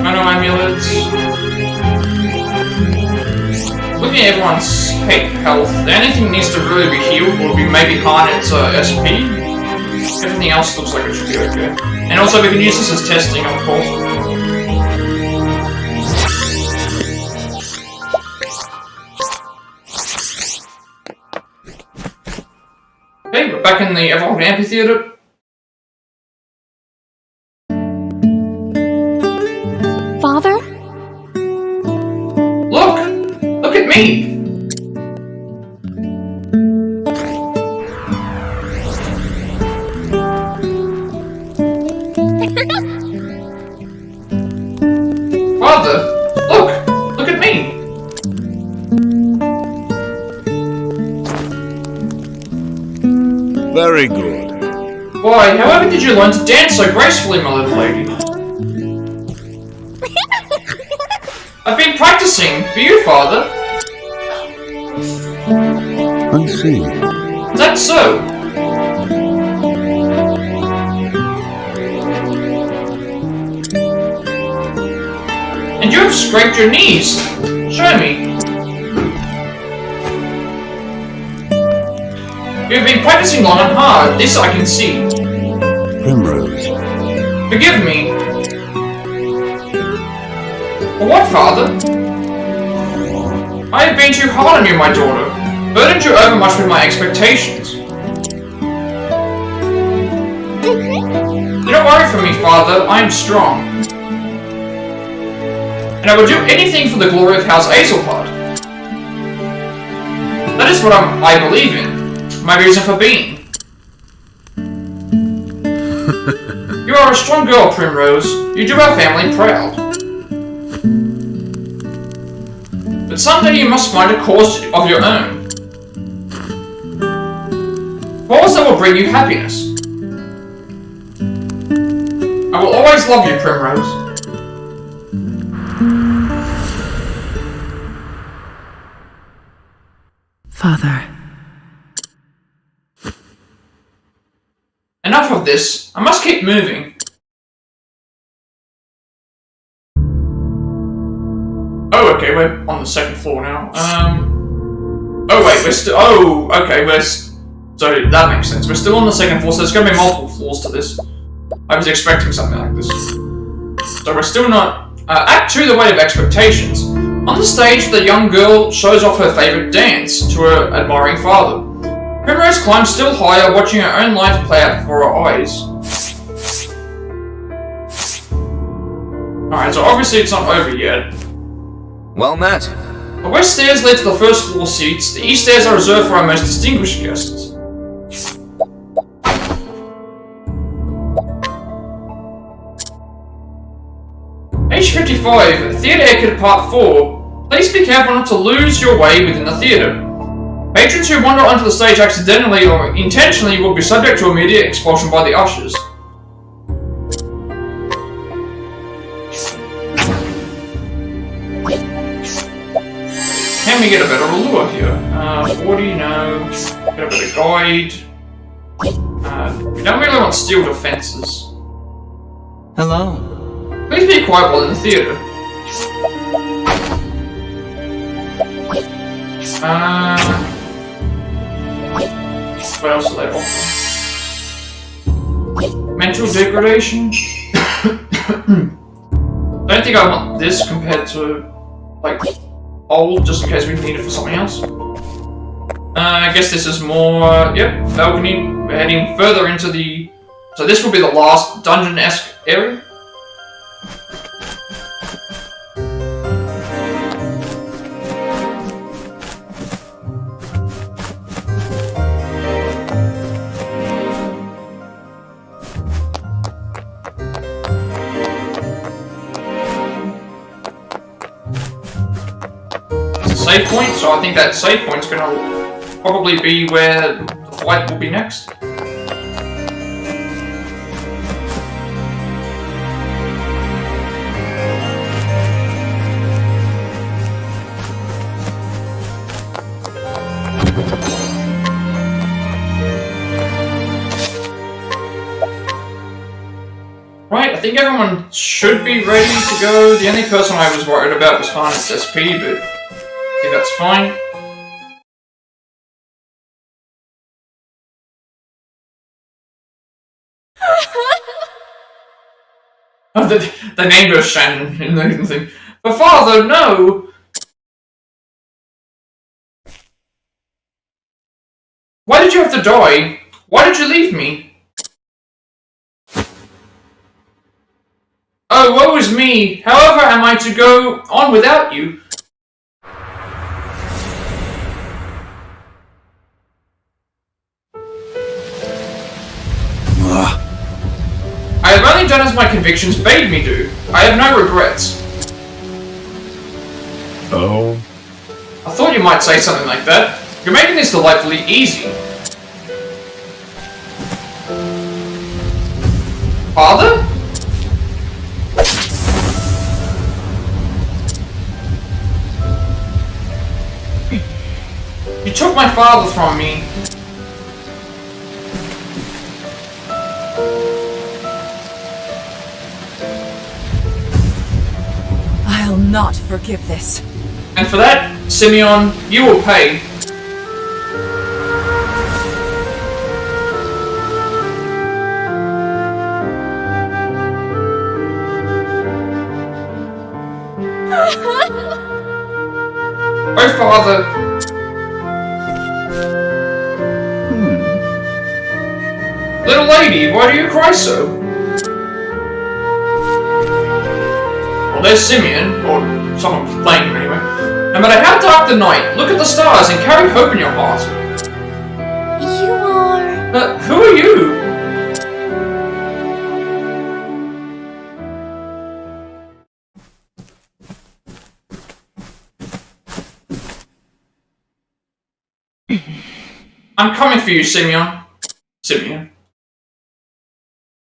Nano amulets. Looking at everyone's health, anything that needs to really be healed will be maybe Harnet's SP. Everything else looks like it should be okay. And also we can use this as testing, of course. Okay, we're back in the Evolved Amphitheater. Father? Look at me! Father, look at me! Very good. Why, however did you learn to dance so gracefully, my little lady? I've been practicing for you, Father. I see. Is that so? And you have scraped your knees. Show me. You've been practicing long and hard. This I can see. Primrose. Forgive me. For what, Father? I have been too hard on you, my daughter. Burdened you overmuch with my expectations. Do not worry for me, Father. I am strong. And I will do anything for the glory of House Azelpard. That is what I believe in. My reason for being. You are a strong girl, Primrose. You do our family proud. But someday you must find a cause of your own. Cause that will bring you happiness. I will always love you, Primrose. Father. Enough of this. I must keep moving. Oh, okay, we're on the second floor now. Oh wait, we're still. Oh, okay, so that makes sense. We're still on the second floor, so there's gonna be multiple floors to this. I was expecting something like this. So we're still not. Act 2, the weight of expectations. On the stage, the young girl shows off her favorite dance to her admiring father. Primrose climbs still higher, watching her own life play out before her eyes. Alright, so obviously it's not over yet. Well met. The west stairs lead to the first floor seats. The east stairs are reserved for our most distinguished guests. Page 55, Theatre Etiquette Part 4. Please be careful not to lose your way within the theatre. Patrons who wander onto the stage accidentally or intentionally will be subject to immediate expulsion by the ushers. Can we get a better allure here? 40, no. Get a better guide. We don't really want steel defences. Hello. Please be quiet while in the theatre. What else do they offer? Mental degradation? Don't think I want this compared to, like, old, just in case we need it for something else. I guess this is more, yep, balcony. We're heading further into the... So this will be the last dungeon-esque area. Save point, so I think that save point's gonna probably be where the fight will be next. Right, I think everyone should be ready to go. The only person I was worried about was Harness SP, but I think that's fine. Oh, they named her Shannon in the thing. But father, no! Why did you have to die? Why did you leave me? Oh, woe is me. However am I to go on without you? I have only done as my convictions bade me do. I have no regrets. Oh? I thought you might say something like that. You're making this delightfully easy. Father? You took my father from me. I'll not forgive this. And for that, Simeon, you will pay. Oh, Father. Little lady, why do you cry so? Well, there's Simeon, or someone playing him anyway. No matter how dark the night, look at the stars and carry hope in your heart. You are... Who are you? I'm coming for you, Simeon. Simeon.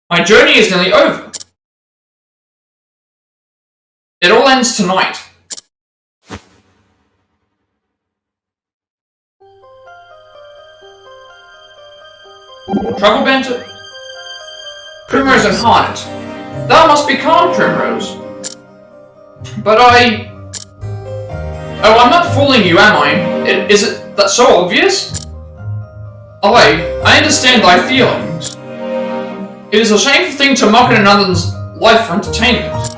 My journey is nearly over. It all ends tonight. Troublebent? Primrose and Harnet. Thou must be calm, Primrose. But I... Oh, I'm not fooling you, am I? Is it that so obvious? Oh, I understand thy feelings. It is a shameful thing to mock at another's life for entertainment.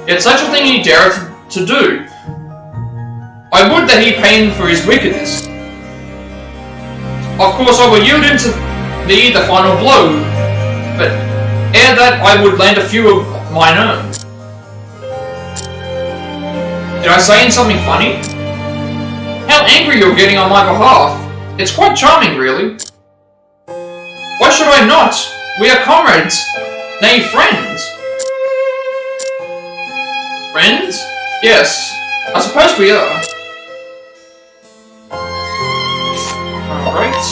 Yet such a thing he dareth to do. I would that he pay him for his wickedness. Of course I will yield unto thee the final blow, but ere that I would land a few of mine own. Did I say something funny? How angry you're getting on my behalf. It's quite charming, really. Why should I not? We are comrades, nay, friends. Friends? Yes, I suppose we are. Alright.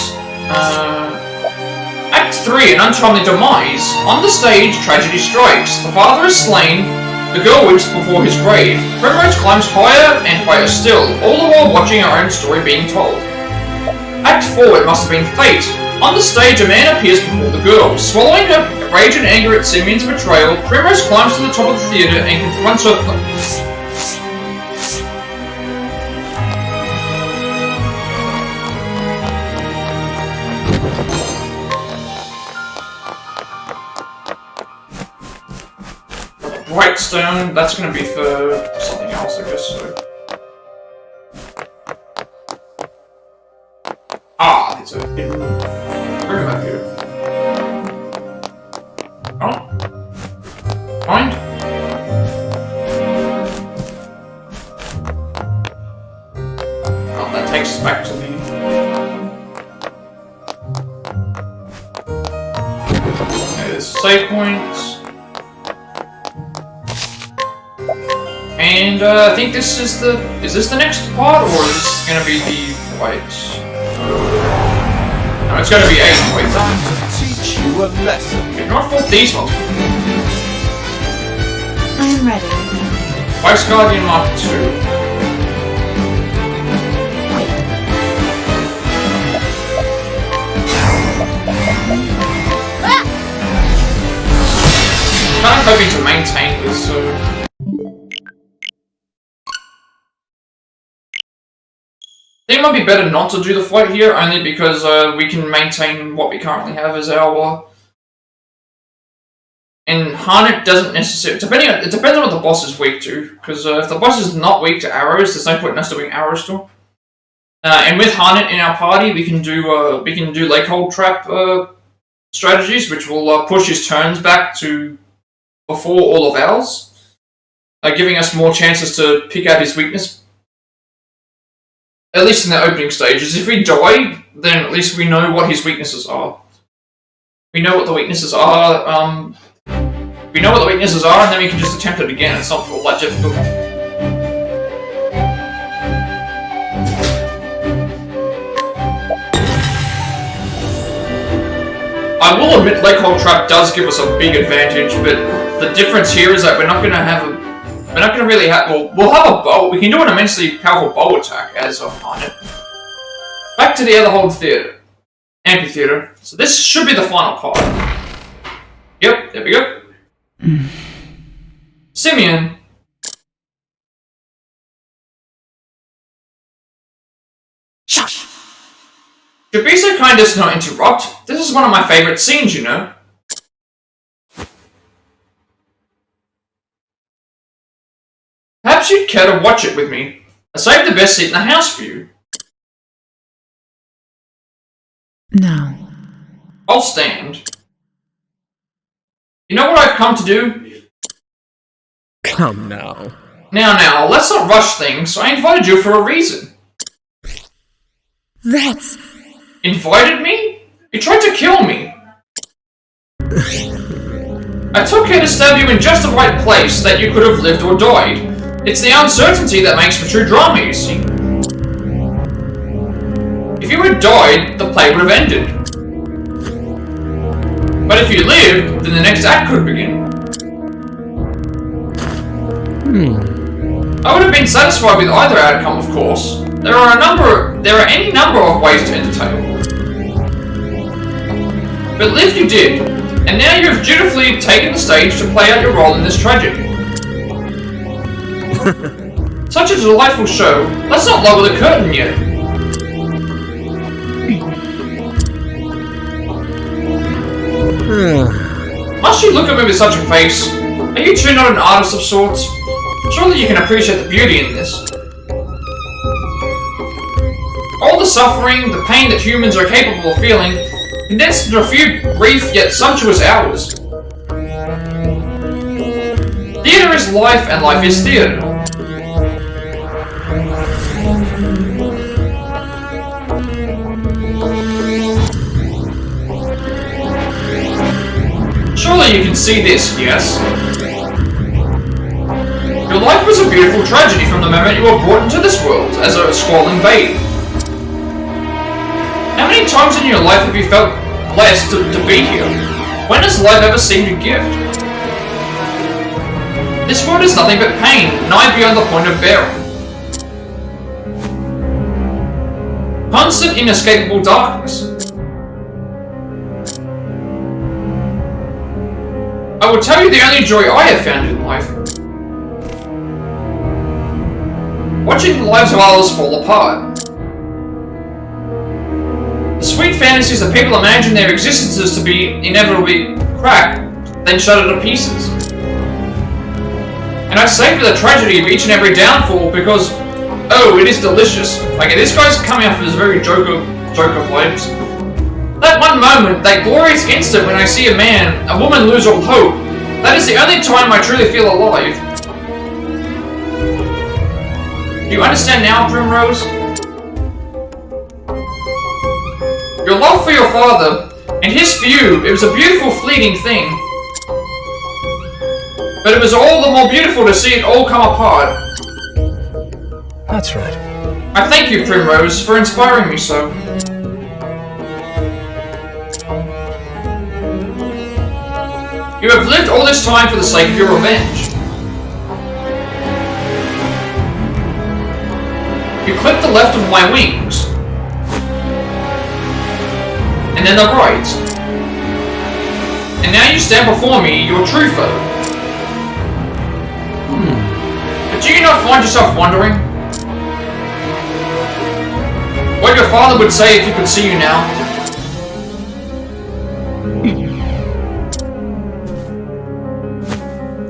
Act 3, an untimely demise. On the stage, tragedy strikes. The father is slain. The girl weeps before his grave. Primrose climbs higher and higher still, all the while watching her own story being told. Act 4, it must have been fate. On the stage, a man appears before the girl. Swallowing her rage and anger at Simeon's betrayal, Primrose climbs to the top of the theatre and confronts her. Brightstone, that's gonna be for something else, I guess so. Ah, it's a hidden. Bring it up here. Oh. Find. Oh, that takes us back to the... There's save points. And I think this is the... Is this the next part, or is this gonna be the fight? No, it's gonna be 8. Wait, time to teach you a lesson. you've not fought these ones. I'm ready. Vice Guardian Mark 2. Kind of hoping to maintain this, so... I think it might be better not to do the fight here, only because we can maintain what we currently have as our... And Harnet doesn't necessarily... It depends on what the boss is weak to, because if the boss is not weak to arrows, there's no point in us doing arrows to him. And with Harnett in our party, we can do leg hold trap strategies, which will push his turns back to before all of ours, giving us more chances to pick out his weakness. At least in the opening stages. If we die, then at least we know what his weaknesses are. We know what the weaknesses are. We know what the weaknesses are, and then we can just attempt it again. It's not all that difficult. I will admit leg hold trap does give us a big advantage, but the difference here is that we're not going to really have. Well, we'll have a bow. We can do an immensely powerful bow attack as a Harnett. Back to the other hold theater, amphitheater. So this should be the final part. Yep, there we go. Simeon. Shush. You'd be so kind as to not interrupt. This is one of my favorite scenes, you know. Perhaps you'd care to watch it with me. I saved the best seat in the house for you. No. I'll stand. You know what I've come to do? Come now. Now, let's not rush things. I invited you for a reason. That's... Invited me? You tried to kill me. I took care to stab you in just the right place that you could have lived or died. It's the uncertainty that makes for true drama, you see. If you had died, the play would have ended. But if you lived, then the next act could begin. I would have been satisfied with either outcome, of course. There are any number of ways to end the tale. But live you did, and now you have dutifully taken the stage to play out your role in this tragedy. Such a delightful show. Let's not lower the curtain yet. Must you look at me with such a face? Are you too not an artist of sorts? Surely you can appreciate the beauty in this. All the suffering, the pain that humans are capable of feeling, condensed into a few brief yet sumptuous hours. Theatre is life, and life is theatre. Surely you can see this, yes? Your life was a beautiful tragedy from the moment you were brought into this world as a squalling babe. How many times in your life have you felt blessed to be here? When has life ever seemed a gift? This world is nothing but pain, nigh beyond the point of bearing. Constant, inescapable darkness. I will tell you the only joy I have found in life. Watching the lives of others fall apart. The sweet fantasies that people imagine their existences to be inevitably crack, then shattered to pieces. And I savor the tragedy of each and every downfall because, oh, it is delicious. Like, this guy's coming off of his very Joker vibes. That one moment, that glorious instant when I see a woman lose all hope, that is the only time I truly feel alive. Do you understand now, Primrose? Your love for your father, and his for you, it was a beautiful fleeting thing. But it was all the more beautiful to see it all come apart. That's right. I thank you, Primrose, for inspiring me so. You have lived all this time for the sake of your revenge. You clipped the left of my wings. And then the right. And now you stand before me, your true foe. But do you not find yourself wondering what your father would say if he could see you now?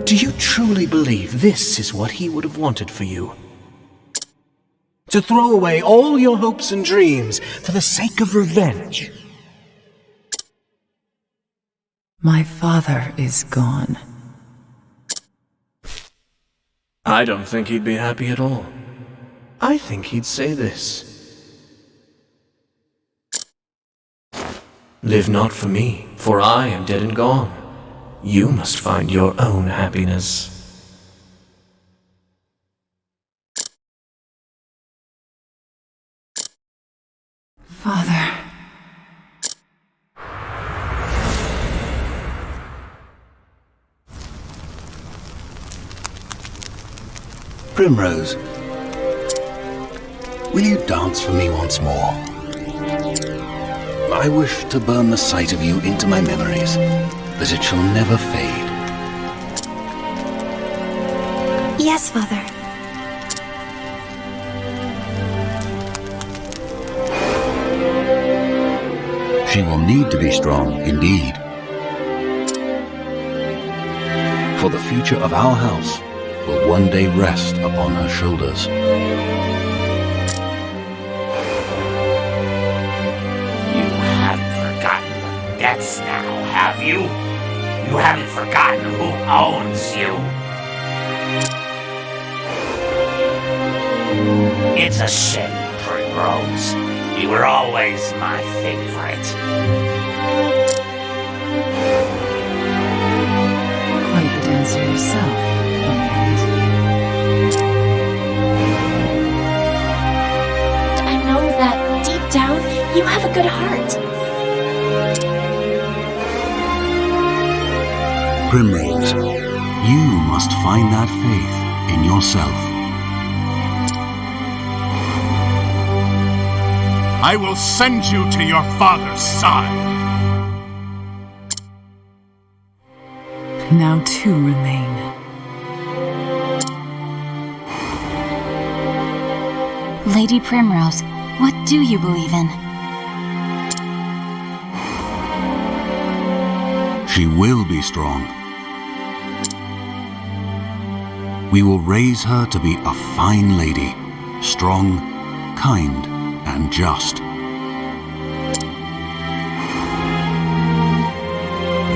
Do you truly believe this is what he would have wanted for you? To throw away all your hopes and dreams for the sake of revenge. My father is gone. I don't think he'd be happy at all. I think he'd say this. Live not for me, for I am dead and gone. You must find your own happiness. Father. Primrose, will you dance for me once more? I wish to burn the sight of you into my memories, that it shall never fade. Yes, Father. She will need to be strong, indeed. For the future of our house will one day rest upon her shoulders. You haven't forgotten the debts now, have you? You haven't forgotten who owns you. It's a shame, Primrose. You were always my favorite. Quite the dancer yourself, in the end. I know that deep down, you have a good heart. Primrose, you must find that faith in yourself. I will send you to your father's side. Now two remain. Lady Primrose, what do you believe in? She will be strong. We will raise her to be a fine lady, strong, kind, and just.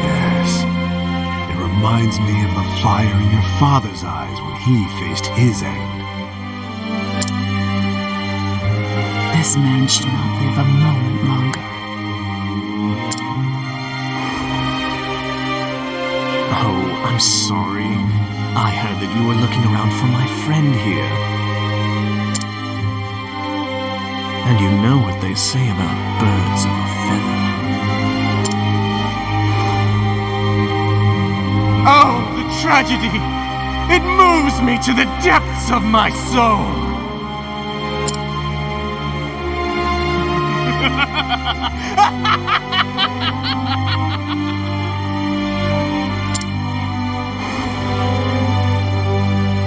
Yes. It reminds me of the fire in your father's eyes when he faced his end. This man should not live a moment longer. Oh, I'm sorry. I heard that you were looking around for my friend here. And you know what they say about birds of a feather. Oh, the tragedy! It moves me to the depths of my soul!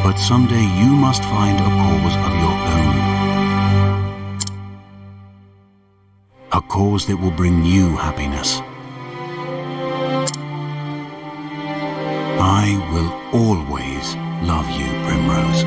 But someday you must find a cause of your own. A cause that will bring you happiness. I will always love you, Primrose.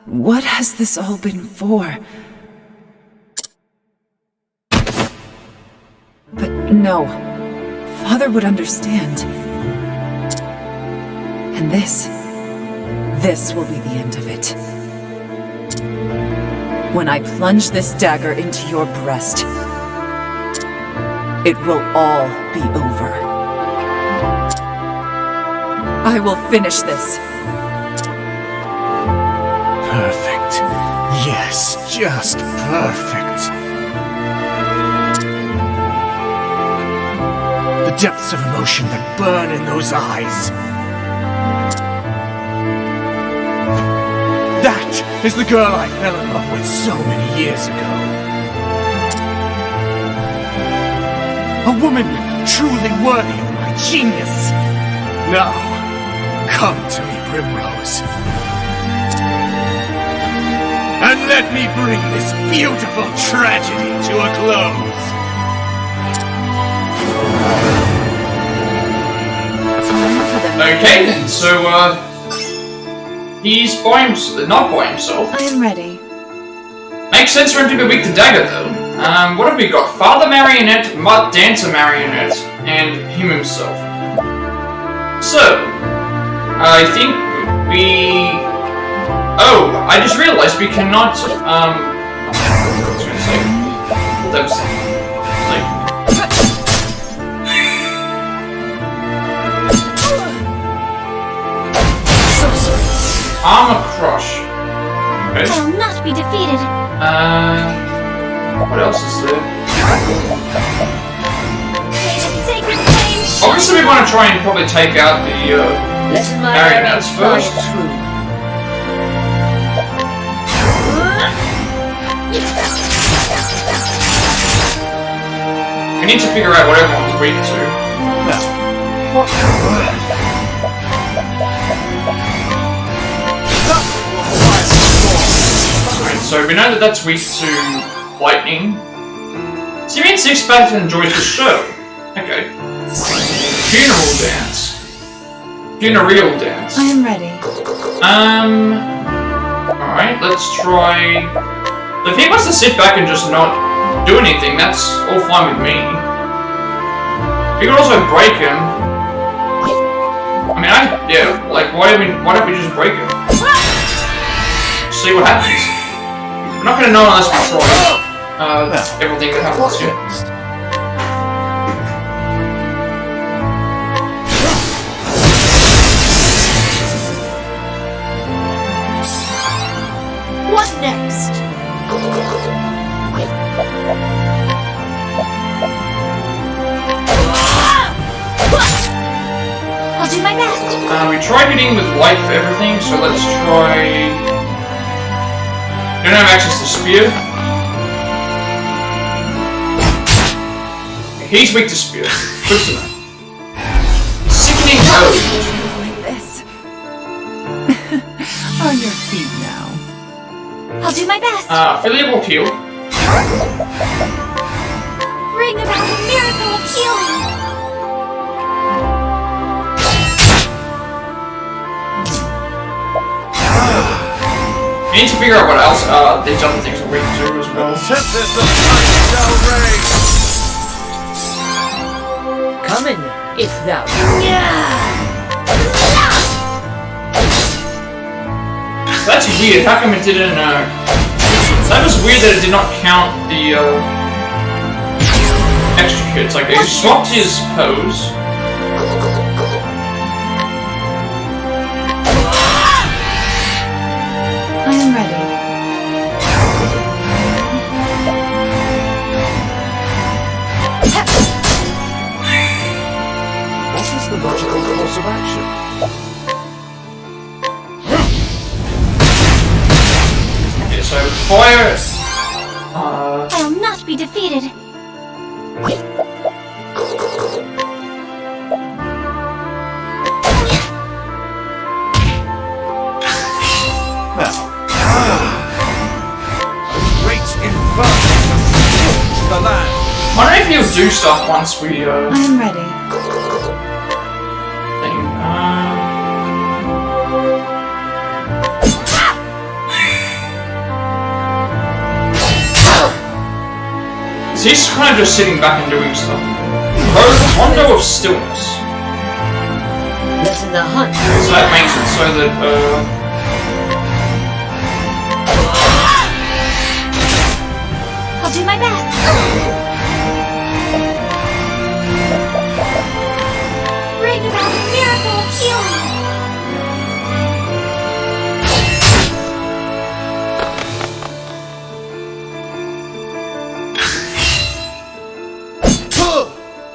What has this all been for? But no, Father would understand. And this will be the end of it. When I plunge this dagger into your breast, it will all be over. I will finish this. Perfect. Yes, just perfect. The depths of emotion that burn in those eyes. That is the girl I fell in love with so many years ago. A woman truly worthy of my genius. Now, come to me, Primrose. and let me bring this beautiful tragedy to a close. Okay then, so he's by himself, not by himself. I am ready. Makes sense for him to be weak to dagger though. What have we got? Father Marionette, Mutt Dancer Marionette, and him himself. So, I think we... Oh, I just realized we cannot, I was gonna say, those, like... Armor Crush. Okay. I'll not be defeated. What else is there? Sacred flame. Obviously we want to try and probably take out the, marionettes first. We need to figure out what everyone's weak to. Alright, so we know that that's weak to lightning. So you mean Six-Pack enjoys the show? Okay. Funeral dance. Funereal dance. I am ready. Alright, let's try... If he wants to sit back and just not do anything, that's all fine with me. We could also break him. I mean, yeah, like, why don't we just break him? See what happens. We're not gonna know unless we try everything that happens here. What next? I'll do my best. We tried hitting with light for everything, so let's try... Don't have access to spear. He's weak to spear. Good to know. Sickening code. Like this. On your feet now. I'll do my best. Affiliable heal. Bring about a miracle of healing. We need to figure out what else these other things are weak to as well. Come in, if thou. That's weird. How come it didn't? That was weird that it did not count the extra hits. Like they swapped his pose. I am ready. What is the logical course of action? Okay, so fire. I'll not be defeated. I wonder if he'll do stuff once we, I am ready. So he's kind of just sitting back and doing stuff. Rondo of Stillness. This is the hunt. So that makes it so that, I'll do my best. Bring about a miracle of healing.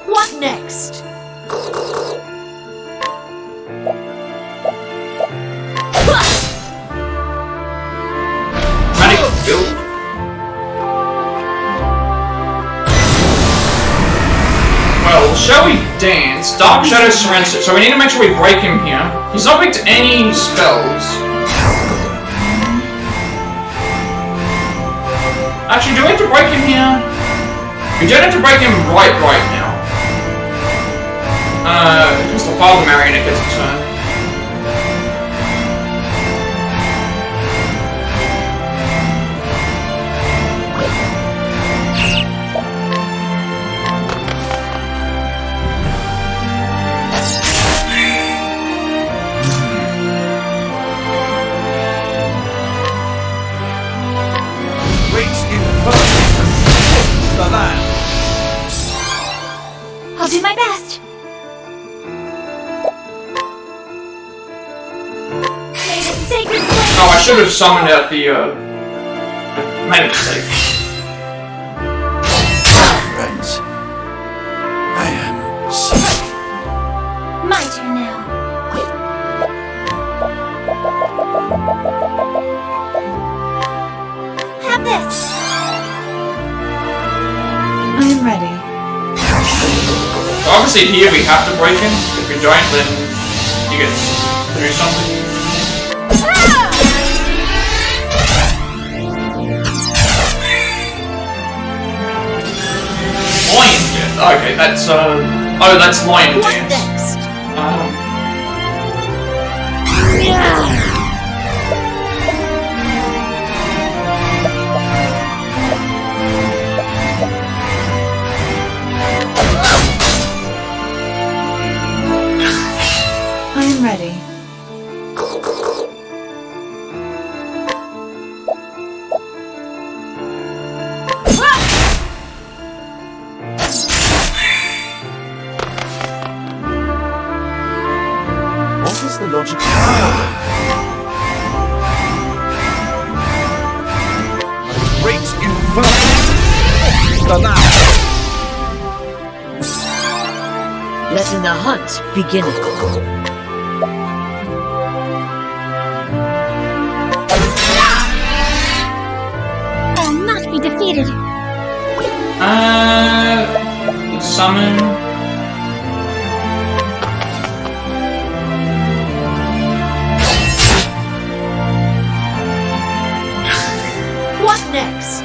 What next? Manic build. Well, shall we dance? Dark Shadow surrounds it, so we need to make sure we break him here. He's not weak to any spells. Actually, do we have to break him here? We don't have to break him right now. Because the father marionette gets a turn. I'll do my best. May the sacred flame. Oh, I should have summoned out the made a mistake. Friends, I am sorry. My turn now. Have this. I'm ready. So obviously here we have to break him. If we don't, then you get to do something. Lion Death. Okay, that's oh, that's Lion What Dance. next? I'm ready. What is the logic? Great inferno! For that! Letting the hunt begin. I'll not be defeated. Summon. What next?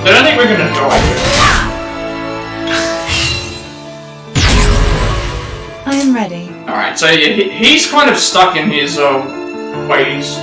I don't think we're gonna die here. I'm ready. Alright, so yeah, he's kind of stuck in his ways.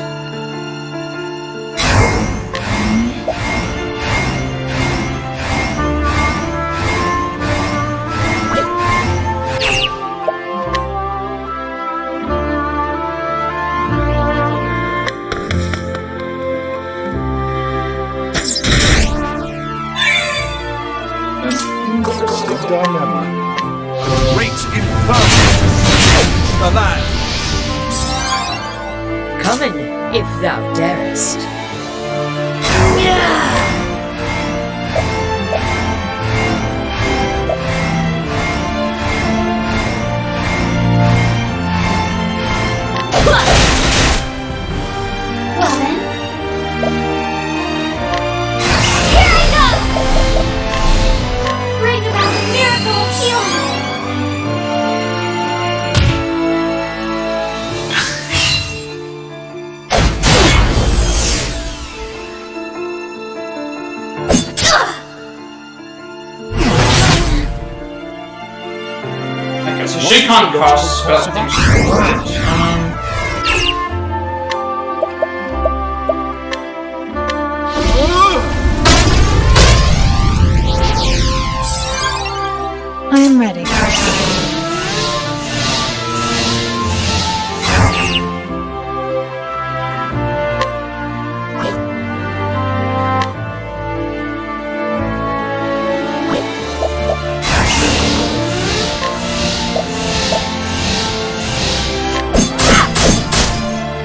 Great inferno! For that! Coming, if thou darest. Well then. Here I go! Bring about the miracle of healing! Okay, so she can't cast spell things. I'm ready.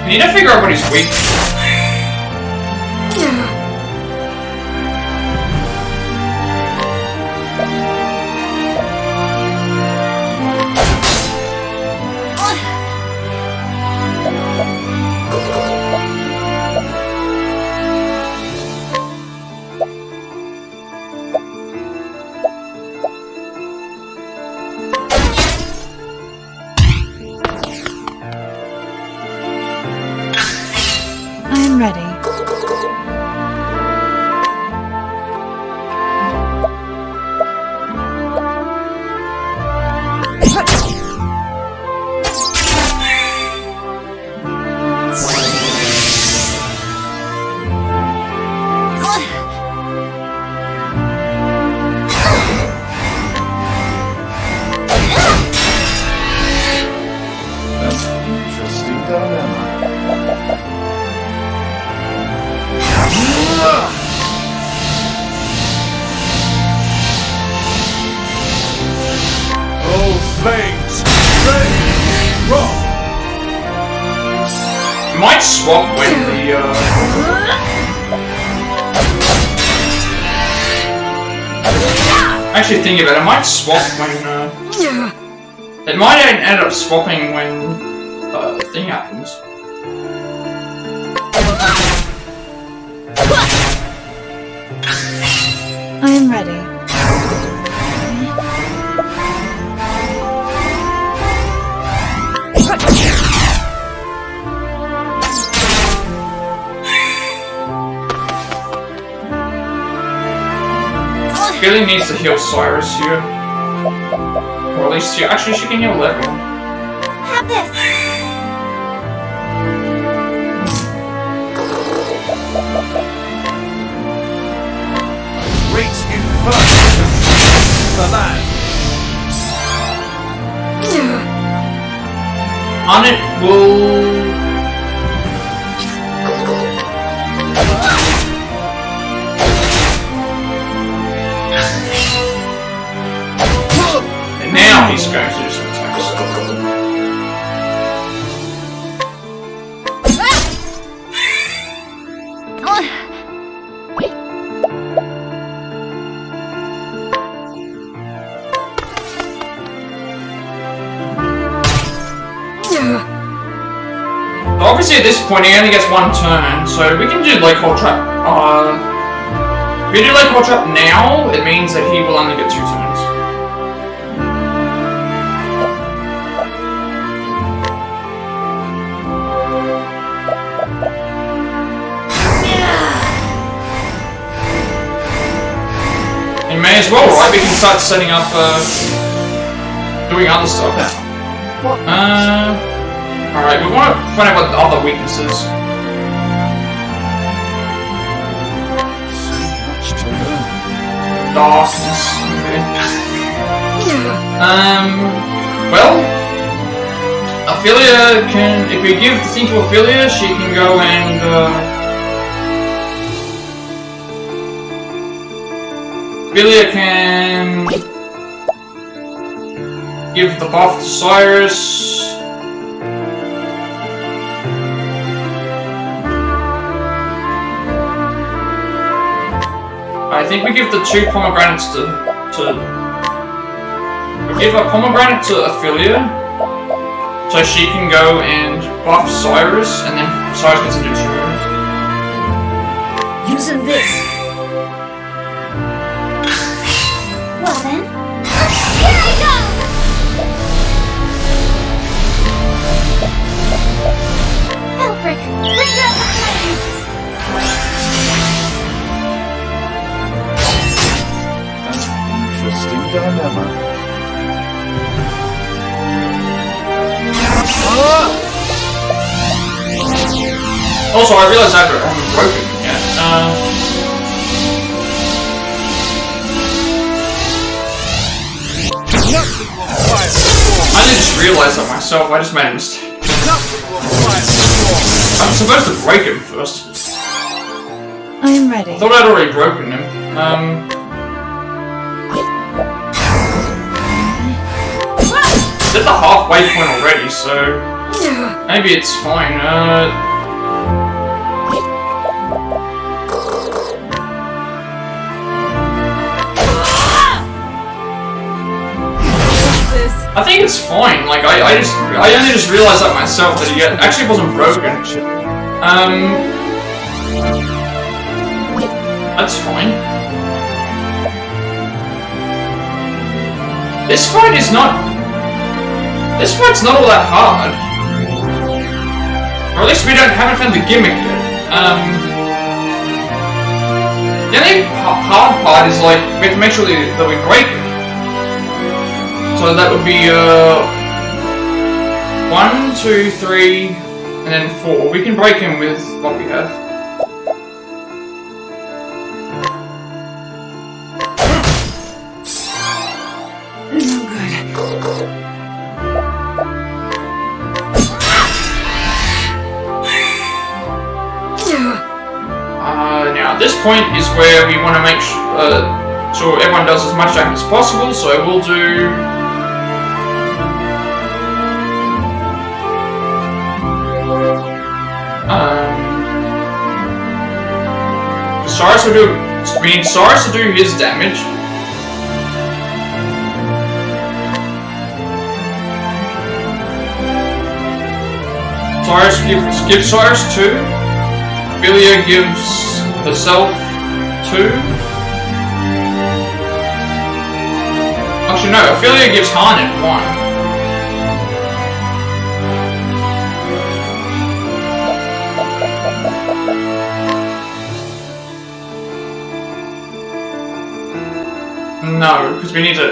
We need to figure out what he's weak to. Interesting dilemma. All things ready, rock. Might swap when the actually thinking about it, I might swap when it might end up swapping when the thing happens. I am ready. Billy needs to heal Cyrus here. Or at least actually she can heal Lego. Have this! Reach in first. The land. On it will... And now he's going to do some attacks. Obviously at this point he only gets one turn, so we can do Lake Hole Trap. If we do Lake Hole Trap now, it means that he will only get 2 turns. You may as well, right? We can start setting up, doing other stuff. Alright, we want to find out what the other weaknesses. Darkness. Okay. Well, Ophelia can, if we give the thing to Ophelia, she can go and, Ophelia can give the buff to Cyrus. I think we give the 2 pomegranates to we give a pomegranate to Ophelia, so she can go and buff Cyrus, and then Cyrus gets to do 2 moves. Using this. Well then, here I go! Elfric, bring her up behind me! Interesting dilemma. Also, I realized I haven't broken yet. I didn't just realize that myself, I just made a mistake. I'm supposed to break him first. I am ready. I thought I'd already broken him. It's at the halfway point already, so maybe it's fine. I think it's fine. Like I only just realized that myself that he actually wasn't broken. That's fine. This fight's not all that hard. Or at least we haven't found the gimmick yet. The only hard part is like we have to make sure that we break it. So that would be 1, 2, 3, and then 4. We can break him with what we have. point is where we want to make sure everyone does as much damage as possible, so we'll do... Cyrus will do... We need Cyrus to do his damage. Cyrus gives Cyrus 2. Ophelia gives herself 2. Actually no, Ophelia gives Harnett 1. No, because we need to,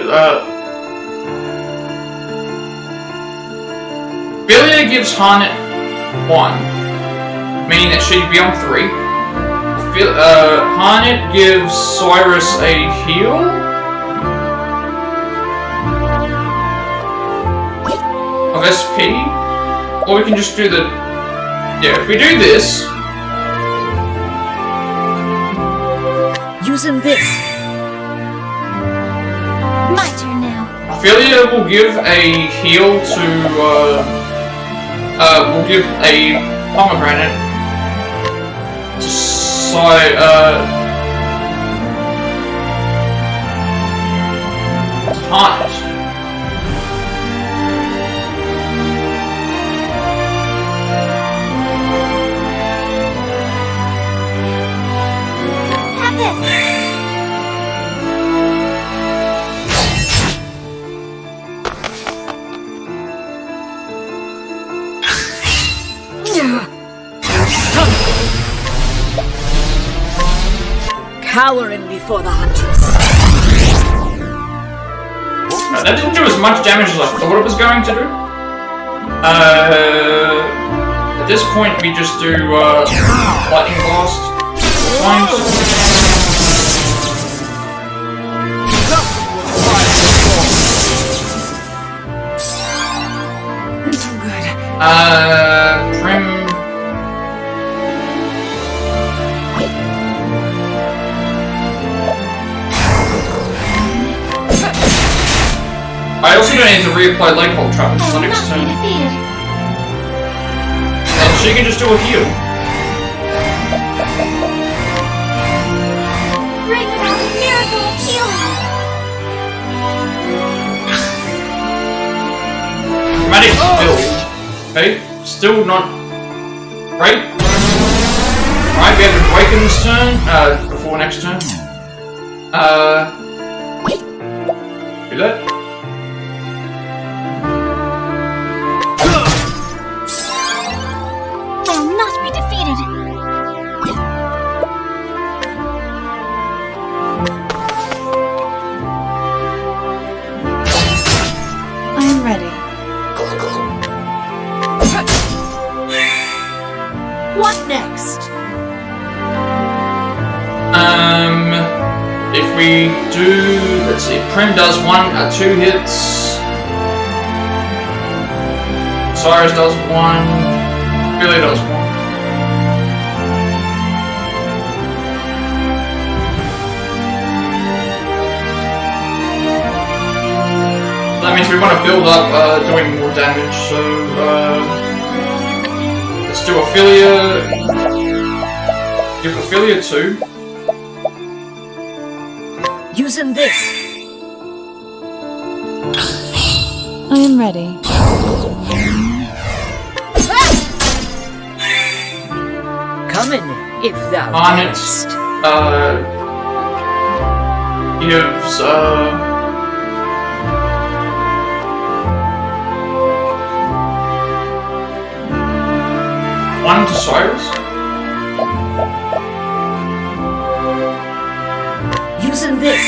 Ophelia gives Harnett 1, meaning that she'd be on 3. Harnett gives Cyrus a heal? Of SP? Or we can just do the... Yeah, if we do this... Using this. My turn now. Ophelia will give a heal to, will give a pomegranate to Harnett. Have this. Cowering before the hunters. That didn't do as much damage as I thought it was going to do. At this point, we just do lightning blast. Prim. I also don't need to reapply leg hold trap until next turn. And she can just do a heal. Bring about the miracle of healing. Dramatic build. Okay, still not great. Alright, we have to break in this turn, before next turn. Do that. I'll not be defeated. I'm ready. What next? If we do, let's see, Prim does 2 hits. Cyrus does 1. Billy does 1. That means we want to build up doing more damage, so let's do Ophelia. Give Ophelia 2. Using this. I am ready. Coming, if thou Harnett canst. gives one to Cyrus. Using this.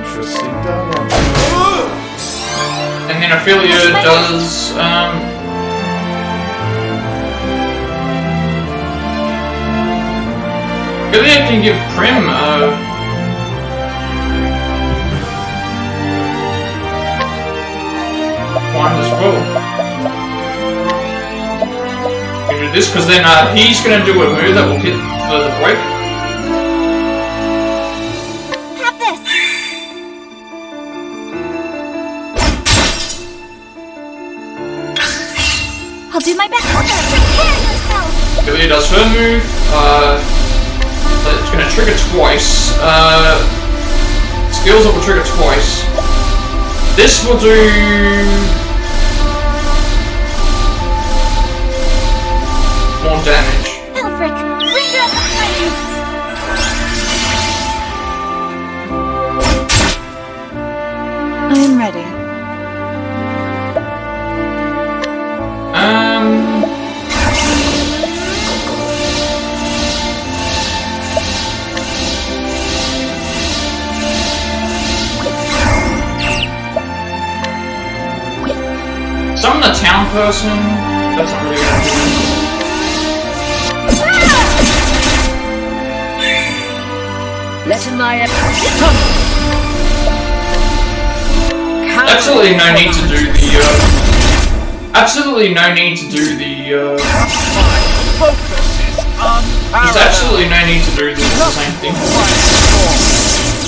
Interesting dynamic. And then Ophelia does Ophelia can give Prim one as well. We do this, because then he's going to do a move that will hit the break. Have this. I'll do my best. Prepare yourself. Ilya does her move. So it's going to trigger twice. Skills that will trigger twice. This will do more damage. Elfric, bring her up behind you. I am ready. Summon a town person. That's not really gonna do. Let my Absolutely no need to do the. Absolutely no need to do the. There's absolutely no need to do the same thing.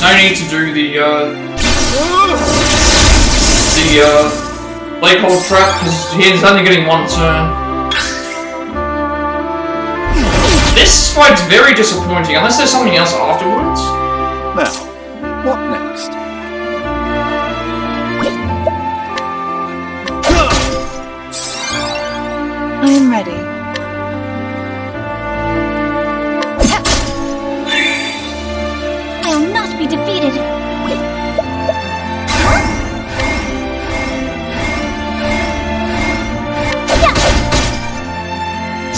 No need to do the Lake Hold Trap, because he's only getting one turn. This fight's very disappointing, unless there's something else afterwards. Now, what next? I am ready. I'll not be defeated.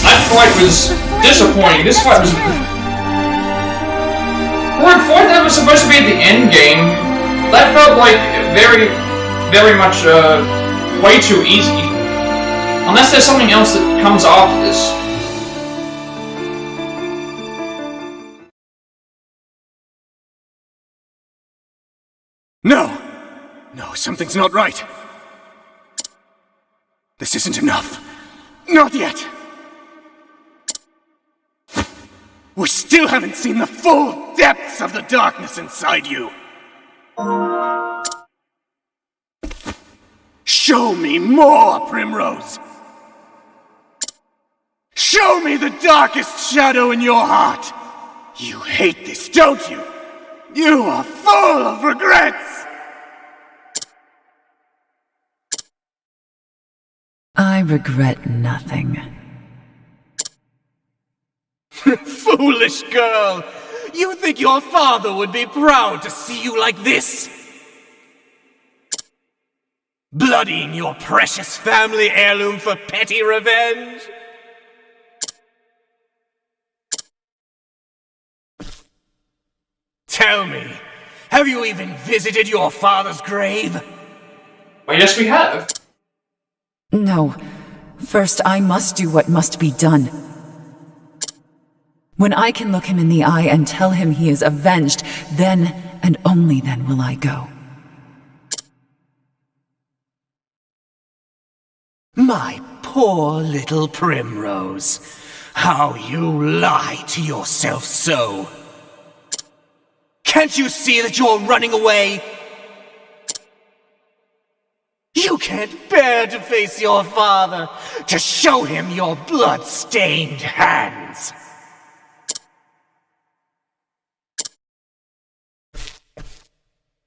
That fight was disappointing. This fight was... For a fight that was supposed to be at the end game, that felt like very, very much, way too easy. Unless there's something else that comes after this. No! No, something's not right. This isn't enough. Not yet! We still haven't seen the full depths of the darkness inside you! Show me more, Primrose! Show me the darkest shadow in your heart! You hate this, don't you? You are full of regrets! I regret nothing. Foolish girl! You think your father would be proud to see you like this? Bloodying your precious family heirloom for petty revenge? Tell me, have you even visited your father's grave? Well, yes, we have. No. First, I must do what must be done. When I can look him in the eye and tell him he is avenged, then and only then will I go. My poor little Primrose. How you lie to yourself so. Can't you see that you're running away? You can't bear to face your father, to show him your blood-stained hands.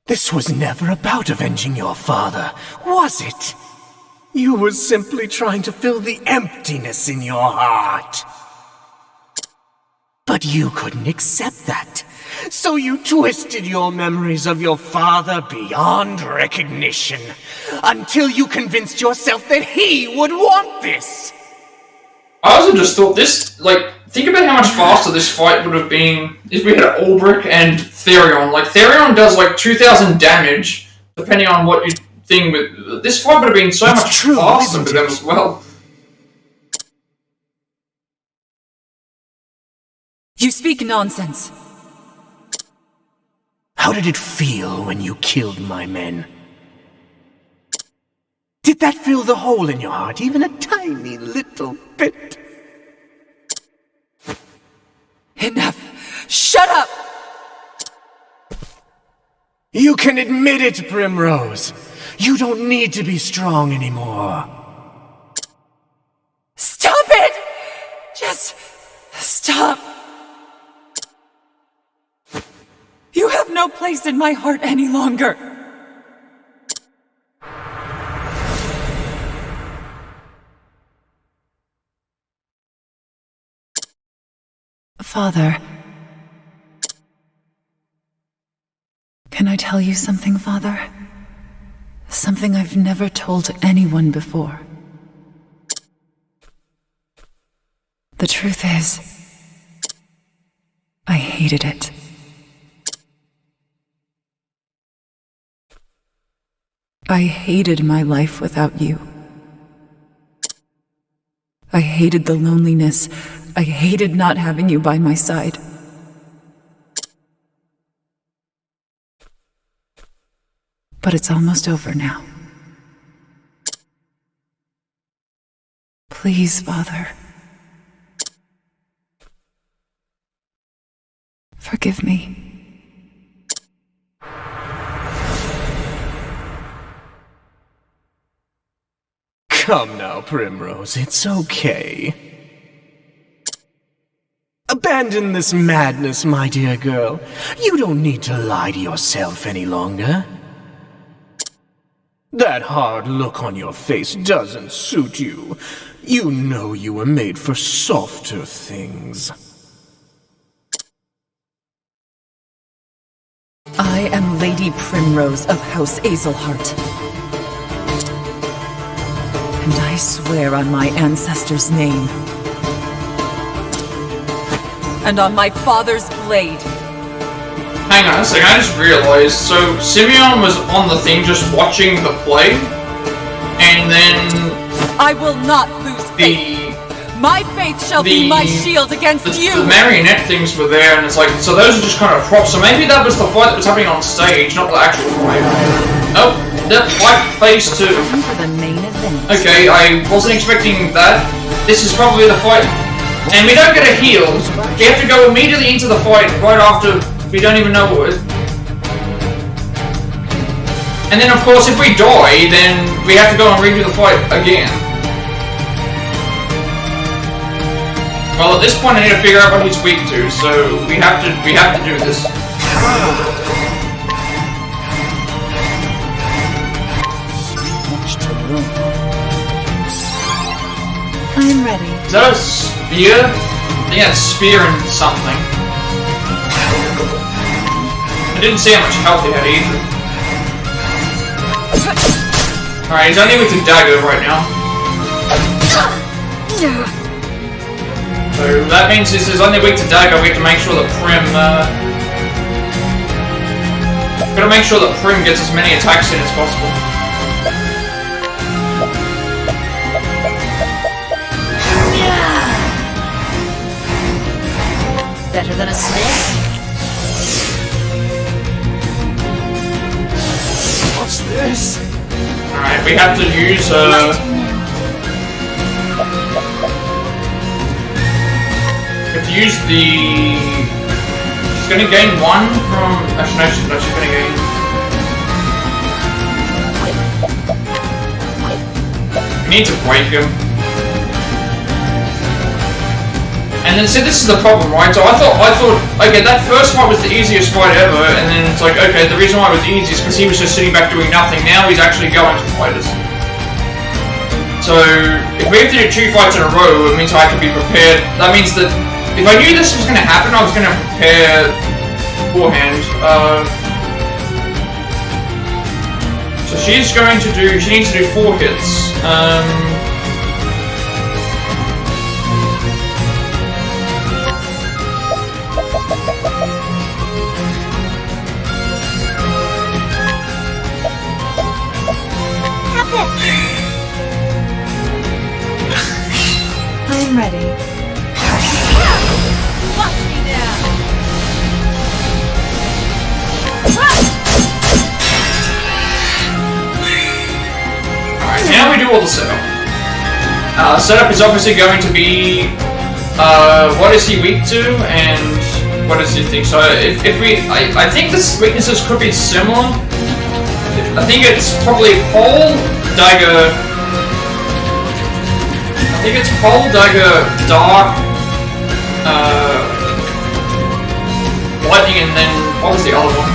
This was never about avenging your father, was it? You were simply trying to fill the emptiness in your heart. But you couldn't accept that, so you twisted your memories of your father beyond recognition, until you convinced yourself that he would want this. I also just thought this, like, think about how much faster this fight would have been if we had Ulbrich and Therion. Like, Therion does like 2,000 damage, depending on what you think with... This fight would have been so much faster for them as well. You speak nonsense. How did it feel when you killed my men? Did that fill the hole in your heart even a tiny little bit? Enough! Shut up! You can admit it, Primrose. You don't need to be strong anymore. Stop it! Just stop. You have no place in my heart any longer. Father, can I tell you something, Father? Something I've never told anyone before. The truth is, I hated it. I hated my life without you. I hated the loneliness. I hated not having you by my side. But it's almost over now. Please, Father. Forgive me. Come now, Primrose, it's okay. Abandon this madness, my dear girl. You don't need to lie to yourself any longer. That hard look on your face doesn't suit you. You know you were made for softer things. I am Lady Primrose of House Azelheart. And I swear on my ancestors' name. And on my father's blade. Hang on a second, I just realized, so Simeon was on the thing just watching the play, and then... I will not lose faith. My faith shall be my shield against you! The marionette things were there, and it's like, so those are just kind of props, so maybe that was the fight that was happening on stage, not the actual fight. Nope, that fight phase 2. For the main event. Okay, I wasn't expecting that. This is probably the fight. And we don't get a heal. You have to go immediately into the fight right after we don't even know it. And then of course if we die, then we have to go and redo the fight again. Well, at this point I need to figure out what he's weak to, so we have to do this. I'm ready. Is that a spear? I think that's spear and something. I didn't see how much health he had either. Alright, he's only with the dagger right now. So that means this is only weak to dagger. We have to make sure that Prim, gotta make sure that Prim gets as many attacks in as possible. Better than a snake? What's this? Alright, we have to use use the... She's gonna gain 1 from... Actually, no, she's gonna gain... We need to break him. And then, see, this is the problem, right? So I thought, okay, that first fight was the easiest fight ever, and then it's like, okay, the reason why it was the easiest is because he was just sitting back doing nothing. Now he's actually going to fight us. So, if we have to do 2 fights in a row, it means I can be prepared. That means that if I knew this was going to happen, I was going to prepare beforehand. So she's going to do, she needs to do 4 hits. I'm ready. Watch me now! Alright, now we do all the setup. Setup is obviously going to be what is he weak to, and what does he think? So if we, I think the weaknesses could be similar. I think it's probably pole, dagger. I think it's pole, dagger, dark, lightning, and then what was the other one?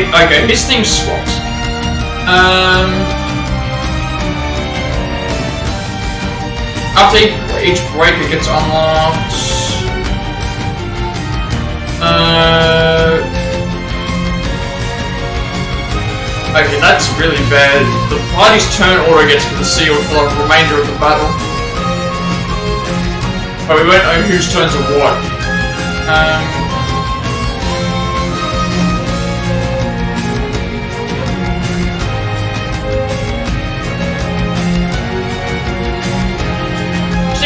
Okay, his thing's swapped. After each break it gets unlocked. Okay, that's really bad. The party's turn order gets concealed for the remainder of the battle. But we won't know whose turns are what.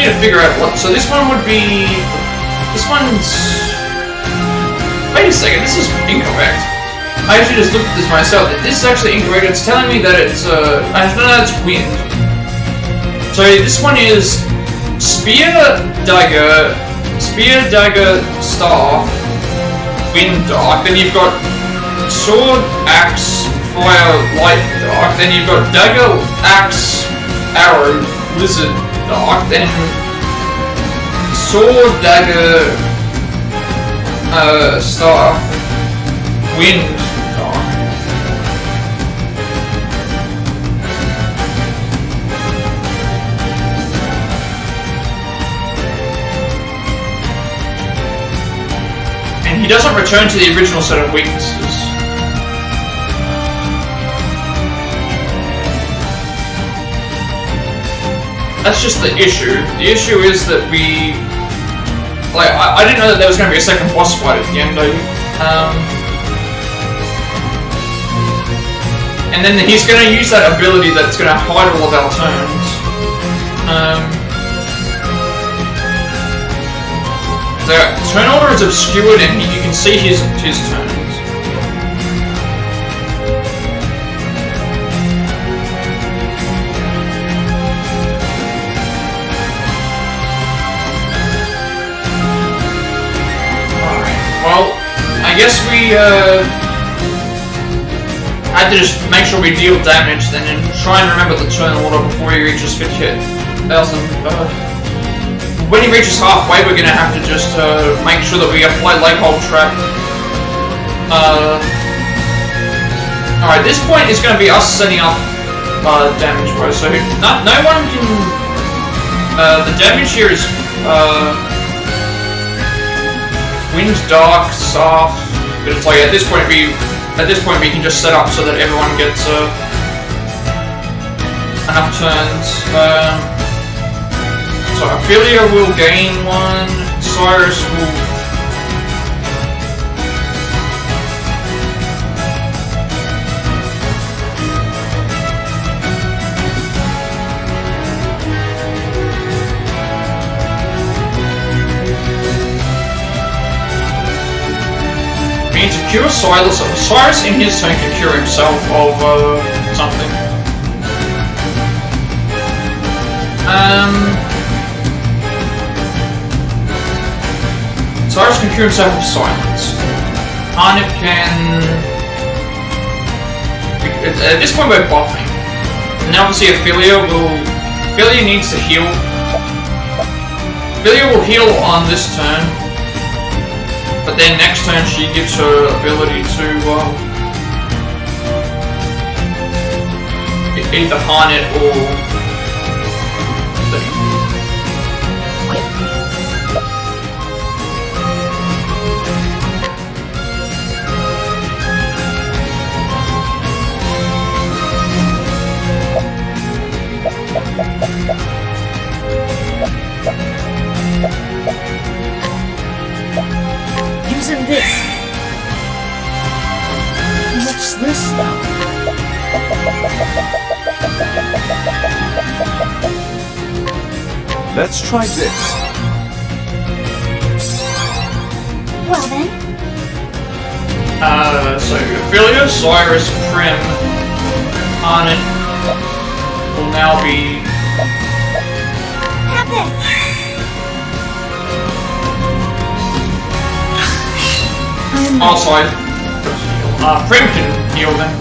To figure out what. So this one would be. This one's. Wait a second, this is incorrect. I actually just looked at this myself. This is actually incorrect. It's telling me that it's. I don't know, it's wind. So this one is spear, dagger, staff, wind, dark. Then you've got sword, axe, fire, light, dark. Then you've got dagger, axe, arrow, lizard, dark, then sword, dagger, staff, wind, dark. And he doesn't return to the original set of weaknesses. That's just the issue. The issue is that we... Like, I didn't know that there was going to be a second boss fight at the end, though. And then he's going to use that ability that's going to hide all of our turns. The turn order is obscured and you can see his turns. Well, I guess we had to just make sure we deal damage then and try and remember the turn order before he reaches 50,000. When he reaches halfway, we're going to have to just make sure that we apply Lake Hold Trap. Alright, this point is going to be us setting up damage wise. So no one can... the damage here is... wind, dark, soft, but it's like at this point we can just set up so that everyone gets enough turns. So Ophelia will gain one, Cyrus will... To cure Cyrus in his turn can cure himself of something. Cyrus can cure himself of silence. Arnett can... At this point we're buffing. And obviously Ophelia needs to heal. Ophelia will heal on this turn. But then next turn she gives her ability to either harn it or Using this. What's this now? Let's try this. Well then. So Ophelia, Cyrus, Prim, Arnett will now be. Have this. Oh, sorry. Prim can heal then.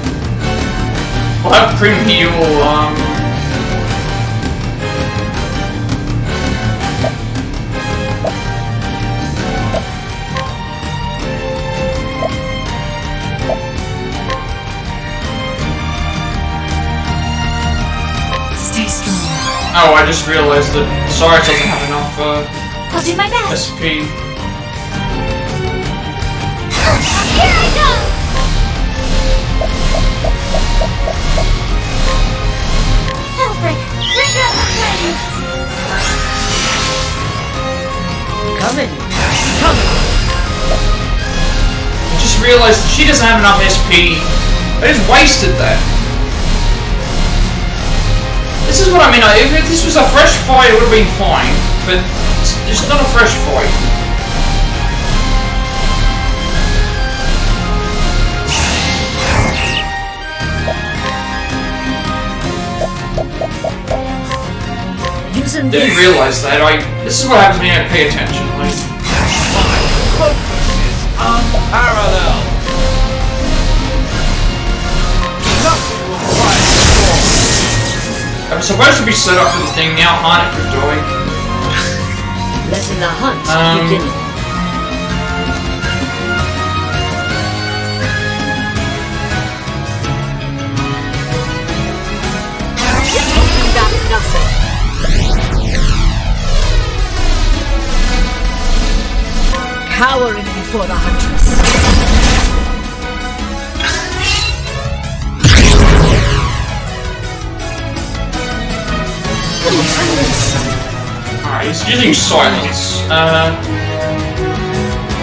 We'll have Prim heal, Stay strong. Oh, I just realized that Cyrus doesn't have enough, I'll do my best. SP. Here I come! Alfred, bring out the flame! Coming. I just realized she doesn't have enough SP. I just wasted that. This is what I mean. If this was a fresh fight, it would have been fine. But it's not a fresh fight. Using Didn't this. realize that. This is what happens when you don't pay attention. Like, Focus is unparalleled. Nothing will quiet the storm. I'm supposed to be set up for the thing now. Harnett could die. Letting the hunt begin. You got nothing. Cowering before the huntress. Alright, he's using silence.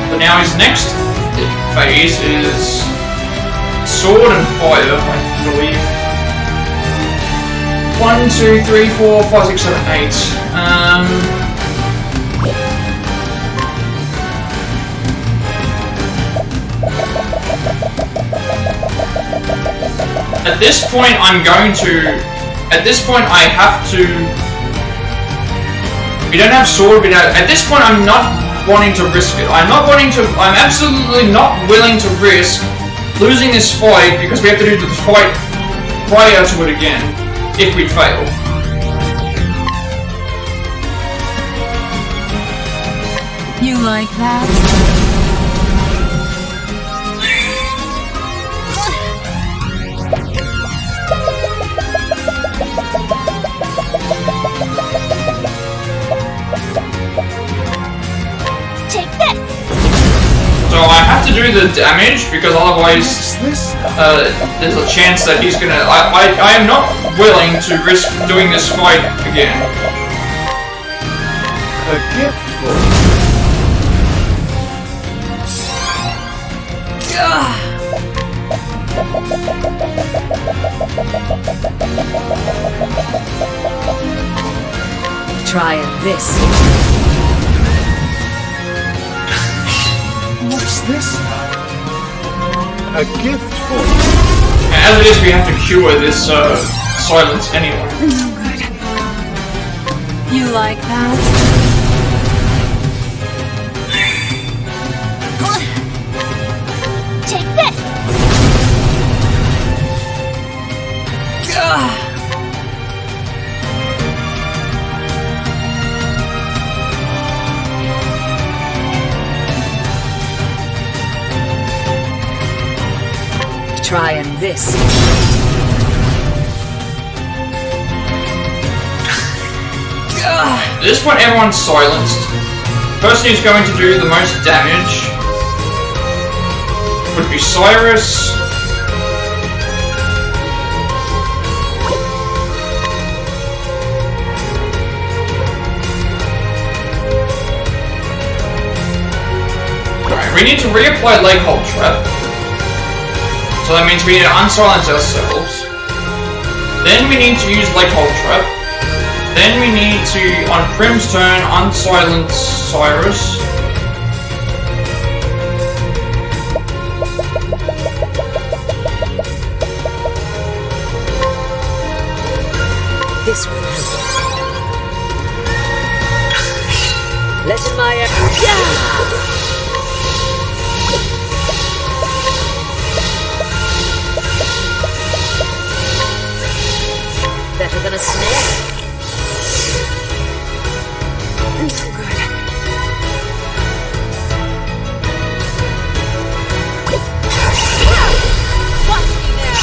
But now his next phase is sword and fire, I believe. 1, 2, 3, 4, 5, 6, 7, 8. At this point, I have to. We don't have sword. At this point, I'm not wanting to risk it. I'm absolutely not willing to risk losing this fight because we have to do the fight prior to it again if we fail. You like that? So I have to do the damage because otherwise there's a chance that he's gonna. I am not willing to risk doing this fight again. A gift for Trying this. What's this now? A gift for As it is, we have to cure this silence anyway. You like that? Take this! trying this. At this point, everyone's silenced. The person who's going to do the most damage would be Cyrus. Alright, we need to reapply Leg Hold Trap. So that means we need to unsilence ourselves. Then we need to use Leg Hold Trap. Then we need to, on Prim's turn, unsilence Cyrus. This will help. Let my better than a snake. So good. Watch me now.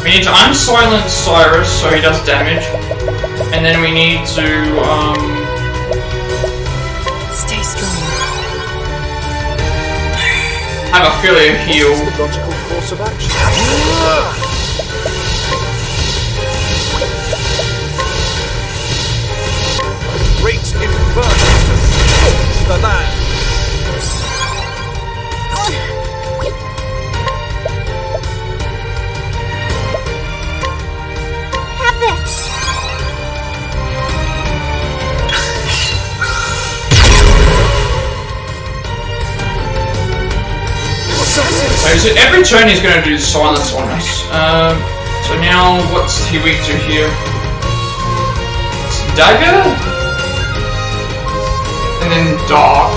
We need to unsilence Cyrus so he does damage, and then we need to stay strong. Have Ophelia heal. That's the logical course of action. Great inferno to the land. Have this. So every turn he's going to do silence on us. So now what's he weak to here? It's dagger? And then dark.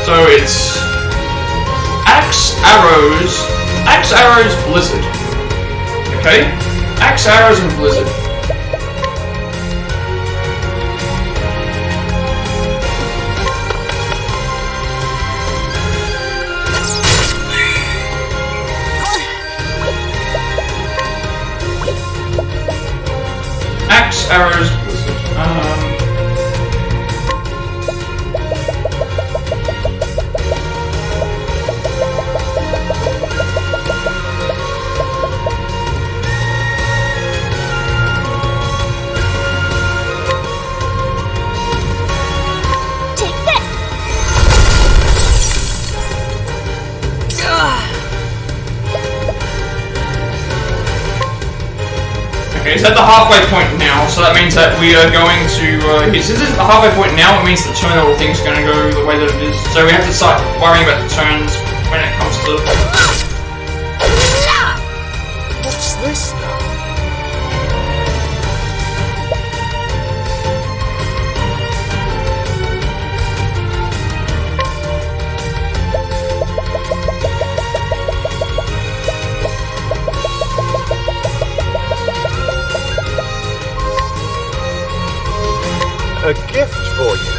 So it's axe, arrows, blizzard. Okay? Axe, arrows, and blizzard. Axe, arrows, blizzard. Take this. Okay, he's at the halfway point now, so that means that we are going to, since it's at the halfway point now, it means the turn all thing's going to go the way that it is. So we have to start worrying about the turns when it comes to... What's this now? A gift for you.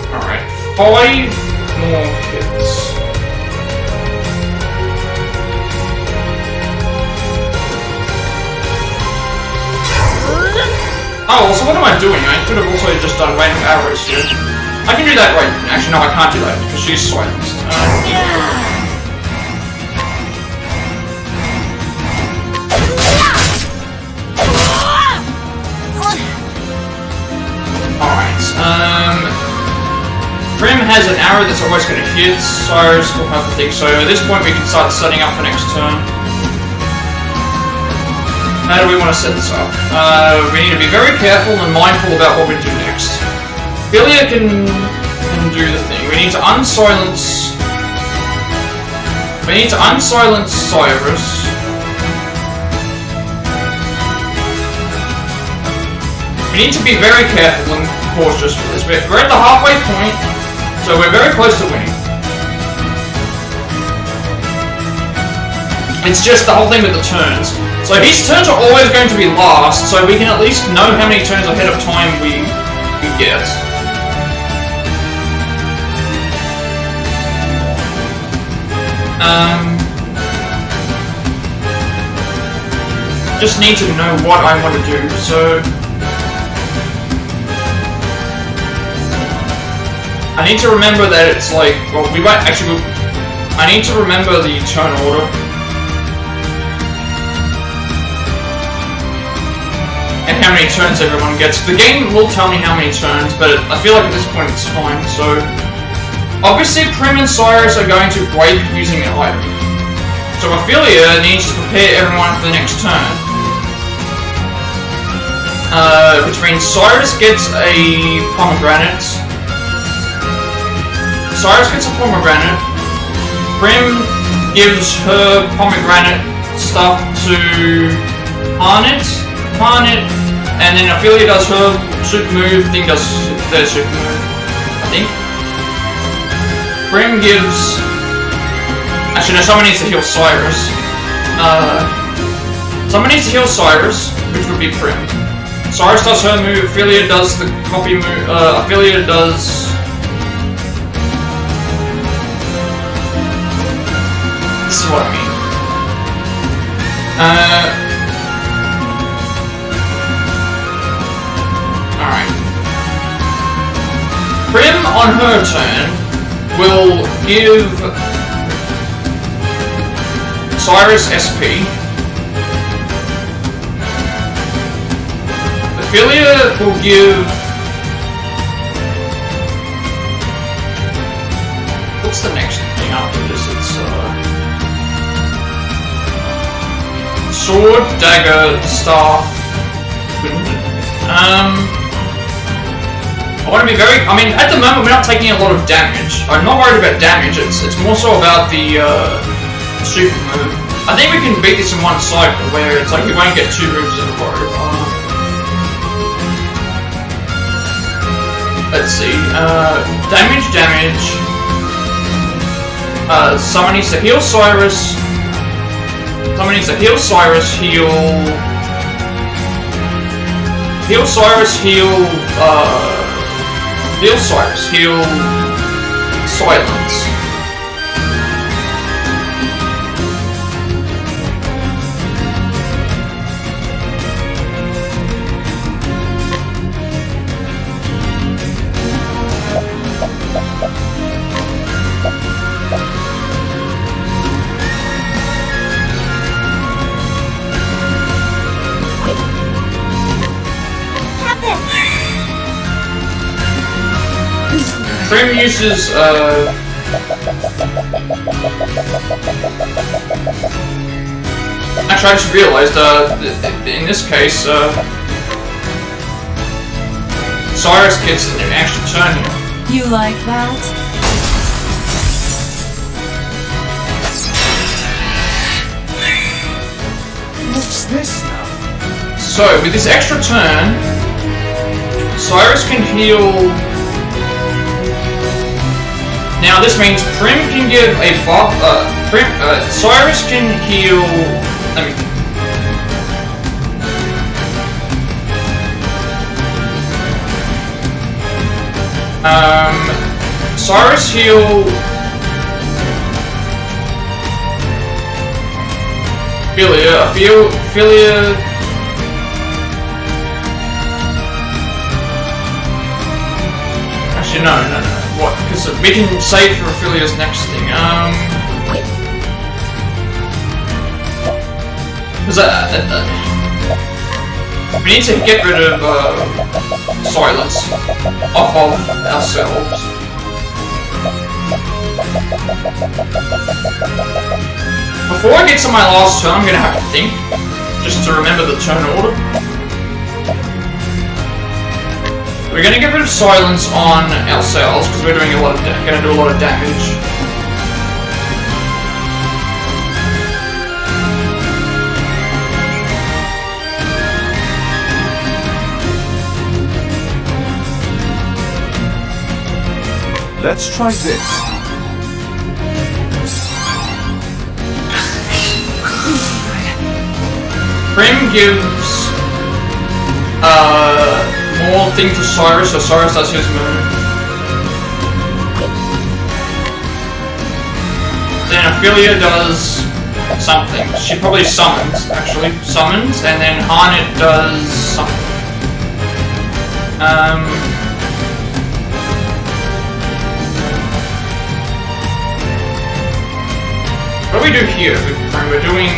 Alright, 5 more hits. Oh, so what am I doing? I could have also just done random arrows here. I can do that right. Actually, no, I can't do that because she's silenced. Prim has an arrow that's always going to hit, Cyrus will have the thing. So at this point we can start setting up for next turn. How do we want to set this up? We need to be very careful and mindful about what we do next. Philia can do the thing. We need to unsilence... Cyrus. We need to be very careful and cautious for this. We're at the halfway point, so we're very close to winning. It's just the whole thing with the turns. So his turns are always going to be last, so we can at least know how many turns ahead of time we get. Just need to know what I want to do, so... I need to remember that it's like... Well, we might actually... I need to remember the turn order. And how many turns everyone gets. The game will tell me how many turns, but I feel like at this point it's fine, so... Obviously, Prim and Cyrus are going to break using an item. So Ophelia needs to prepare everyone for the next turn. Which means Cyrus gets a pomegranate. Cyrus gets a pomegranate. Prim gives her pomegranate stuff to Harnett, and then Ophelia does her super move, Thing does their super move, I think. Prim gives... Actually, no, someone needs to heal Cyrus. Someone needs to heal Cyrus, which would be Prim. Cyrus does her move, Ophelia does the copy move, Ophelia does... This is what I mean. Alright. Prim, on her turn, will give Cyrus SP. Ophelia will give... What's the next thing after this? It's sword, dagger, staff. I want to be very... I mean, at the moment we're not taking a lot of damage. I'm not worried about damage, it's more so about the super move. I think we can beat this in one cycle where it's like we won't get 2 moves in a row. Let's see, damage. Someone needs to heal Cyrus. Someone needs to heal Cyrus, heal Cyrus, heal Silence. Prim uses, Actually, I just realized, in this case, Cyrus gets an extra turn here. You like that? What's this now? So, with this extra turn, Cyrus can heal... Now this means Prim can give a buff, Cyrus can heal, let me think. Cyrus heal Ophelia, actually no. What? Because we can save for Ophelia's next thing. We need to get rid of Silence off of ourselves. Before I get to my last turn, I'm gonna have to think, just to remember the turn order. We're gonna get rid of Silence on ourselves because we're doing gonna do a lot of damage. Let's try this. Prim gives more thing to Cyrus, so Cyrus does his move. Then Ophelia does something. She probably summons, actually. Summons, and then Harnett does something. What do we do here? We're doing,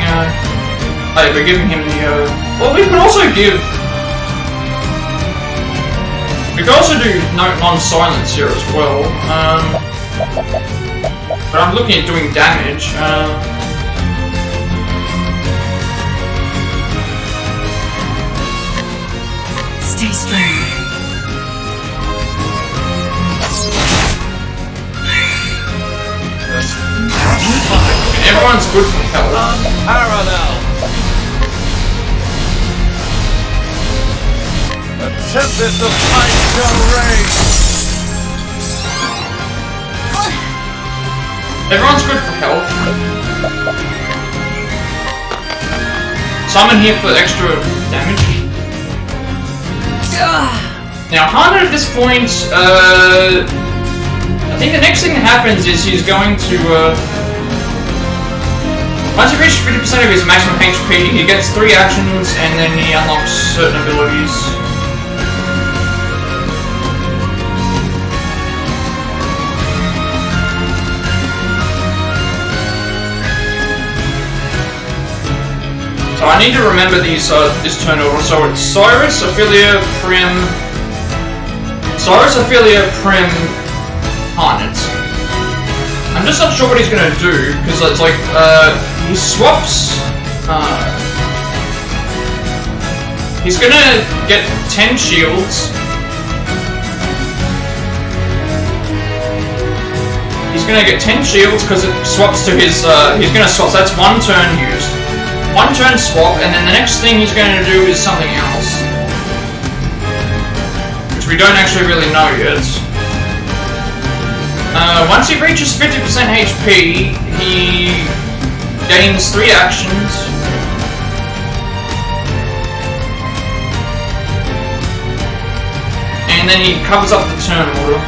we're giving him the, well, we could also give... We could also do non-silence here as well, but I'm looking at doing damage. Stay strong. Everyone's good for health. Parallel. A tempest of light shall rage. Everyone's good for health. Summon here for extra damage. Now, Hana at this point, I think the next thing that happens is he's going to, once he reaches 50% of his maximum HP, he gets 3 actions and then he unlocks certain abilities. So I need to remember these, this turn order. So it's Cyrus, Ophelia, Prim, Harnett. I'm just not sure what he's gonna do, because it's like, he swaps, he's gonna get 10 shields. He's gonna get 10 shields because it swaps to his, he's gonna swap, so that's 1 turn used. 1 turn swap, and then the next thing he's going to do is something else. Which we don't actually really know yet. Once he reaches 50% HP, he gains 3 actions. And then he covers up the turn order.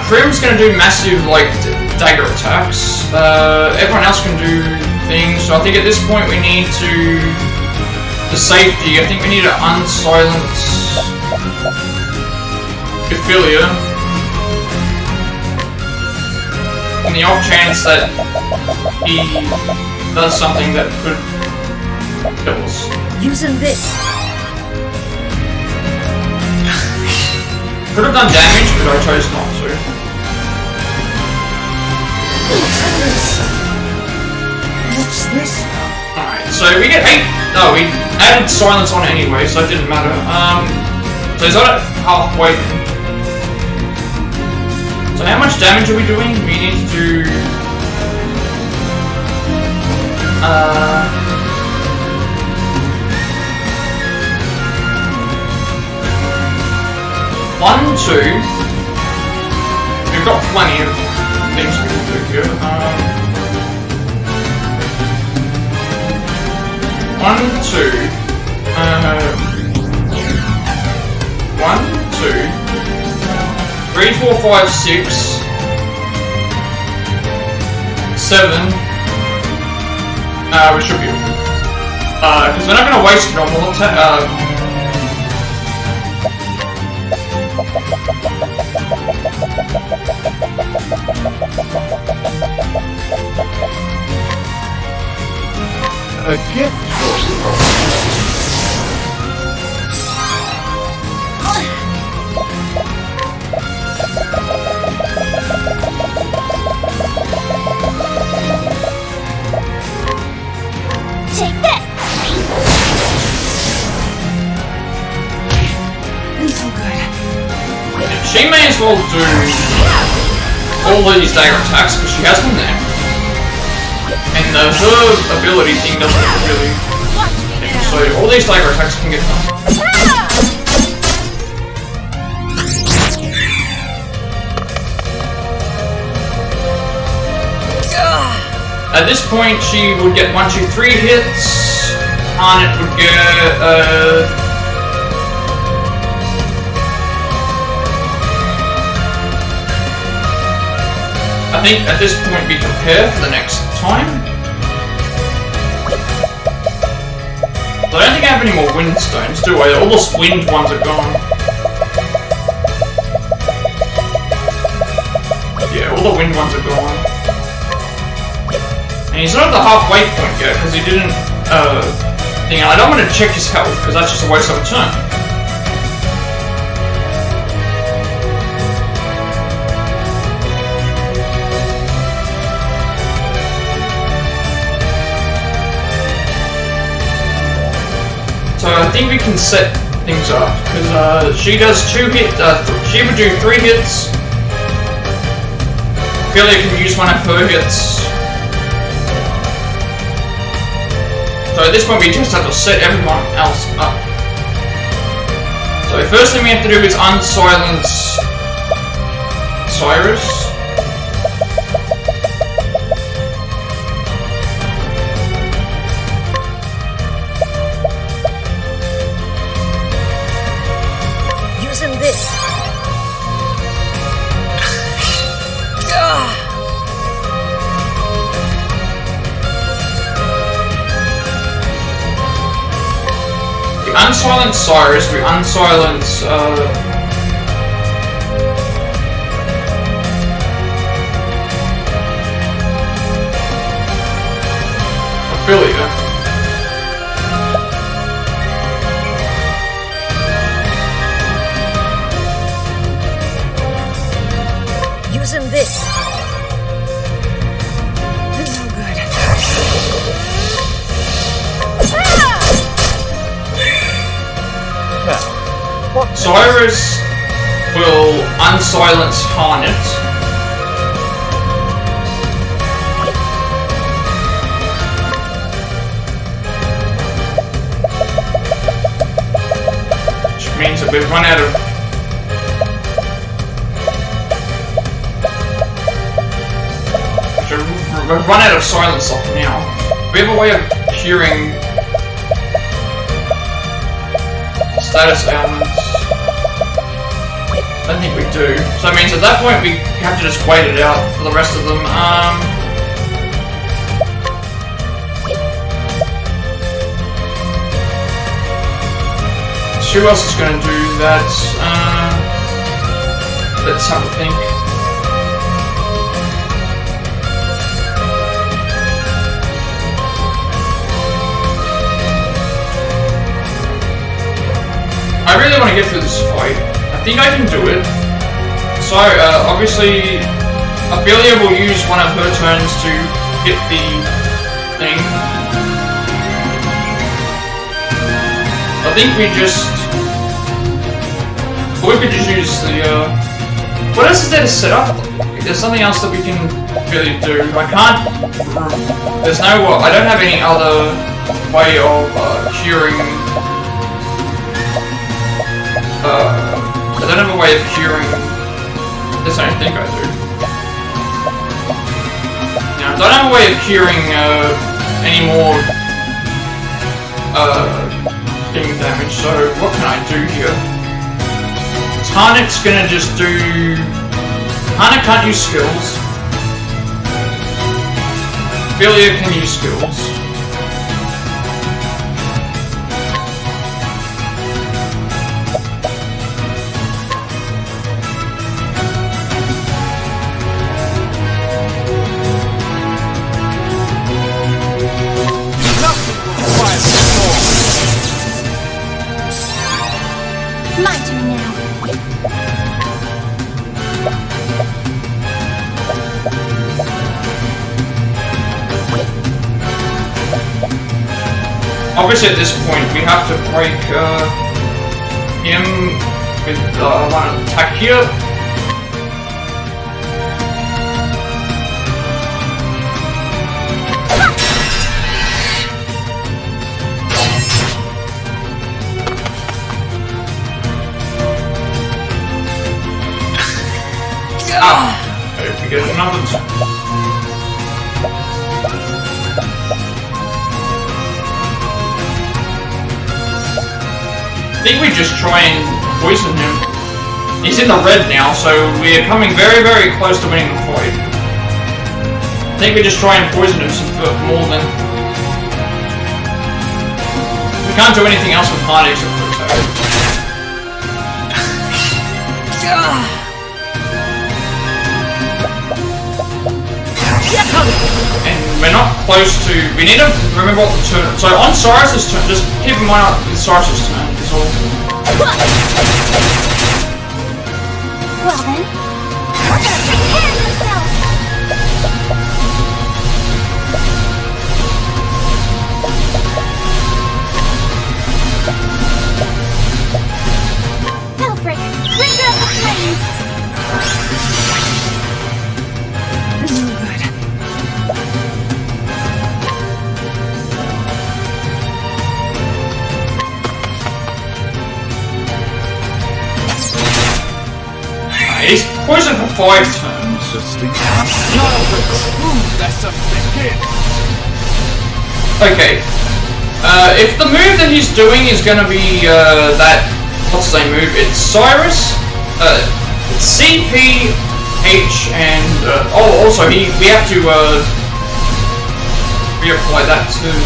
Prim's gonna do massive, like, dagger attacks. Everyone else can do things, so I think at this point we need to... For safety, I think we need to unsilence Ophelia. In the off chance that he does something that could kill us. Using this. Could have done damage, but I chose not to. What's this? Alright, so we get 8. No, we added silence on anyway, so it didn't matter. So he's got it halfway. So how much damage are we doing? We need to do... 1, 2. We've got plenty of things we can do here. 1, 2. 1, 2. 3, 4, 5, 6. 7. We should be able to. Because we're not going to waste normal attack. A gift for Take this! I'm so good. She may as well do all these dagger attacks because she has them there. And her ability thing doesn't really... So all these dagger attacks can get done. At this point, she would get 1, 2, 3 hits. Harnett would get I think at this point we prepare for the next time. So I don't think I have any more wind stones, do I? All those wind ones are gone. Yeah, all the wind ones are gone. And he's not at the halfway point yet, because he didn't, thing. I don't want to check his health, because that's just a waste of a turn. So I think we can set things up, because she does 2 hits, she would do 3 hits. Ophelia can use 1 of her hits. So at this point we just have to set everyone else up. So the first thing we have to do is unsilence Cyrus. Using this. Unsilence Cyrus, we unsilence Ophelia. Using this. This is no good. Cyrus will unsilence Harnett. Which means that we've run out of... We've run out of silence off now. We have a way of curing status ailments. I don't think we do. So it means at that point we have to just wait it out for the rest of them. Who else is going to do that? Let's have a think. I really want to get through this fight. I think I can do it. So, obviously, Ophelia will use one of her turns to hit the thing. I think we just... Or we could just use the, what else is there to set up? There's something else that we can really do. I can't... There's no... I don't have any other way of, curing... I don't have a way of curing... This I don't think I do. No, I don't have a way of curing, any more... thing damage, so what can I do here? Harnett's gonna just do... Harnett can't use skills. Ophelia can use skills. My turn now. Obviously at this point we have to break him with one attack here. Ah! Hope we get another. think we just try and poison him. He's in the red now, so we're coming very, very close to winning the fight. I think we just try and poison him some more than... We can't do anything else with Hardy except for attack. And we're not close to... We need to remember what the turn... So on Cyrus's turn, just keep in mind it's Cyrus's turn, is all. Well then, we're gonna take care of ourselves! Helfric, bring up the flames! He's poisoned for 5 turns. Okay. If the move that he's doing is gonna be that, what's his name move? It's Cyrus. It's CP, H, and also we have to reapply that too.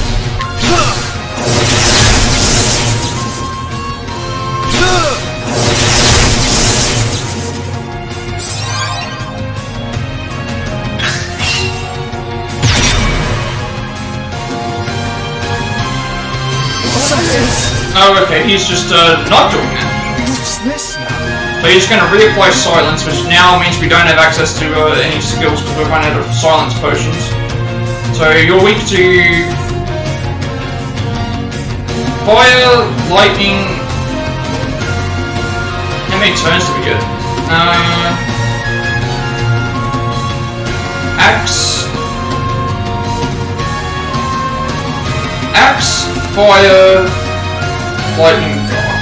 Oh, okay, he's just not doing that. What's this now? So he's going to reapply silence, which now means we don't have access to any skills because we've run out of silence potions. So you're weak to fire, lightning. How many turns do we get? Axe, fire, lightning, dark.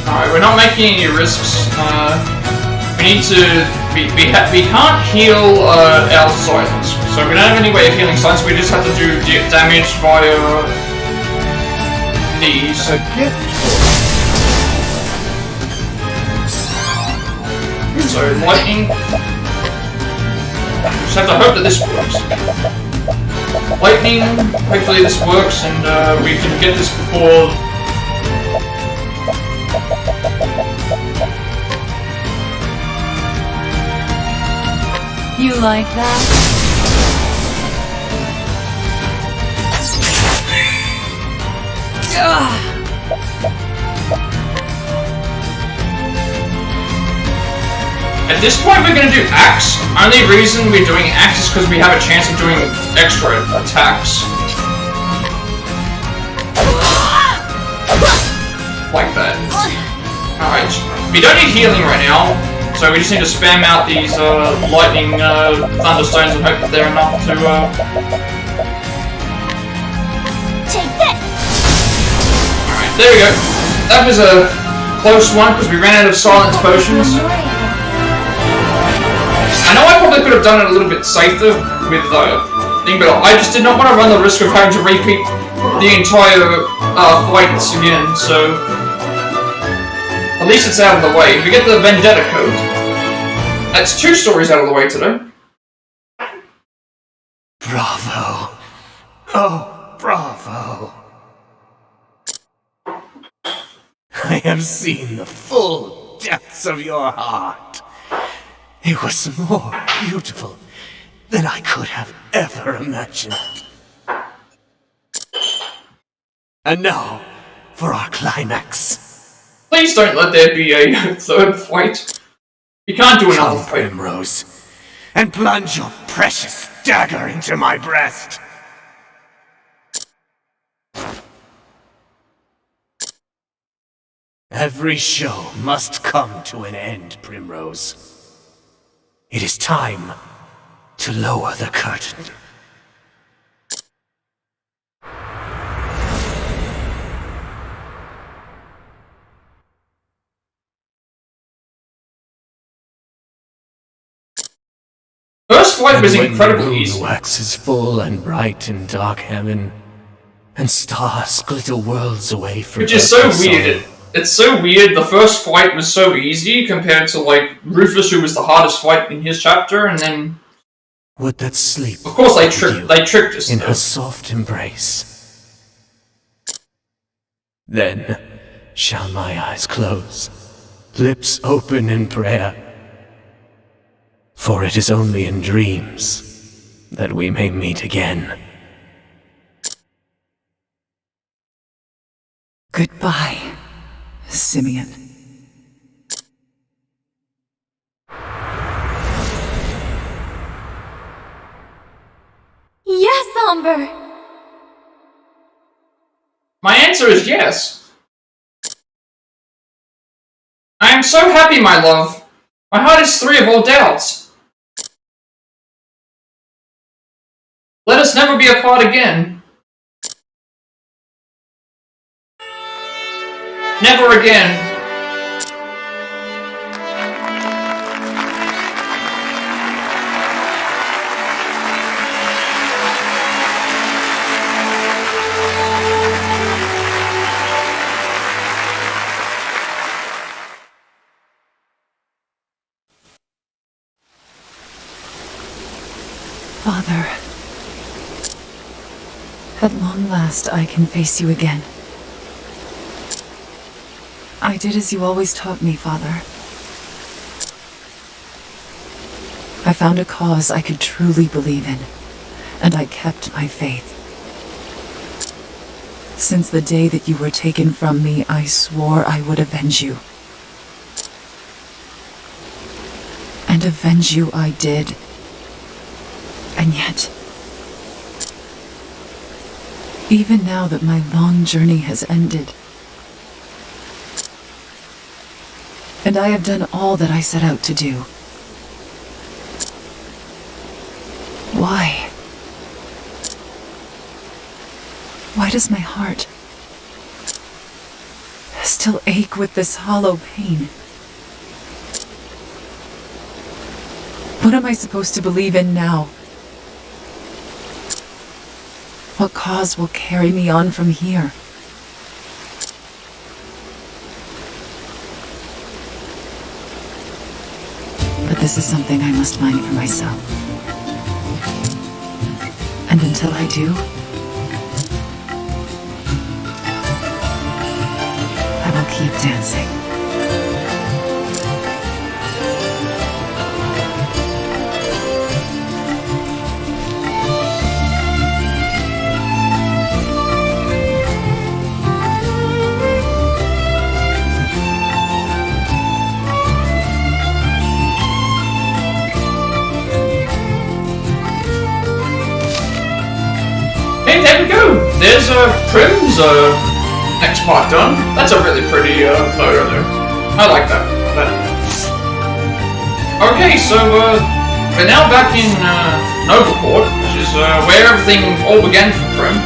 Alright, we're not making any risks. We need to... We can't heal our silence. So we don't have any way of healing silence, we just have to do damage via these. A gift. So lightning. Just have to hope that this works. Lightning, hopefully this works and we can get this before. You like that? At this point we're going to do axe. Only reason we're doing axe is because we have a chance of doing extra attacks. Like that. Alright, we don't need healing right now, so we just need to spam out these lightning thunderstones and hope that they're enough to Take this! Alright, there we go. That was a close one because we ran out of silence potions. I know I probably could have done it a little bit safer with thing, but I just did not want to run the risk of having to repeat the entire fights again, so at least it's out of the way. If we get the Vendetta code, that's 2 stories out of the way today. Bravo. Oh, bravo. I have seen the full depths of your heart. It was more beautiful than I could have ever imagined. And now, for our climax. Please don't let there be a 3rd fight. You can't do another fight. Primrose, and plunge your precious dagger into my breast. Every show must come to an end, Primrose. It is time to lower the curtain. first fight was And incredibly when the easy. moon waxes full and bright in dark heaven, and stars glitter worlds away from Which is so earthly weird. sorrow. It's so weird. The first fight was so easy compared to like Rufus, who was the hardest fight in his chapter, and then Would that sleep of course they tricked us in though. her soft embrace. Then shall my eyes close, lips open in prayer, for it is only in dreams that we may meet again. Goodbye, Simeon. Yes, Amber! My answer is yes. I am so happy, my love. My heart is free of all doubts. Let us never be apart again. Never again. Father, at long last I can face you again. I did as you always taught me, Father. I found a cause I could truly believe in, and I kept my faith. Since the day that you were taken from me, I swore I would avenge you. And avenge you I did. And yet, even now that my long journey has ended, and I have done all that I set out to do, why? Why does my heart still ache with this hollow pain? What am I supposed to believe in now? What cause will carry me on from here? But this is something I must find for myself. And until I do, I will keep dancing. Hey, there we go! There's Prim's next part done. That's a really pretty photo there. I like that. Okay, so we're now back in Nobleport, which is where everything all began for Prim.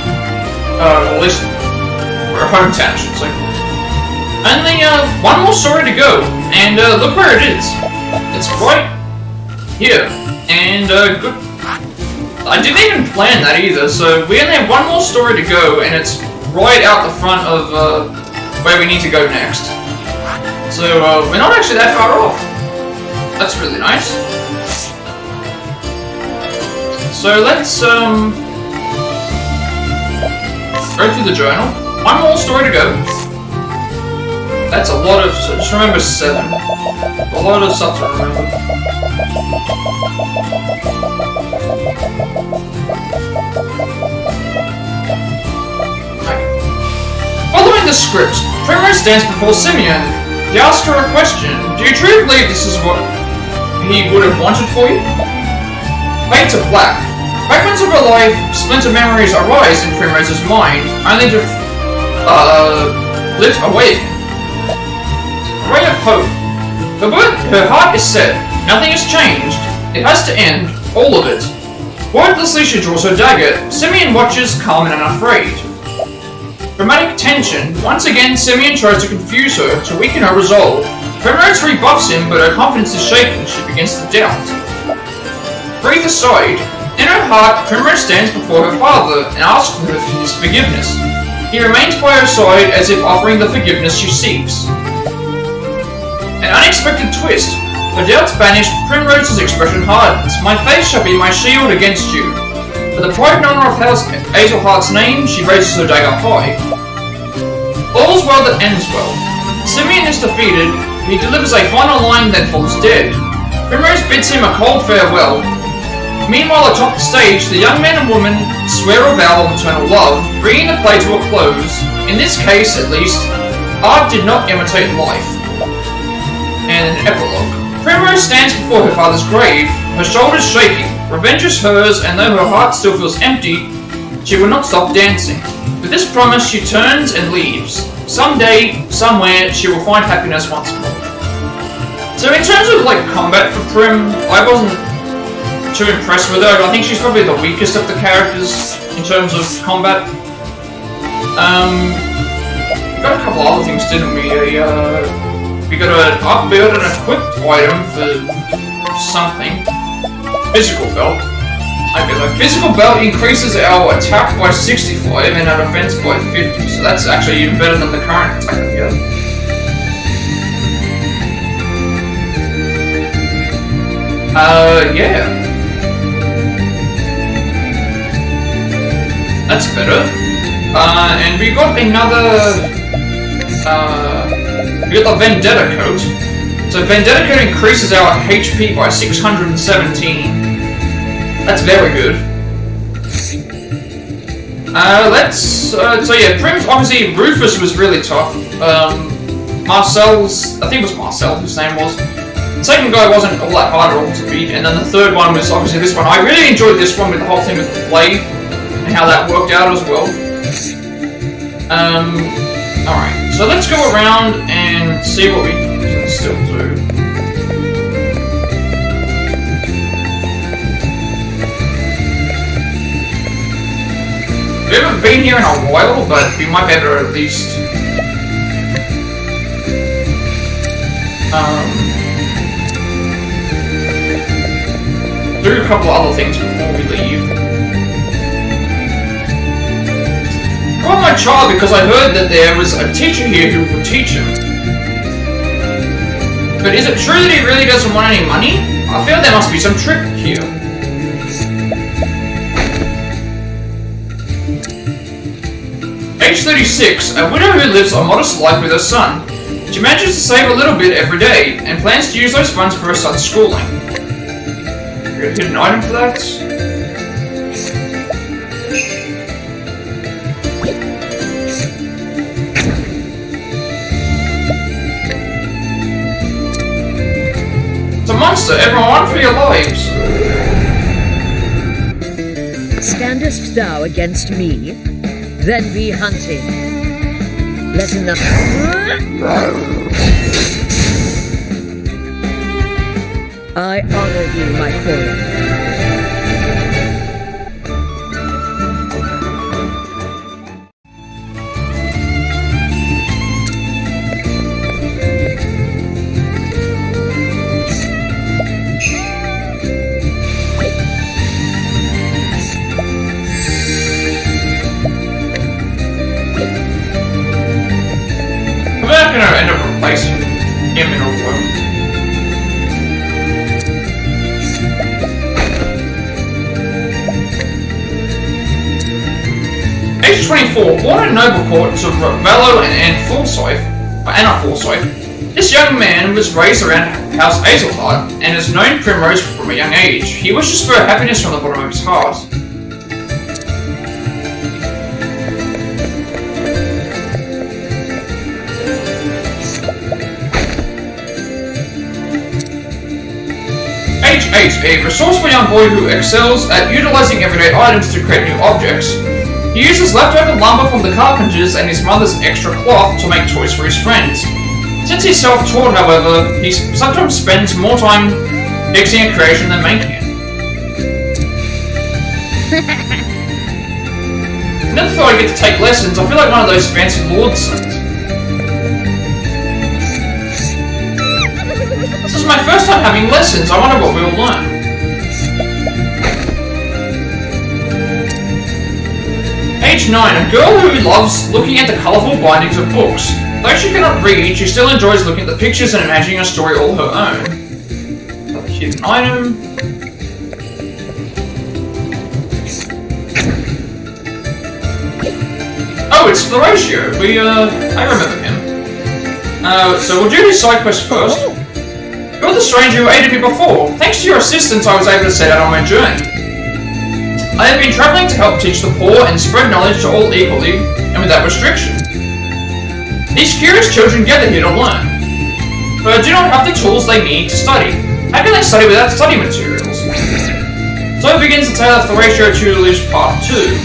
Or at least her hometown, I should say. Only one more story to go, and look where it is. It's right here, and good. I didn't even plan that either, so we only have one more story to go, and it's right out the front of where we need to go next. So we're not actually that far off. That's really nice. So let's go through the journal. One more story to go. That's a lot of. Just remember 7. A lot of stuff to remember. Following the script, Primrose stands before Simeon. He asks her a question. Do you truly believe this is what he would have wanted for you? Fade to black. Fragments of her life, splintered memories arise in Primrose's mind, only to lit awake. A ray of hope. Her heart is set. Nothing has changed. It has to end. All of it. Wordlessly she draws her dagger. Simeon watches, calm and unafraid. Dramatic tension. Once again, Simeon tries to confuse her, to weaken her resolve. Primrose rebuffs him, but her confidence is shaken. She begins to doubt. breathe a sigh. In her heart, Primrose stands before her father and asks for his forgiveness. He remains by her side as if offering the forgiveness she seeks. An unexpected twist. Her doubts banished, Primrose's expression hardens. My face shall be my shield against you. For the pride and honor of House Azelheart's name, she raises her dagger high. All's well that ends well. Simeon is defeated. He delivers a final line, then falls dead. Primrose bids him a cold farewell. Meanwhile, atop the stage, the young man and woman swear a vow of eternal love, bringing the play to a close. In this case, at least, art did not imitate life. And an epilogue. Primrose stands before her father's grave, her shoulders shaking. Revenge is hers, and though her heart still feels empty, she will not stop dancing. With this promise, she turns and leaves. Someday, somewhere, she will find happiness once more. So in terms of like combat for Prim, I wasn't too impressed with her. I think she's probably the weakest of the characters in terms of combat. We got a couple other things, didn't we? We got an upbuild and equipped item for something. Physical belt. Okay, so physical belt increases our attack by 65 and our defense by 50, so that's actually even better than the current attack we have. Yeah. That's better. And we got another, we got the Vendetta coat. So Vendetta coat increases our HP by 617. That's very good. So yeah, Prim's, obviously, Rufus was really tough. Marcel's, I think it was Marcel, his name was. The second guy wasn't all that hard at all to beat, and then the third one was obviously this one. I really enjoyed this one with the whole thing with the play, and how that worked out as well. Alright, so let's go around and see what we can still do. We haven't been here in a while, but we might be able to at least do a couple of other things before we leave. I brought my child because I heard that there was a teacher here who would teach him. But is it true that he really doesn't want any money? I feel there must be some trick here. Age 36, a widow who lives a modest life with her son. She manages to save a little bit every day, and plans to use those funds for her son's schooling. We got a hidden item for that. It's a monster, everyone run for your lives! Standest thou against me? Then be hunting. Let enough. I honor thee, my queen. I'm gonna end up replacing him in a room. Age 24, born in noble court to Vallow and Forsyth, this young man was raised around House Azelheart and has known Primrose from a young age. He wishes for her happiness from the bottom of his heart. Age 8, a resourceful young boy who excels at utilizing everyday items to create new objects. He uses leftover lumber from the carpenters and his mother's extra cloth to make toys for his friends. Since he's self-taught, however, he sometimes spends more time fixing a creation than making it. I never thought I'd get to take lessons. I feel like one of those fancy lord sons. This is my first time having lessons. I wonder what we'll learn. Age 9, a girl who loves looking at the colourful bindings of books. Though she cannot read, she still enjoys looking at the pictures and imagining a story all her own. Another hidden item. Oh, it's Floratio. I remember him. So we'll do this side quest first. You're the stranger who aided me before. Thanks to your assistance, I was able to set out on my journey. I have been travelling to help teach the poor and spread knowledge to all equally, and without restriction. These curious children gather here to learn, but do not have the tools they need to study. How can they study without study materials? So begins the tale of Floratio Tutelage Part 2.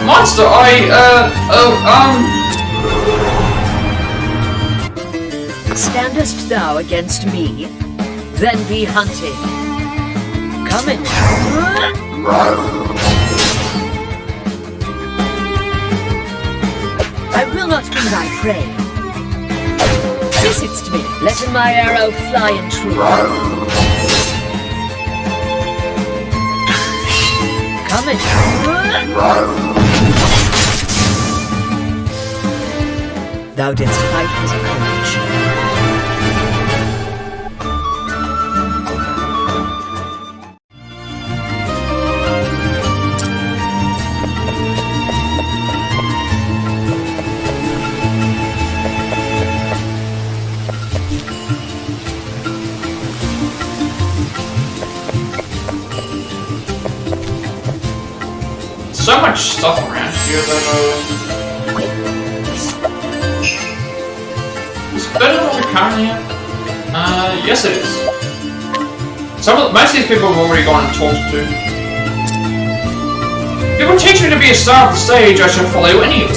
Monster, Standest thou against me? Then be hunted. Coming. I will not be thy prey. Visit'st me, letting my arrow fly in true. Coming. Thou didst fight with courage. So much stuff around here that is it better than what we currently have? Yes it is. Most of these people have already gone and talked to. If it would teach me to be a star of the stage, I shall follow anywhere.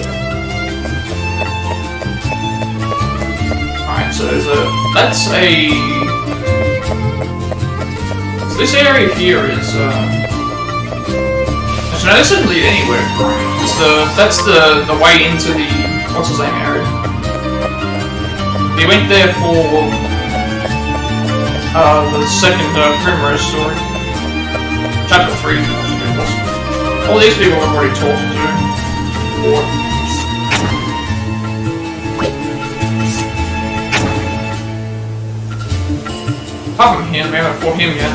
Alright, so there's so this area here is no, this doesn't lead anywhere. That's the way into the what's his name area. He went there for the second Primrose story, chapter 3. All these people have already talked to. Apart from him, we haven't fought him yet.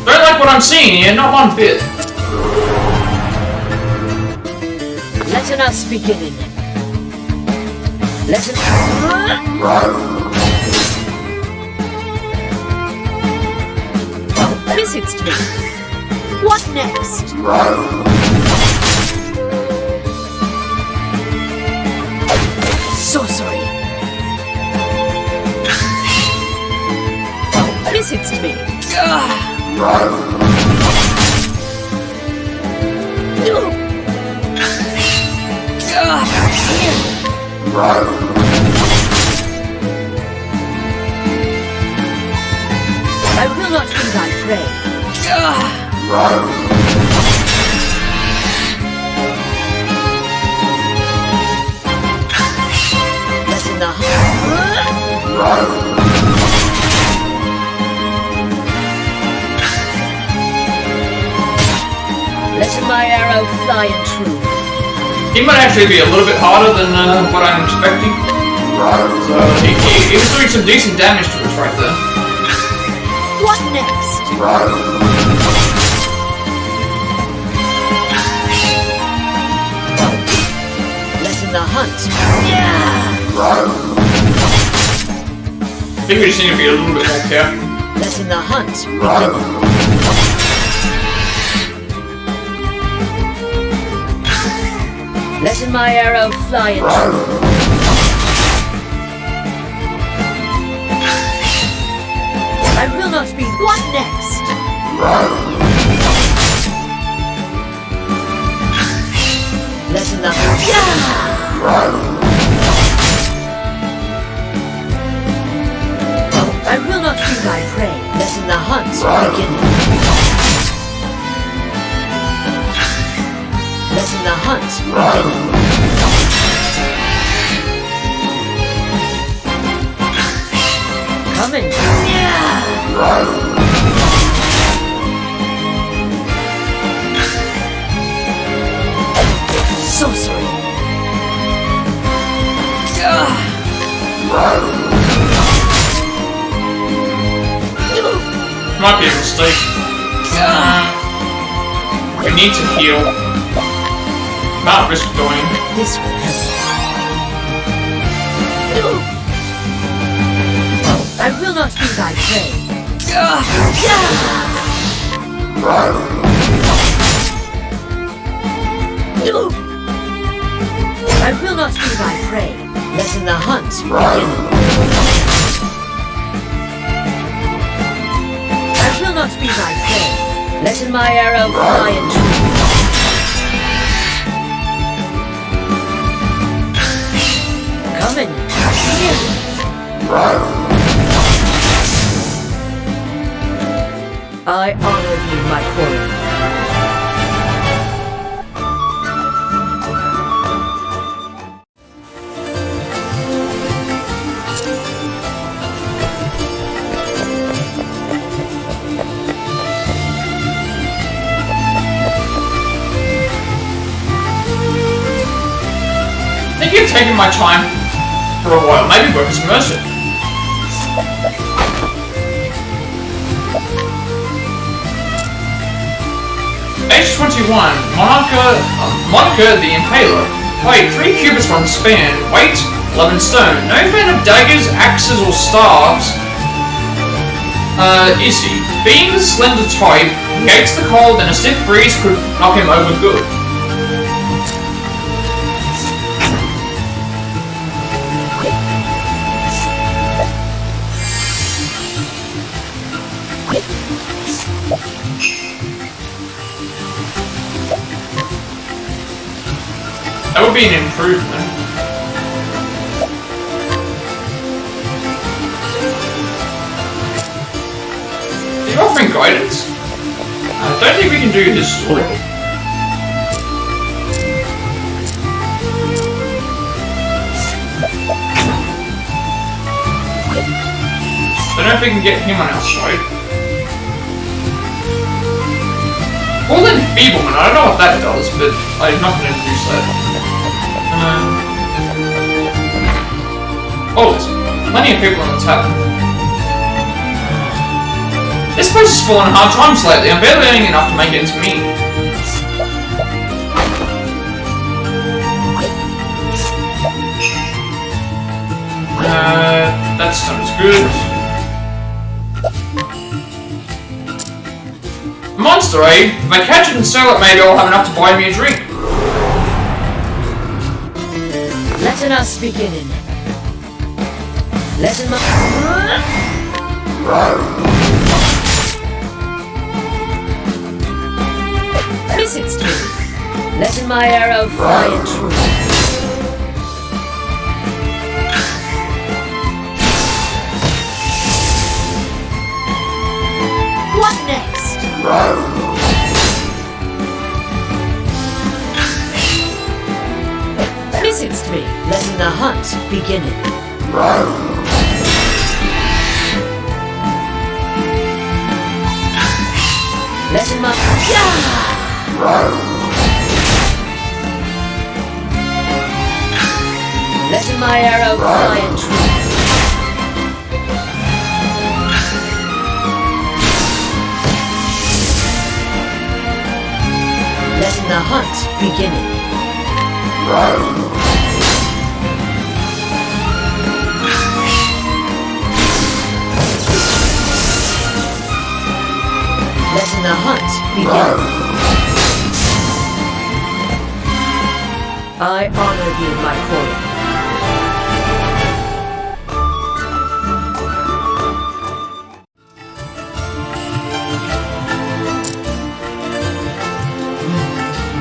Don't like what I'm seeing here, not one bit. Let us begin. Let us... Visit'st me. What next? Sorcery. Visit'st me. I will not be thy prey. Let in the let my arrow fly in true. He might actually be a little bit harder than what I'm expecting. So he was doing some decent damage to us right there. What next? Let in the hunt. Yeah. I think we just need to be a little bit more careful. Let in the hunt begin. Letting my arrow fly in true. I will not be. What next? Letting the I will not be thy prey. Letting the hunt begin. Letting the hunt begin. Coming. Sorcery. Might be a mistake. We need to heal. Not risk going. This will help. I will not be thy prey. I will not be thy prey. Letting the hunt begin. I will not be thy prey. Letting my arrow fly and true. Coming. I honor you, my quarry. I think you're taking my time for a while. Maybe work as merchant. Age 21, Monica the Impaler. Weight 3 cubits 1 span. Weight 11 stone. No fan of daggers, axes, or staves. Is he? Being the slender type, he hates the cold and a stiff breeze could knock him over good. That would be an improvement. Are you offering guidance? I don't think we can do his story. I don't know if we can get him on our side. Well then, Feebleman, I don't know what that does, but I'm not going to introduce that. Oh, there's plenty of people on the tavern. This place has fallen hard times lately. I'm barely earning enough to make ends meet. That sounds good. Monster, eh? If I catch it and sell it, maybe I'll have enough to buy me a drink. Letting us begin. Letting my... Miss its true. Letting my arrow fly and true. What next? Listen to me, letting the hunt begin. Letting my... Letting my arrow fly and true. Letting the hunt beginning. Letting the hunt begin. I honor you, my quarry.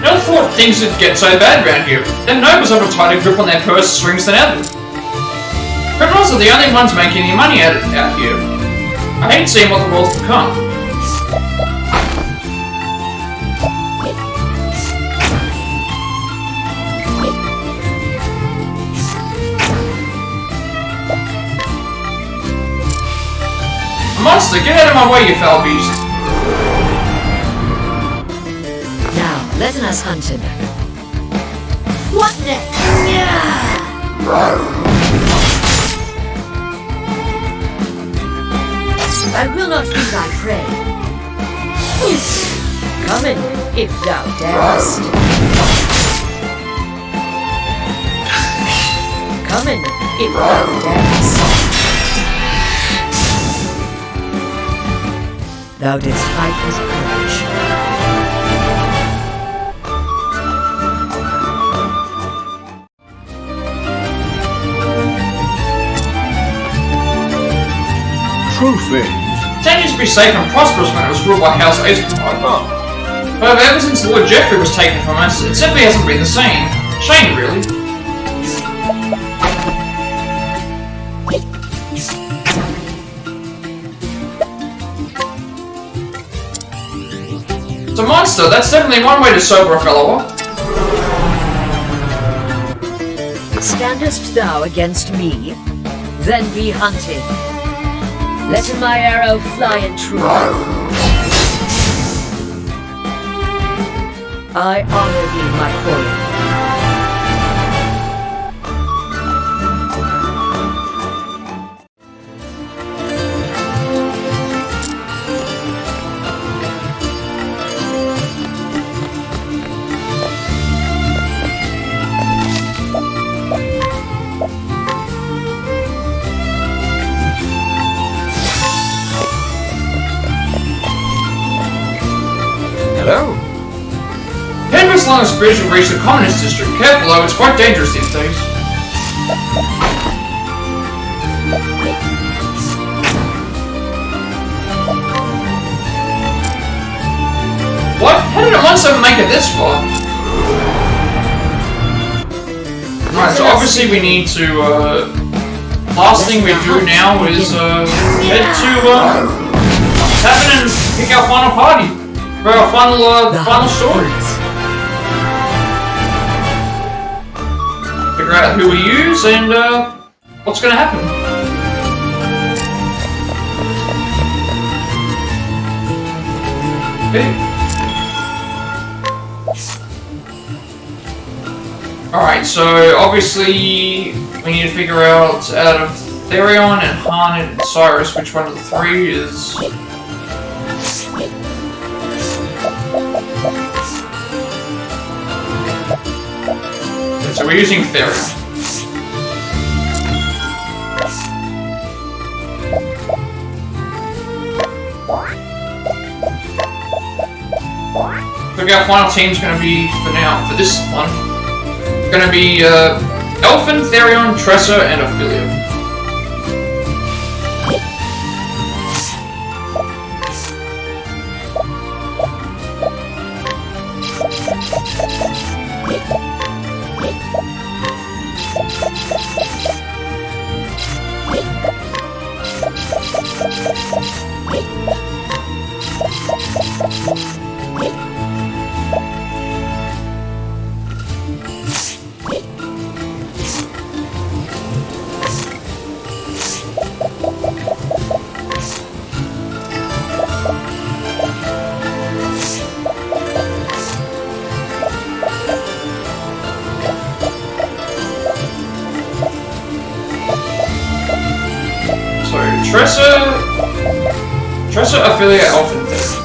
Never thought things would get so bad around here. Them nobles have a tighter grip on their purse strings than ever. Criminals are the only ones making any money out here. I hate seeing what the world's become. Monster, get out of my way, you foul beast! Now, let us hunt him. What next? I will not be thy prey. Come in, if thou darest. Come in, if thou darest. Thou didst fight with courage. Trophy. Town used to be safe and prosperous when it was ruled by House Aesopide. However, ever since Lord Jeffrey was taken from us, it simply hasn't been the same. Shame, really. It's a monster, that's definitely one way to sober a fellow up. Standest thou against me? Then be hunted. Let my arrow fly and true. I honor thee, my quarry. Hello? Canvas along this bridge will reach the Communist District. Careful though, it's quite dangerous these days. What? How did a monster make it this far? Right, so obviously we need to, last thing we do now is, head to, tavern and pick our final party. For our final stories. Figure out who we use and what's gonna happen. Okay. Alright, so obviously we need to figure out of Therion and Han and Cyrus which one of the three is. So we're using Therion. I think our final team's gonna be, for now, for this one, gonna be Elfin, Therion, Tressa, and Ophelia. Tressa, Ophelia, Elfin, Therion.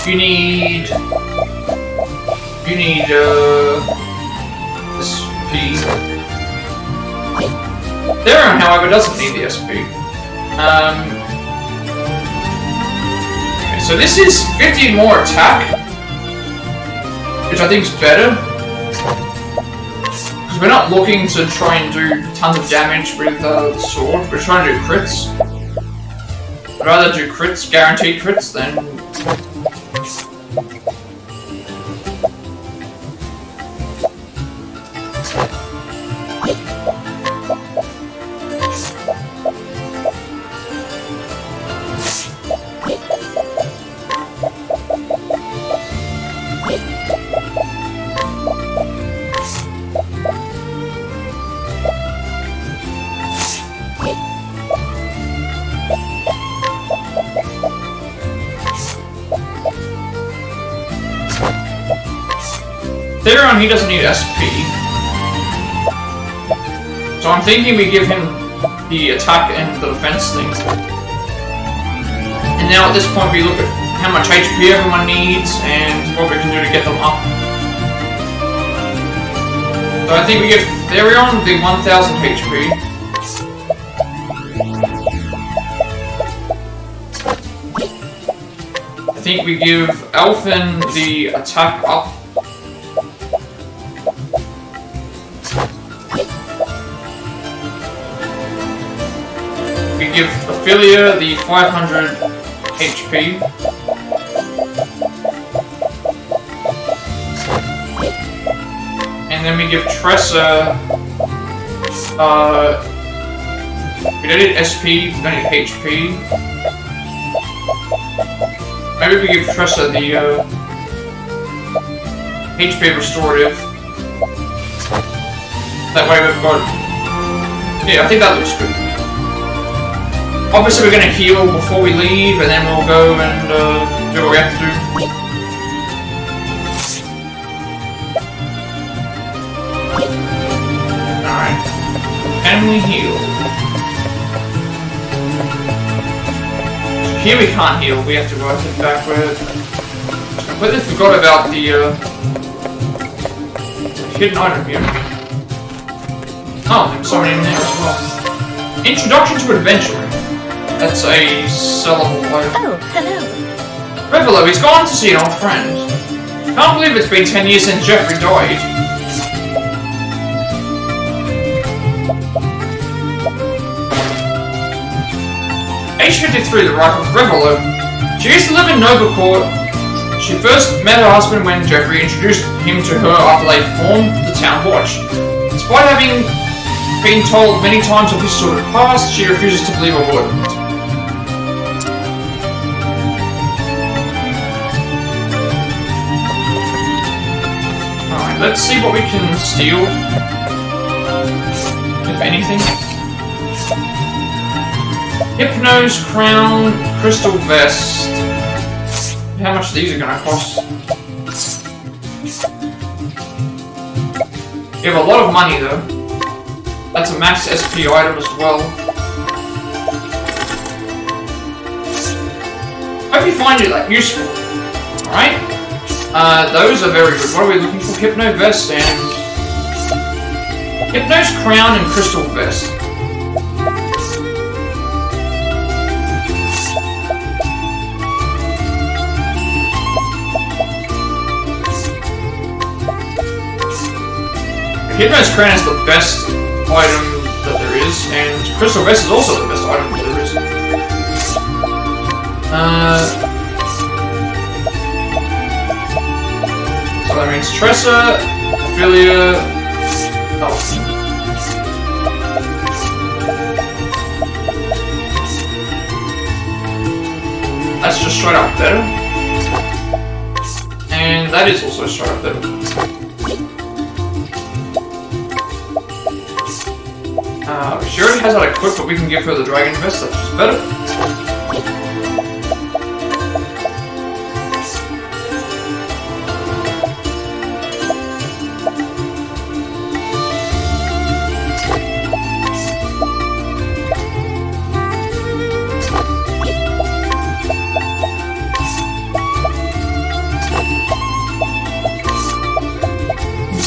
You need SP. Theron, however, doesn't need the SP. Okay, so this is 50 more attack, which I think is better. Because we're not looking to try and do tons of damage with the sword, we're trying to do crits. I'd rather do crits, guaranteed crits, than... Theron, he doesn't need SP. So I'm thinking we give him the attack and the defense thing. And now at this point we look at how much HP everyone needs and what we can do to get them up. So I think we give Theron the 1000 HP. I think we give Elfin the attack up. We give Ophelia the 500 HP. And then we give Tressa, we don't need SP, we don't need HP. Maybe we give Tressa the HP restorative. That way we've got... Yeah, I think that looks good. Obviously we're going to heal before we leave, and then we'll go and do what we have to do. Alright. Can we heal? Here we can't heal, we have to go it backward. I completely forgot about the hidden item here. Oh, there's someone in there as well. Introduction to Adventuring. That's a sellable item. Oh, hello. Revelo, he's gone to see an old friend. Can't believe it's been 10 years since Jeffrey died. Age 53, the wife of Revelo. She used to live in Nova Court. She first met her husband when Jeffrey introduced him to her after they formed the town watch. Despite having been told many times of his sort of past, she refuses to believe a word of it. Alright, let's see what we can steal. If anything. Hypno's Crown, Crystal Vest. How much these are gonna cost? You have a lot of money though. That's a max SP item as well. Hope you find it like useful. Alright? Those are very good. What are we looking for? Hypno Vest and... Hypno's Crown and Crystal Vest. Hypno's Crown is the best item that there is, and Crystal Vest is also the best item that there is. So that means Tressa, Ophelia, Elfin. That's just straight up better. And that is also straight up better. She already has that equipped, but we can give her the Dragon Vest, that's just better.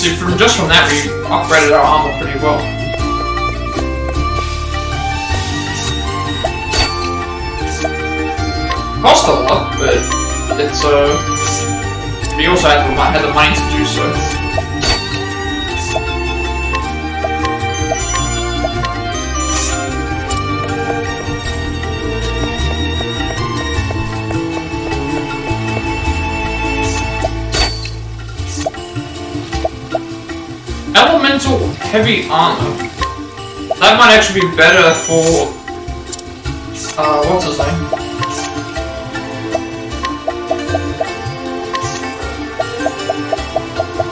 See, just from that, we upgraded our armor pretty well. Cost a lot, but it's we also had the money to do so. Elemental heavy armor. That might actually be better for what's his name?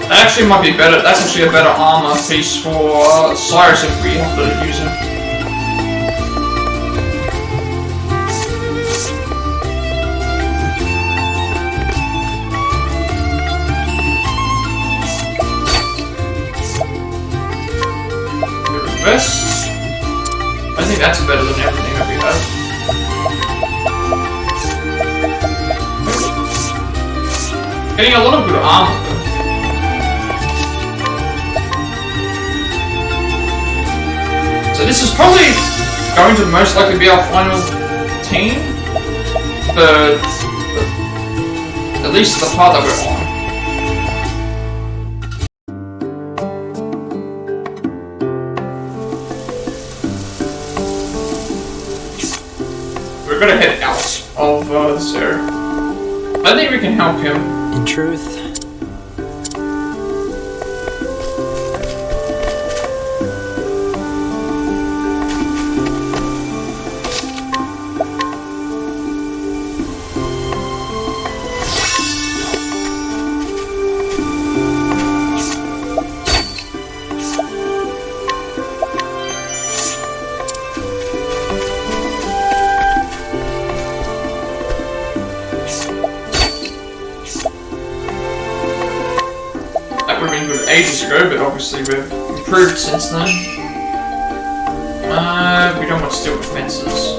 That actually might be better. That's actually a better armor piece for Cyrus if we have to use him. Vest. I think that's better than everything that we have. Getting a lot of good armor though. So this is probably going to most likely be our final team, but at least the part that we're on. We're gonna head out of this area. I think we can help him. In truth, ages ago, but obviously we've improved since then. We don't want to steal the fences.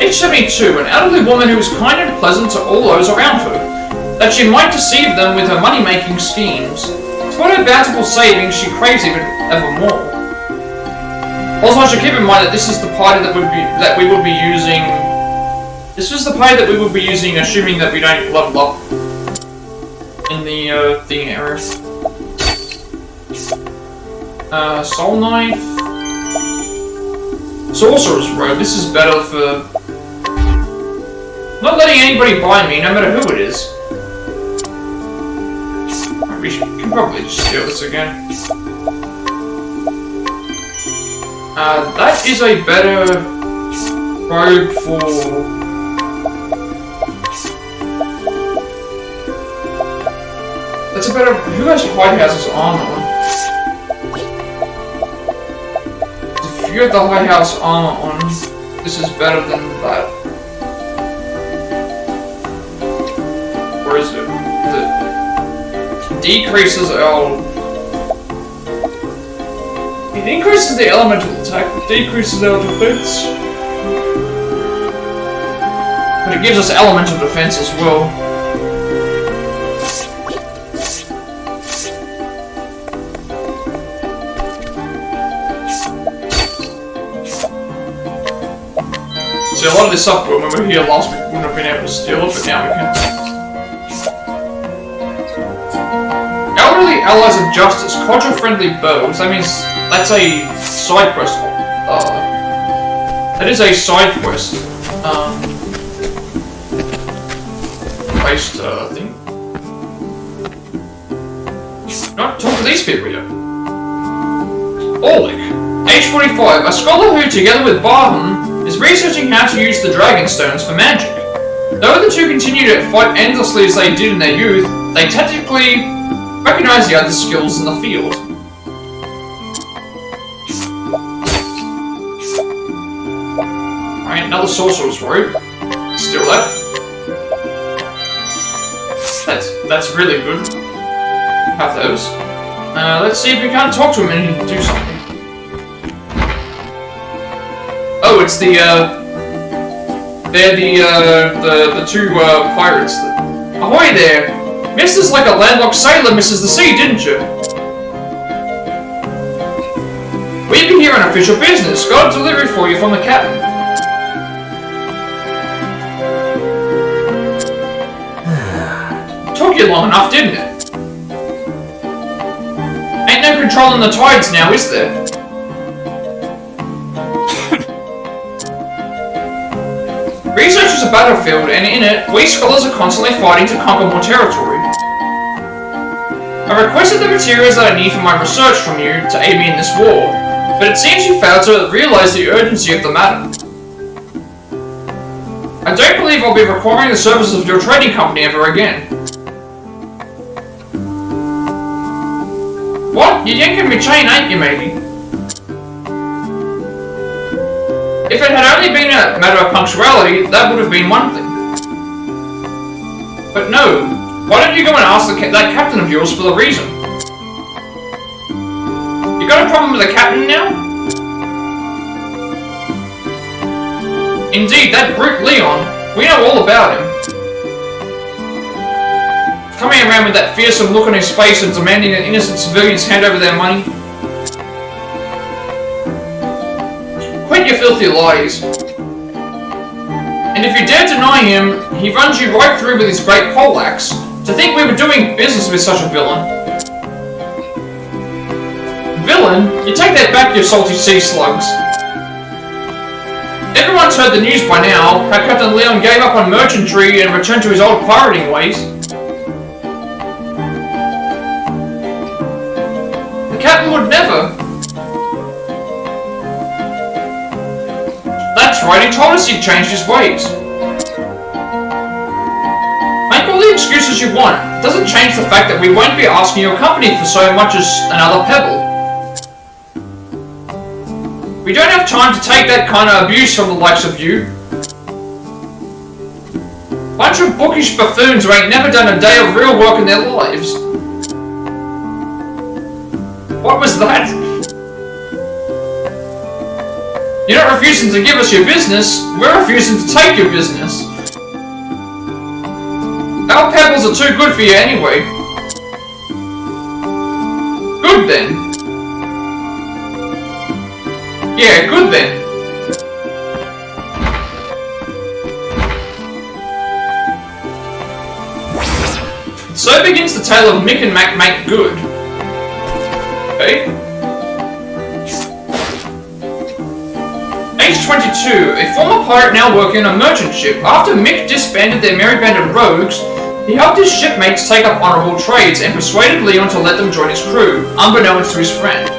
Age 72, an elderly woman who was kind and pleasant to all those around her, that she might deceive them with her money-making schemes. For her bountiful savings, she craves even evermore. Also, I should keep in mind that this is the party that we will be using. This is the party that we will be using, assuming that we don't level up in the thing area. Soul Knife, Sorcerer's Robe. This is better for not letting anybody buy me, no matter who it is. We can probably just steal this again. That is a better robe for... That's a better... Who has White House's armor on? If you have the White House armor on, this is better than that. Or is it? Decreases our... It increases the elemental attack, but decreases our defense. But it gives us elemental defense as well. See, a lot of this stuff when we were here last week, we wouldn't have been able to steal it, but now we can. Elderly Allies of Justice, culture-friendly bows. That means that's a side quest. That is a side quest. Based thing. Not talk to these people yet. Orlick, age 45, a scholar who, together with Barham, is researching how to use the dragonstones for magic. Though the two continue to fight endlessly as they did in their youth, they tactically recognize the other skills in the field. Alright, another sorcerer's robe. Steal that. That's really good. Have those. Let's see if we can't talk to him and he can do something. Oh, it's the, they're the two, pirates. Ahoy there! Missed us like a landlocked sailor misses the sea, didn't you? We've been here on official business. Got a delivery for you from the captain. Took you long enough, didn't it? Ain't no controlling the tides now, is there? Research is a battlefield, and in it, we scholars are constantly fighting to conquer more territory. I requested the materials that I need for my research from you to aid me in this war, but it seems you failed to realize the urgency of the matter. I don't believe I'll be requiring the services of your trading company ever again. What? You're yanking me chain, ain't you, matey? If it had only been a matter of punctuality, that would have been one thing. But no, why don't you go and ask that captain of yours for the reason? You got a problem with the captain now? Indeed, that brute Leon, we know all about him. Coming around with that fearsome look on his face and demanding that innocent civilians hand over their money. Quit your filthy lies. And if you dare deny him, he runs you right through with his great poleaxe. To think we were doing business with such a villain. Villain? You take that back, you salty sea slugs. Everyone's heard the news by now, how Captain Leon gave up on merchantry and returned to his old pirating ways. The captain would never. That's right, he told us he'd changed his ways. Make all the excuses you want. It doesn't change the fact that we won't be asking your company for so much as another pebble. We don't have time to take that kind of abuse from the likes of you. Bunch of bookish buffoons who ain't never done a day of real work in their lives. What was that? You're not refusing to give us your business, we're refusing to take your business. Our pebbles are too good for you anyway. Good then. Yeah, good then. So begins the tale of Mick and Mac make good. Okay. Age 22, a former pirate now working on a merchant ship. After Mick disbanded their merry band of rogues, he helped his shipmates take up honourable trades and persuaded Leon to let them join his crew, unbeknownst to his friend.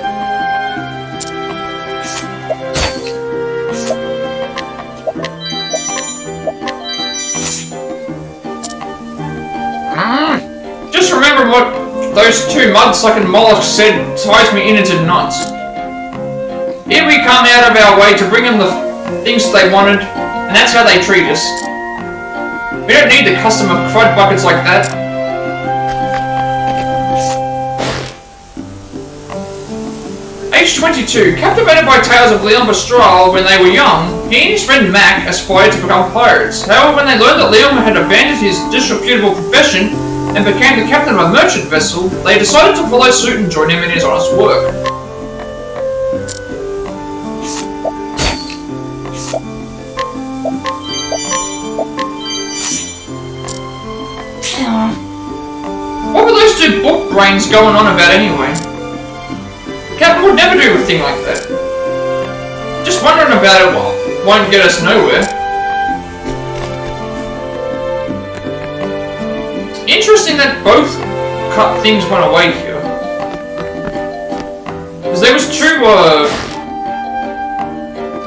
Just remember what those two mud-sucking mollusks said ties me in into knots. Here we come out of our way to bring them the things they wanted, and that's how they treat us. We don't need the custom of crud buckets like that. Age 22, captivated by tales of Leon Bestral when they were young, he and his friend Mac aspired to become pirates. However, when they learned that Leon had abandoned his disreputable profession and became the captain of a merchant vessel, they decided to follow suit and join him in his honest work. What were those two book brains going on about anyway? The captain would never do a thing like that. Just wondering about it won't get us nowhere. Interesting that both things went away here. Because there was two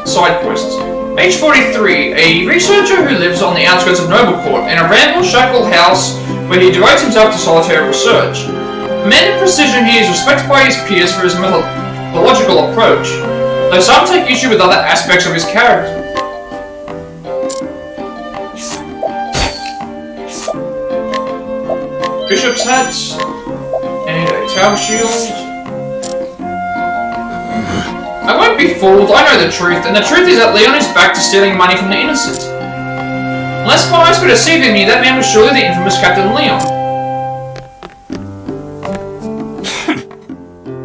side quests. Age 43, a researcher who lives on the outskirts of Noblecourt in a ramshackle house where he devotes himself to solitary research. A man of precision, he is respected by his peers for his methodological approach, though some take issue with other aspects of his character. bishop's hat, and a tower shield. I won't be fooled, I know the truth, and the truth is that Leon is back to stealing money from the innocent. Unless my eyes were deceiving me, that man was surely the infamous Captain Leon.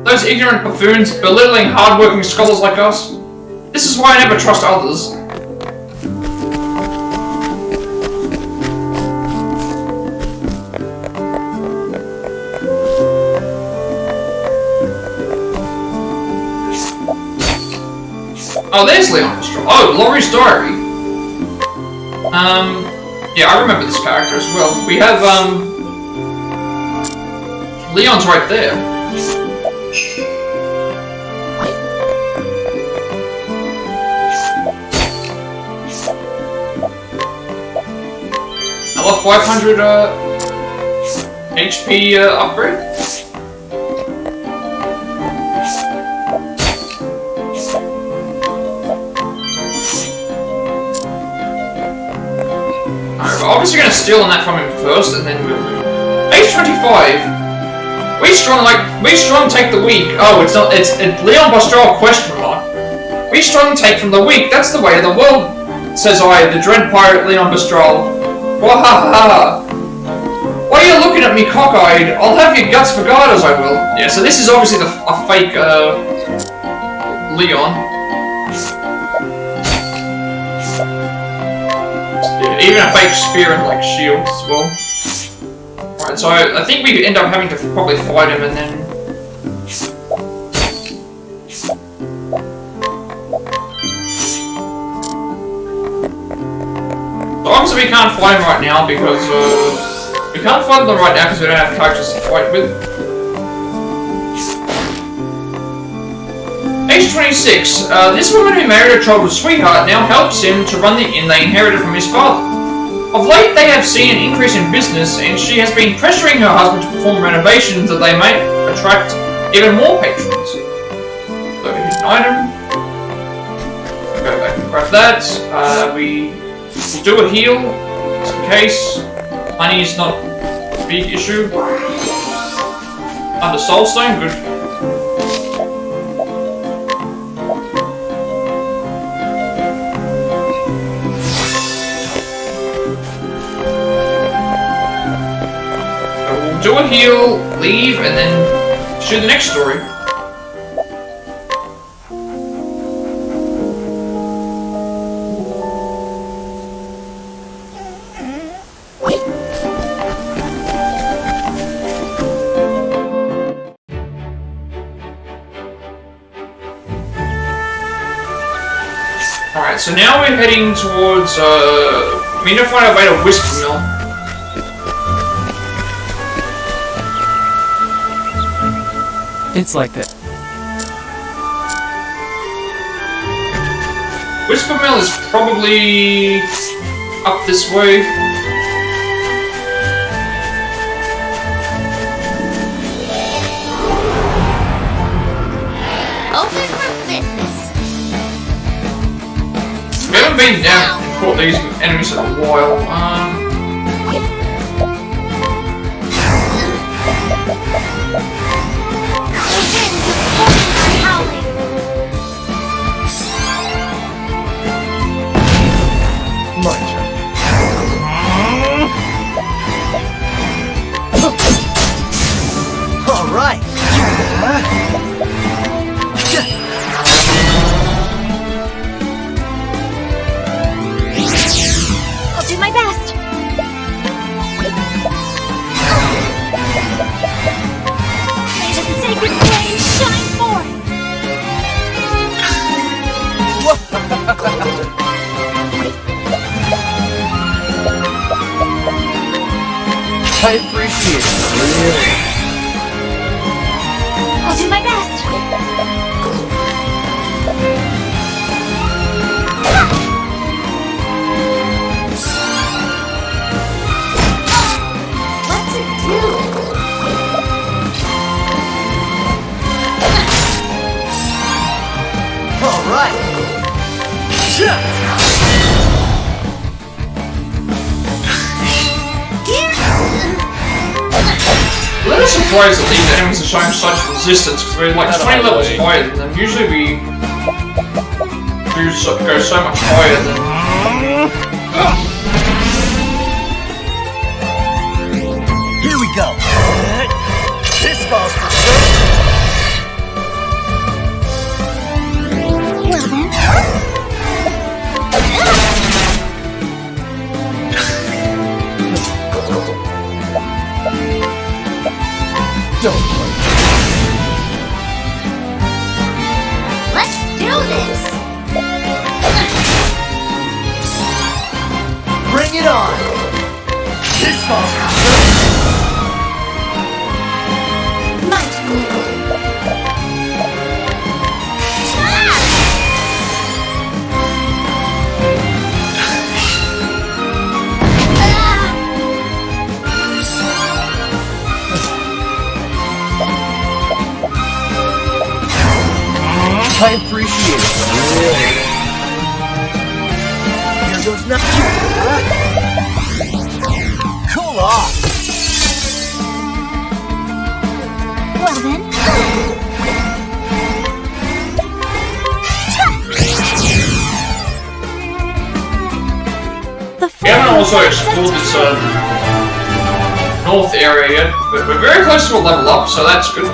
Those ignorant buffoons belittling hard-working scholars like us. This is why I never trust others. Oh, there's Leon. Oh, Laurie's diary. Yeah, I remember this character as well. We have, Leon's right there. Another 500, HP, upgrade. Obviously going to steal on that from him first, and then we'll move. Age 25. We strong take the weak. Oh, it's Leon Bostral question mark. We strong take from the weak. That's the way of the world, says I, the dread pirate Leon Bostral. Wahaha. Why are you looking at me cockeyed? I'll have your guts for garters, I will. Yeah, so this is obviously a fake Leon. Even a fake spear and like shield as well. Alright, so I think we end up having to probably fight him and then... So obviously we can't fight him right now because we can't fight them right now because we don't have characters to fight with. Age 26. This woman who married her childhood sweetheart now helps him to run the inn they inherited from his father. Of late, they have seen an increase in business, and she has been pressuring her husband to perform renovations that they may attract even more patrons. So here's an item. Go back and grab that. We will do a heal, just in case. Money is not a big issue. Under Soulstone, good. Do a heal, leave, and then shoot the next story. Alright, so now we're heading towards, we need to find our way to Whisper Mill. It's like that. Whisper Mill is probably up this way. Open for business. We haven't been down and fought these enemies in a while. Alright! I'll do my best. May the sacred flame shine forth. I appreciate it, really. I'll do my best. What's it do? All right. surprised that these enemies are showing such resistance, because we're like 20 levels higher than them. Usually we go so much higher than... Here we go. This calls for sure. Well then. Don't worry. Let's do this. Bring it on. This calls for I appreciate it. Here goes nothing. Cool off. Well then. We haven't also explored this north area yet, but we're very close to a level up, so that's good.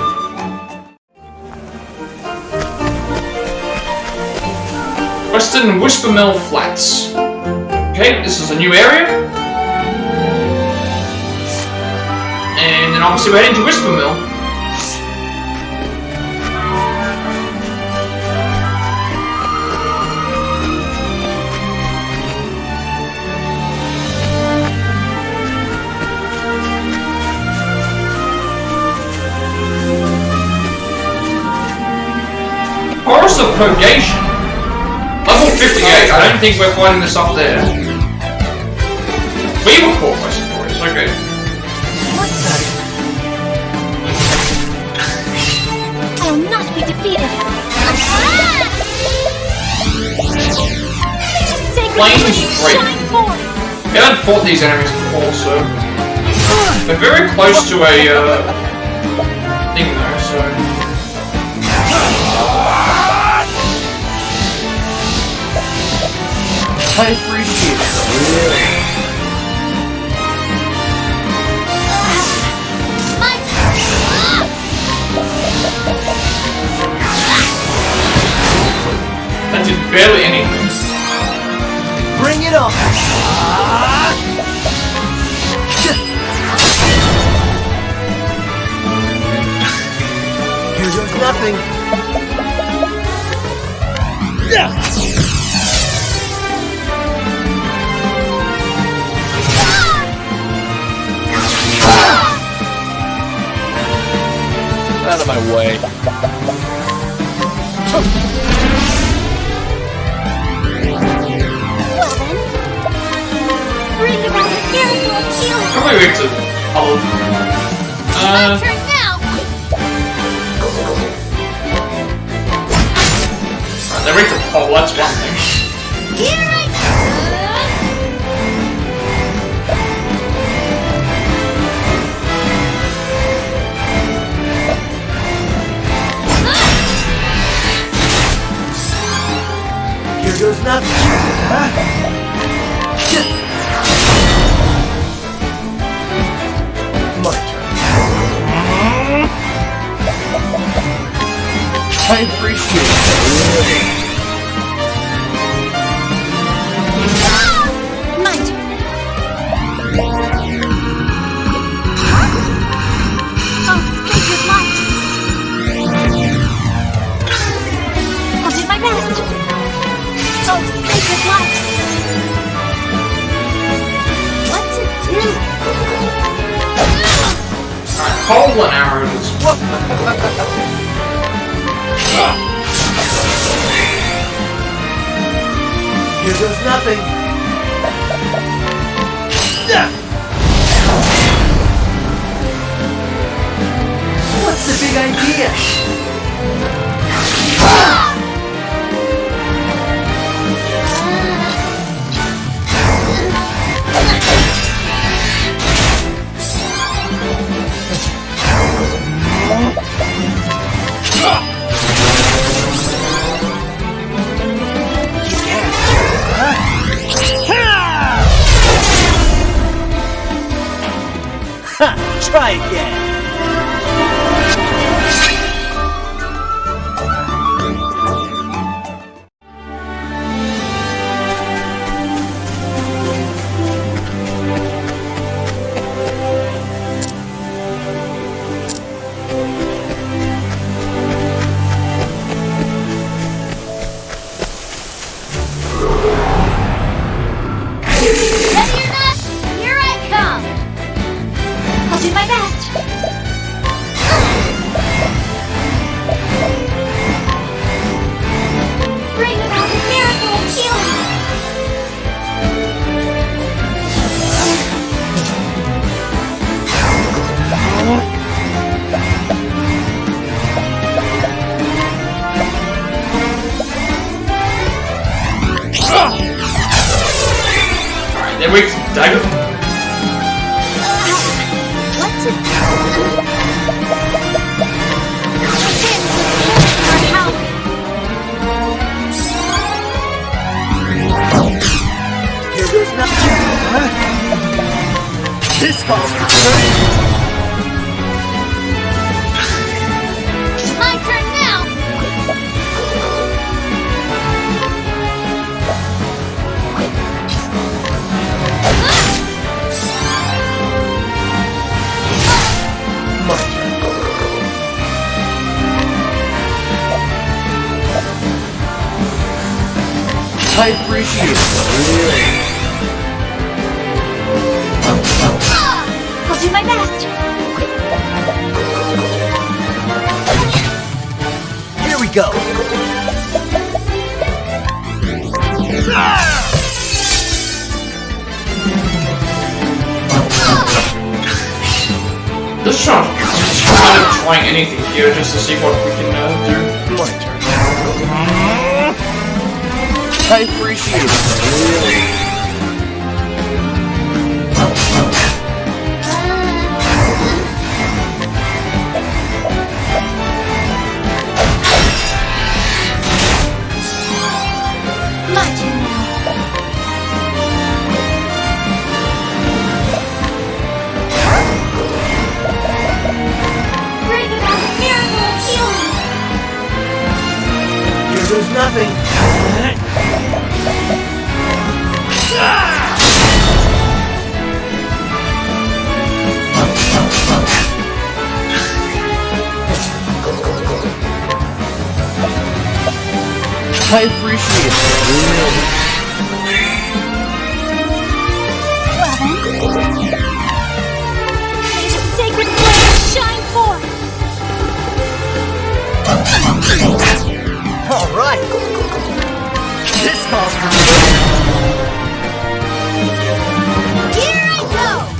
Western Whispermill Flats. Okay, this is a new area. And then obviously we're heading to Whispermill. Forest of Purgation. Level 58, I don't think we're fighting this up there. We were caught by surprise, okay. I'll not be defeated. Flames break. We haven't fought these enemies before, so... We're very close to a, thing though, so... I appreciate it. That did barely anything. Bring it on. Here goes nothing. Out of my way. Well then. Bring it on the miracle of healing. Probably weak to huddle. My turn now. They're weak to huddle, that's one thing. Here I Here goes nothing. My turn. I appreciate it. My turn. Oh, sacred light. I'll do my best. Oh, sacred light! What to do? Alright, hold an arrows. Here goes nothing. What's the big idea? try again. Then we dagger. What's it? Here goes nothing. This calls for My turn now. I appreciate it. Really. I'll do my best. Here we go. Just trying anything here just to see what we can do. My turn. I appreciate it. Really. My turn now. Bring about the miracle of healing. Here goes nothing. I appreciate it. Really. Well then, may the sacred flame shine forth. All right. This calls for Here I go.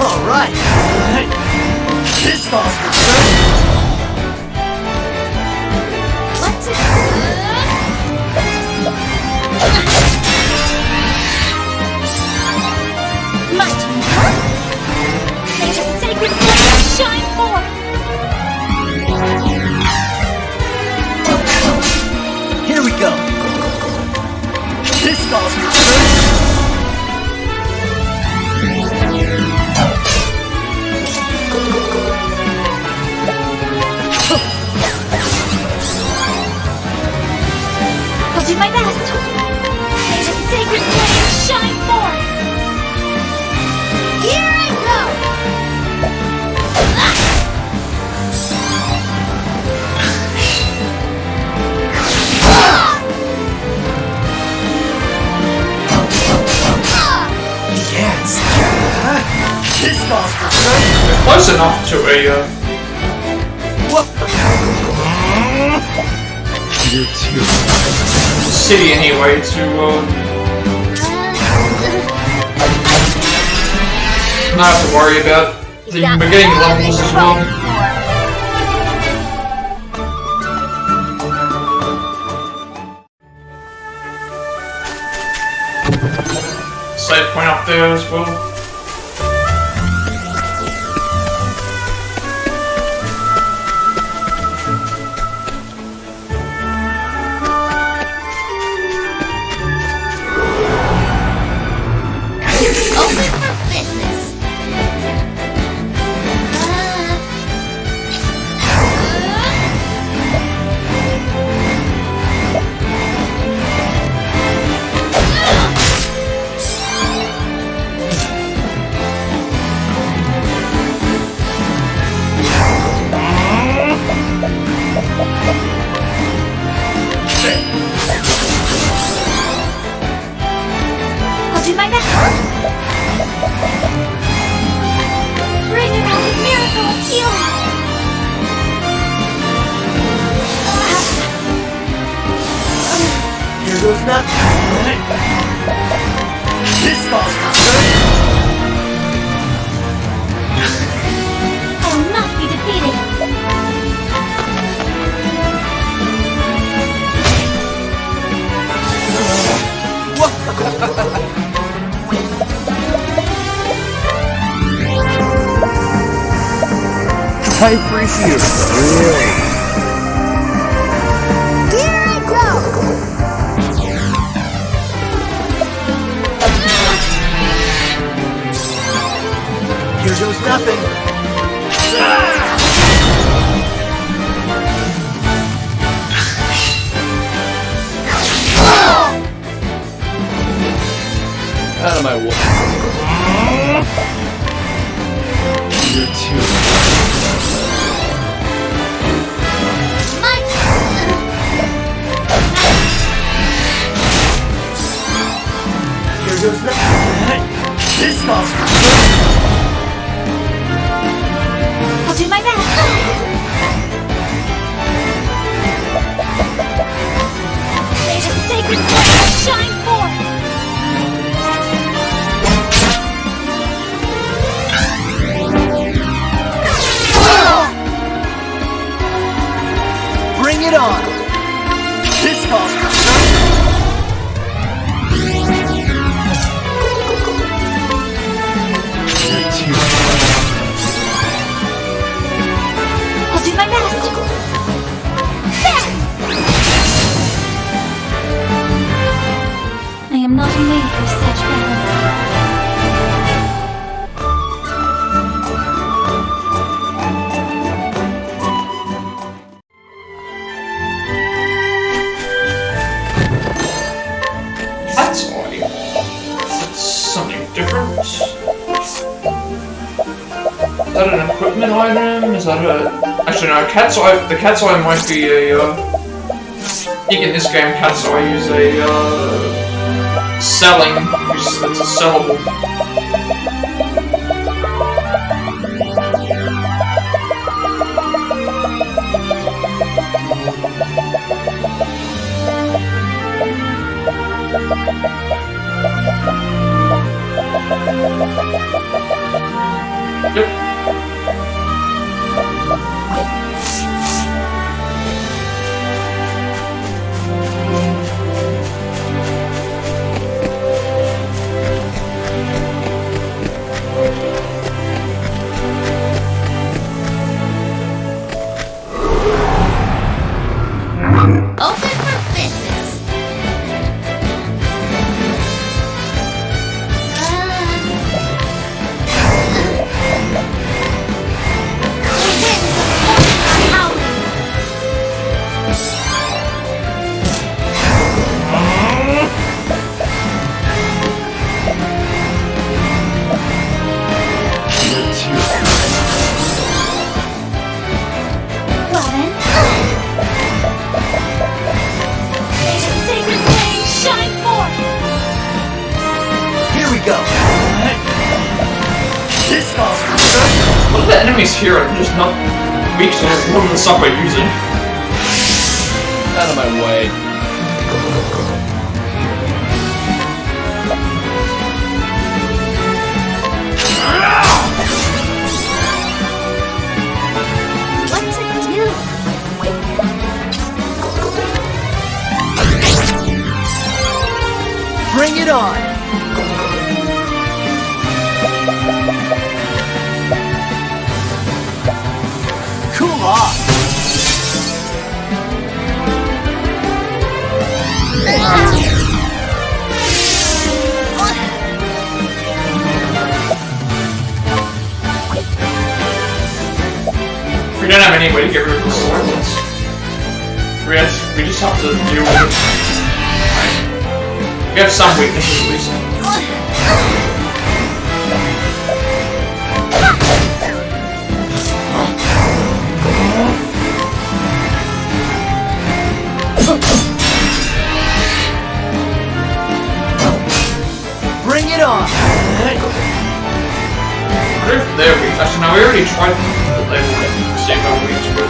all right. This calls for What's it? My turn. May the sacred flame shine forth. Here we go. This calls for I'll do my best. May the sacred flame shine forth. Here I go. yes. This calls for Close enough to a city anyway to not have to worry about the beginning levels as well. checkpoint up there as well. I'll do my best. Bring about the miracle of healing. Here goes nothing. This calls for good. I will not be defeated. I appreciate it. Really. Here I go. Here goes nothing. Out of my way. You're too. My Here goes nothing. This calls for good. I'll do my best. May the sacred flame shine forth. Bring it on. This calls for good. You're too. I'll do my best. There! I am not made for such battles. That's odd. That's something different. Is that an equipment item? Is that a... Actually no, cat's eye... The cat's eye might be a, I think in this game cat's eye use a, selling, which is a sellable. Yep. Open for business. Well then. May the sacred flame shine forth. Here we go. This calls for good. What if the enemies here are just not weak to one of the stuff we're using? Out of my way. What's it do? Bring it on. Cool off! We don't have any way to get rid of the swords. We just have to deal with it. Right. We have some weaknesses at least. Bring it on! What if they're weak? Actually, no, we already tried the label to see if they're weak, but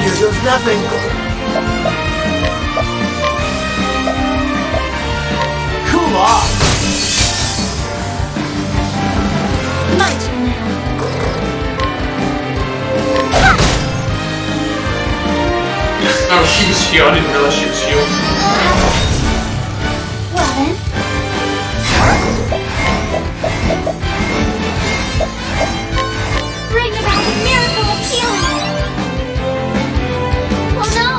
Here goes nothing. Cool off. My turn now. oh, she was healed. I didn't realize she was healed. Well then. Bring about the miracle of healing. Oh no!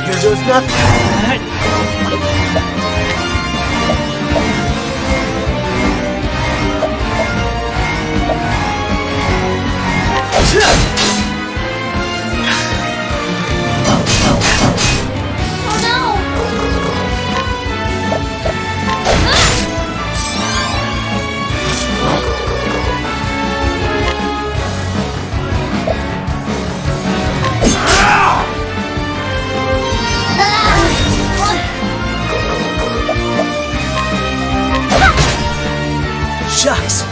Here goes nothing. Shucks!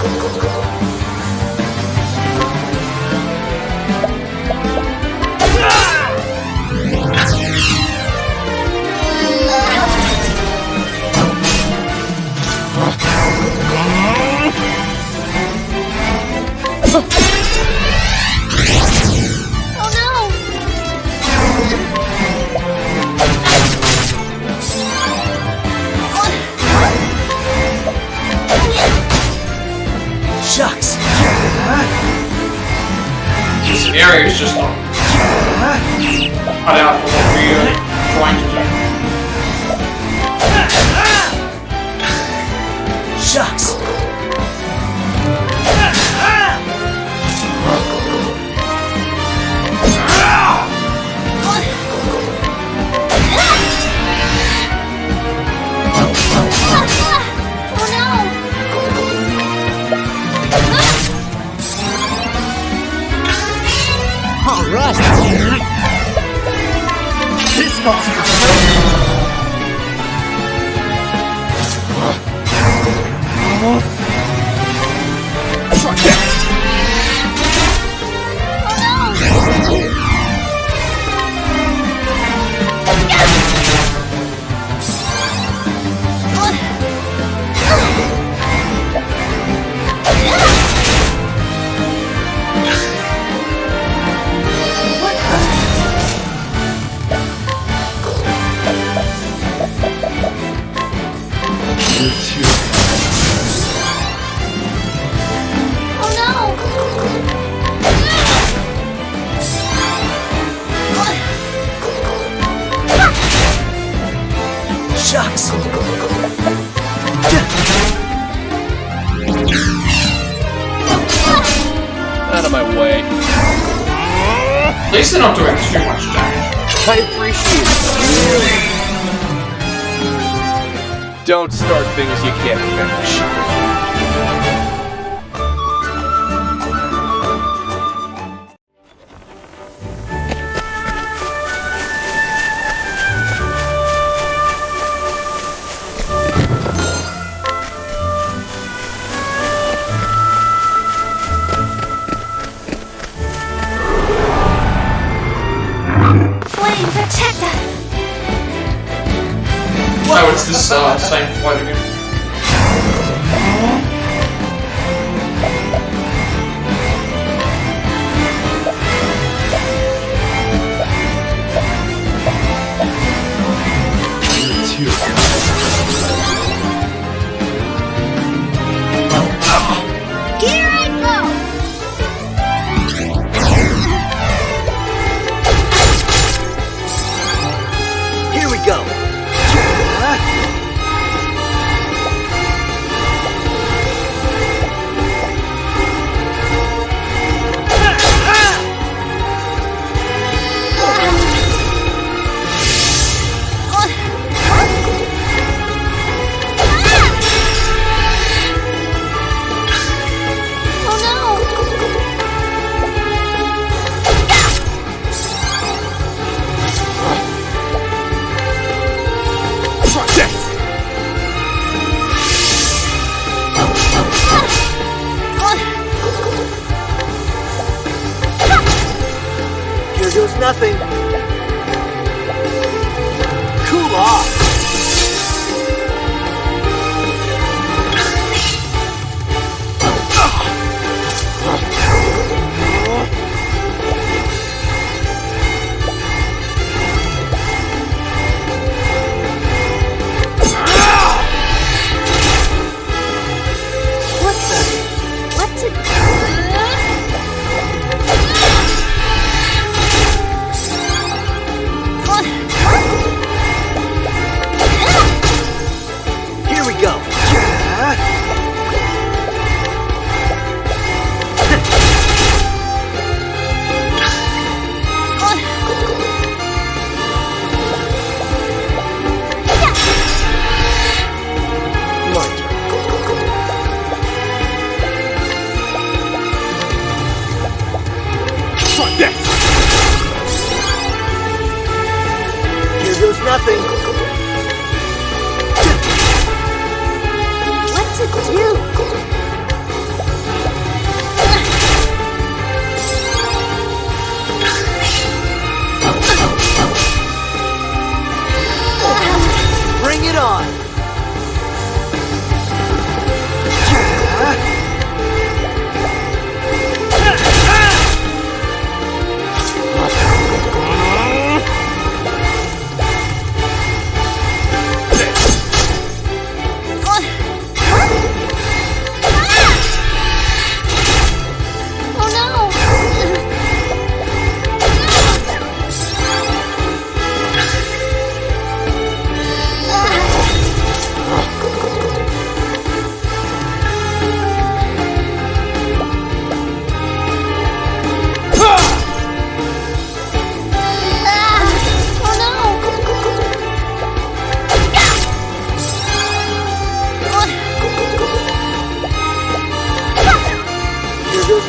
Shucks! This area is just not cut out for what we are trying to do. Shucks! Alright! This calls for Shucks! Out of my way. At least they're not doing too much damage. I appreciate it. Don't start things you can't finish. Flame, protect us! Oh, it's this same fight again. Here I go! Here we go. Here goes nothing. Cool off. What's it? Here we go. Here goes nothing. What's it do? Bring it on.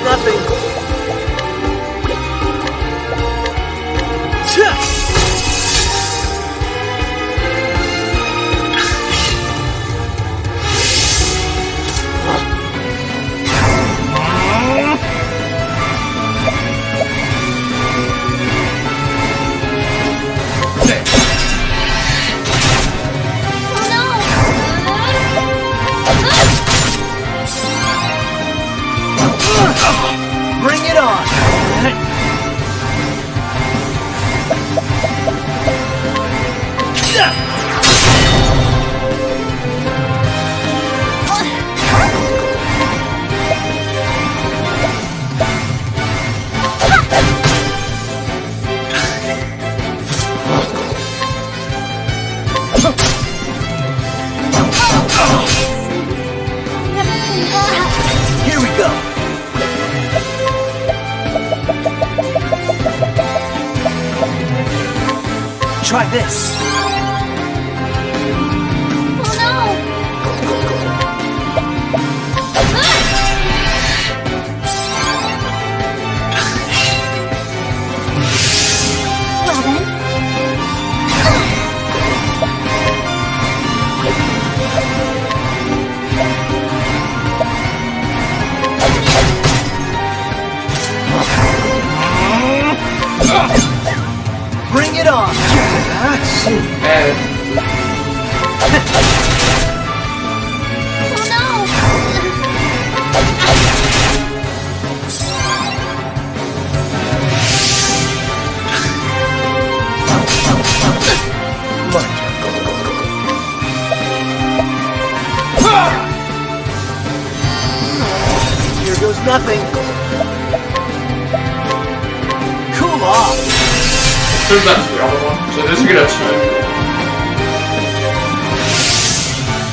Nothing. Bring it on! Here we go! Try this! Oh no! nothing. Cool off. Turn back to the other one. So this is gonna turn.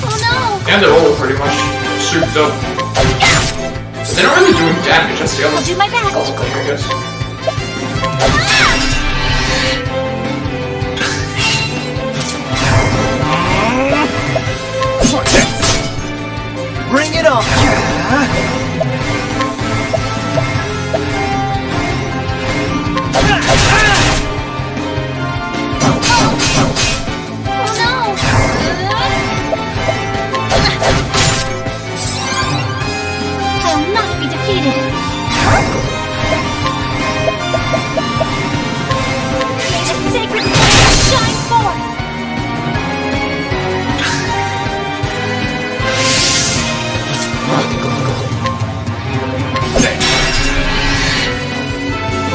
Oh no! And they're all pretty much souped up. But they're not really doing damage, that's the other. I'll do my best. That's clear, I guess. Bring it on! I will not be defeated. May the sacred flame shine forth.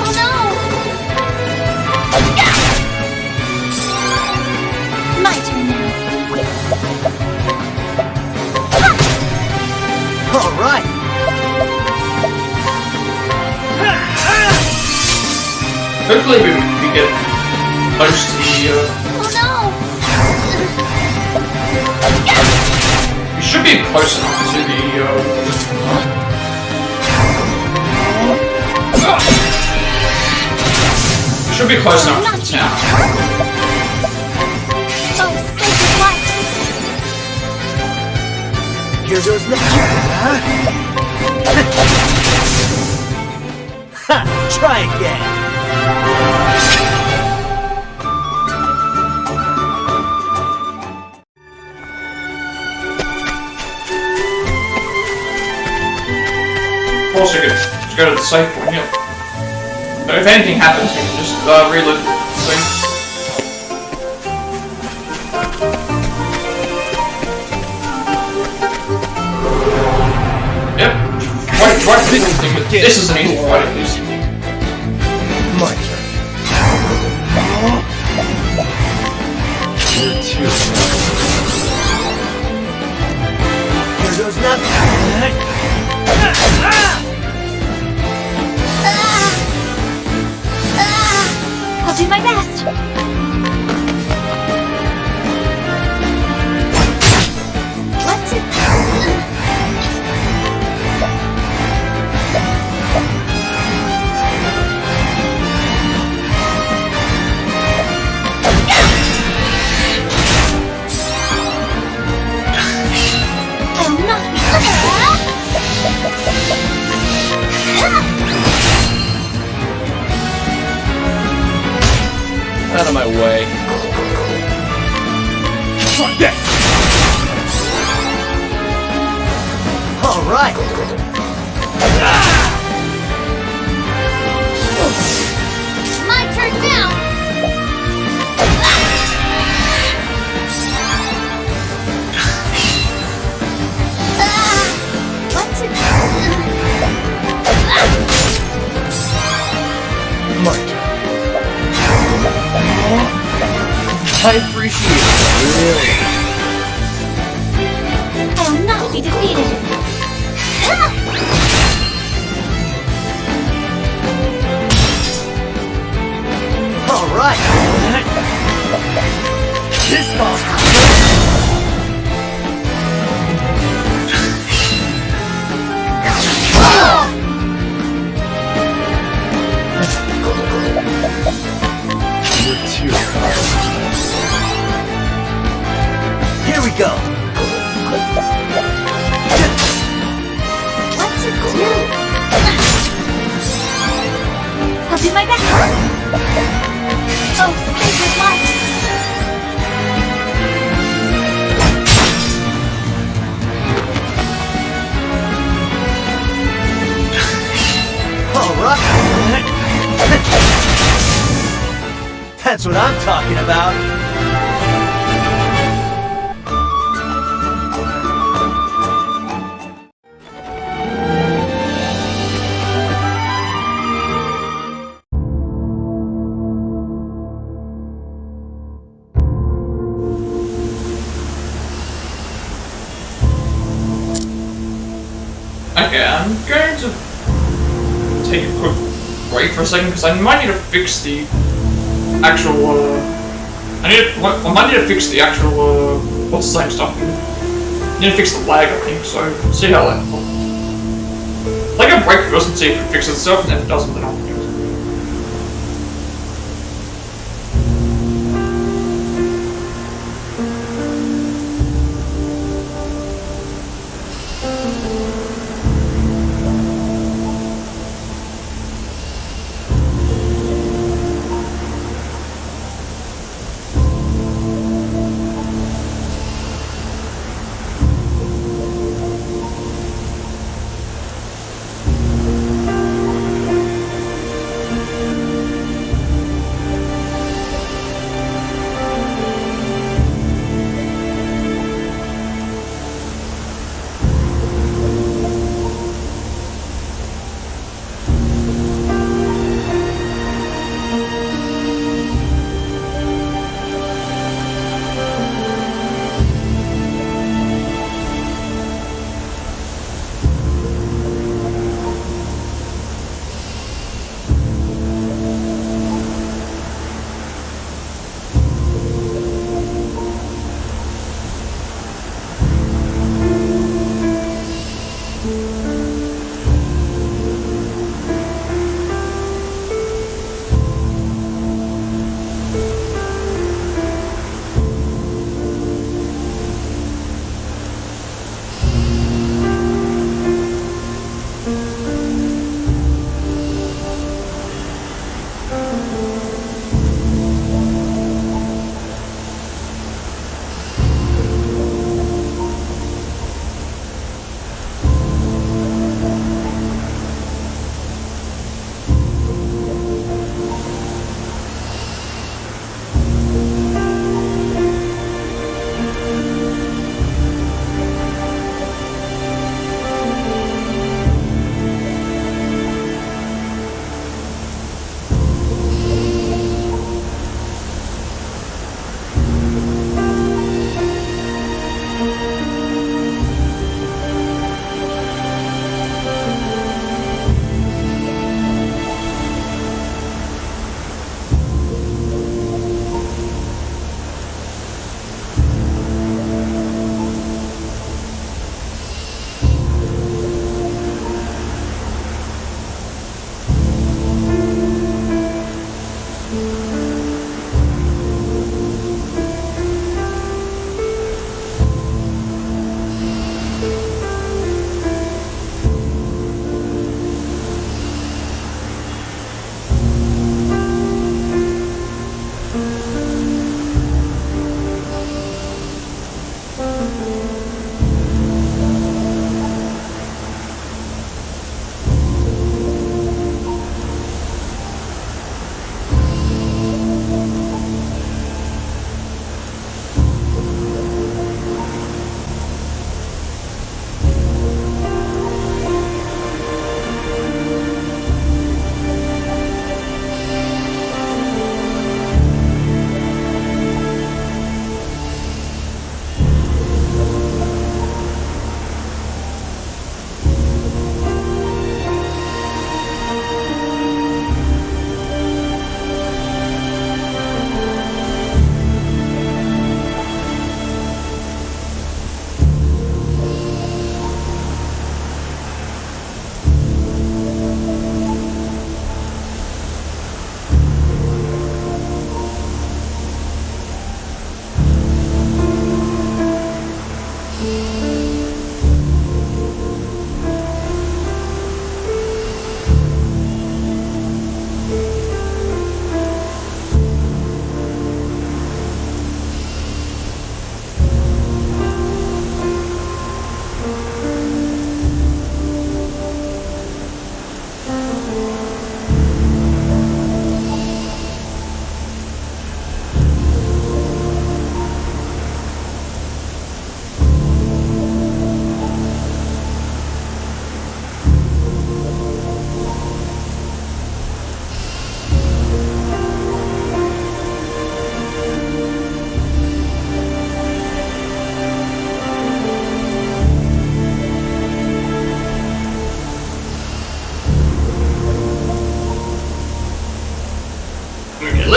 Oh no! My turn now. All right. Hopefully we get close to the, Oh no! we should be close enough to the, we should be close enough to the town. Oh, sacred light! Here goes nothing. Ha! Try again. Of course, you could just go to the safe point, yeah. But if anything happens, we can just reload the thing. Yep. Right click the thing, but this is an easy fight at least. My turn. You're too Here goes nothing. I'll do my best. What's it? I'll not be. Out of my way. All right. My turn now. What's it? My turn. I appreciate it. Really. I will not be defeated. All right. This calls for You're too Here we go. What's it do? I'll do my best. Oh, sacred light. All right. That's what I'm talking about. Okay, I'm going to take a quick break for a second because I might need to fix the actual. I might need to fix the actual. What's the same stuff? I need to fix the lag, I think. So see how that. Take a break first and see if it fixes itself, and if it doesn't, then I'll fix it.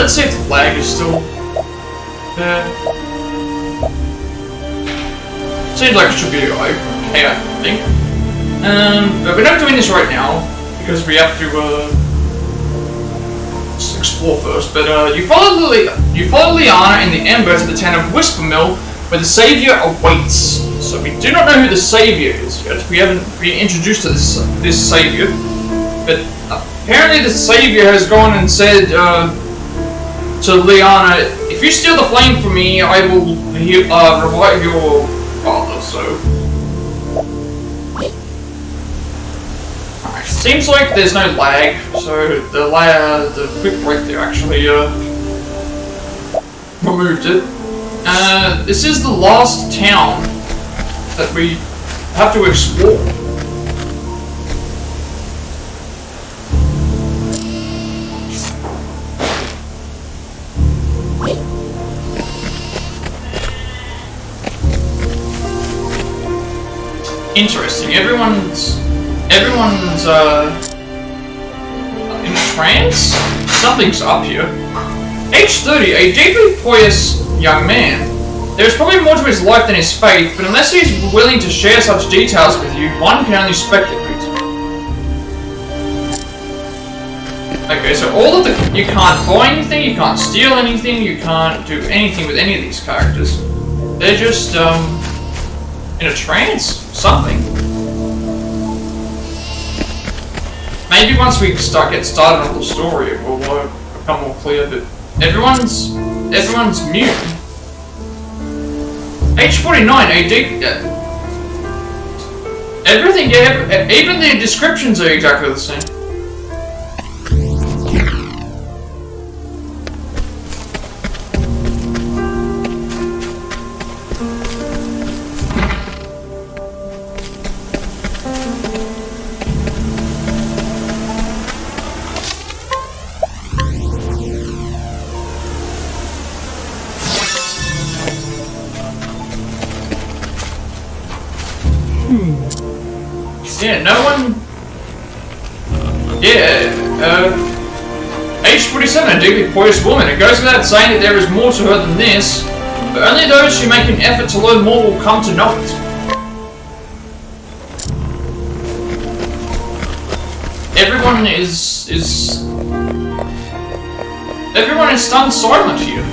let's see if the lag is still there. Seems like it should be okay, I think. But we're not doing this right now because we have to just explore first. But you follow Liana and the Ember to the town of Whispermill, where the Savior awaits. So we do not know who the Savior is yet. We haven't been introduced to this Savior. But apparently the Savior has gone and said to Liana, if you steal the flame from me, I will revive your father, so... Alright, seems like there's no lag, so the quick break there actually removed it. This is the last town that we have to explore. Interesting. Everyone's in trance? Something's up here. Age 30, a deeply pious young man. There's probably more to his life than his faith, but unless he's willing to share such details with you, one can only speculate. Okay, so all of you can't buy anything, you can't steal anything, you can't do anything with any of these characters. They're just, in a trance? Something. Maybe once we get started on the story, it will become more clear, but everyone's mute. Age 49, a deep... everything, yeah, even the descriptions are exactly the same. Yeah, no one... Age 47, a deeply pious woman. It goes without saying that there is more to her than this, but only those who make an effort to learn more will come to know it. Everyone is stunned silent here.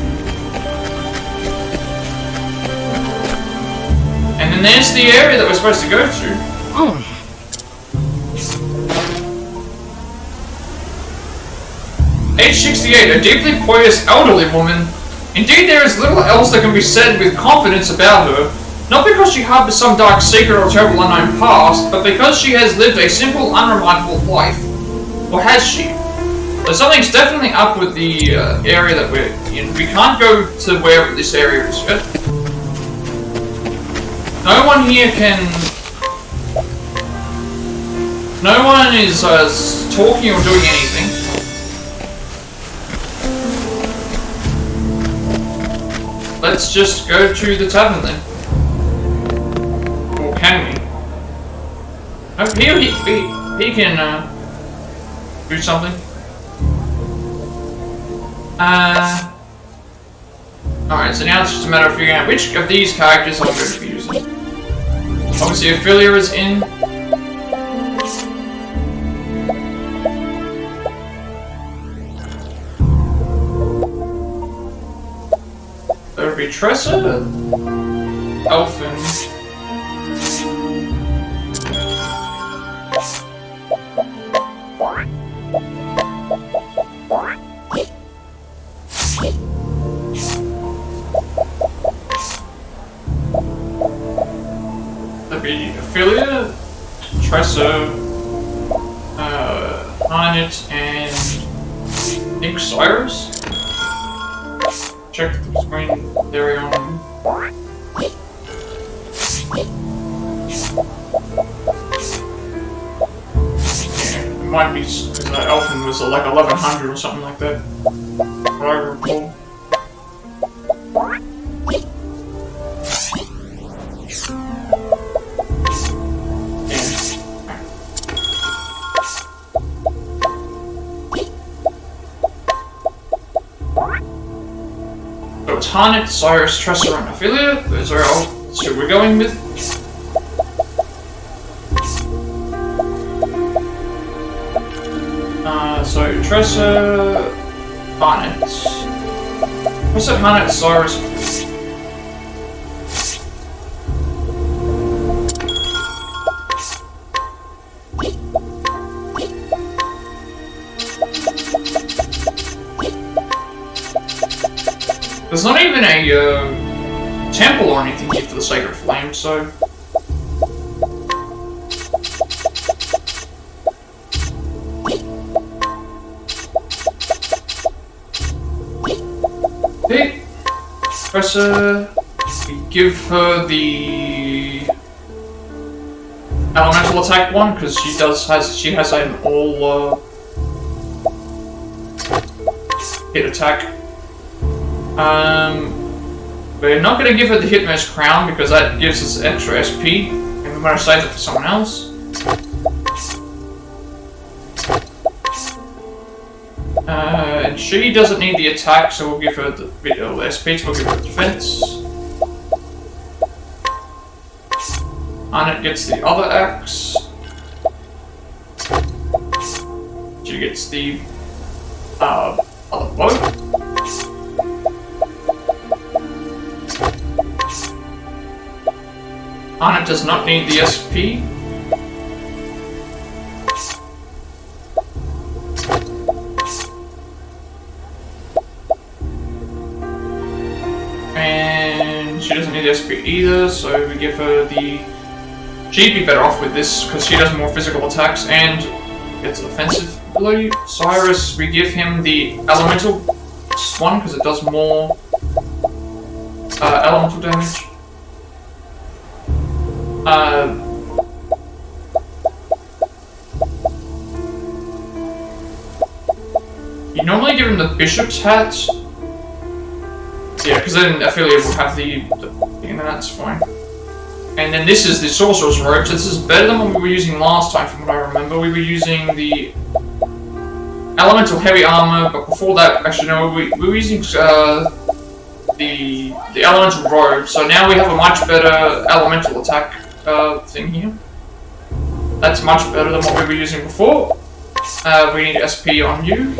And then there's the area that we're supposed to go to. Age 68, a deeply pious elderly woman. Indeed, there is little else that can be said with confidence about her, not because she harbors some dark secret or terrible unknown past, but because she has lived a simple, unremarkable life. Or has she? So something's definitely up with the area that we're in. We can't go to wherever this area is yet. No one here can... No one is talking or doing anything. Let's just go to the tavern then. Or can we? Oh, he can do something. Alright, so now it's just a matter of figuring out which of these characters I'm going to be using. Obviously, Ophelia is in. There would be Tressa, Elfin. That'd be Ophelia, Tressa, Harnett, and I think Cyrus. Check the screen, there we go. Yeah, it might be because Elfin was like 1100 or something like that. What I recall. Harnett, Cyrus, Tressa, and Ophelia. Those are all who we're going with. So Tressa, Harnett. Tressa, Harnett, Cyrus. There's not even a temple or anything here for the Sacred Flame, so... Okay. Tressa, we give her the elemental attack one because she has an all hit attack. We're not going to give her the Hitmost Crown because that gives us extra SP, and we're going to save it for someone else. And she doesn't need the attack, so we'll give her the SP, so we'll give her the defense. Annette gets the other axe. She gets the other bow. Annette does not need the SP. And she doesn't need the SP either, so we give her the... She'd be better off with this, because she does more physical attacks and gets offensive ability. Cyrus, we give him the elemental one, because it does more elemental damage. You normally give him the bishop's hat. Yeah, because then Ophelia will have the thing, and that's fine. And then this is the sorcerer's robe, so this is better than what we were using last time from what I remember. We were using the elemental heavy armor, but before that, actually no, we were using the elemental robe, so now we have a much better elemental attack thing here. That's much better than what we were using before. We need SP on you.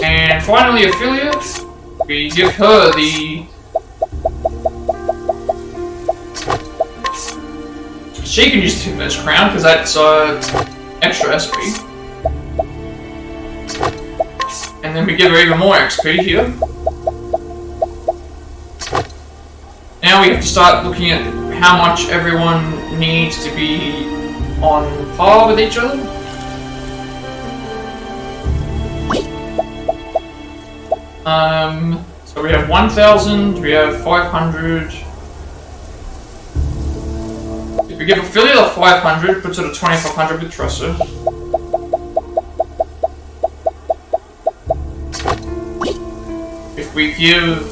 And finally, Ophelia, we give her the... She can use the Hitmost Crown, because that's extra SP. And then we give her even more XP here. Now we have to start looking at how much everyone needs to be on par with each other. So we have 1,000, we have 500. If we give Ophelia the 500, puts it at 2,500 with Tressa. If we give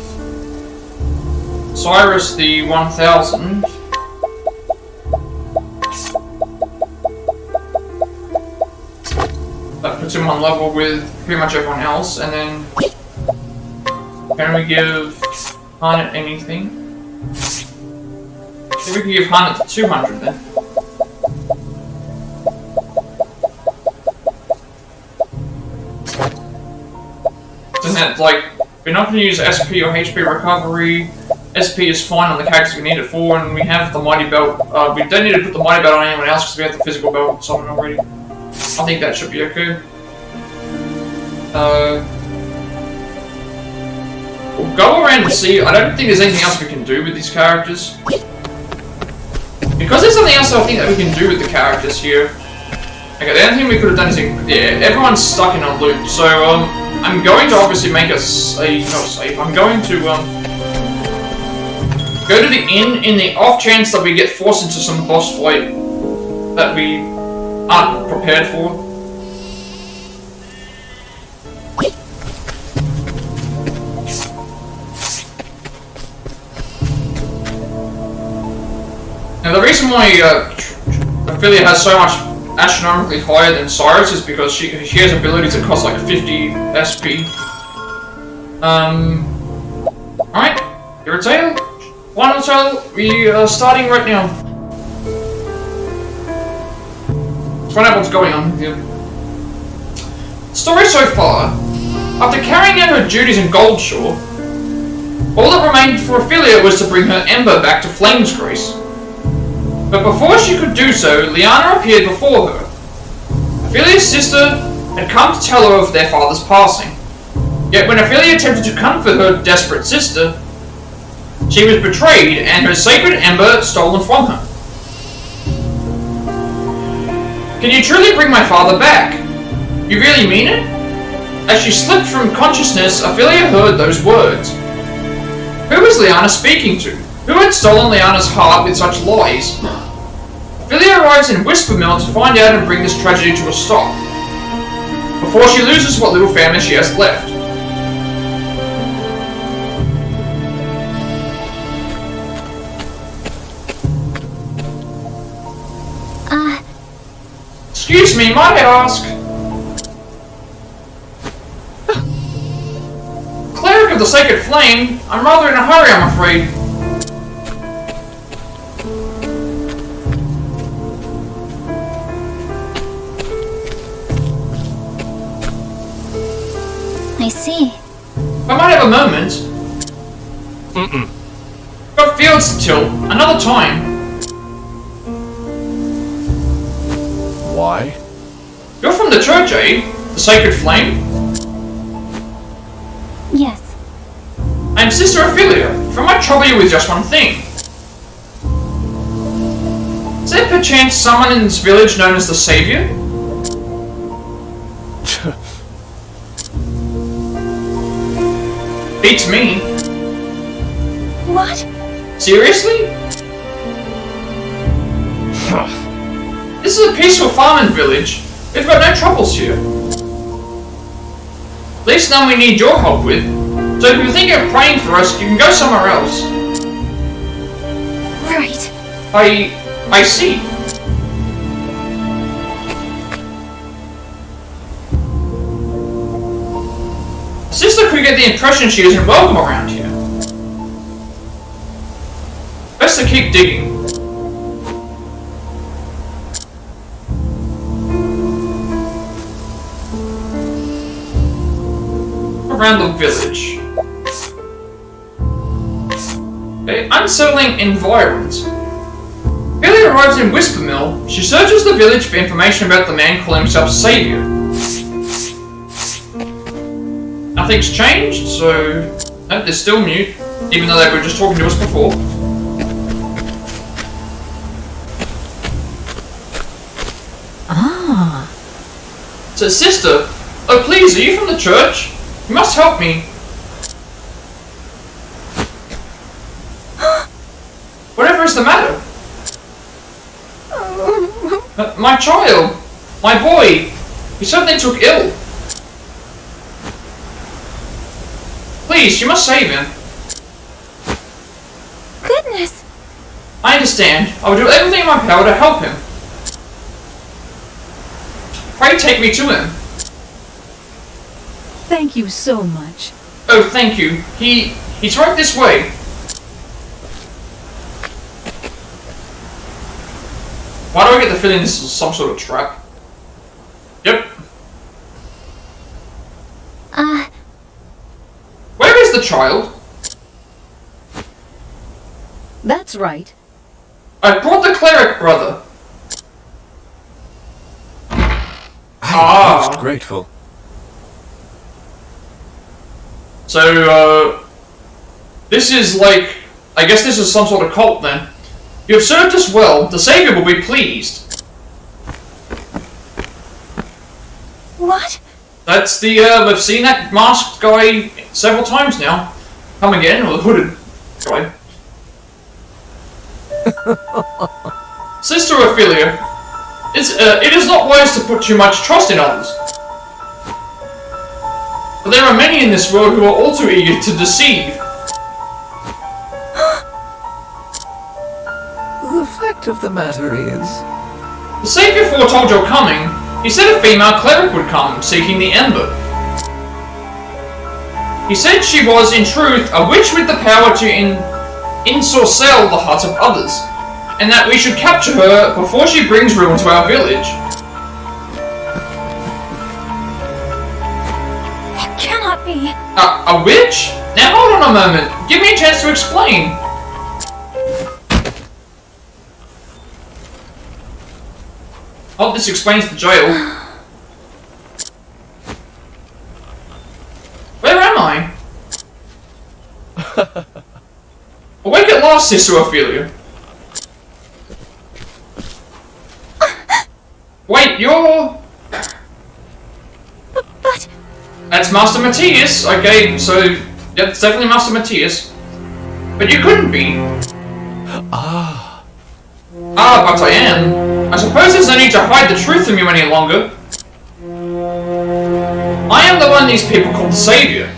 Cyrus the 1,000, that puts him on level with pretty much everyone else, and then can we give Harnett anything? I think we can give Harnett 200 then. Isn't that like, we're not going to use SP or HP recovery. SP is fine on the characters we need it for, and we have the Mighty Belt. We don't need to put the Mighty Belt on anyone else because we have the physical belt on someone already. I think that should be okay. We'll go around and see. I don't think there's anything else we can do with these characters. Because there's something else I think that we can do with the characters here. Okay, the only thing we could have done is, yeah, everyone's stuck in a loop. So, I'm going to obviously make a save. I'm going to, go to the inn in the off chance that we get forced into some boss fight that we aren't prepared for. Now the reason why Ophelia has so much astronomically higher than Cyrus is because she has abilities that cost like 50 SP. Alright, your tale. Final tale, we are starting right now. Let's find out what's going on here. Story so far. After carrying out her duties in Goldshore, all that remained for Ophelia was to bring her Ember back to Flamesgrace. But before she could do so, Liana appeared before her. Ophelia's sister had come to tell her of their father's passing. Yet when Ophelia attempted to comfort her desperate sister, she was betrayed and her sacred Ember stolen from her. Can you truly bring my father back? You really mean it? As she slipped from consciousness, Ophelia heard those words. Who was Liana speaking to? Who had stolen Liana's heart with such lies? Ophelia arrives in Whispermill to find out and bring this tragedy to a stop, before she loses what little family she has left. Excuse me, might I ask? Cleric of the Sacred Flame, I'm rather in a hurry, I'm afraid. I see. I might have a moment. Got fields to till. Another time. Why? You're from the church, eh? The Sacred Flame? Yes. I'm Sister Ophelia. If I might trouble you with just one thing. Is there perchance someone in this village known as the Savior? Beats me. What? Seriously? This is a peaceful farming village. We've got no troubles here. At least none we need your help with. So if you think of praying for us, you can go somewhere else. Right. I see. Sister could get the impression she isn't welcome around here. Best to keep digging. Around the village. Okay, unsettling environs. Ophelia arrives in Whispermill. She searches the village for information about the man calling himself Savior. Nothing's changed, so no, they're still mute, even though they were just talking to us before. Ah. So, sister, oh please, are you from the church? You must help me. Whatever is the matter? My child, my boy, he suddenly took ill. Please, you must save him. Goodness. I understand. I will do everything in my power to help him. Pray take me to him. Thank you so much. Oh, thank you. He's right this way. Why do I get the feeling this is some sort of trap? Yep. Where is the child? That's right. I brought the cleric, brother. I'm most grateful. So, this is like, I guess this is some sort of cult then. You have served us well. The Savior will be pleased. What? That's the, we've seen that masked guy several times now. Come again, or the hooded guy. Sister Ophelia, it is not wise to put too much trust in others. But there are many in this world who are all too eager to deceive. The fact of the matter is... The Savior foretold your coming. He said a female cleric would come, seeking the Ember. He said she was, in truth, a witch with the power to ensorcell the hearts of others, and that we should capture her before she brings ruin to our village. That cannot be. A witch? Now hold on a moment. Give me a chance to explain. Oh, this explains the jail. Where am I? Awake at last, Sister Ophelia. Wait, you're... But... That's Master Matthias. Okay, so... Yeah, it's definitely Master Matthias. But you couldn't be. Ah, but I am. I suppose there's no need to hide the truth from you any longer. I am the one these people call the Savior.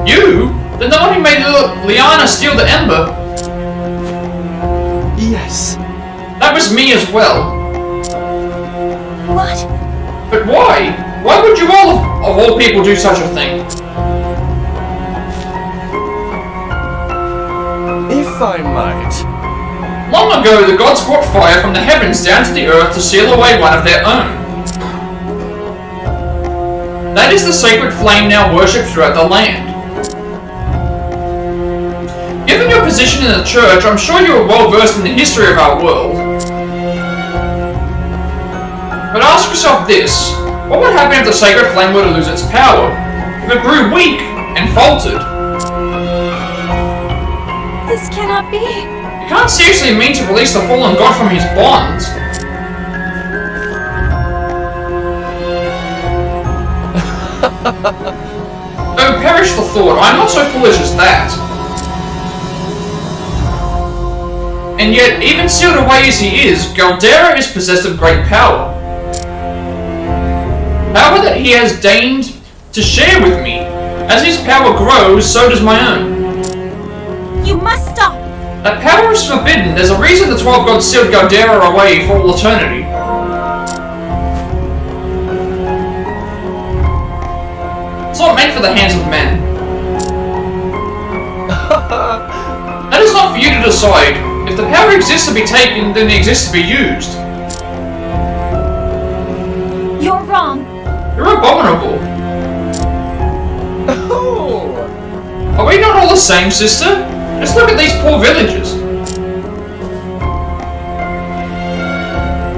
You? The one who made Liana steal the ember? Yes. That was me as well. What? But why? Why would you of all people do such a thing? If I might. Long ago, the gods brought fire from the heavens down to the earth to seal away one of their own. That is the sacred flame now worshipped throughout the land. Given your position in the church, I'm sure you are well versed in the history of our world. But ask yourself this, what would happen if the sacred flame were to lose its power? If it grew weak and faltered? This cannot be. You can't seriously mean to release the fallen god from his bonds. Oh, perish the thought, I'm not so foolish as that. And yet, even sealed away as he is, Galdera is possessed of great power. Power that he has deigned to share with me. As his power grows, so does my own. You must stop! That power is forbidden. There's a reason the 12 gods sealed Galdera away for all eternity. It's not meant for the hands of men. That is not for you to decide. If the power exists to be taken, then it exists to be used. You're wrong. You're abominable. Oh. Are we not all the same, sister? Just look at these poor villagers.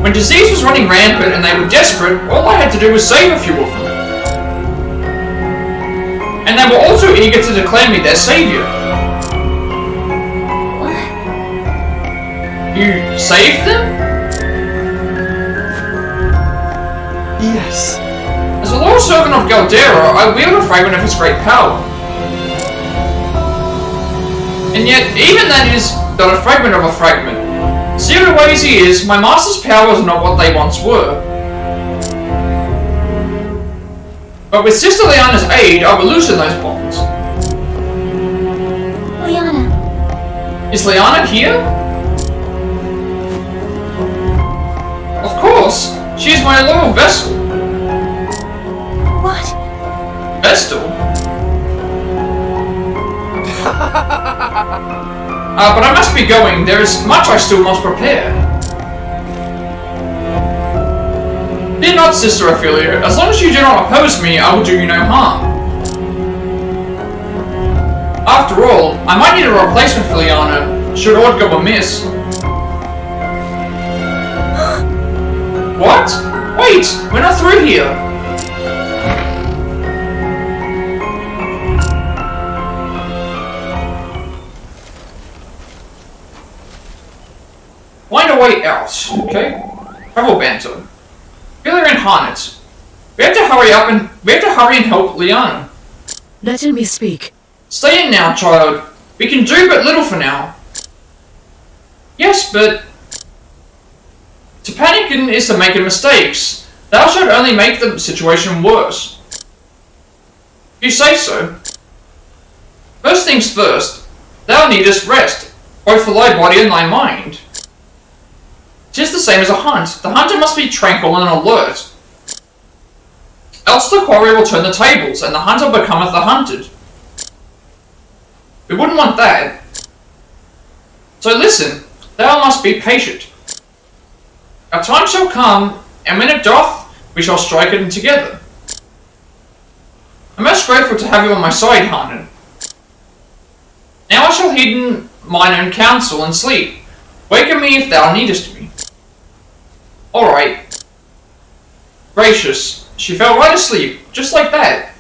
When disease was running rampant and they were desperate, all I had to do was save a few of them. And they were also eager to declare me their savior. You saved them? Yes. As a loyal servant of Galdera, I wield a fragment of his great power. And yet, even that is but a fragment of a fragment. Sealed away as he is, my master's powers are not what they once were. But with Sister Liana's aid, I will loosen those bonds. Liana. Is Liana here? Of course! She is my loyal vessel. What? Vestal? But I must be going. There is much I still must prepare. Fear not, Sister Ophelia. As long as you do not oppose me, I will do you no harm. After all, I might need a replacement for Liana, should aught go amiss. What? Wait! We're not through here! Find a way out, okay? Travel banter. Feel incarnate. We have to hurry and help Liana. Let me speak. Stay in now, child. We can do but little for now. Yes, but... To panic is to make mistakes. Thou shalt only make the situation worse. If you say so. First things first. Thou needest rest, both for thy body and thy mind. 'Tis the same as a hunt. The hunter must be tranquil and alert. else the quarry will turn the tables, and the hunter becometh the hunted. We wouldn't want that. So listen, thou must be patient. Our time shall come, and when it doth, we shall strike it together. I'm most grateful to have you on my side, Hanan. Now I shall heed mine own counsel and sleep. Waken me if thou needest me. Alright. Gracious, she fell right asleep, just like that.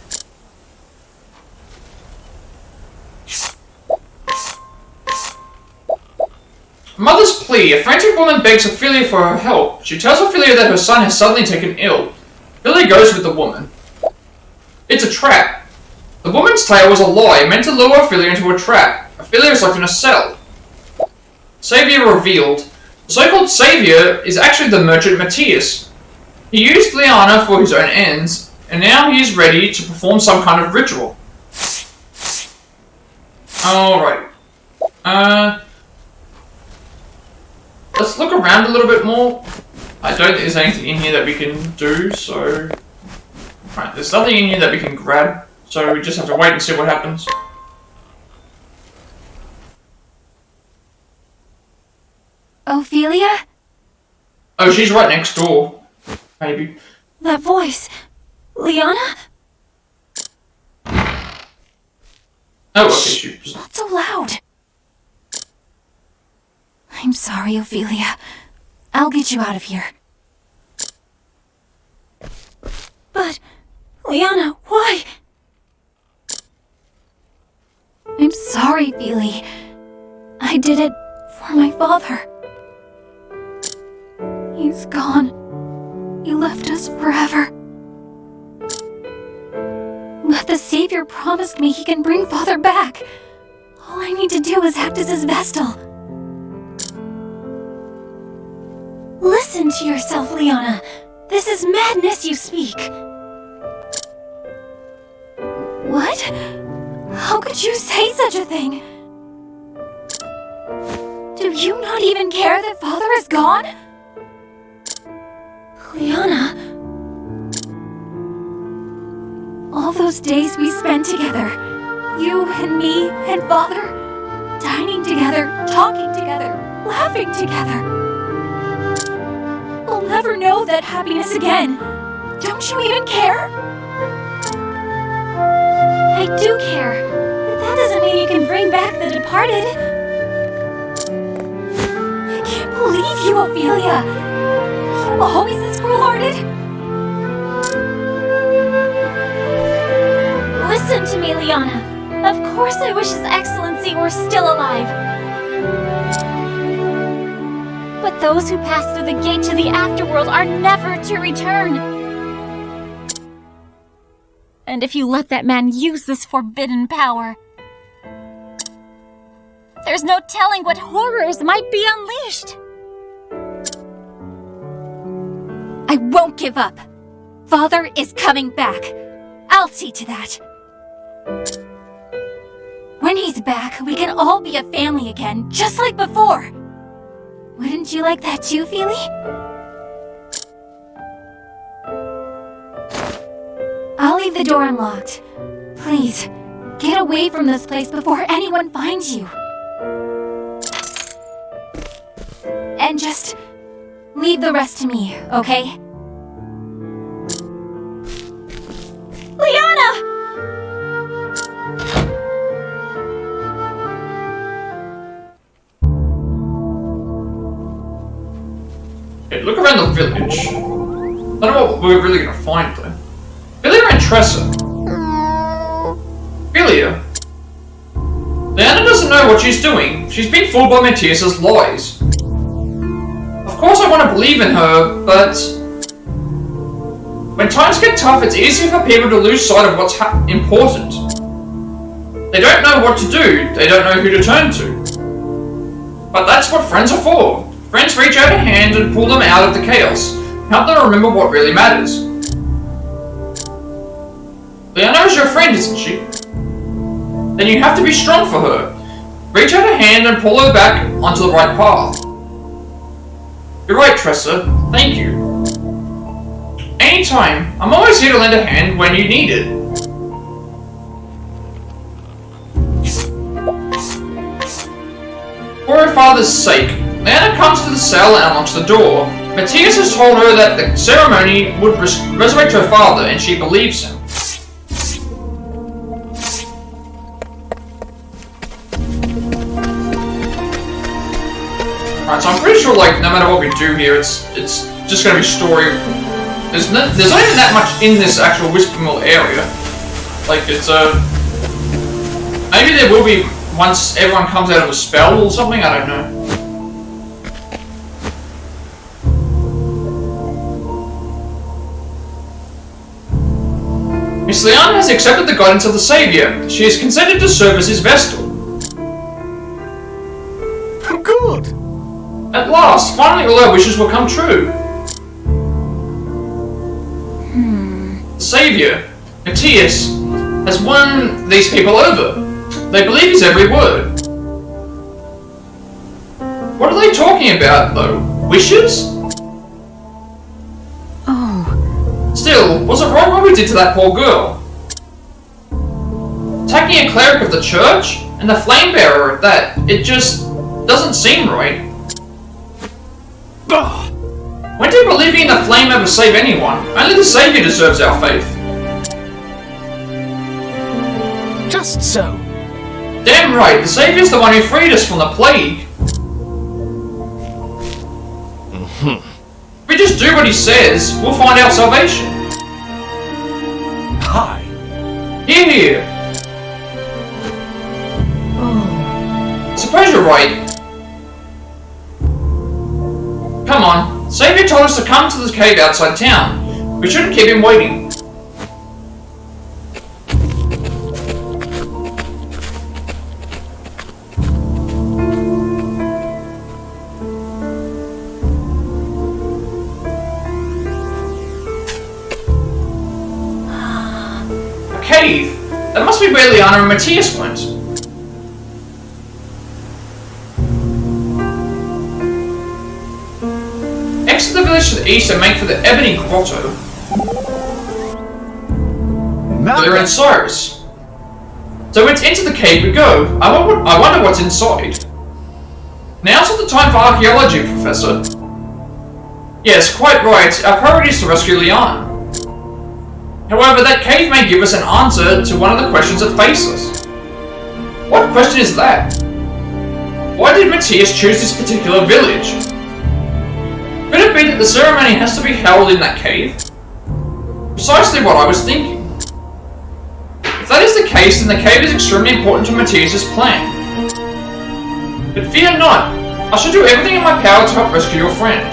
Mother's plea. A frantic woman begs Ophelia for her help. She tells Ophelia that her son has suddenly taken ill. Ophelia goes with the woman. It's a trap. The woman's tale was a lie, meant to lure Ophelia into a trap. Ophelia is locked in a cell. Savior revealed. The so-called Savior is actually the merchant Matthias. He used Liana for his own ends, and now he is ready to perform some kind of ritual. Alright. Let's look around a little bit more. I don't think there's anything in here that we can do, so... Right, there's nothing in here that we can grab, so we just have to wait and see what happens. Ophelia? Oh, she's right next door. Maybe. That voice. Liana? Oh, okay, she's... Not so loud. I'm sorry, Ophelia. I'll get you out of here. But, Liana, why? I'm sorry, Feely. I did it for my father. He's gone. He left us forever. But the Savior promised me he can bring Father back. All I need to do is act as his Vestal. Listen to yourself, Liana. This is madness you speak. What? How could you say such a thing? Do you not even care that Father is gone? Liana. All those days we spent together, you and me and Father, dining together, talking together, laughing together. We'll never know that happiness again. Don't you even care? I do care, but that doesn't mean you can bring back the departed. I can't believe you, Ophelia. You always this cruel-hearted? Listen to me, Liana. Of course I wish His Excellency were still alive. But those who pass through the gate to the afterworld are never to return. And if you let that man use this forbidden power, there's no telling what horrors might be unleashed. I won't give up. Father is coming back. I'll see to that. When he's back, we can all be a family again, just like before. Wouldn't you like that too, Feely? I'll leave the door unlocked. Please, get away from this place before anyone finds you. And just leave the rest to me, okay? Liana! Okay, look around the village. I don't know what we're really gonna find though. Ophelia and Tressa. Ophelia? Liana doesn't know what she's doing. She's been fooled by Matthias's lies. Of course I want to believe in her, but... when times get tough, it's easy for people to lose sight of what's important. They don't know what to do. They don't know who to turn to. But that's what friends are for. Friends reach out a hand and pull them out of the chaos. Help them remember what really matters. Liana is your friend, isn't she? Then you have to be strong for her. Reach out a hand and pull her back onto the right path. You're right, Tressa. Thank you. Anytime. I'm always here to lend a hand when you need it. For her father's sake, Leanna comes to the cell and unlocks the door. Matthias has told her that the ceremony would resurrect her father, and she believes him. Alright, so I'm pretty sure, like, no matter what we do here, it's just gonna be story. There's not even that much in this actual Whispermill area. Like, it's maybe there will be once everyone comes out of a spell or something, I don't know. Miss Leanna has accepted the guidance of the Savior. She has consented to serve as his vestal. Good! At last, finally all our wishes will come true. The Savior, Matthias, has won these people over. They believe his every word. What are they talking about, though? Wishes? Oh. Still, was it right what we did to that poor girl? Attacking a cleric of the church? And the flame bearer at that? It just doesn't seem right. When did believing in the flame ever save anyone? Only the Savior deserves our faith. Just so. Damn right, the Savior's the one who freed us from the plague. If we just do what he says, we'll find our salvation. Hi. Hear, hear. Oh. Suppose you're right. Come on, Savior told us to come to the cave outside town. We shouldn't keep him waiting. A cave? That must be where Liana and Matthias went. Exit the village to the east and make for the Ebony Grotto. They're in Cyrus. So it's into the cave we go. I wonder what's inside. Now's not the time for archaeology, Professor. Yes, quite right. Our priority is to rescue Liana. However, that cave may give us an answer to one of the questions that face us. What question is that? Why did Matthias choose this particular village? Could it be that the ceremony has to be held in that cave? Precisely what I was thinking. If that is the case, then the cave is extremely important to Matthias' plan. But fear not, I shall do everything in my power to help rescue your friend.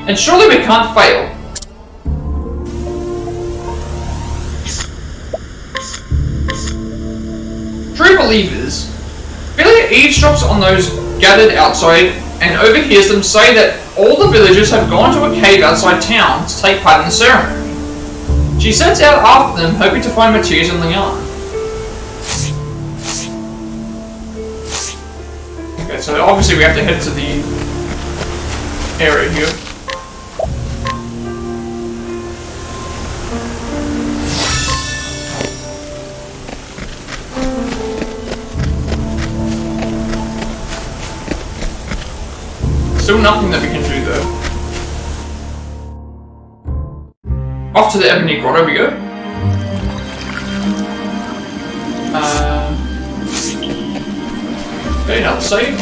And surely we can't fail. True believers, Billy eavesdrops on those gathered outside and overhears them say that all the villagers have gone to a cave outside town to take part in the ceremony. She sets out after them, hoping to find Matthias and Leon. Okay, so obviously we have to head to the area here. Still nothing that we can do though. Off to the Ebony Grotto we go. Okay, another save.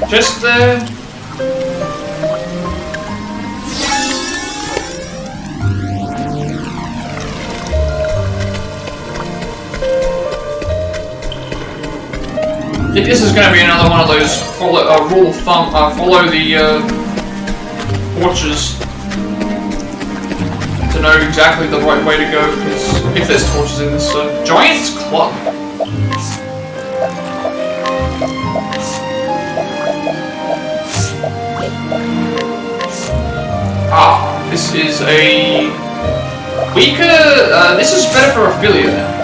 Just there. I think this is going to be another one of those rule of thumb, follow the torches to know exactly the right way to go, because if there's torches in this Giant's Club. Ah, this is a weaker, this is better for Ophelia then.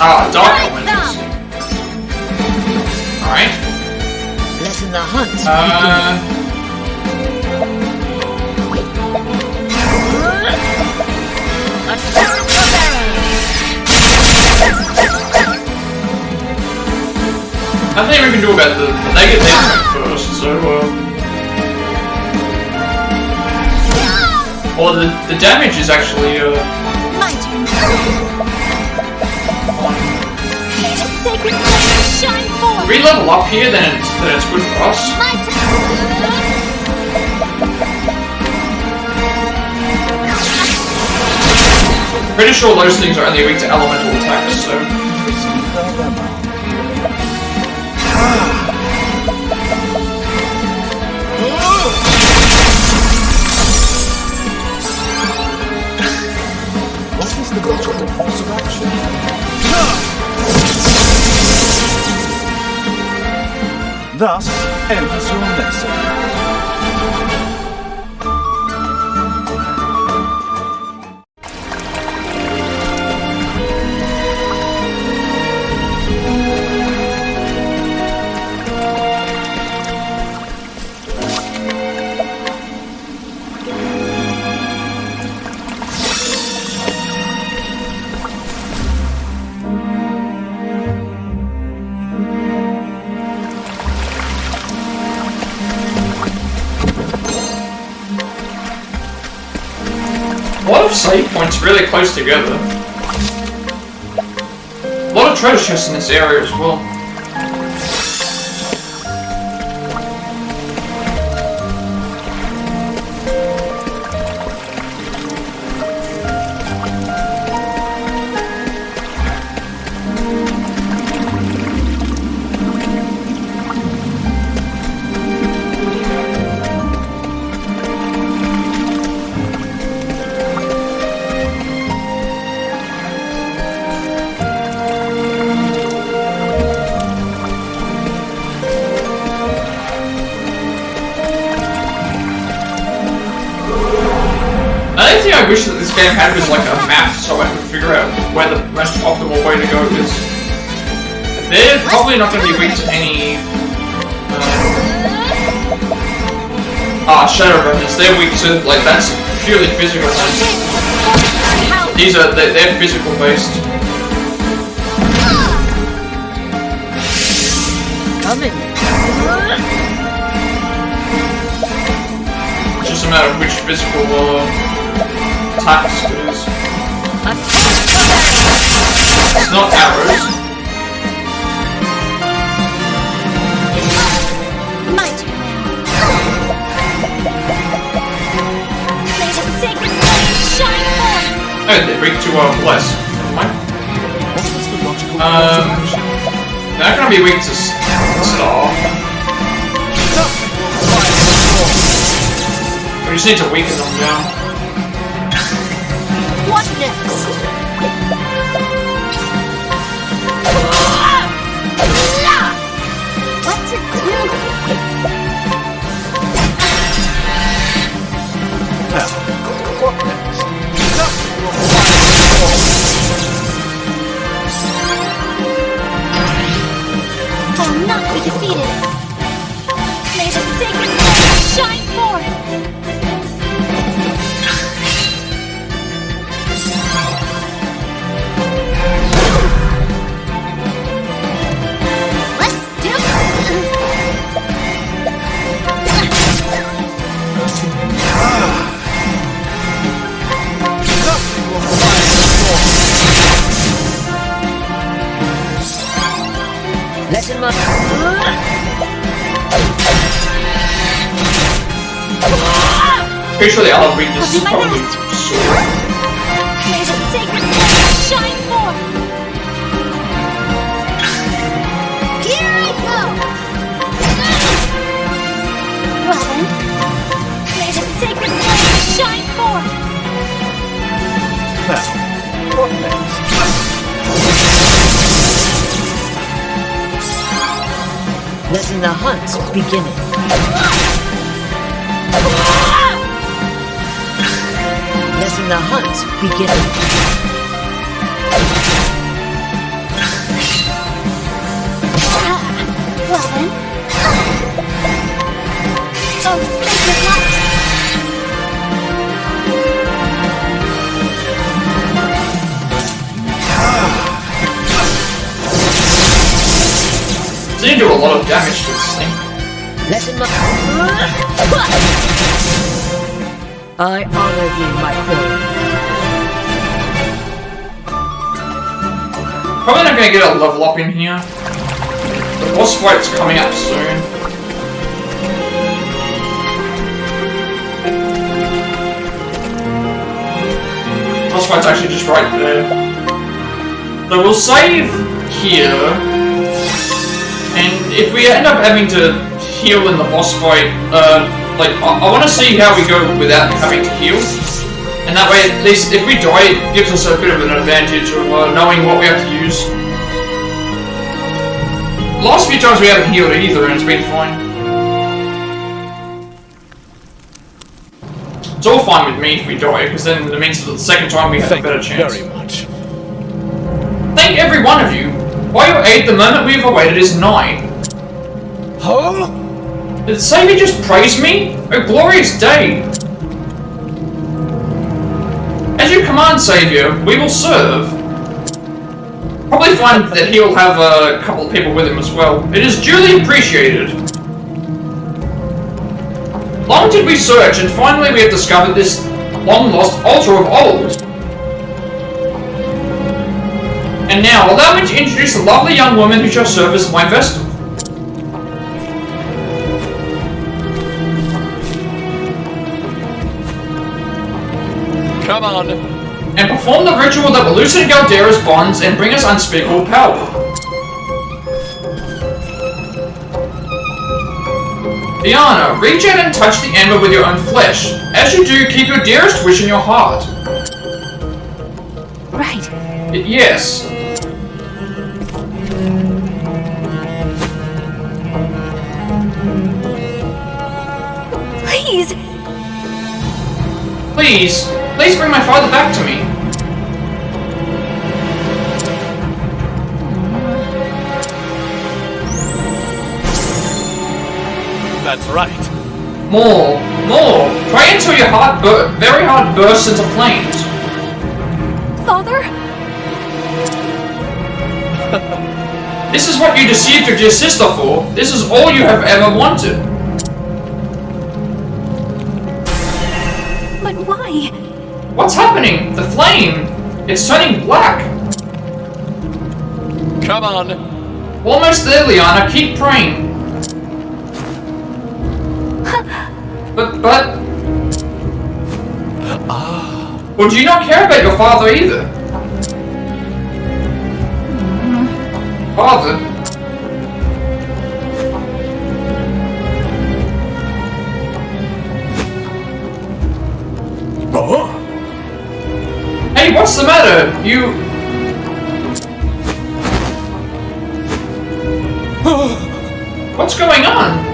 Dark Elementals. Alright. Letting the hunt Nothing we can do about the negative first, so or the damage is actually My turn. Sacred flame, shine forth. if we level up here, then it's good for us. My turn. Pretty sure those things are only weak to elemental attacks, so. What is the logical course of action? Thus ends your lesson. A lot of save points really close together. A lot of treasure chests in this area as well. Another thing I wish that this game had was like a map so I could figure out where the most optimal way to go is. They're probably not going to be weak to any... Shadow Remnants, they're weak to, like, that's purely physical. These are, they're physical based. coming. It's just a matter of which physical attacks it is. It's not arrows. My turn. May the sacred flame shine forth. Oh, they're weak to bless. Never mind. They're not gonna be weak to star. We just need to weaken them down. What next? What to do? Now, what next? I'll not be defeated. May the sacred flame shine forth. Let's do it. Let him up. Pretty sure the other weakness is probably sword. May the sacred flame shine forth. Here I go. Well then, may the sacred flame shine forth. Now, what next? Letting the hunt begin. Letting the hunt begin. Well then. Oh, sacred light! So you do a lot of damage to this thing. I honor thee, my queen. Probably not gonna get a level up in here. The boss fight's coming up soon. Boss fight's actually just right there. So we'll save here. And if we end up having to heal in the boss fight, I want to see how we go without having to heal. And that way, at least if we die, it gives us a bit of an advantage of knowing what we have to use. Last few times we haven't healed either, and it's been fine. It's all fine with me if we die, because then it means that the second time we have a better chance. Very much. Thank every one of you. By your aid, the moment we have awaited is nigh. Huh? Did the Savior just praise me? A glorious day! As you command, Savior, we will serve. Probably find that he'll have a couple of people with him as well. It is duly appreciated. Long did we search, and finally we have discovered this long-lost altar of old. And now, allow me to introduce the lovely young woman who shall serve as my vestal. Come on. And perform the ritual that will loosen Galdera's bonds and bring us unspeakable power. Diana, reach out and touch the ember with your own flesh. As you do, keep your dearest wish in your heart. Right. Yes. Please. Please bring my father back to me. That's right. More. Pray until your very heart bursts into flames. Father? This is what you deceived your dear sister for. This is all you have ever wanted. But why? What's happening? The flame. It's turning black. Come on. Almost there, Liana. Keep praying. But... Well, do you not care about your father either? Father? Hey, what's the matter? What's going on?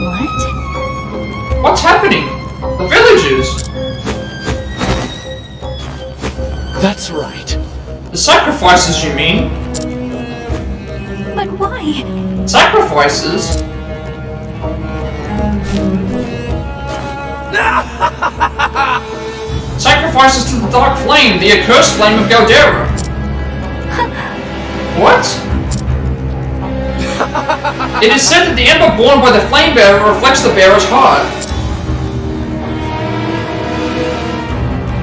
What? What's happening? The villagers! That's right. The sacrifices, you mean? But why? Sacrifices? Sacrifices to the dark flame, the accursed flame of Galdera. What? It is said that the ember born by the flame bearer reflects the bearer's heart.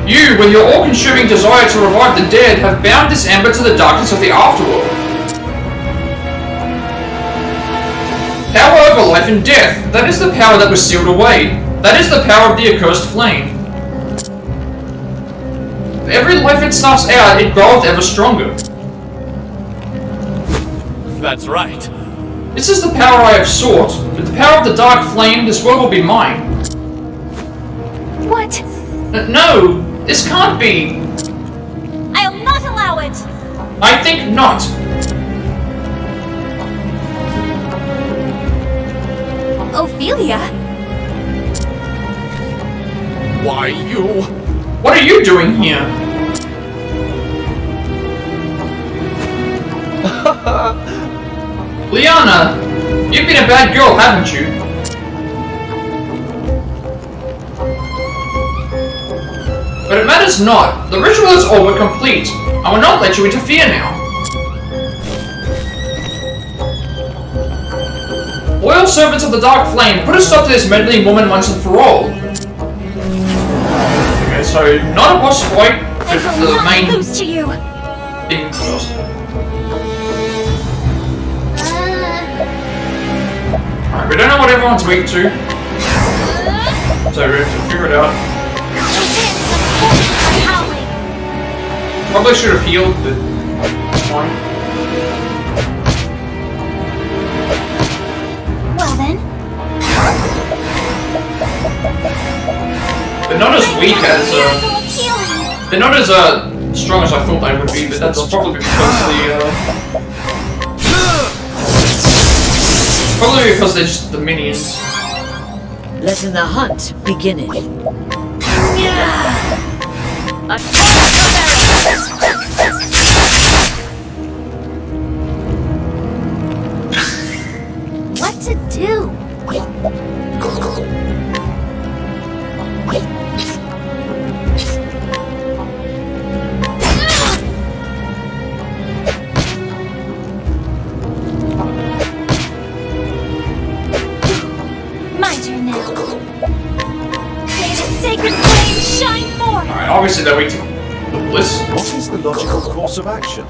You, with your all-consuming desire to revive the dead, have bound this ember to the darkness of the afterworld. Power over life and death. That is the power that was sealed away. That is the power of the accursed flame. Every life it snuffs out, it grows ever stronger. That's right. This is the power I have sought. With the power of the dark flame, this world will be mine. What? No, this can't be. I'll not allow it! I think not. Ophelia? Why, you... What are you doing here? Liana, you've been a bad girl, haven't you? But it matters not. The ritual is over, complete. I will not let you interfere now. Loyal servants of the Dark Flame, put a stop to this meddling woman once and for all. Okay, so not a boss fight, but the main lose to you. thing first. Alright, we don't know what everyone's weak to, so we have to figure it out. Probably should have healed, but it's fine. Well then. They're not as weak as they're not as strong as I thought they would be, but that's probably because they're just the minions. Letting the hunt begin. What to do? My turn now. May the sacred flame shine forth. Alright, obviously they're weak to the bliss. What is the logical course of action?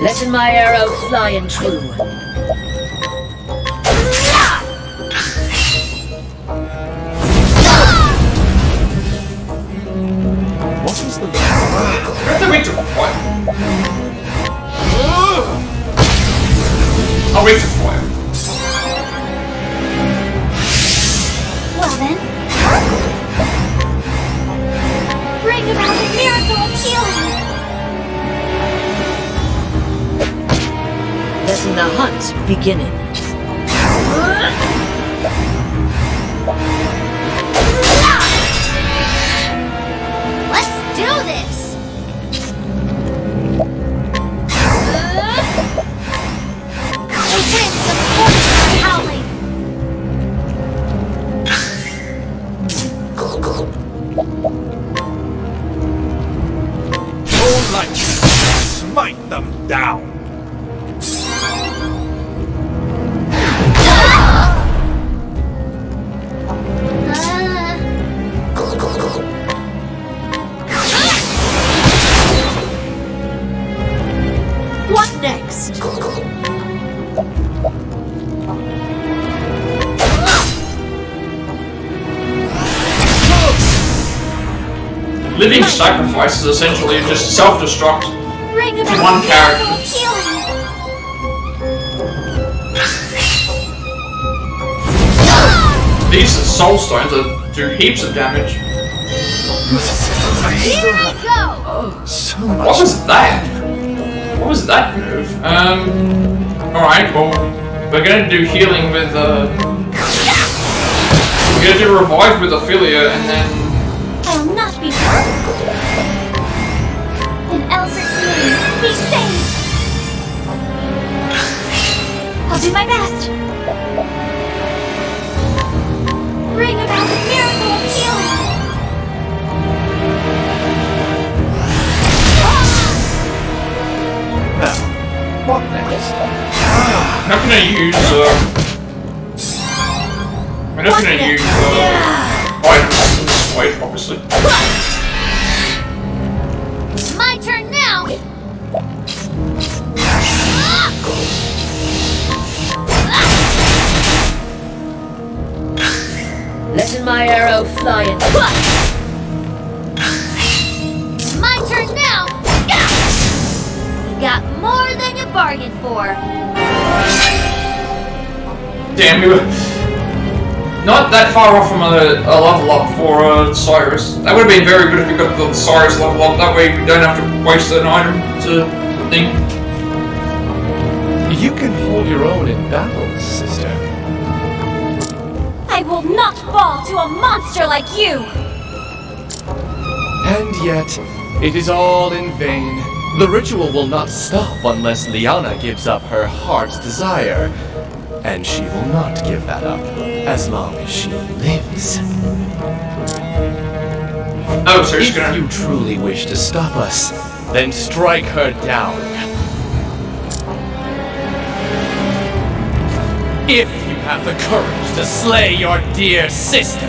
Letting my arrow fly and true. What is the Where's the weak to fire? Oh, weak to fire. Well then. Bring about the miracle of healing. Letting the hunt begin. Let's do this. The winds of fortune are howling. All light, smite them down. What next? Living sacrifice is essentially just self-destruct Bring to about one the character. miracle of healing. These soul stones do heaps of damage. Here I go. What was that? What was that move? Alright, well, we're gonna do healing with, we're gonna do revive with Ophelia, and then... I'll not be hurt. In Elfred's name, be saved. I'll do my best. Bring about the miracle of healing. Now, what next? I'm not gonna use, I'm not gonna use, items in this fight, obviously. It's my turn now. Letting my arrow fly and It's my turn now. You got more than you bargained for. Damn, we were not that far off from a level up for Cyrus. That would have been very good if we got the Cyrus level up. That way we don't have to waste an item to thing. You can hold your own in battle, sister. I will not fall to a monster like you! And yet, it is all in vain. The ritual will not stop unless Liana gives up her heart's desire. And she will not give that up as long as she lives. Oh, so she's if gonna... you truly wish to stop us, then strike her down. If you have the courage to slay your dear sister.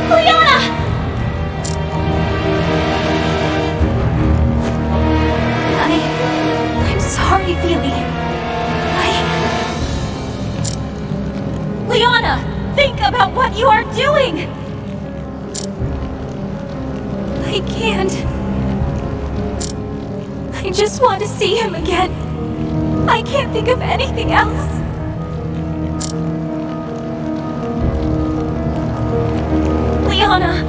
Liana! I'm sorry, Feely. Liana, think about what you are doing! I can't. I just want to see him again. I can't think of anything else. Liana!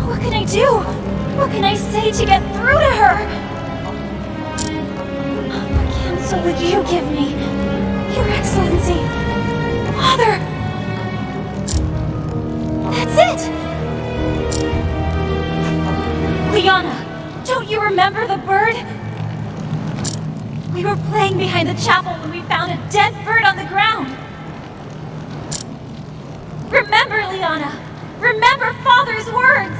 What can I do? What can I say to get through to her? What counsel would you give me? Your Excellency! Father! That's it! Liana, don't you remember the bird? We were playing behind the chapel when we found a dead bird on the ground. Remember, Liana! Remember Father's words!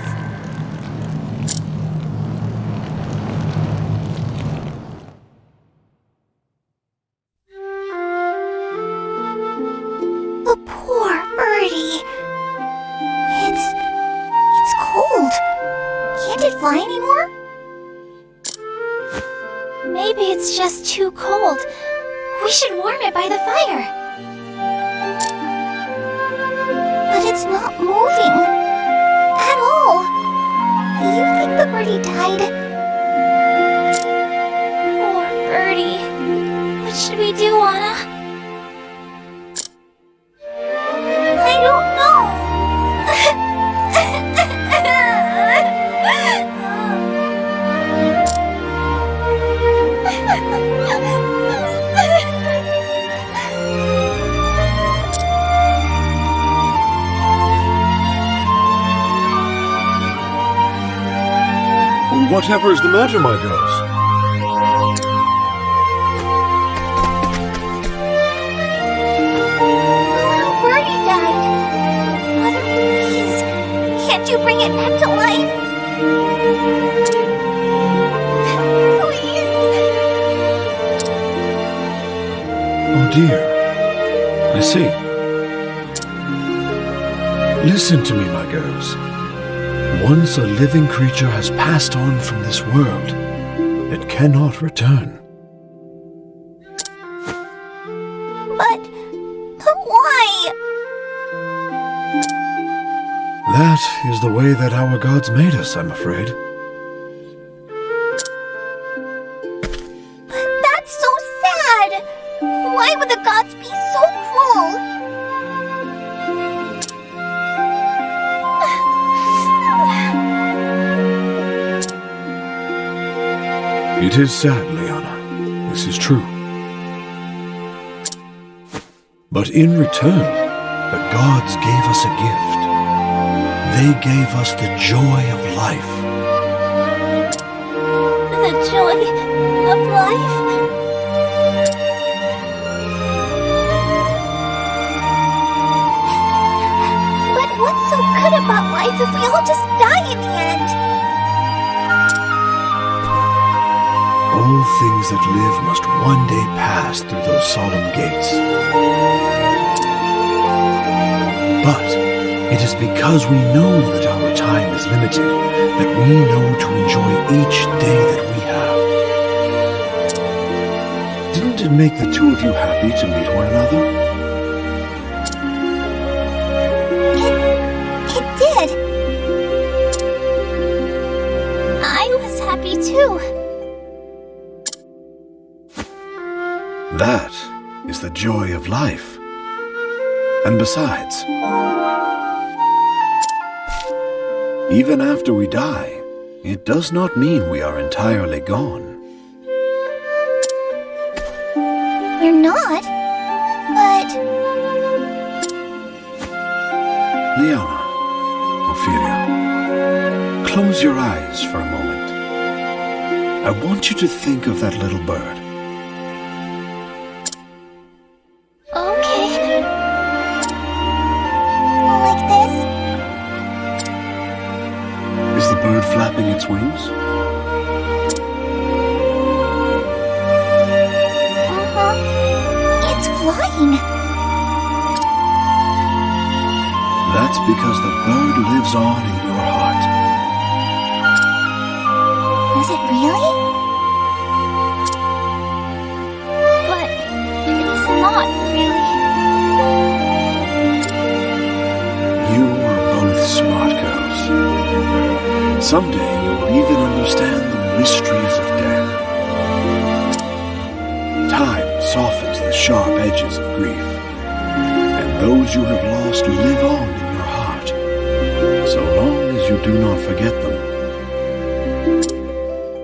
The poor birdie. It's cold. Can't it fly anymore? Maybe it's just too cold. We should warm it by the fire. But it's not moving. At all. Do you think the birdie died? Poor birdie. What should we do, Anna? I don't know. Whatever is the matter, my girls? Little birdie died. Mother, please. Can't you bring it back to life? Please. Oh dear. I see. Listen to me, my girls. Once a living creature has passed on from this world, it cannot return. But why? That is the way that our gods made us, I'm afraid. But that's so sad. Why would the gods be so cruel? It is sad, Liana. This is true. But in return, the gods gave us a gift. They gave us the joy of life. The joy of life? But what's so good about life if we all just die in the end? All things that live must one day pass through those solemn gates. But it is because we know that our time is limited that we know to enjoy each day that we have. Didn't it make the two of you happy to meet one another? It did. I was happy too. That is the joy of life. And besides, even after we die, it does not mean we are entirely gone. we're not. But... Liana, Ophelia, close your eyes for a moment. I want you to think of that little bird. Okay. Like this? Is the bird flapping its wings? It's flying. That's because the bird lives on in your heart. Is it really? But it's not really. You are both smart girls. Someday you will even understand the mysteries of death. Time softens the sharp edges of grief, and those you have lost live on in your heart, so long as you do not forget them.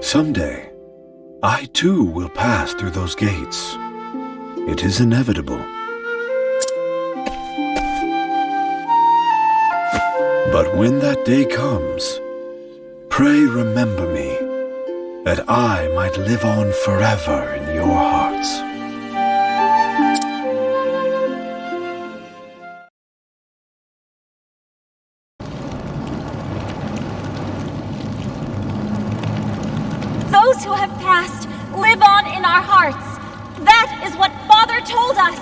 Someday, I too will pass through those gates. It is inevitable. But when that day comes, pray remember me, that I might live on forever in your hearts. Those who have passed live on in our hearts. That is what Father told us.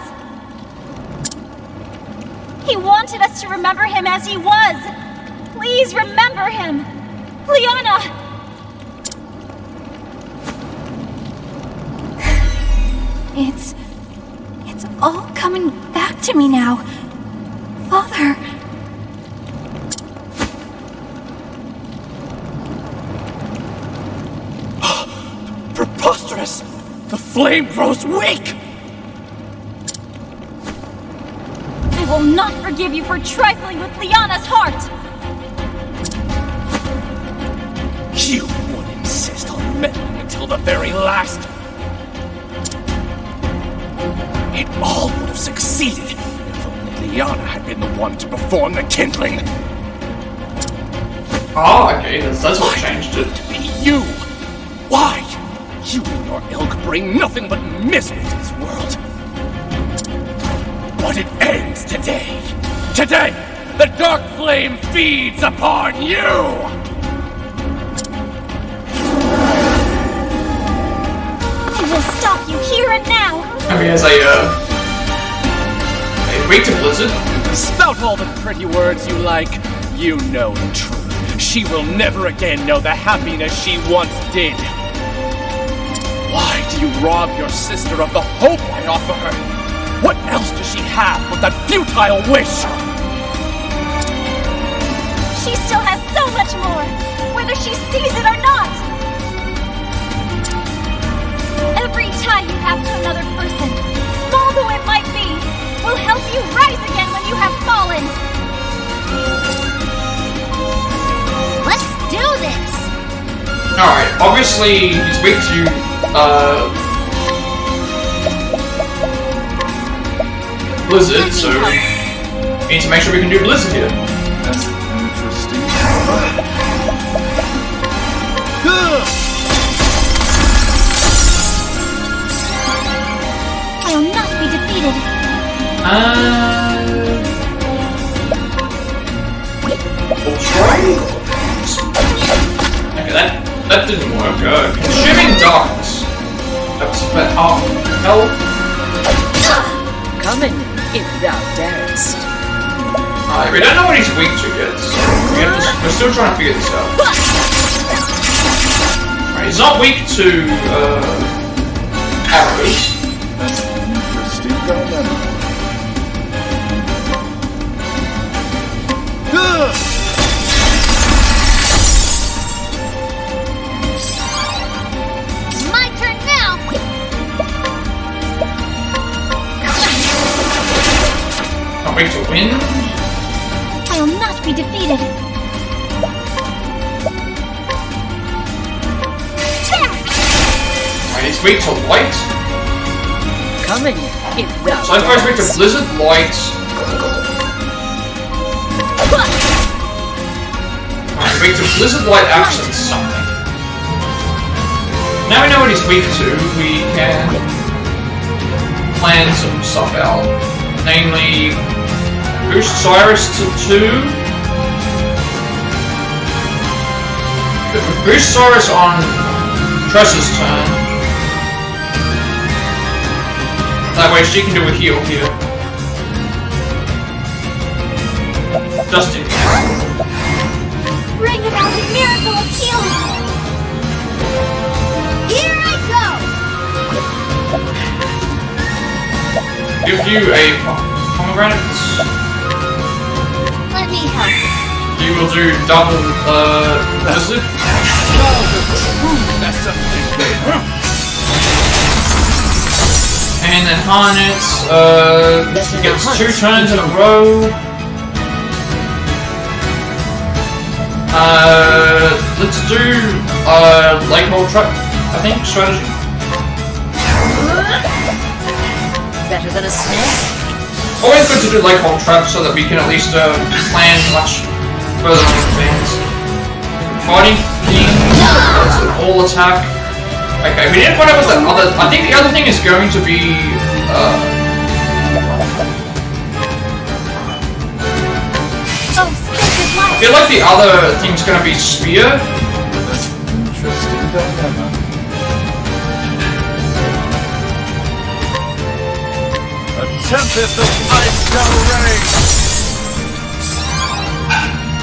He wanted us to remember him as he was. Please remember him. Liana! It's all coming back to me now. Father. Preposterous! The flame grows weak! I will not forgive you for trifling with Liana's heart! You would insist on meddling until the very last. It all would have succeeded if only Liana had been the one to perform the kindling. Oh, okay, that's what changed it. To be you! Why? You and your ilk bring nothing but misery to this world. But it ends today. Today, the dark flame feeds upon you! I will stop you here and now! I mean, as a weak to Blizzard. Spout all the pretty words you like. You know the truth. She will never again know the happiness she once did. Why do you rob your sister of the hope I offer her? What else does she have but that futile wish? She still has so much more, whether she sees it or not! Every tie you have to another person, small though it might be, will help you rise again when you have fallen! Let's do this! Alright, obviously he's weak to, Blizzard, so we need to make sure we can do Blizzard here. Interesting. I will not be defeated. We'll try. Okay, that didn't work. Consuming darkness. That's about half health. Come in, if thou darest. Alright, we don't know what he's weak to yet, so we're still trying to figure this out. Right, he's not weak to arrows. Interesting dilemma. My turn now! Not weak to wind. I will not be defeated. Right, he's weak to light. Coming. So I'm supposed to make the blizzard light. Alright, make the blizzard light accent something. Now we know what he's weak to, we can plan some stuff out. Namely, boost Cyrus to 2. Boost Cyrus on Tress's turn. That way she can do a heal here. Just in case. Bring about the miracle of healing! Here I go! Give you a pomegranate. Let me help. You will do double, blizzard. And then Harnett, he gets 2 turns in a row. Let's do, Lake Hold Trap, I think, strategy. Better than a snake. Always good to do Lake Hold Trap so that we can at least, plan much further in advance. Fighting King, that's an all attack. Okay, we didn't find out what the other... I think the other thing is going to be... I feel like the other thing's going to be Spear. Interesting dilemma. A tempest of ice shall rage!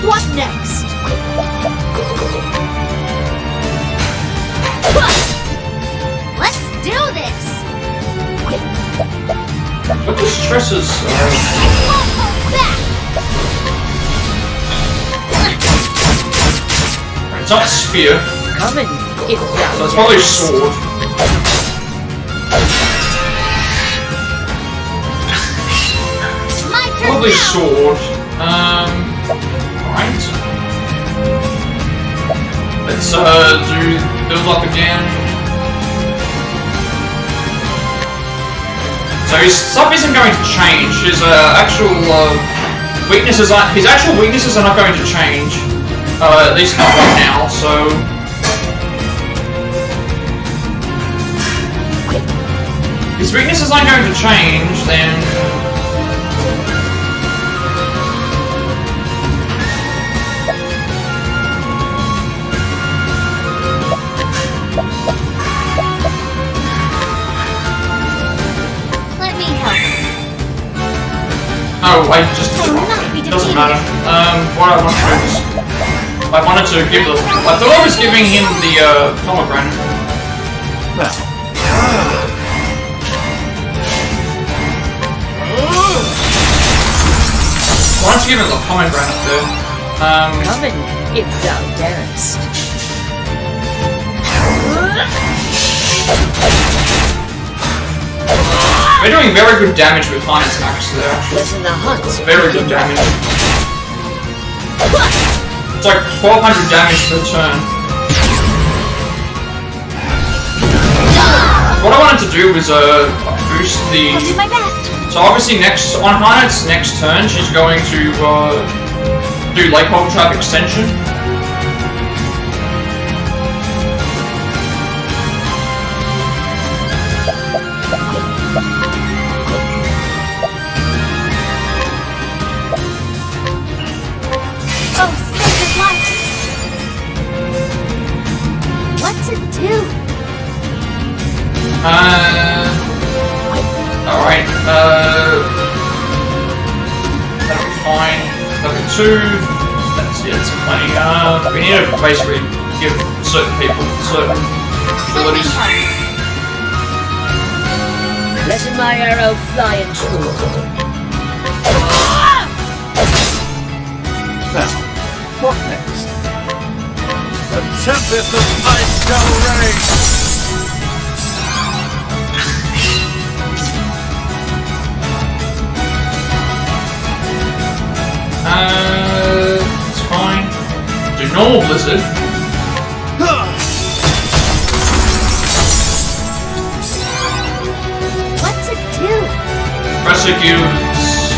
What next? Let's do this! What does Tress's... It's not Spear. Coming. So it's probably Sword. Probably Sword. Alright. Let's do build up again. So his stuff isn't going to change. His actual weaknesses aren't. His actual weaknesses are not going to change. At least not right now. So his weaknesses aren't going to change. Then. Oh, I just did it wrong. Doesn't matter. What I want to do is... I wanted to give the... I thought I was giving him the, pomegranate. Why don't you give him the pomegranate there? Coming, if thou darest. We're doing very good damage with Harnett's axe there, actually. It's very good damage. It's like 1200 damage per turn. What I wanted to do was boost the... So obviously on Harnett's next turn, she's going to do Lake Hold Trap extension. Alright, that'll be fine. Level 2, that's plenty. We need to basically give certain people certain abilities. Letting my arrow fly and true. Now, what next? A tempest of ice shall rage! It's fine. Do normal blizzard. What's it persecutes.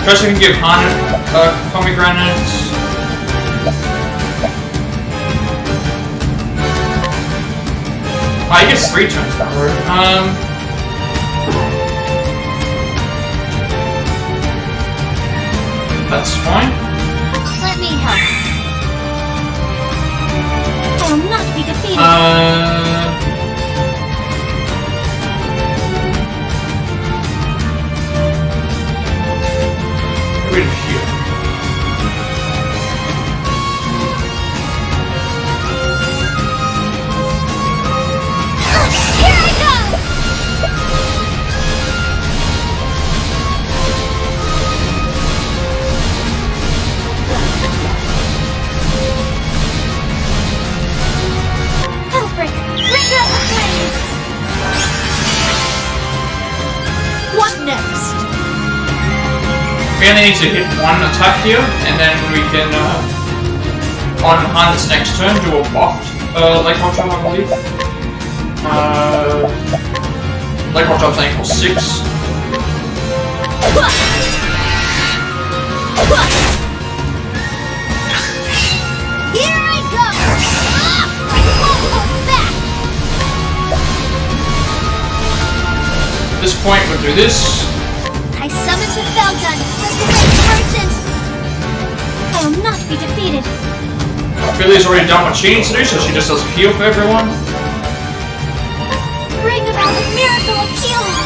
First I can give Han pomegranates. I guess 3 turns that road. That's fine. Let me help. I will not be defeated. Right here. Here I go! Elfric, bring out the flames! What next? We only need to hit 1 attack here, and then we can, on Han's next turn, do a buffed, Lake Hot Jump, I believe. Lake Hot Jump's only equals 6. Here I go! I won't hold back! At this point, we'll do this. I summon the Felgun, merchant! I will not be defeated. Billy's already done what she needs to do, so she just does a heal for everyone. Bring about the miracle of healing!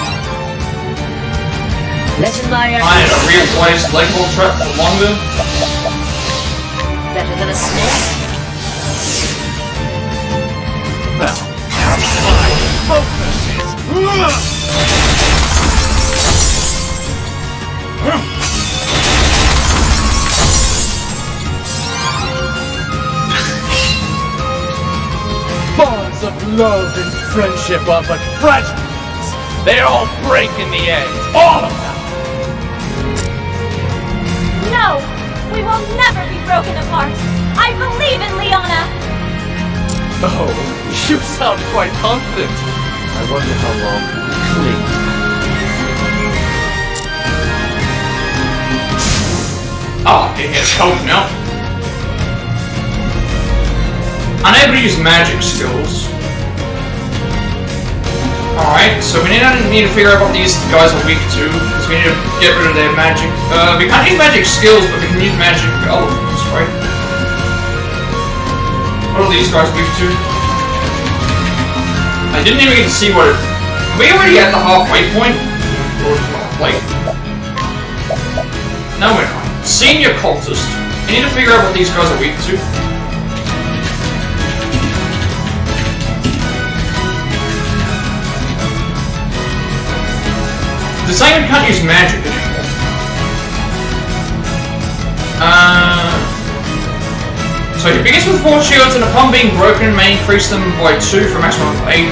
Let my I need a real place leg hold trap for longer. Better than a snake. Now, my focus is... Bonds of love and friendship are but fragile. They all break in the end. All of them. No! We will never be broken apart! I believe in Liana! Oh, you sound quite confident. I wonder how long you can cling. Ah, it has help now. Unable to use magic skills. Alright, so we need to figure out what these guys are weak to, because we need to get rid of their magic. We can't use magic skills, but we can use magic elements, right? What are these guys weak to? I didn't even get to see what it... Are we already at the halfway point? Or like... No, we're not. Senior cultist. We need to figure out what these guys are weak to. The same can't use magic anymore. So he begins with 4 shields and upon being broken may increase them by 2 for a maximum of 8.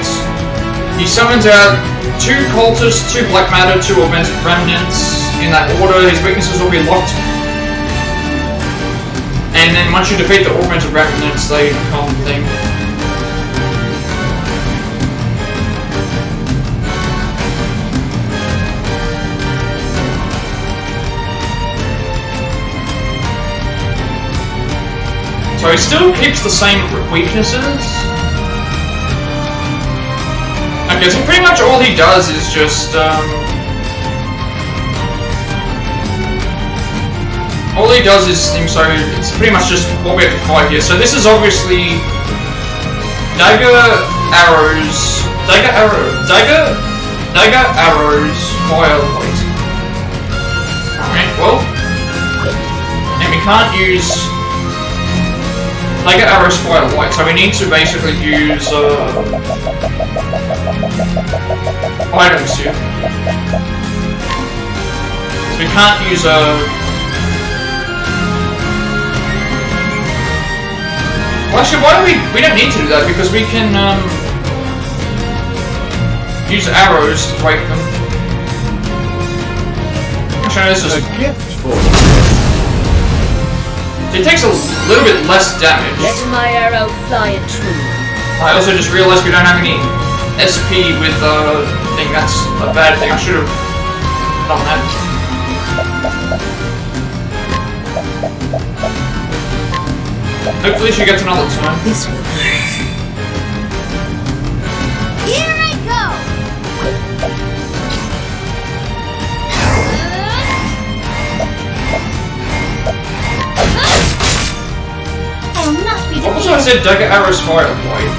He summons out 2 cultists, 2 black matter, 2 augmented remnants. In that order, his weaknesses will be locked. And then once you defeat the augmented remnants, they become the thing. So he still keeps the same weaknesses. Okay, so pretty much all he does is just, all he does is, so it's pretty much just what we have to fight here. So this is obviously dagger, arrows, fire, light. Alright, well, and we can't use dagger, arrows, fire, light, so we need to basically use items here. So we can't use well, actually, why do we don't need to do that because we can use arrows to break them. Actually, this is a gift for so it takes a little bit less damage. Let my arrow fly true. I also just realized we don't have any SP with thing. That's a bad thing. I should have done that. Hopefully she gets another turn. This will Here I go! I'll not be What was I said? Dagger arrows fire blade.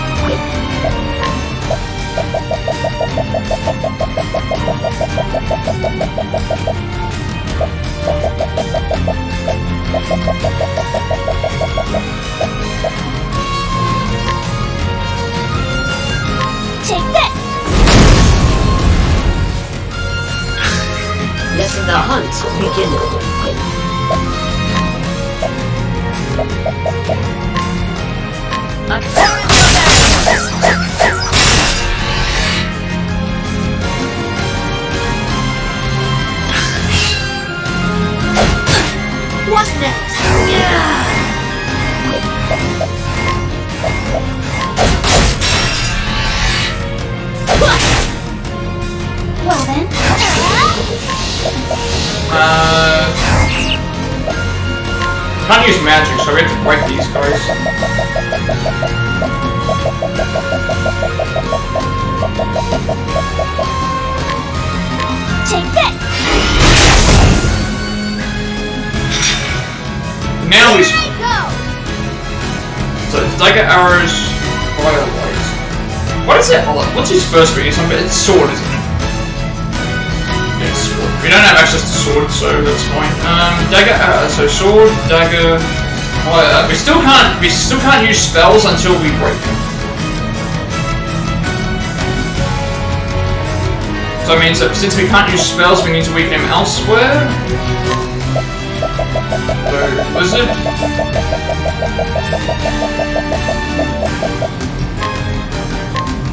Take this! Letting the hunt begin. What next? Well then. Can't use magic, so we have to break these guys. Take this! Now we. Here I go! So it's dagger arrows, fire blades. What is it? What's his first thing? It's sword, isn't it? Yeah, sword. We don't have access to sword, so that's fine. Dagger, so sword, dagger. We still can't use spells until we break them. So it means that since we can't use spells, we need to weaken him elsewhere. So, wizard.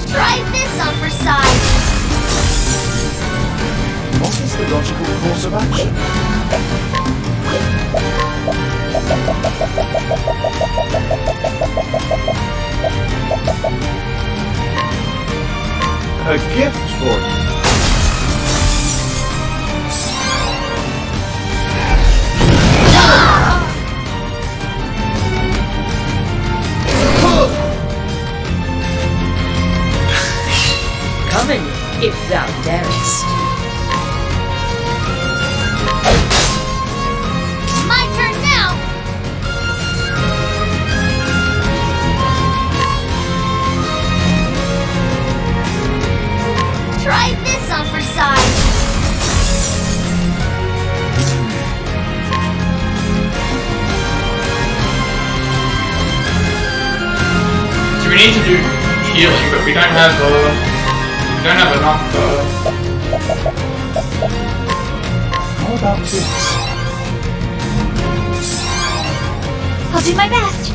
Try this on for size! What is the logical course of action? A gift for you. Coming, if thou darest. My turn now! Try this on for size! So we need to do healing, but we don't have enough. How about this? I'll do my best!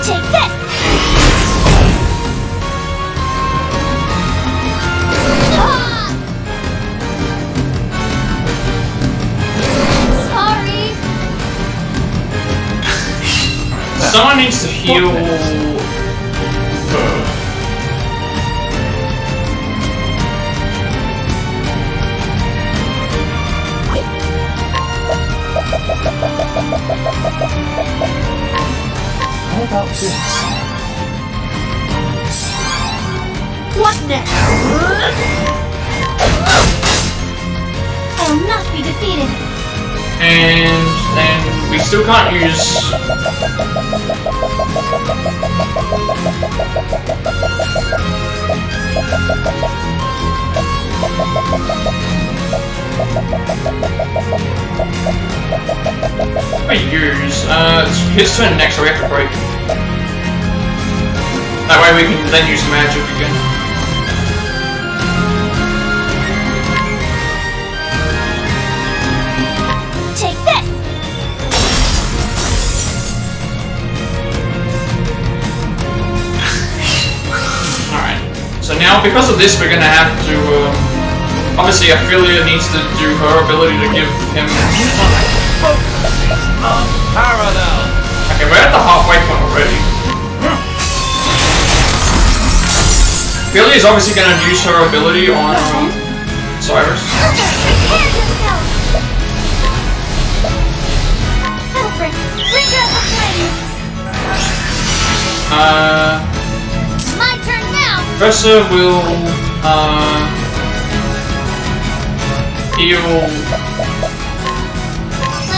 Take this! Sorry! Someone needs to heal her. How about this? What next? I'll not be defeated. And then we still can't use. It's his turn next, so we have to break. That way we can then use magic again. Take this! Alright. So now, because of this, we're gonna have to, obviously Ophelia needs to do her ability to give him... Billy is obviously going to use her ability on Cyrus. Alfred, bring her the flame. My turn now. Professor will heal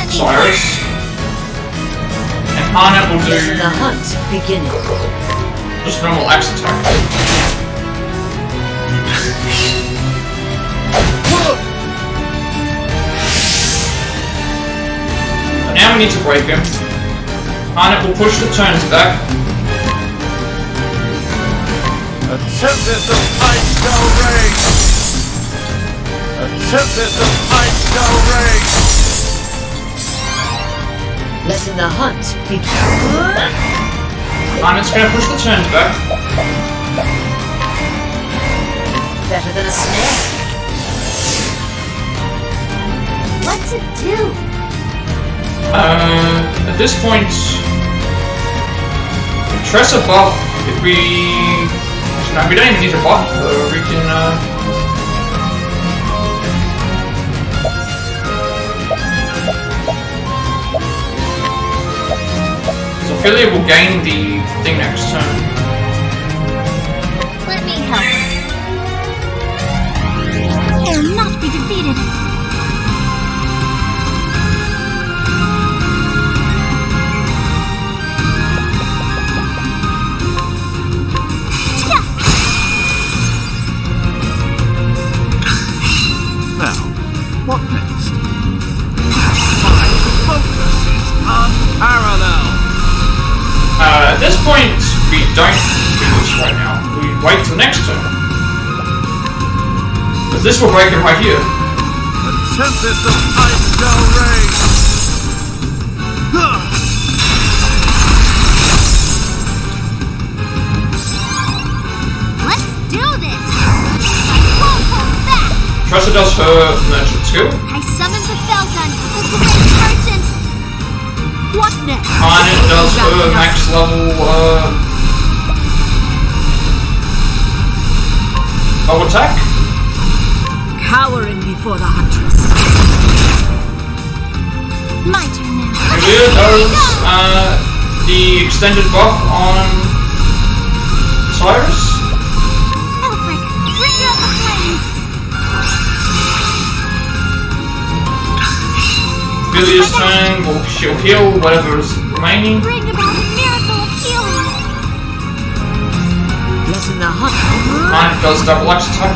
Cyrus. And Arnett will do the hunt beginning. Just normal axe attack. But now we need to break him. Arnett will push the turns back. A tempest of ice shall rage! A tempest of ice shall rage! Letting the hunt begin. Arnett's gonna push the turns back. Better than a snare. What's it do? At this point, Tressa buff. If we no, we don't even need to buff her. We can. So Ophelia will gain the thing next turn. Let me help. They'll not be defeated. What next? My focus is unparalleled! At this point, we don't do this right now. We wait till next turn. But this will break him right here. A tempest of ice shall rage! Let's do this! I won't hold back! Tressa does her merchant skill. I summoned the Fell Gun. The great merchant. What next? Arnett does her max level attack. Cowering before the huntress. My turn now. Julia does the extended buff on Cyrus. Alfred, bring out the flame. Julia's turn, she'll heal whatever is remaining. Bring about a miracle of healing. Letting the hunt. Arnett does double axe attack.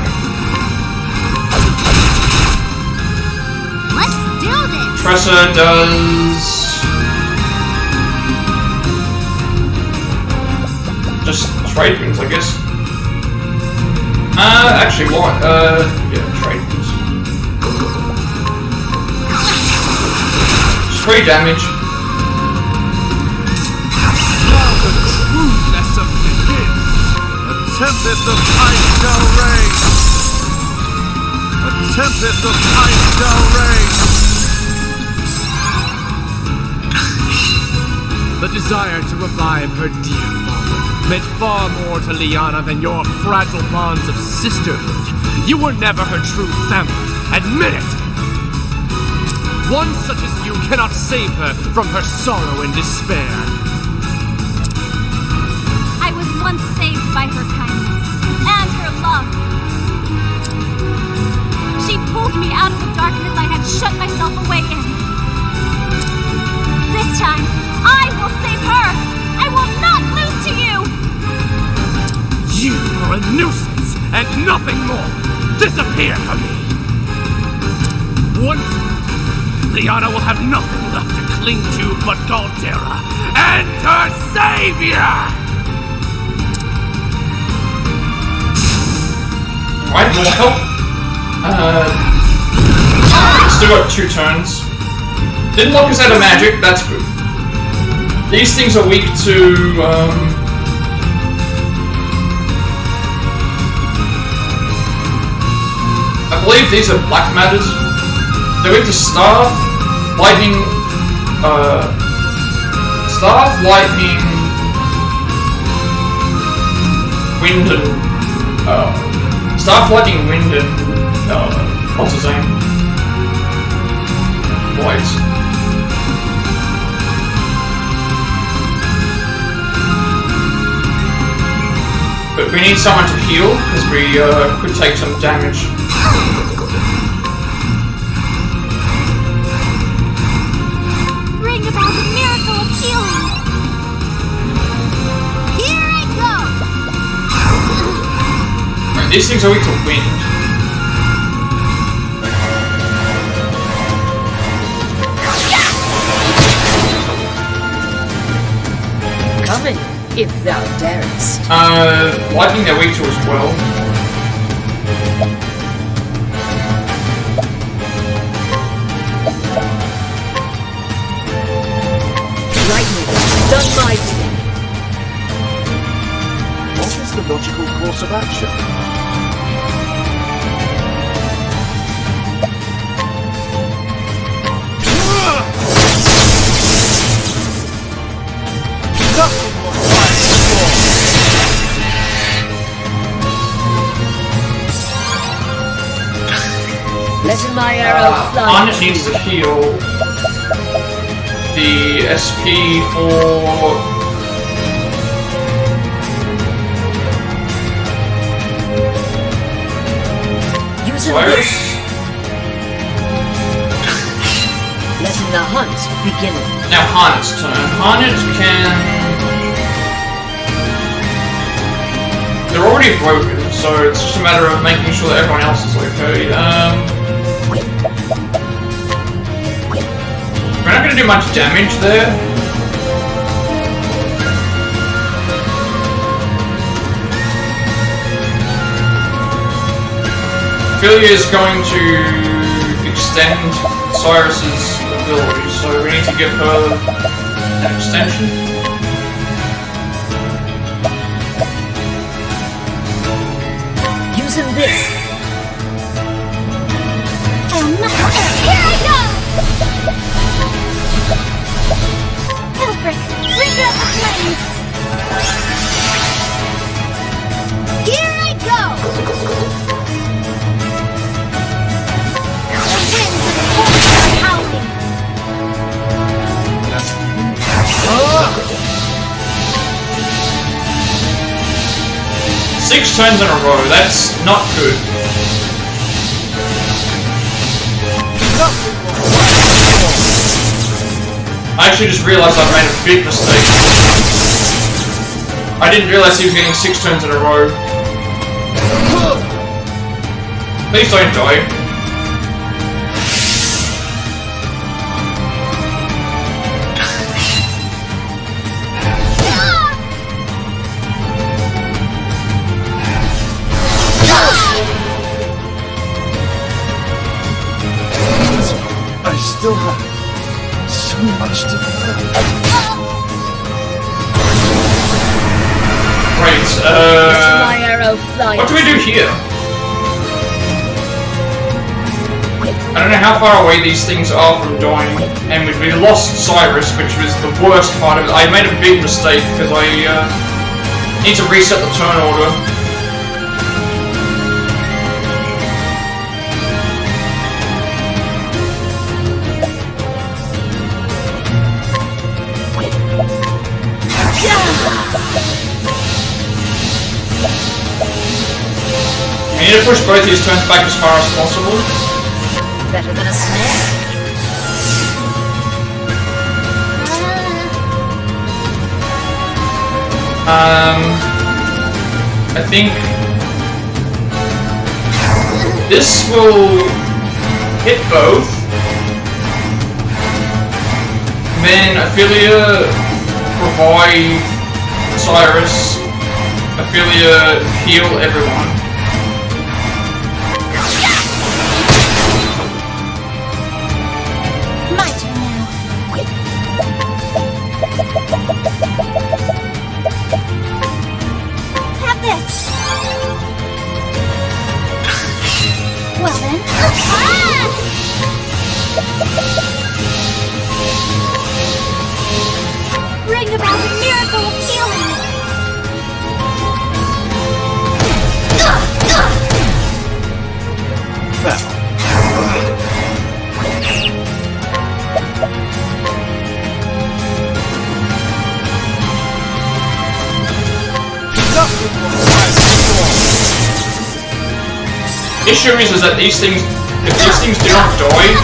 Let's do this. Tressa does just trade wins, I guess. Actually, what? Yeah, trade wins. 3 damage. Now the true lesson begins! A tempest of ice shall rage! A tempest of ice shall rage! The desire to revive her dear father meant far more to Liana than your fragile bonds of sisterhood. You were never her true family. Admit it! One such as you cannot save her from her sorrow and despair. I was once saved by her kindness and her love. She pulled me out of the darkness I had shut myself away in. This time, I will save her! I will not lose to you! You are a nuisance and nothing more. Disappear from me. Once Liana will have nothing left to cling to but Galdera and her savior! Alright, more help. Still got 2 turns. Didn't lock us out of magic, that's good. These things are weak to, I believe these are black matters. They're weak to staff, lightning, wind, and Start flooding wind and what's his name? Blades. But we need someone to heal because we could take some damage. Bring about the miracle of healing. Here I go. Right, these things are weak to wind. Coming, if thou darest. Lightning they're weak to as well. Lightning, done my bidding. What is the logical course of action? Letting my arrow fly. Arnett needs to heal the SP for Using Cyrus. this. Letting the hunt begin. Now Harnet's turn. Harnet can... They're already broken, so it's just a matter of making sure that everyone else is okay. We're not going to do much damage there. Ophelia is going to extend Cyrus's ability, so we need to give her an extension. Using this. Here I go! Elfric, bring up the flames! Here I go! The winds of cold are howling! 6 turns in a row, that's not good. I actually just realised I've made a big mistake. I didn't realise he was getting 6 turns in a row. Please don't die. I still have so much to learn. Right, My arrow flies. what do we do here? I don't know how far away these things are from dying, and we lost Cyrus, which was the worst part of it. I made a big mistake because I need to reset the turn order. I need to push both these turns back as far as possible. Better than a snare. I think this will hit both. Then Ophelia revive Cyrus. Ophelia heal everyone. My turn now. Have this. Well then. Bring about the miracle of healing. issue is that these things, if these things do not die,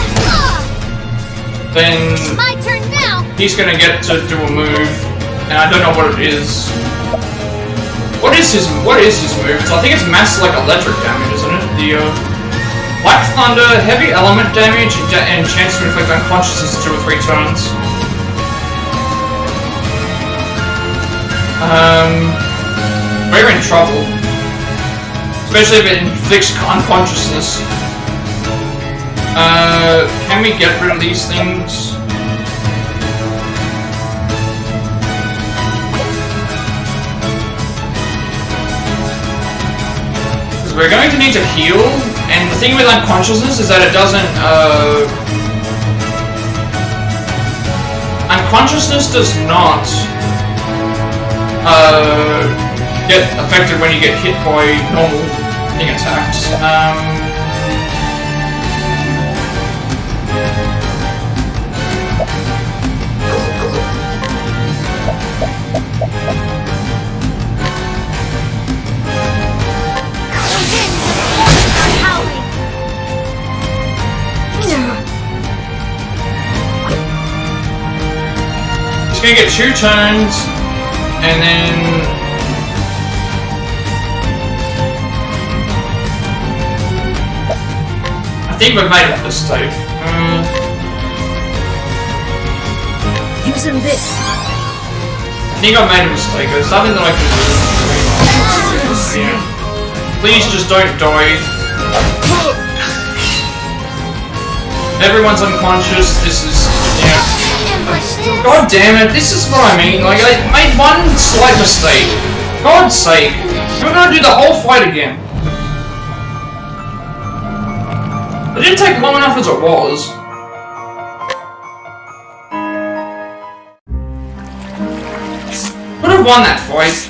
then My turn now. he's gonna get to do a move, and I don't know what it is. What is his move? So I think it's mass like electric damage, isn't it? The Black Thunder, heavy element damage, and chance to inflict unconsciousness 2 or 3 turns. We're in trouble. Especially if it inflicts unconsciousness. Can we get rid of these things? Because we're going to need to heal, and the thing with unconsciousness is that it doesn't, unconsciousness does not get affected when you get hit by normal thing attacks. He's gonna get 2 turns, and then I think we've made a mistake. Using this. I think I made a mistake. There's nothing that I can do. Yeah. Please just don't die. Everyone's unconscious. This is, yeah. God damn it! This is what I mean. Like, I made one slight mistake. God's sake! We're gonna do the whole fight again. It didn't take long enough as it was. Would have won that fight.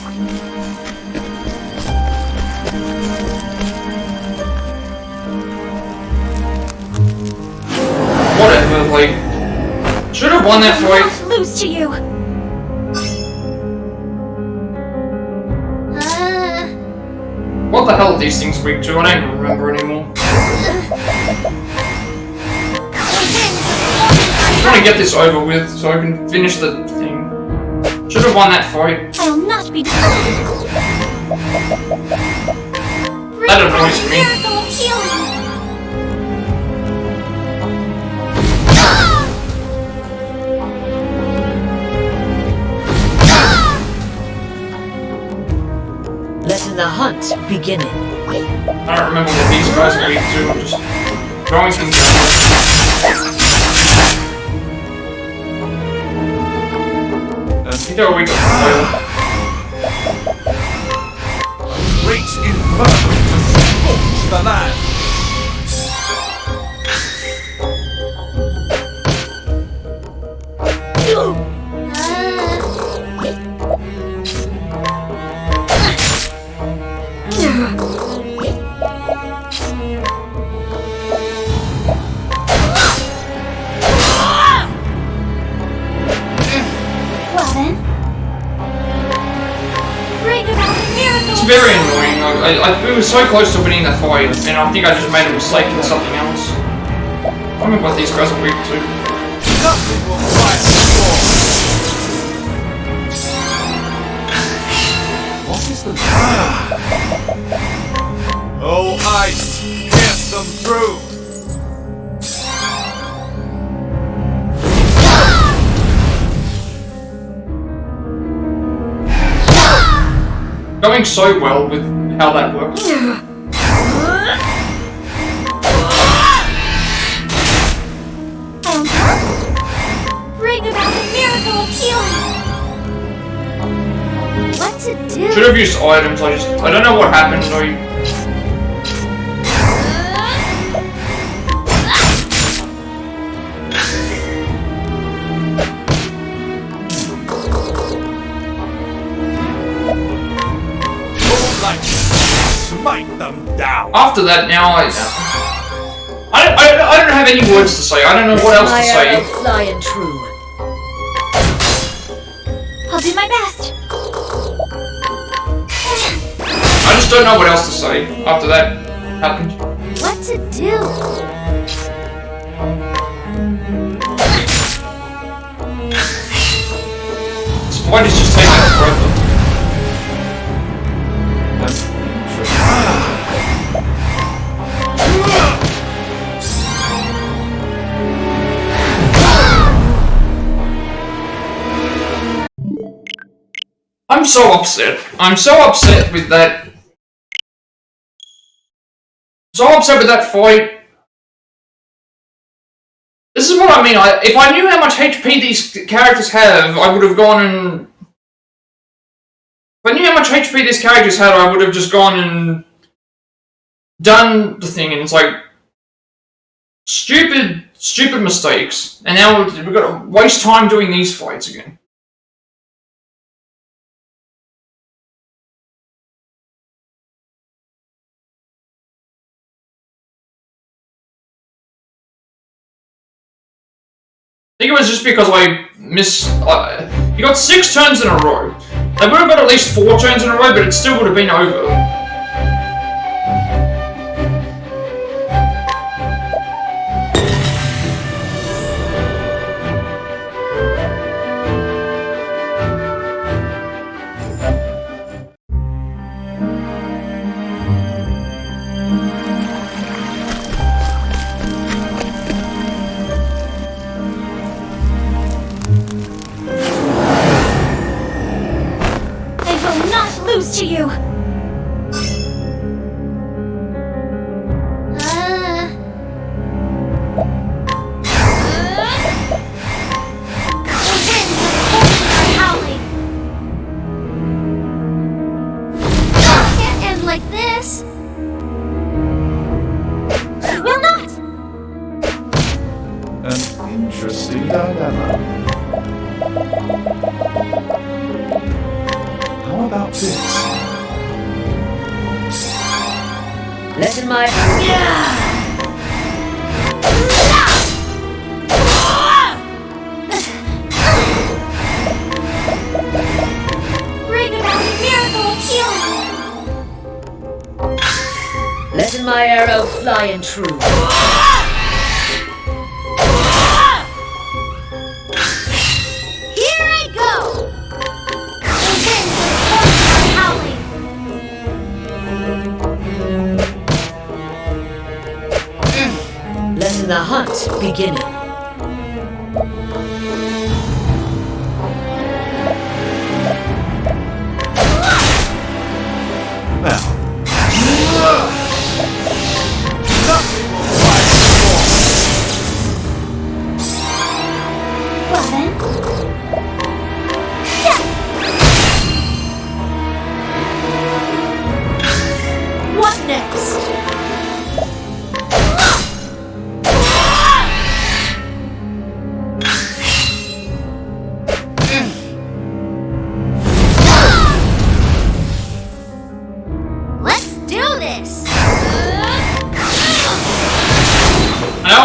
Whatever, like, should have won that fight. I will not lose to you. What the hell are these things weak to? I don't even remember anymore. I want to get this over with so I can finish the thing. Should have won that fight. I'll not be That annoys me. miracle of healing. Letting the hunt begin. I don't remember what these guys are weak to. I'm just throwing things out. I think they're weak to foil. Reach infernal to scorch the land. It's very annoying. We were so close to winning that fight, and I think I just made a mistake in something else. I don't remember what these guys are weak to. Nothing will fight before. What is the matter? Oh, ice, pierce them through. Going so well with how that works. Bring about a miracle of healing. What to do? Should have used items. I don't know what happened. Smite them down. After that, now I don't have any words to say. I don't know what else to say. Flying true. I'll do my best. I just don't know what else to say after that happened. what to do. Why did you just take that forever? I'm so upset. I'm so upset with that. So upset with that fight. This is what I mean. If I knew how much HP these characters have, I would have gone and... If I knew how much HP these characters had, I would have just gone and done the thing, and it's like... Stupid mistakes. And now we've got to waste time doing these fights again. I think it was just because I missed... you got 6 turns in a row. They would have got at least 4 turns in a row, but it still would have been over. To you. Howling. Can't end like this. Will not. An interesting dilemma. How about this? Let my... Bring about a miracle of healing. Let my arrow fly in true. Here I go. Let the hunt begin. Now. Well then. What next?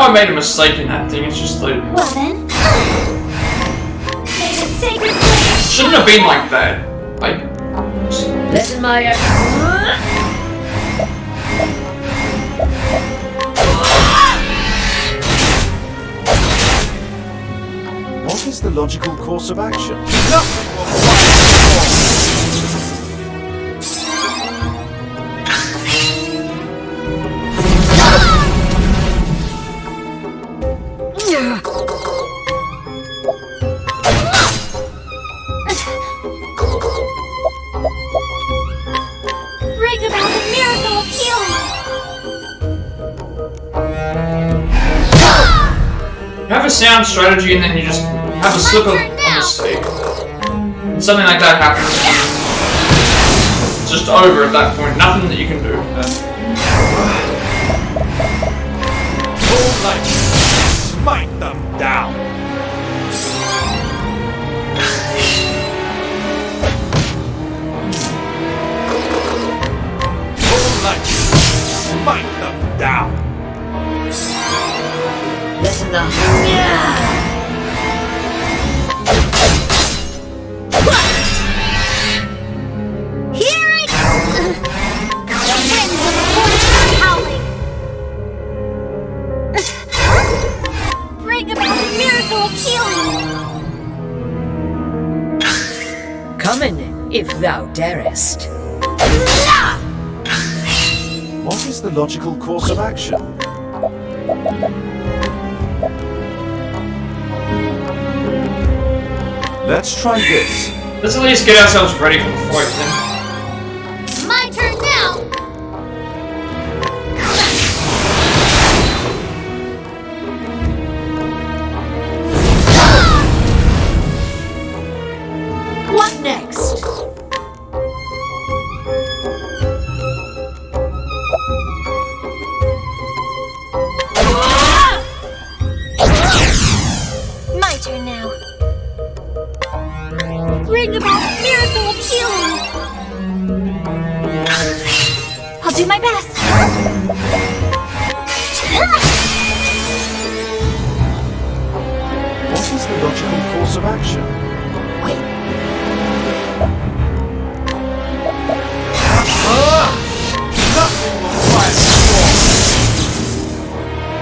I made a mistake in that thing, it's just like... Well then... May the sacred flame... Shouldn't have been like that. Let my... What is the logical course of action? Bring about the miracle of healing. You have a sound strategy and then you just have a slip of a mistake. And something like that happens. It's just over at that point. Nothing that you can do. Moonlight, smite them down. Moonlight, smite them down. Listen up. Here I go. The winds of fortune are howling. Come in, if thou darest. What is the logical course of action? Let's try this. Let's at least get ourselves ready for the fight then. It's my turn now! What next? My turn now. Bring about miracle of healing! I'll do my best! What is the logical course of action?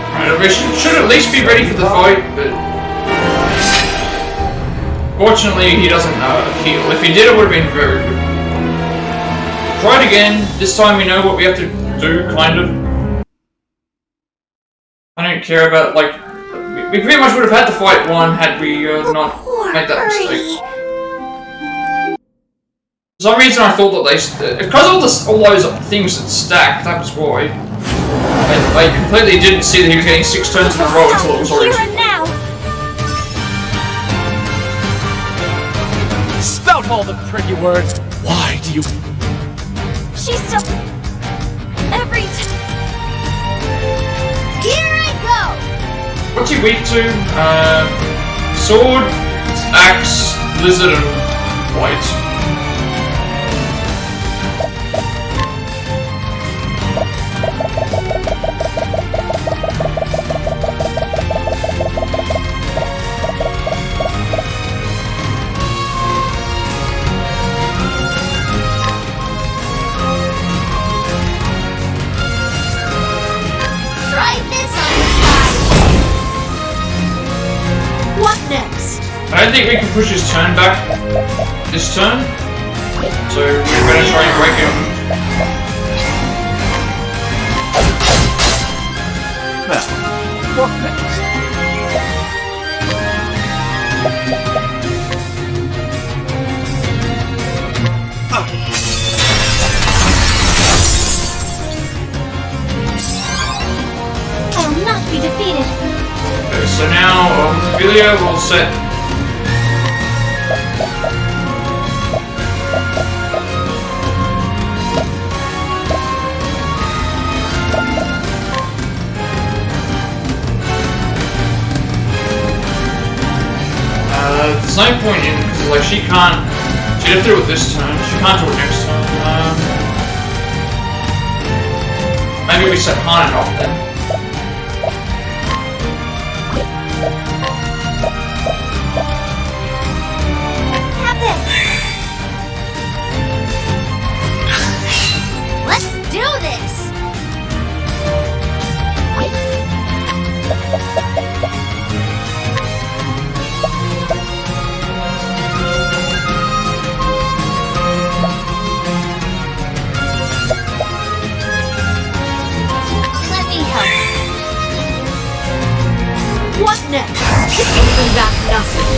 Alright, we should at least be ready for the fight, but fortunately he doesn't heal. If he did, it would have been very good. Try it again. This time we know what we have to do, kind of. I don't care about, like, we pretty much would have had the fight won had we not made that mistake. For some reason I thought that because all those things had stacked, that was why. I completely didn't see that he was getting 6 turns in a row until it was already. Here and now! Spout all the pretty words. Why do you... She's still... every Here I go! What's he weak to? Sword, axe, lizard, and white. I don't think we can push his turn back this turn, so we're going to try and break him. Now, what next? I will not be defeated. Okay, so now Ophelia will set. There's no point in, because like she'd have to do it this turn, she can't do it next turn. Maybe we set Hanan off then. Have this! Let's do this! What next? Holding back nothing.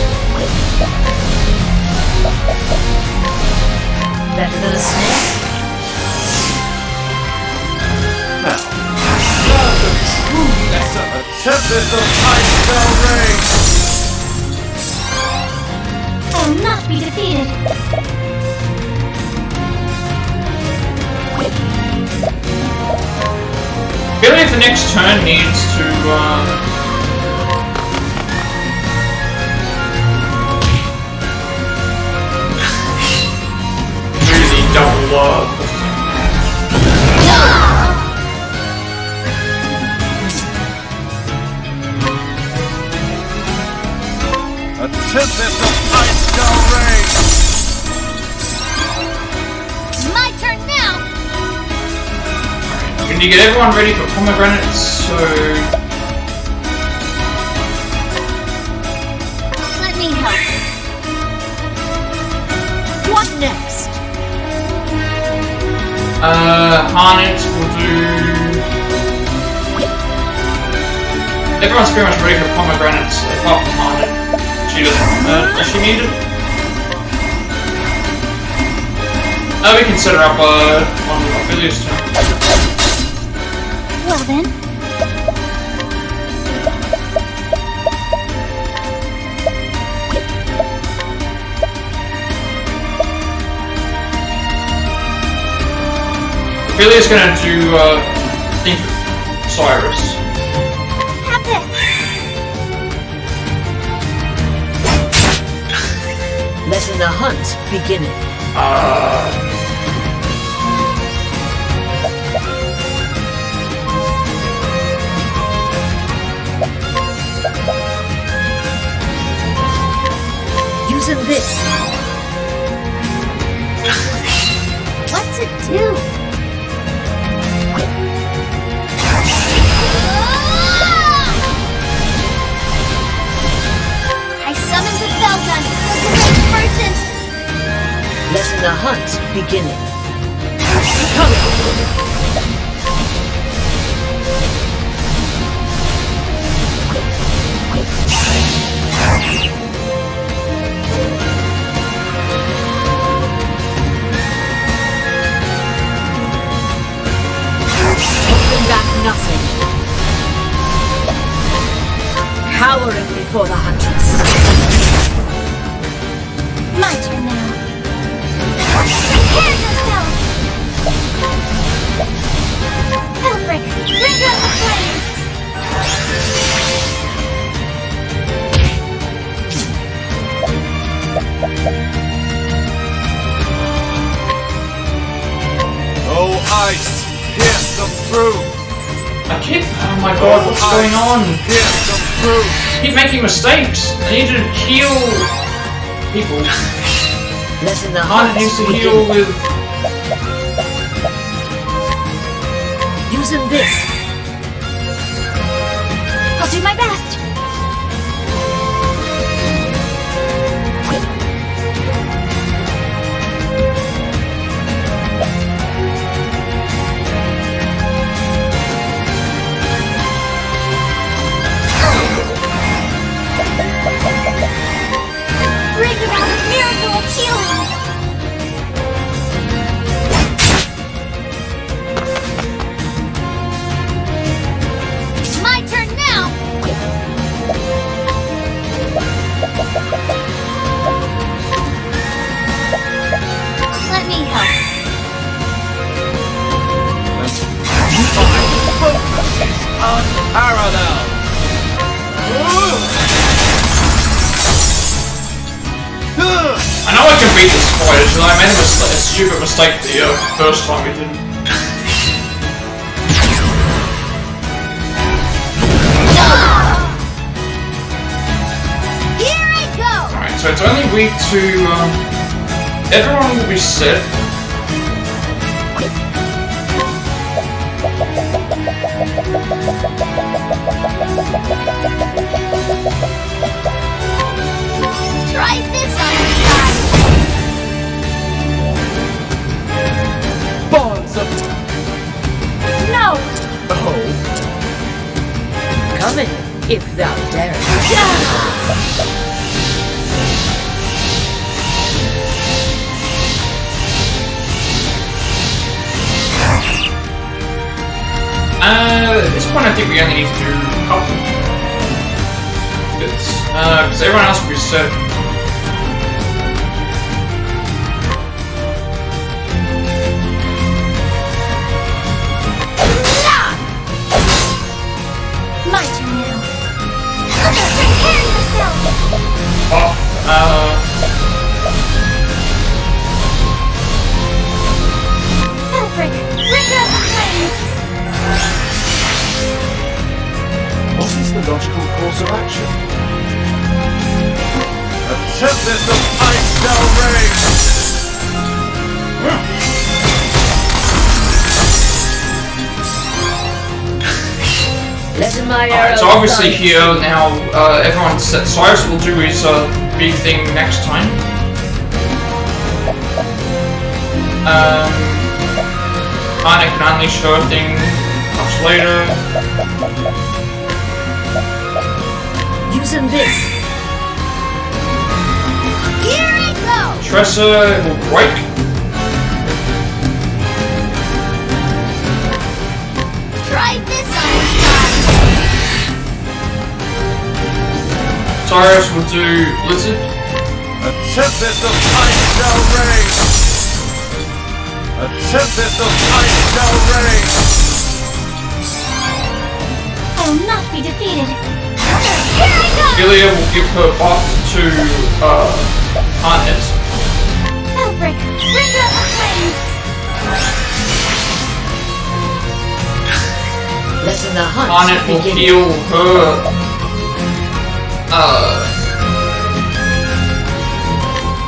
Better than a snake? Now, the true lesson. A tempest of ice shall reign. I will not be defeated. Really, if the next turn needs to, really double up. A tempest of ice shall reign. It's my turn now! Can you get everyone ready for pomegranates? So Let me help. What next? Harnett will do... Everyone's pretty much ready for pomegranates, apart from Harnett. She doesn't, does she need it? We can set her up on Ophelia's turn. Well then. Ophelia's gonna do, think Cyrus. Have this. Letting the hunt begin. Using this. What's it do? I summoned the bell gun. The great merchant. Letting the hunt begin. Holding back nothing. Cowering before the huntress. My turn now. Prepare yourself! Helfric, bring out the flame! Oh, ice! Pierce them through! Oh my god, what's going on? Pierce them through! I keep making mistakes. I need to heal people. Letting the Harnett needs to heal with... Using this. I'll do my best. Bring about a miracle of healing. It's my turn now. Let me help. Unparalleled! I know I can beat this fight, because I made a stupid mistake the first time we did. Here I go. Alright, so it's only weak to... everyone will be set. Try this on your side. Bonds of... No. Oh. Come in, if thou darest. At this point I think we only need to do a couple bits. Because everyone else will be set. My turn now. Prepare yourself. Helfric, bring out the flame. What is the logical course of action? A tempest of ice shall rage! Letting my arrow. Alright, so obviously here now, everyone's set. Cyrus will do his big thing next time. Anna can unleash her thing much later. Using this. Here I go! Tressa will break. Try this on. Cyrus will do Blizzard. A tempest of ice shall reign! A tempest of ice shall reign! I will not be defeated. Here I go! Ilya will give her buff to Harness. Elfric, bring out the flame! Letting the hunt Harnett will begin. heal her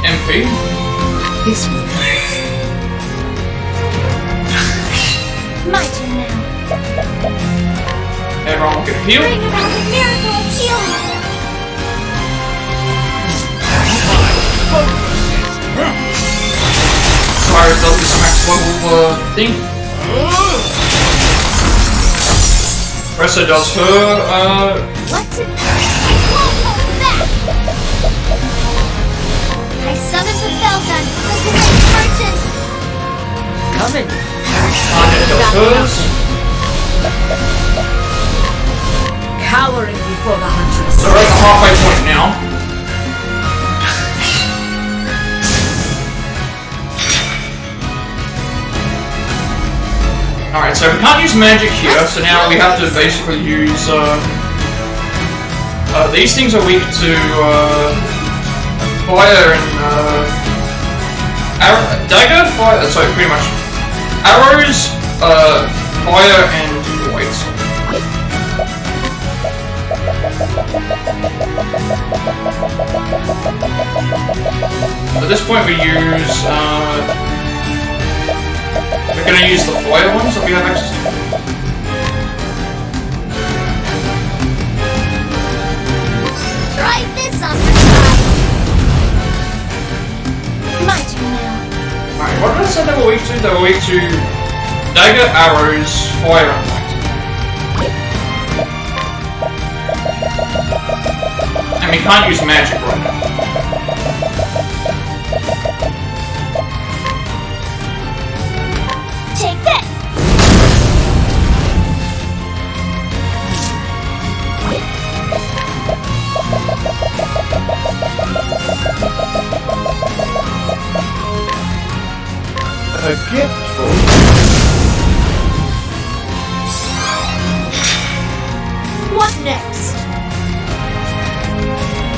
MP. This one. My turn now. Everyone will get healed. Bring about the miracle of healing! Cyrus does his max level thing. Tressa does her What's it? I won't hold back! I summoned the Belgun, the Great Merchant! Coming. Harnett does hers. Cowering before the huntress. So we're at the halfway point now. Alright, so we can't use magic here, so now we have to basically use, these things are weak to, fire and, dagger, fire, so pretty much, arrows, fire and voids. At this point we use, we're going to use the fire ones that we have access to. Try this on the side! My turn now. Alright, what did I say they were weak to? They were weak to dagger, arrows, fire and light. And we can't use magic right now. Take this! A gift for you. What next?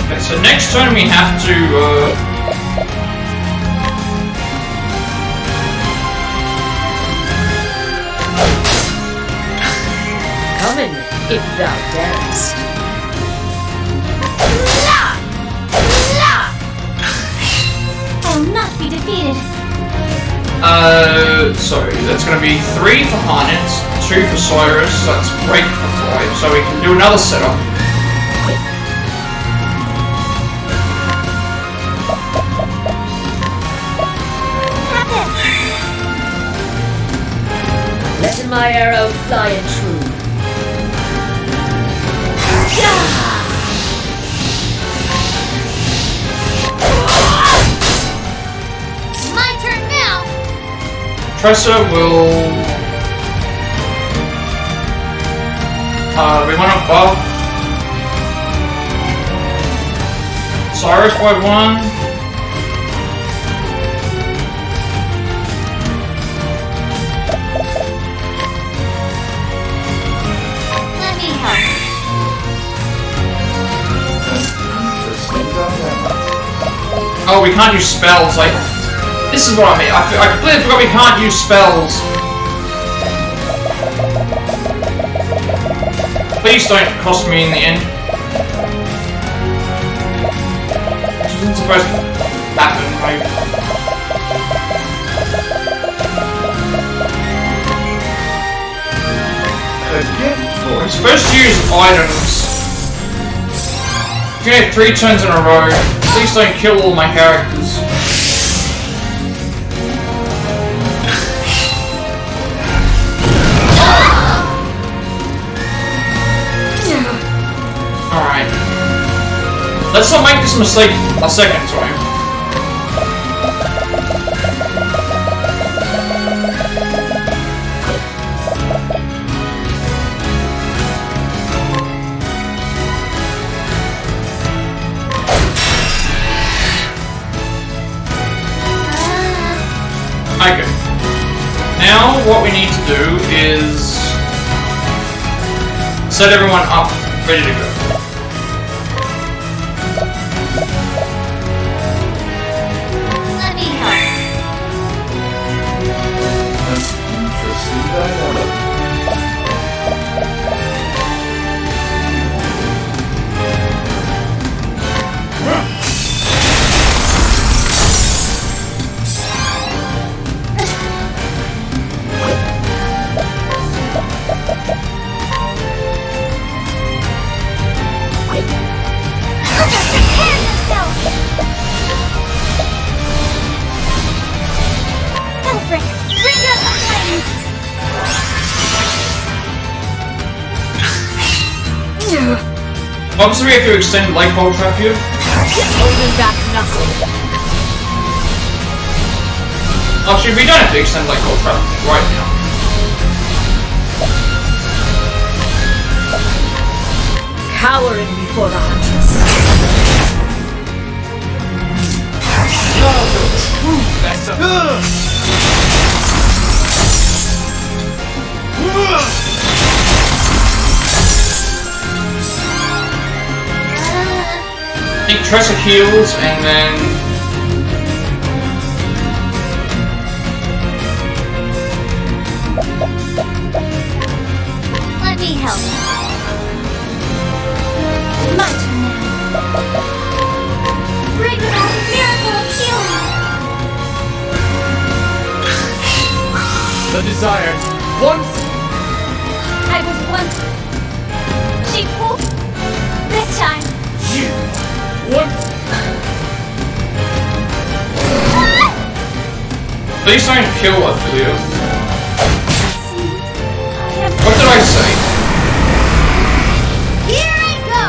Okay, so next turn we have to, Coming, if thou darest. I will not be defeated. sorry, that's gonna be 3 for Harnett, 2 for Cyrus, that's break for Clyde, so we can do another setup. Letting my arrow fly and true. My turn now! Tressa will... we want to buff Cyrus by 1. Let me help. Oh, we can't use spells, like... This is what I mean, I completely forgot we can't use spells. Please don't cost me in the end. Which isn't supposed to happen, right? We're supposed to use items. Okay, 3 turns in a row. Please don't kill all my characters. Alright. Let's not make this mistake a second time. Okay. Now what we need to do is set everyone up, ready to go. Let me help. Interesting dynamic. Obviously, we have to extend light pole trap here. Holding back nothing. Actually, we don't have to extend light pole trap right now. Cowering before the huntress. That's a I think Tressa heals and then Let me help. My turn now. Bring it on, miracle of healing. The desire. Once. I was once. She pulled. This time. Once. Please don't kill Ophelia. What did I say? Here I go.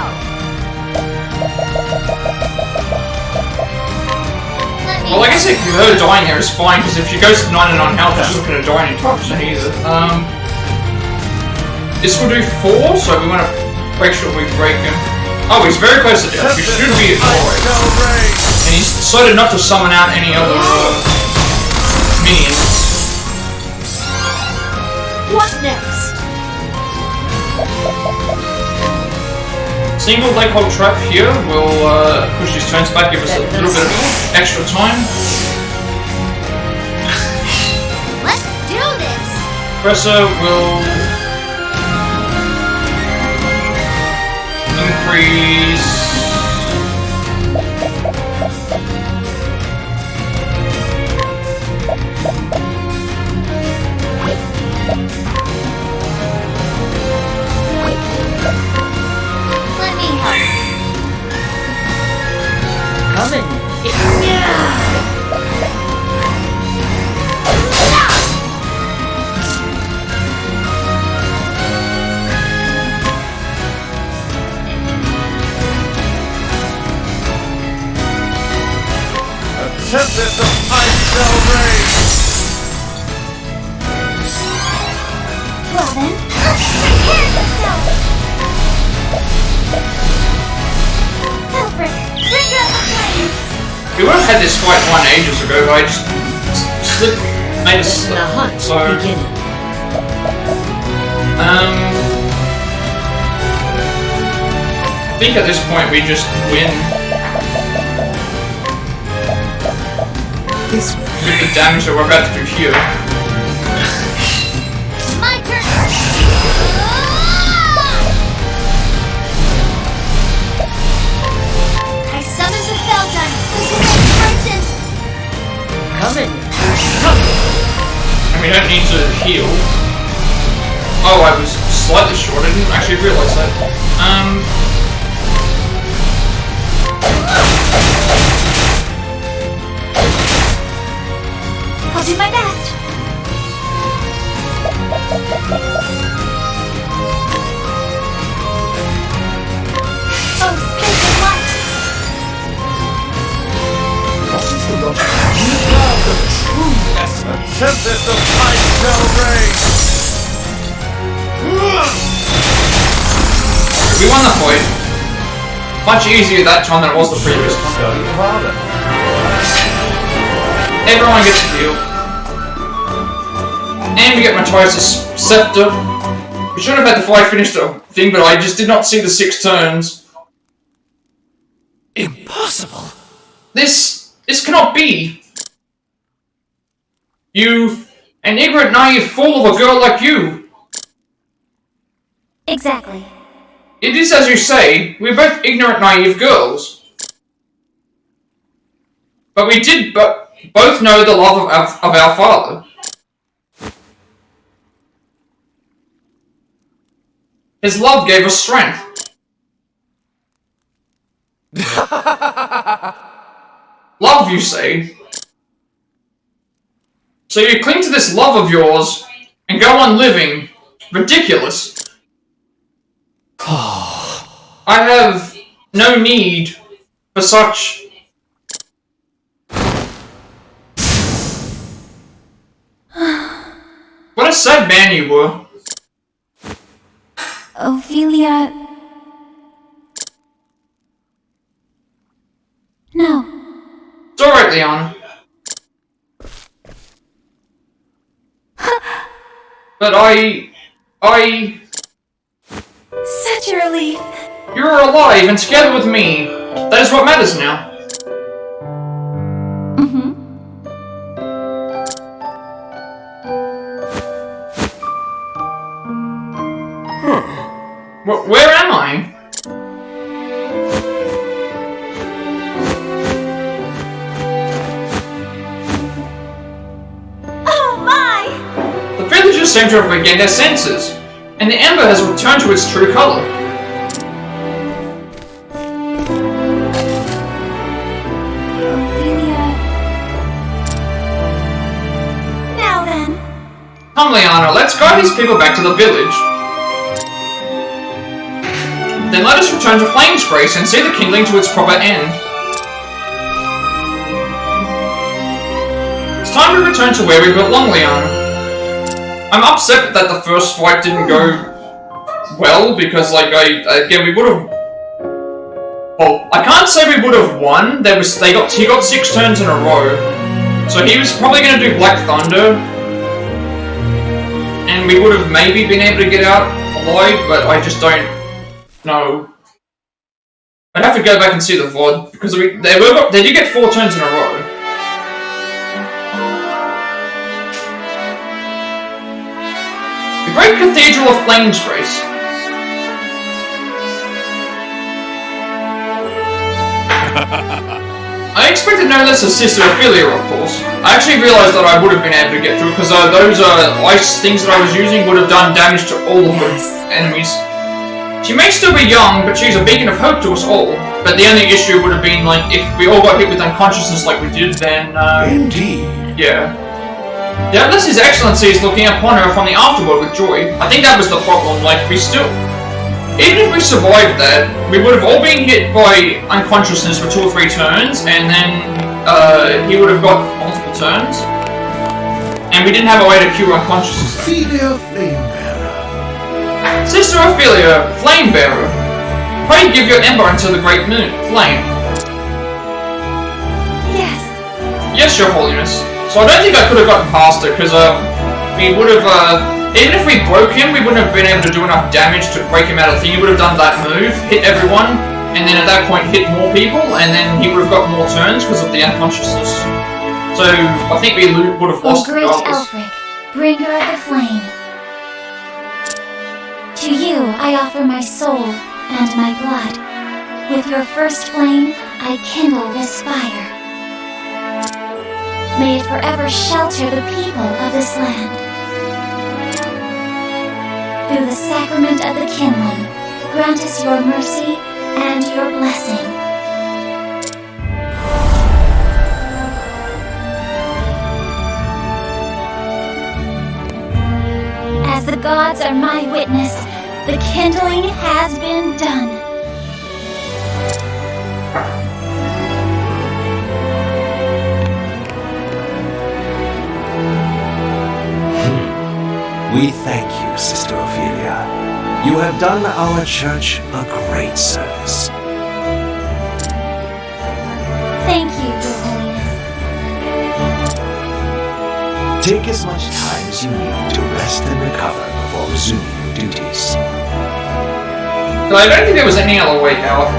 Well, I guess if her dying here is fine, because if she goes to 99 health, she's not going to die anytime soon either. This will do 4, so we want to make sure we break him. Oh, he's very close to death. We should be at 4. And he's decided not to summon out any other minions. What next? Single leg hold trap here will push his turns back, give us a little bit of extra time. Let's do this. Tressa will increase. Let me help. Coming. tempest of ice shall rage. Well then, prepare yourself. Alfred, bring out the flames. We would have had this fight won ages ago, but I just slipped, made a slip. So, I think at this point we just win. With the damage that we're about to do here. My turn. I summoned the Felton. Merchant. Coming. And we don't need to heal. Oh, I was slightly short. I didn't actually realize that. I'll do my best. tempest of ice shall rage! We won the fight. Much easier that time than it was the previous one. Everyone gets a heal. And we get Matthias' scepter. We should have had the fight finish the thing, but I just did not see the 6 turns. Impossible! This cannot be! You, an ignorant, naive fool of a girl like you! Exactly. It is as you say, we're both ignorant, naive girls. But we did both know the love of our father. His love gave us strength. Love, you say? So you cling to this love of yours and go on living. Ridiculous. I have no need for such. What a sad man you were. Ophelia... No. It's alright, Liana. But I... Such a relief. You're alive and together with me. That is what matters now. Where am I? Oh my! The villagers seem to have regained their senses, and the ember has returned to its true color. Ophelia... Now then. Come, Liana, let's guide these people back to the village. Then let us return to Flame's Grace and see the kindling to its proper end. It's time to return to where we belong, Liana. I'm upset that the first fight didn't go well, because, like, again, we would have... Well, I can't say we would have won. He got 6 turns in a row. So he was probably going to do Black Thunder. And we would have maybe been able to get out alive, but I just don't... No. I'd have to go back and see the VOD, because they did get 4 turns in a row. The Great Cathedral of Flames Grace. I expected no less of Sister Ophelia, of course. I actually realised that I would have been able to get through, because those ice things that I was using would have done damage to all of the enemies. She may still be young, but she's a beacon of hope to us all. But the only issue would have been, like, if we all got hit with unconsciousness like we did, then, Indeed. Yeah. Doubtless His Excellency is looking upon her from the afterworld with joy. I think that was the problem, like, we still... Even if we survived that, we would have all been hit by unconsciousness for 2 or 3 turns, and then, he would have got multiple turns. And we didn't have a way to cure unconsciousness. Ophelia Flamebearer. Sister Ophelia, Flamebearer, pray give your ember unto the great moon, Flame. Yes. Yes, Your Holiness. So I don't think I could have gotten past it, because, we would have, even if we broke him, we wouldn't have been able to do enough damage to break him out of the thing. He would have done that move, hit everyone, and then at that point hit more people, and then he would have got more turns because of the unconsciousness. So I think we would have lost great regardless. Elfric, bringer of the flame. To you I offer my soul and my blood. With your first flame, I kindle this fire. May it forever shelter the people of this land. Through the sacrament of the kindling, grant us your mercy and your blessing. As the gods are my witness, the kindling has been done. Sister Ophelia. You have done our church a great service. Thank you, Your Holiness. Take as much time as you need to rest and recover before resuming your duties. I don't think there was any other way out.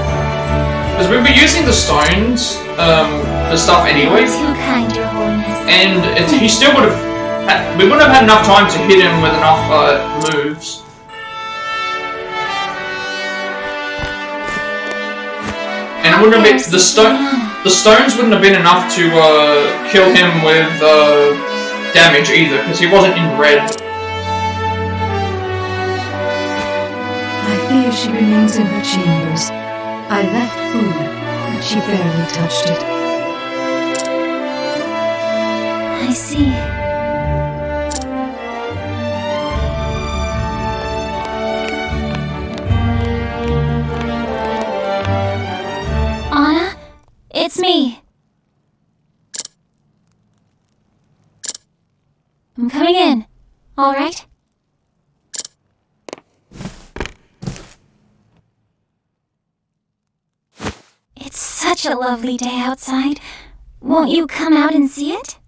Because we were using the stones for stuff anyway. Too kind, Your Holiness. And he still would have... We wouldn't have had enough time to hit him with enough moves. And it wouldn't have been... The stones wouldn't have been enough to kill him with damage either, because he wasn't in red. I fear she remains in her chambers. I left food, but she barely touched it. I see. Anna? It's me. I'm coming in. All right? It's such a lovely day outside. Won't you come out and see it?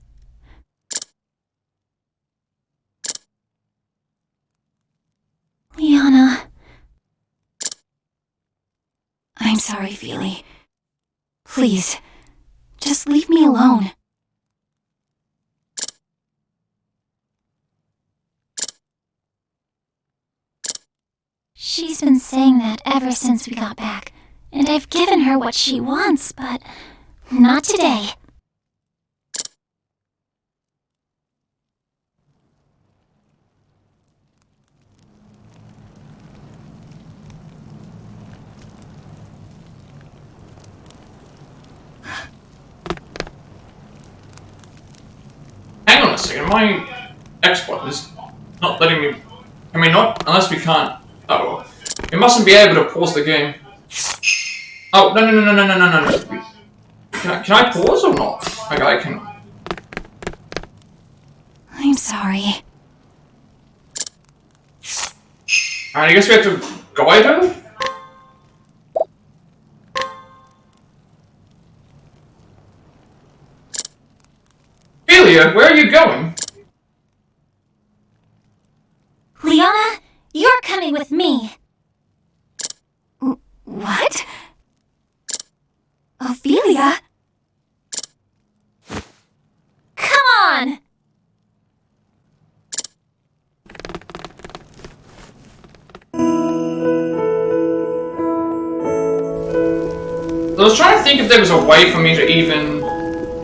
Liana. I'm sorry, Feely. Please, just leave me alone. She's been saying that ever since we got back, and I've given her what she wants, but not today. Hang on a second, my export is not letting me... I mean, not unless we can't... Oh, we mustn't be able to pause the game. Oh, no. Can I pause or not? Okay, I can. I'm sorry. Alright, I guess we have to guide her? Ophelia, where are you going? Liana, you're coming with me. What? Ophelia? Come on! I was trying to think if there was a way for me to even...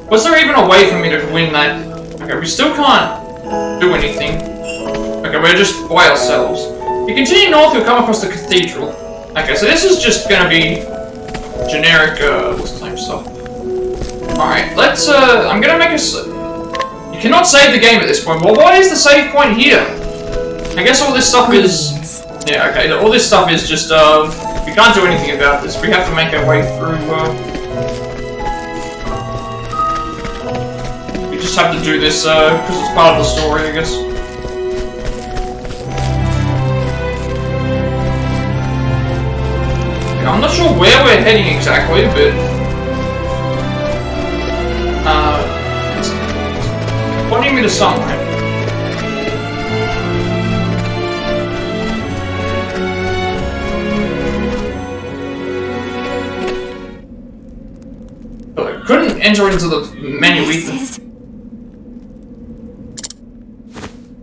Was there even a way for me to win that? Okay, we still can't do anything. Okay, we're just by ourselves. If you continue north, you'll come across the cathedral. Okay, so this is just gonna be generic, what's the name stuff. Alright, let's, I'm gonna make a... You cannot save the game at this point. Well, what is the save point here? I guess all this stuff is... Yeah, okay, all this stuff is just, we can't do anything about this. We have to make our way through, we just have to do this, because it's part of the story, I guess. I'm not sure where we're heading exactly, but... it's pointing me to somewhere. But I couldn't enter into the menu either.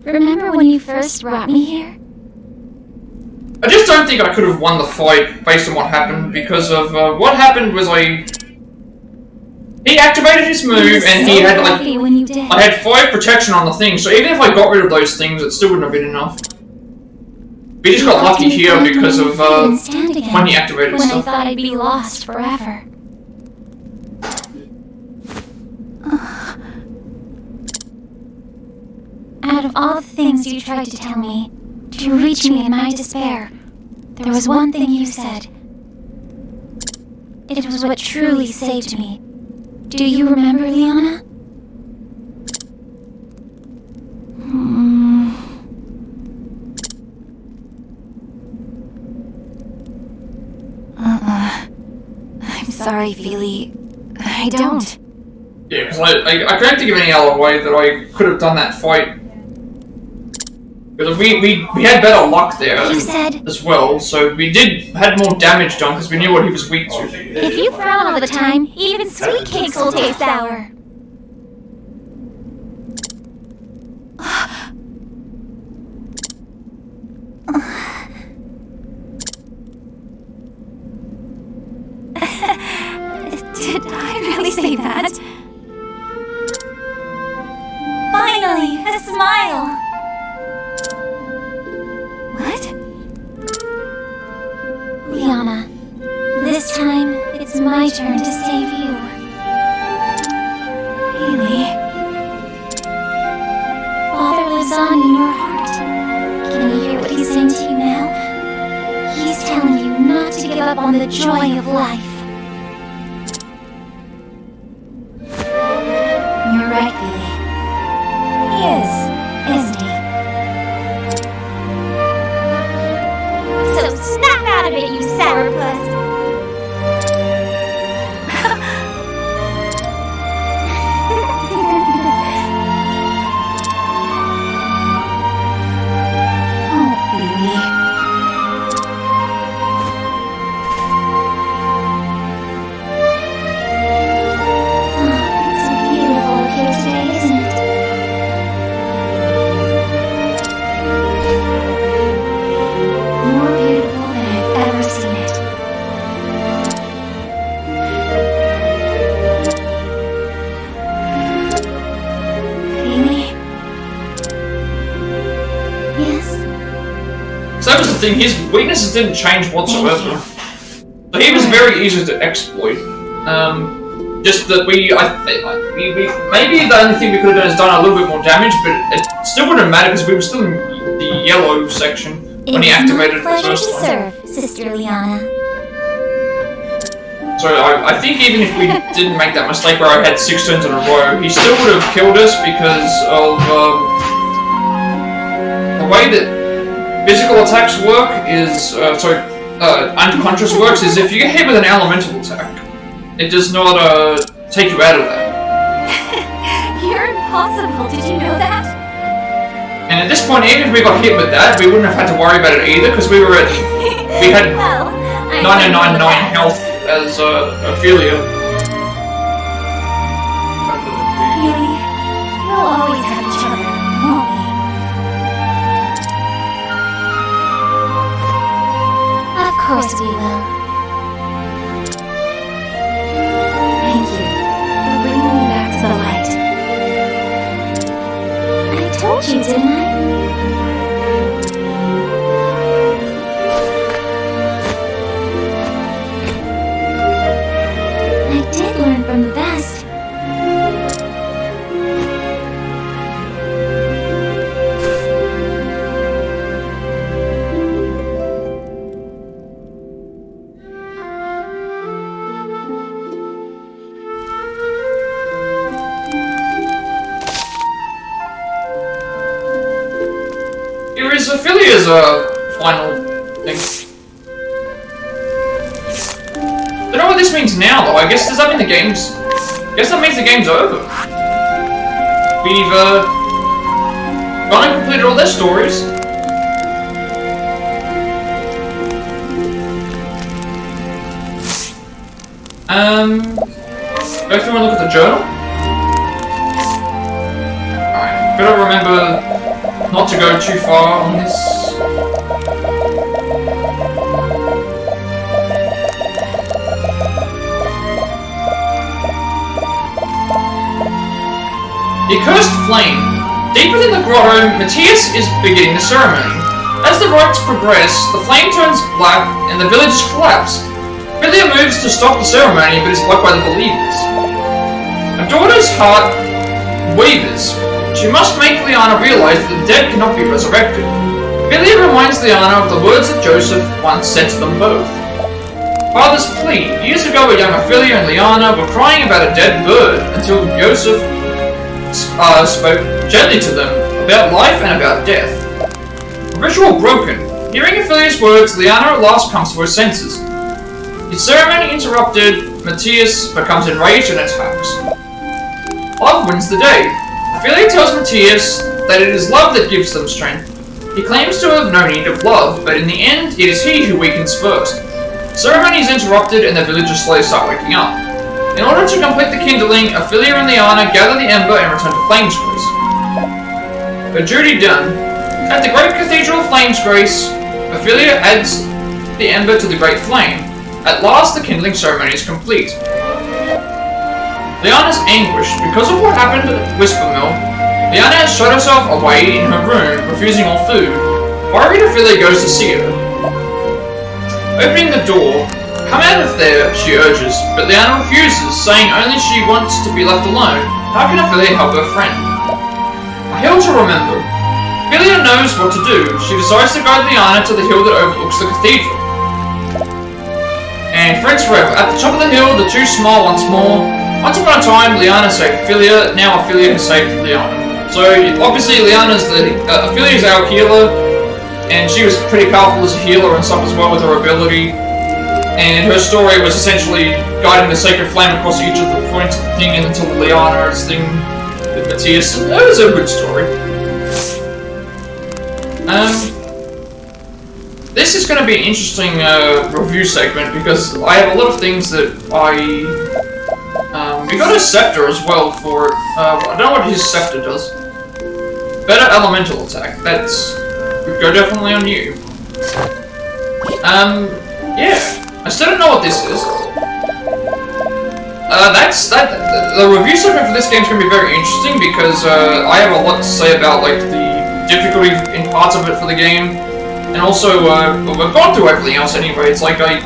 Remember when you first brought me here? I just don't think I could have won the fight based on what happened, because of what happened was he activated his move and he had like I had 5 protection on the thing, so even if I got rid of those things, it still wouldn't have been enough. We just got lucky here because of when he activated when stuff. I thought I'd be lost forever. Out of all the things you tried to tell me, to reach me in my despair, there was one thing you said. It was what truly saved me. Do you remember, Liana? sorry, Feely. I don't. Yeah, because I can't think of any other way that I could have done that fight. Because we had better luck there as well, so we had more damage done because we knew what he was weak to. If you frown all the time, even sweet cakes will taste sour. Did I really say that? Finally, a smile. What? Liana, this time it's my turn to save you. Really? Father lives on in your heart. Can you hear what he's saying to you now? He's telling you not to give up on the joy of life. You're right, Feely. He is, isn't he? So snap out of it, you sourpuss! Oh, Feely. It's beautiful up here today, isn't it? More beautiful than I've ever seen it. Feely? Yes? So that was the thing, his weaknesses didn't change whatsoever. So he was very easy to exploit. Just that maybe the only thing we could have done is done a little bit more damage, but it still wouldn't matter because we were still in the yellow section when he activated it the first time. Serve, Sister Liana. So I think even if we didn't make that mistake where I had 6 turns in a row, he still would have killed us because of the way that physical attacks work is, unconscious works is if you get hit with an elemental attack, it does not take you out of that. You're impossible, did you know that? And at this point, even if we got hit with that, we wouldn't have had to worry about it either because we had 999 health as Ophelia. Feely, we'll always have each other, won't we? Of course we will. Thank you for bringing me back to the light. I told you, didn't I? I did learn from the best. Here is Ophelia's final thing. Don't know what this means now, though. I guess does that mean the game's? I guess that means the game's over. We've gone and completed all their stories. Go through and look at the journal. Alright, better remember not to go too far on this. The accursed flame. Deep within the grotto, Matthias is beginning the ceremony. As the rites progress, the flame turns black and the village collapses. Philia moves to stop the ceremony, but is blocked by the believers. Her daughter's heart wavers. She must make Liana realize that the dead cannot be resurrected. Philia reminds Liana of the words that Joseph once said to them both. Father's plea. Years ago, a young Ophelia and Liana were crying about a dead bird until Joseph spoke gently to them about life and about death. A ritual broken. Hearing Ophelia's words, Liana at last comes to her senses. The ceremony interrupted Matthias becomes enraged and attacks. Love wins the day. Ophelia tells Matthias that it is love that gives them strength. He claims to have no need of love, but in the end, it is he who weakens first. Ceremony is interrupted and the villagers slowly start waking up. In order to complete the kindling, Ophelia and Liana gather the ember and return to Flamesgrace. Her duty done. At the Great Cathedral of Flamesgrace, Ophelia adds the ember to the Great Flame. At last, the kindling ceremony is complete. Liana's anguished because of what happened at Whispermill. Liana has shut herself away in her room, refusing all food. Worried, Ophelia goes to see her. Opening the door, "Come out of there," she urges, but Liana refuses, saying only she wants to be left alone. How can Ophelia help her friend? A hill to remember. Ophelia knows what to do. She decides to guide Liana to the hill that overlooks the cathedral. And friends forever. At the top of the hill, the two smile once more. Once upon a time, Liana saved Ophelia. Now Ophelia has saved Liana. So obviously, Ophelia's our healer, and she was pretty powerful as a healer and stuff as well with her ability. And her story was essentially guiding the sacred flame across each of the points of the thing until Liana's thing with Matthias. It was a good story. This is going to be an interesting review segment because I have a lot of things that we got a scepter as well for it. I don't know what his scepter does. Better elemental attack. That's would go definitely on you. Yeah. I still don't know what this is. The review segment for this game is going to be very interesting because I have a lot to say about like the difficulty in parts of it for the game, and also I've gone through everything else anyway. It's like I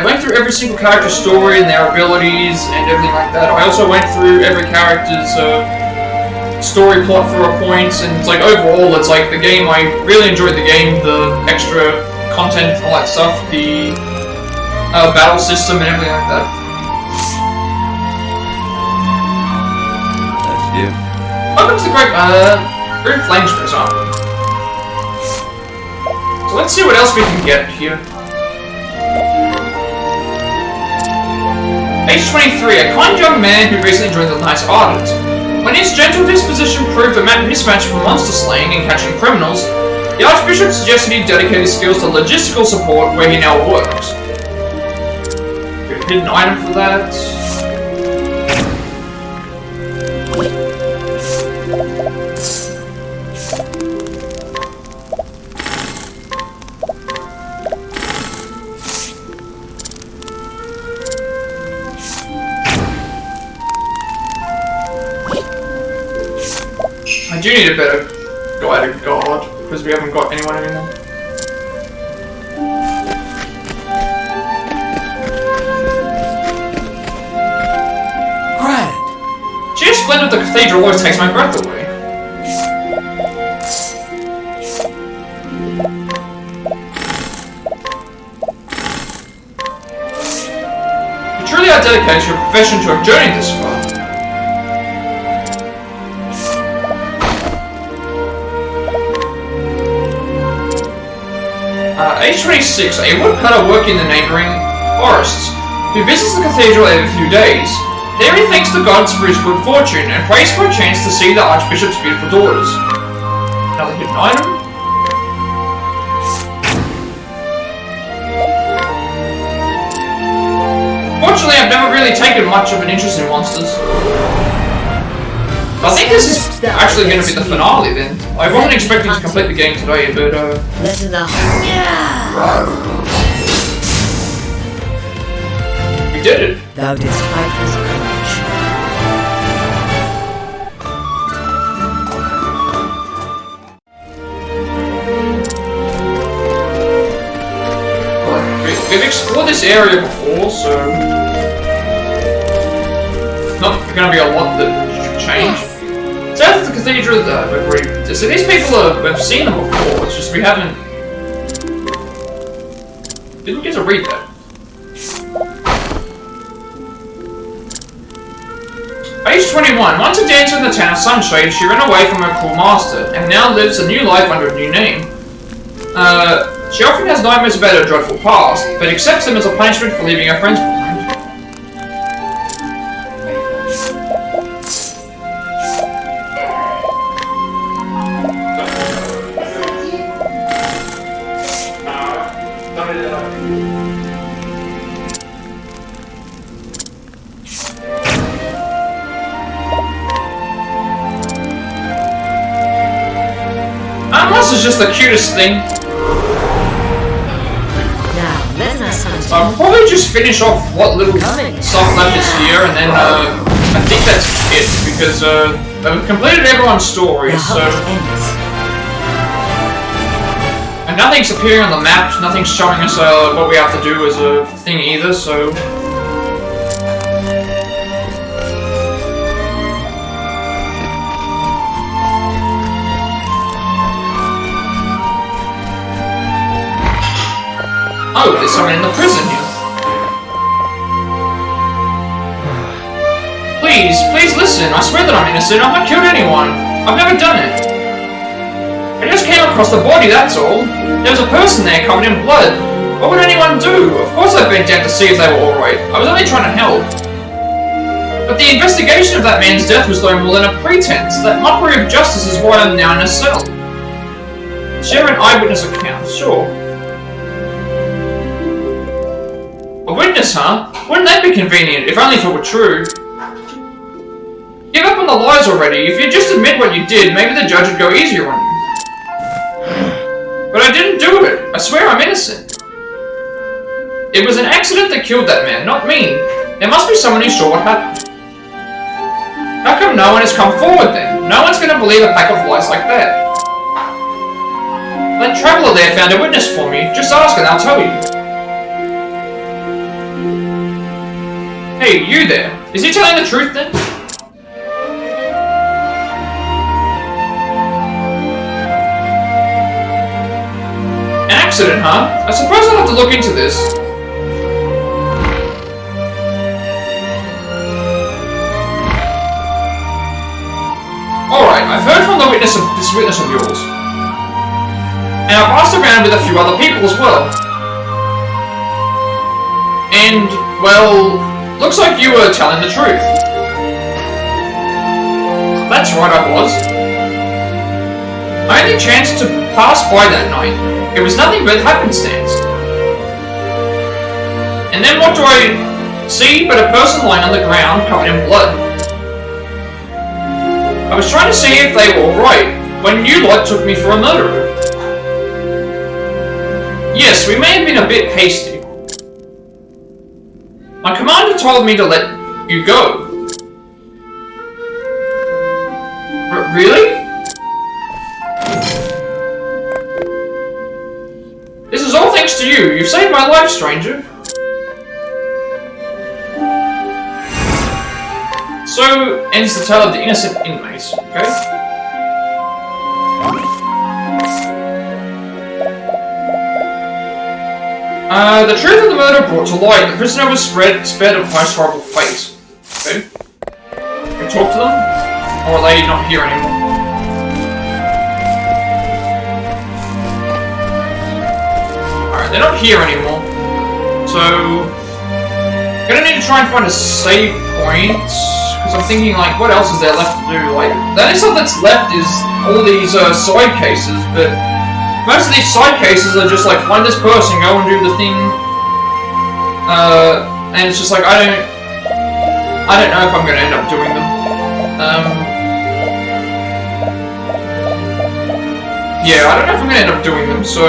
went through every single character's story and their abilities and everything like that. I also went through every character's story plot for a point, and it's like overall, it's like the game. I really enjoyed the game, the extra content, all that stuff, the battle system and everything like that. That's you. Welcome to the Great Flamesgrace, aren't we? So let's see what else we can get here. Age 23, a kind young man who recently joined the Knights Ardent. When his gentle disposition proved a mismatch for monster slaying and catching criminals, the Archbishop suggested he dedicate his skills to logistical support where he now works. Get a hidden item for that. I do need a better guided guard, because we haven't got anyone anymore. Grand! Sheer splendor of the cathedral always takes my breath away. You truly are dedicated to your profession to have journeyed this far. Age 26, a woodcutter working in the neighbouring forests, who visits the cathedral every few days. There he thanks the gods for his good fortune and prays for a chance to see the Archbishop's beautiful daughters. Another hidden item. Fortunately, I've never really taken much of an interest in monsters. I think this is actually going to be the finale then. I wasn't expecting to complete the game today, but we did it. Thou didst fight with courage. We've explored this area before, so not going to be a lot that should change. South of the cathedral, so these people we've seen them before, it's just we haven't... Didn't get to read that. Age 21, once a dancer in the town of Sunshade, she ran away from her cruel master, and now lives a new life under a new name. She often has nightmares about her dreadful past, but accepts them as a punishment for leaving her friends behind. else is just the cutest thing. Now, let us So I'll probably just finish off what little stuff left is here, and then I think that's it, because I've completed everyone's story, so... And nothing's appearing on the map, nothing's showing us what we have to do as a thing either, so... Oh, there's someone in the prison here. Please listen. I swear that I'm innocent. I've not killed anyone. I've never done it. I just came across the body, that's all. There was a person there covered in blood. What would anyone do? Of course I bent down to see if they were alright. I was only trying to help. But the investigation of that man's death was no more than a pretense. That mockery of justice is why I'm now in a cell. Share an eyewitness account, sure. A witness, huh? Wouldn't that be convenient, if only if it were true? Give up on the lies already. If you just admit what you did, maybe the judge would go easier on you. But I didn't do it. I swear I'm innocent. It was an accident that killed that man, not me. There must be someone who saw what happened. How come no one has come forward then? No one's gonna believe a pack of lies like that. That traveler there found a witness for me. Just ask and I'll tell you. Hey, you there. Is he telling the truth then? An accident, huh? I suppose I'll have to look into this. Alright, I've heard from this witness of yours. And I've asked around with a few other people as well. And, well... looks like you were telling the truth. That's right, I was. I only chanced to pass by that night. It was nothing but happenstance. And then what do I see but a person lying on the ground covered in blood? I was trying to see if they were alright when you lot took me for a murderer. Yes, we may have been a bit hasty. My commander told me to let you go. Really? This is all thanks to you. You've saved my life, stranger. So ends the tale of the innocent inmates, okay? The truth of the murder brought to light, the prisoner was spared a most horrible fate. Okay? Can we talk to them? Or are they not here anymore? Alright, they're not here anymore. So... I'm gonna need to try and find a save point. Because I'm thinking, like, what else is there left to do? Like, the only stuff that's left is all these side cases, but... most of these side cases are just like, find this person, go and do the thing. And it's just like, I don't know if I'm gonna end up doing them. Yeah, I don't know if I'm gonna end up doing them, so...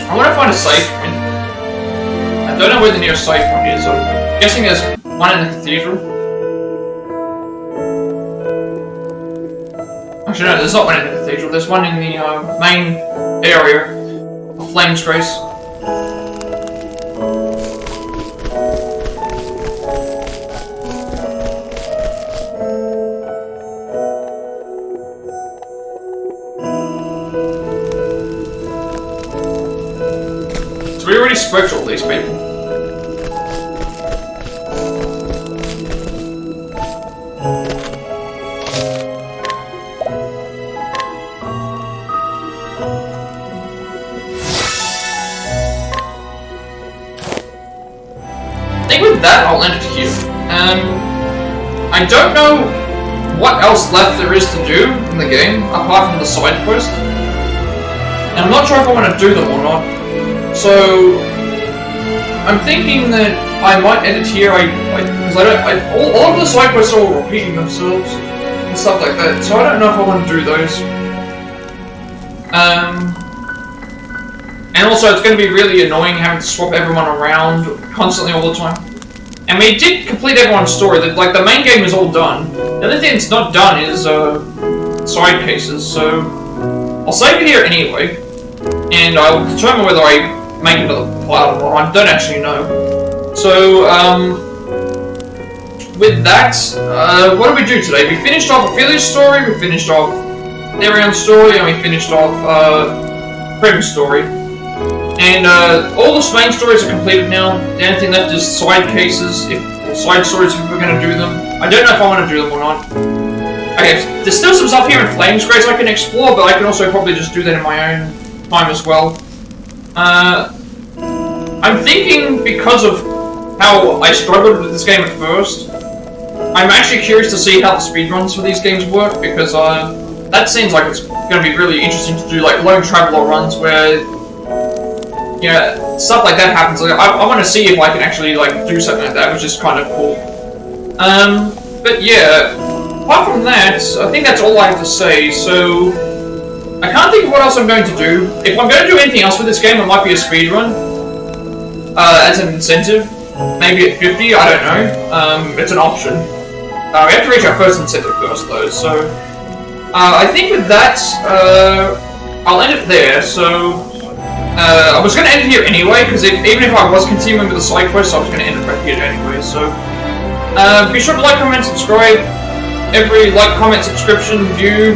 I wanna find a save point. I don't know where the nearest save point is, so I'm guessing there's one in the cathedral. Actually, no, there's not one in the cathedral. There's one in the main area of Flame's Grace. So we already spoke to all these people. That I'll end it here. I don't know what else left there is to do in the game apart from the side quest, and I'm not sure if I want to do them or not. So I'm thinking that I might end it here. Because all of the side quests are all repeating themselves and stuff like that. So I don't know if I want to do those. And also, it's going to be really annoying having to swap everyone around constantly all the time. And we did complete everyone's story. Like, the main game is all done. The only thing that's not done is side cases, so I'll save it here anyway. And I'll determine whether I make another Plat or not. I don't actually know. So, with that, what did we do today? We finished off Ophelia's story, we finished off Therion's story, and we finished off Prim's story. And all the main stories are completed now. The only thing left is side cases, or side stories if we're going to do them. I don't know if I want to do them or not. Okay, there's still some stuff here in Flames Grace I can explore, but I can also probably just do that in my own time as well. I'm thinking, because of how I struggled with this game at first, I'm actually curious to see how the speedruns for these games work, because that seems like it's going to be really interesting to do, like lone traveler runs where, you know, stuff like that happens. Like, I want to see if I can actually like do something like that, which is kind of cool. But yeah, apart from that, I think that's all I have to say. So I can't think of what else I'm going to do. If I'm going to do anything else with this game, it might be a speedrun as an incentive. Maybe at 50, I don't know. It's an option. We have to reach our first incentive first, though. So I think with that, I'll end it there. So. I was going to end it here anyway, because even if I was continuing with the side quest, I was going to end it right here anyway, so... be sure to like, comment, subscribe. Every like, comment, subscription, view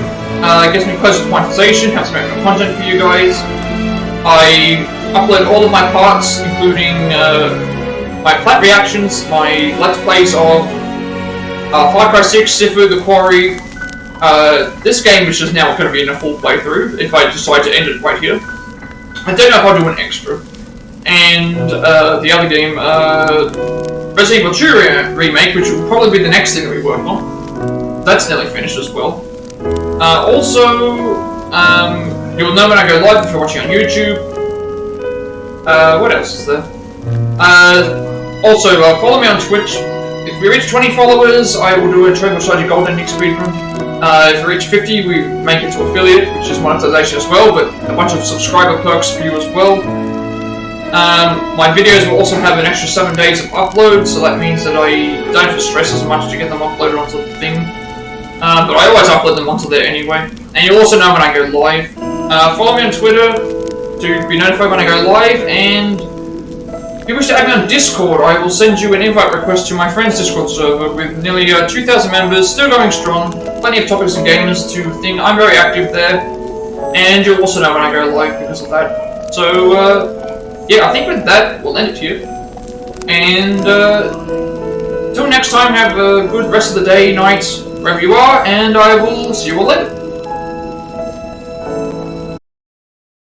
gets me closer to monetization, helps me make more content for you guys. I upload all of my parts, including my Plat reactions, my Let's Plays of Far Cry 6, Sifu, The Quarry, this game, which is now going to be in a full playthrough, if I decide to end it right here. I don't know if I'll do an extra. And the other game, Resident Evil 2 Remake, which will probably be the next thing that we work on. That's nearly finished as well. Also, you'll know when I go live if you're watching on YouTube. What else is there? Also, follow me on Twitch. If we reach 20 followers, I will do a Triangle Strategy Gold Ending speedrun. If we reach 50, we make it to affiliate, which is monetization as well, but a bunch of subscriber perks for you as well. My videos will also have an extra 7 days of upload, so that means that I don't have to stress as much to get them uploaded onto the thing. But I always upload them onto there anyway. And you'll also know when I go live. Follow me on Twitter to be notified when I go live, and if you wish to add me on Discord, I will send you an invite request to my friend's Discord server with nearly 2,000 members, still going strong, plenty of topics and gamers to think. I'm very active there, and you'll also know when I go live because of that. So, yeah, I think with that, we'll end it here. And, till next time, have a good rest of the day, night, wherever you are, and I will see you all later.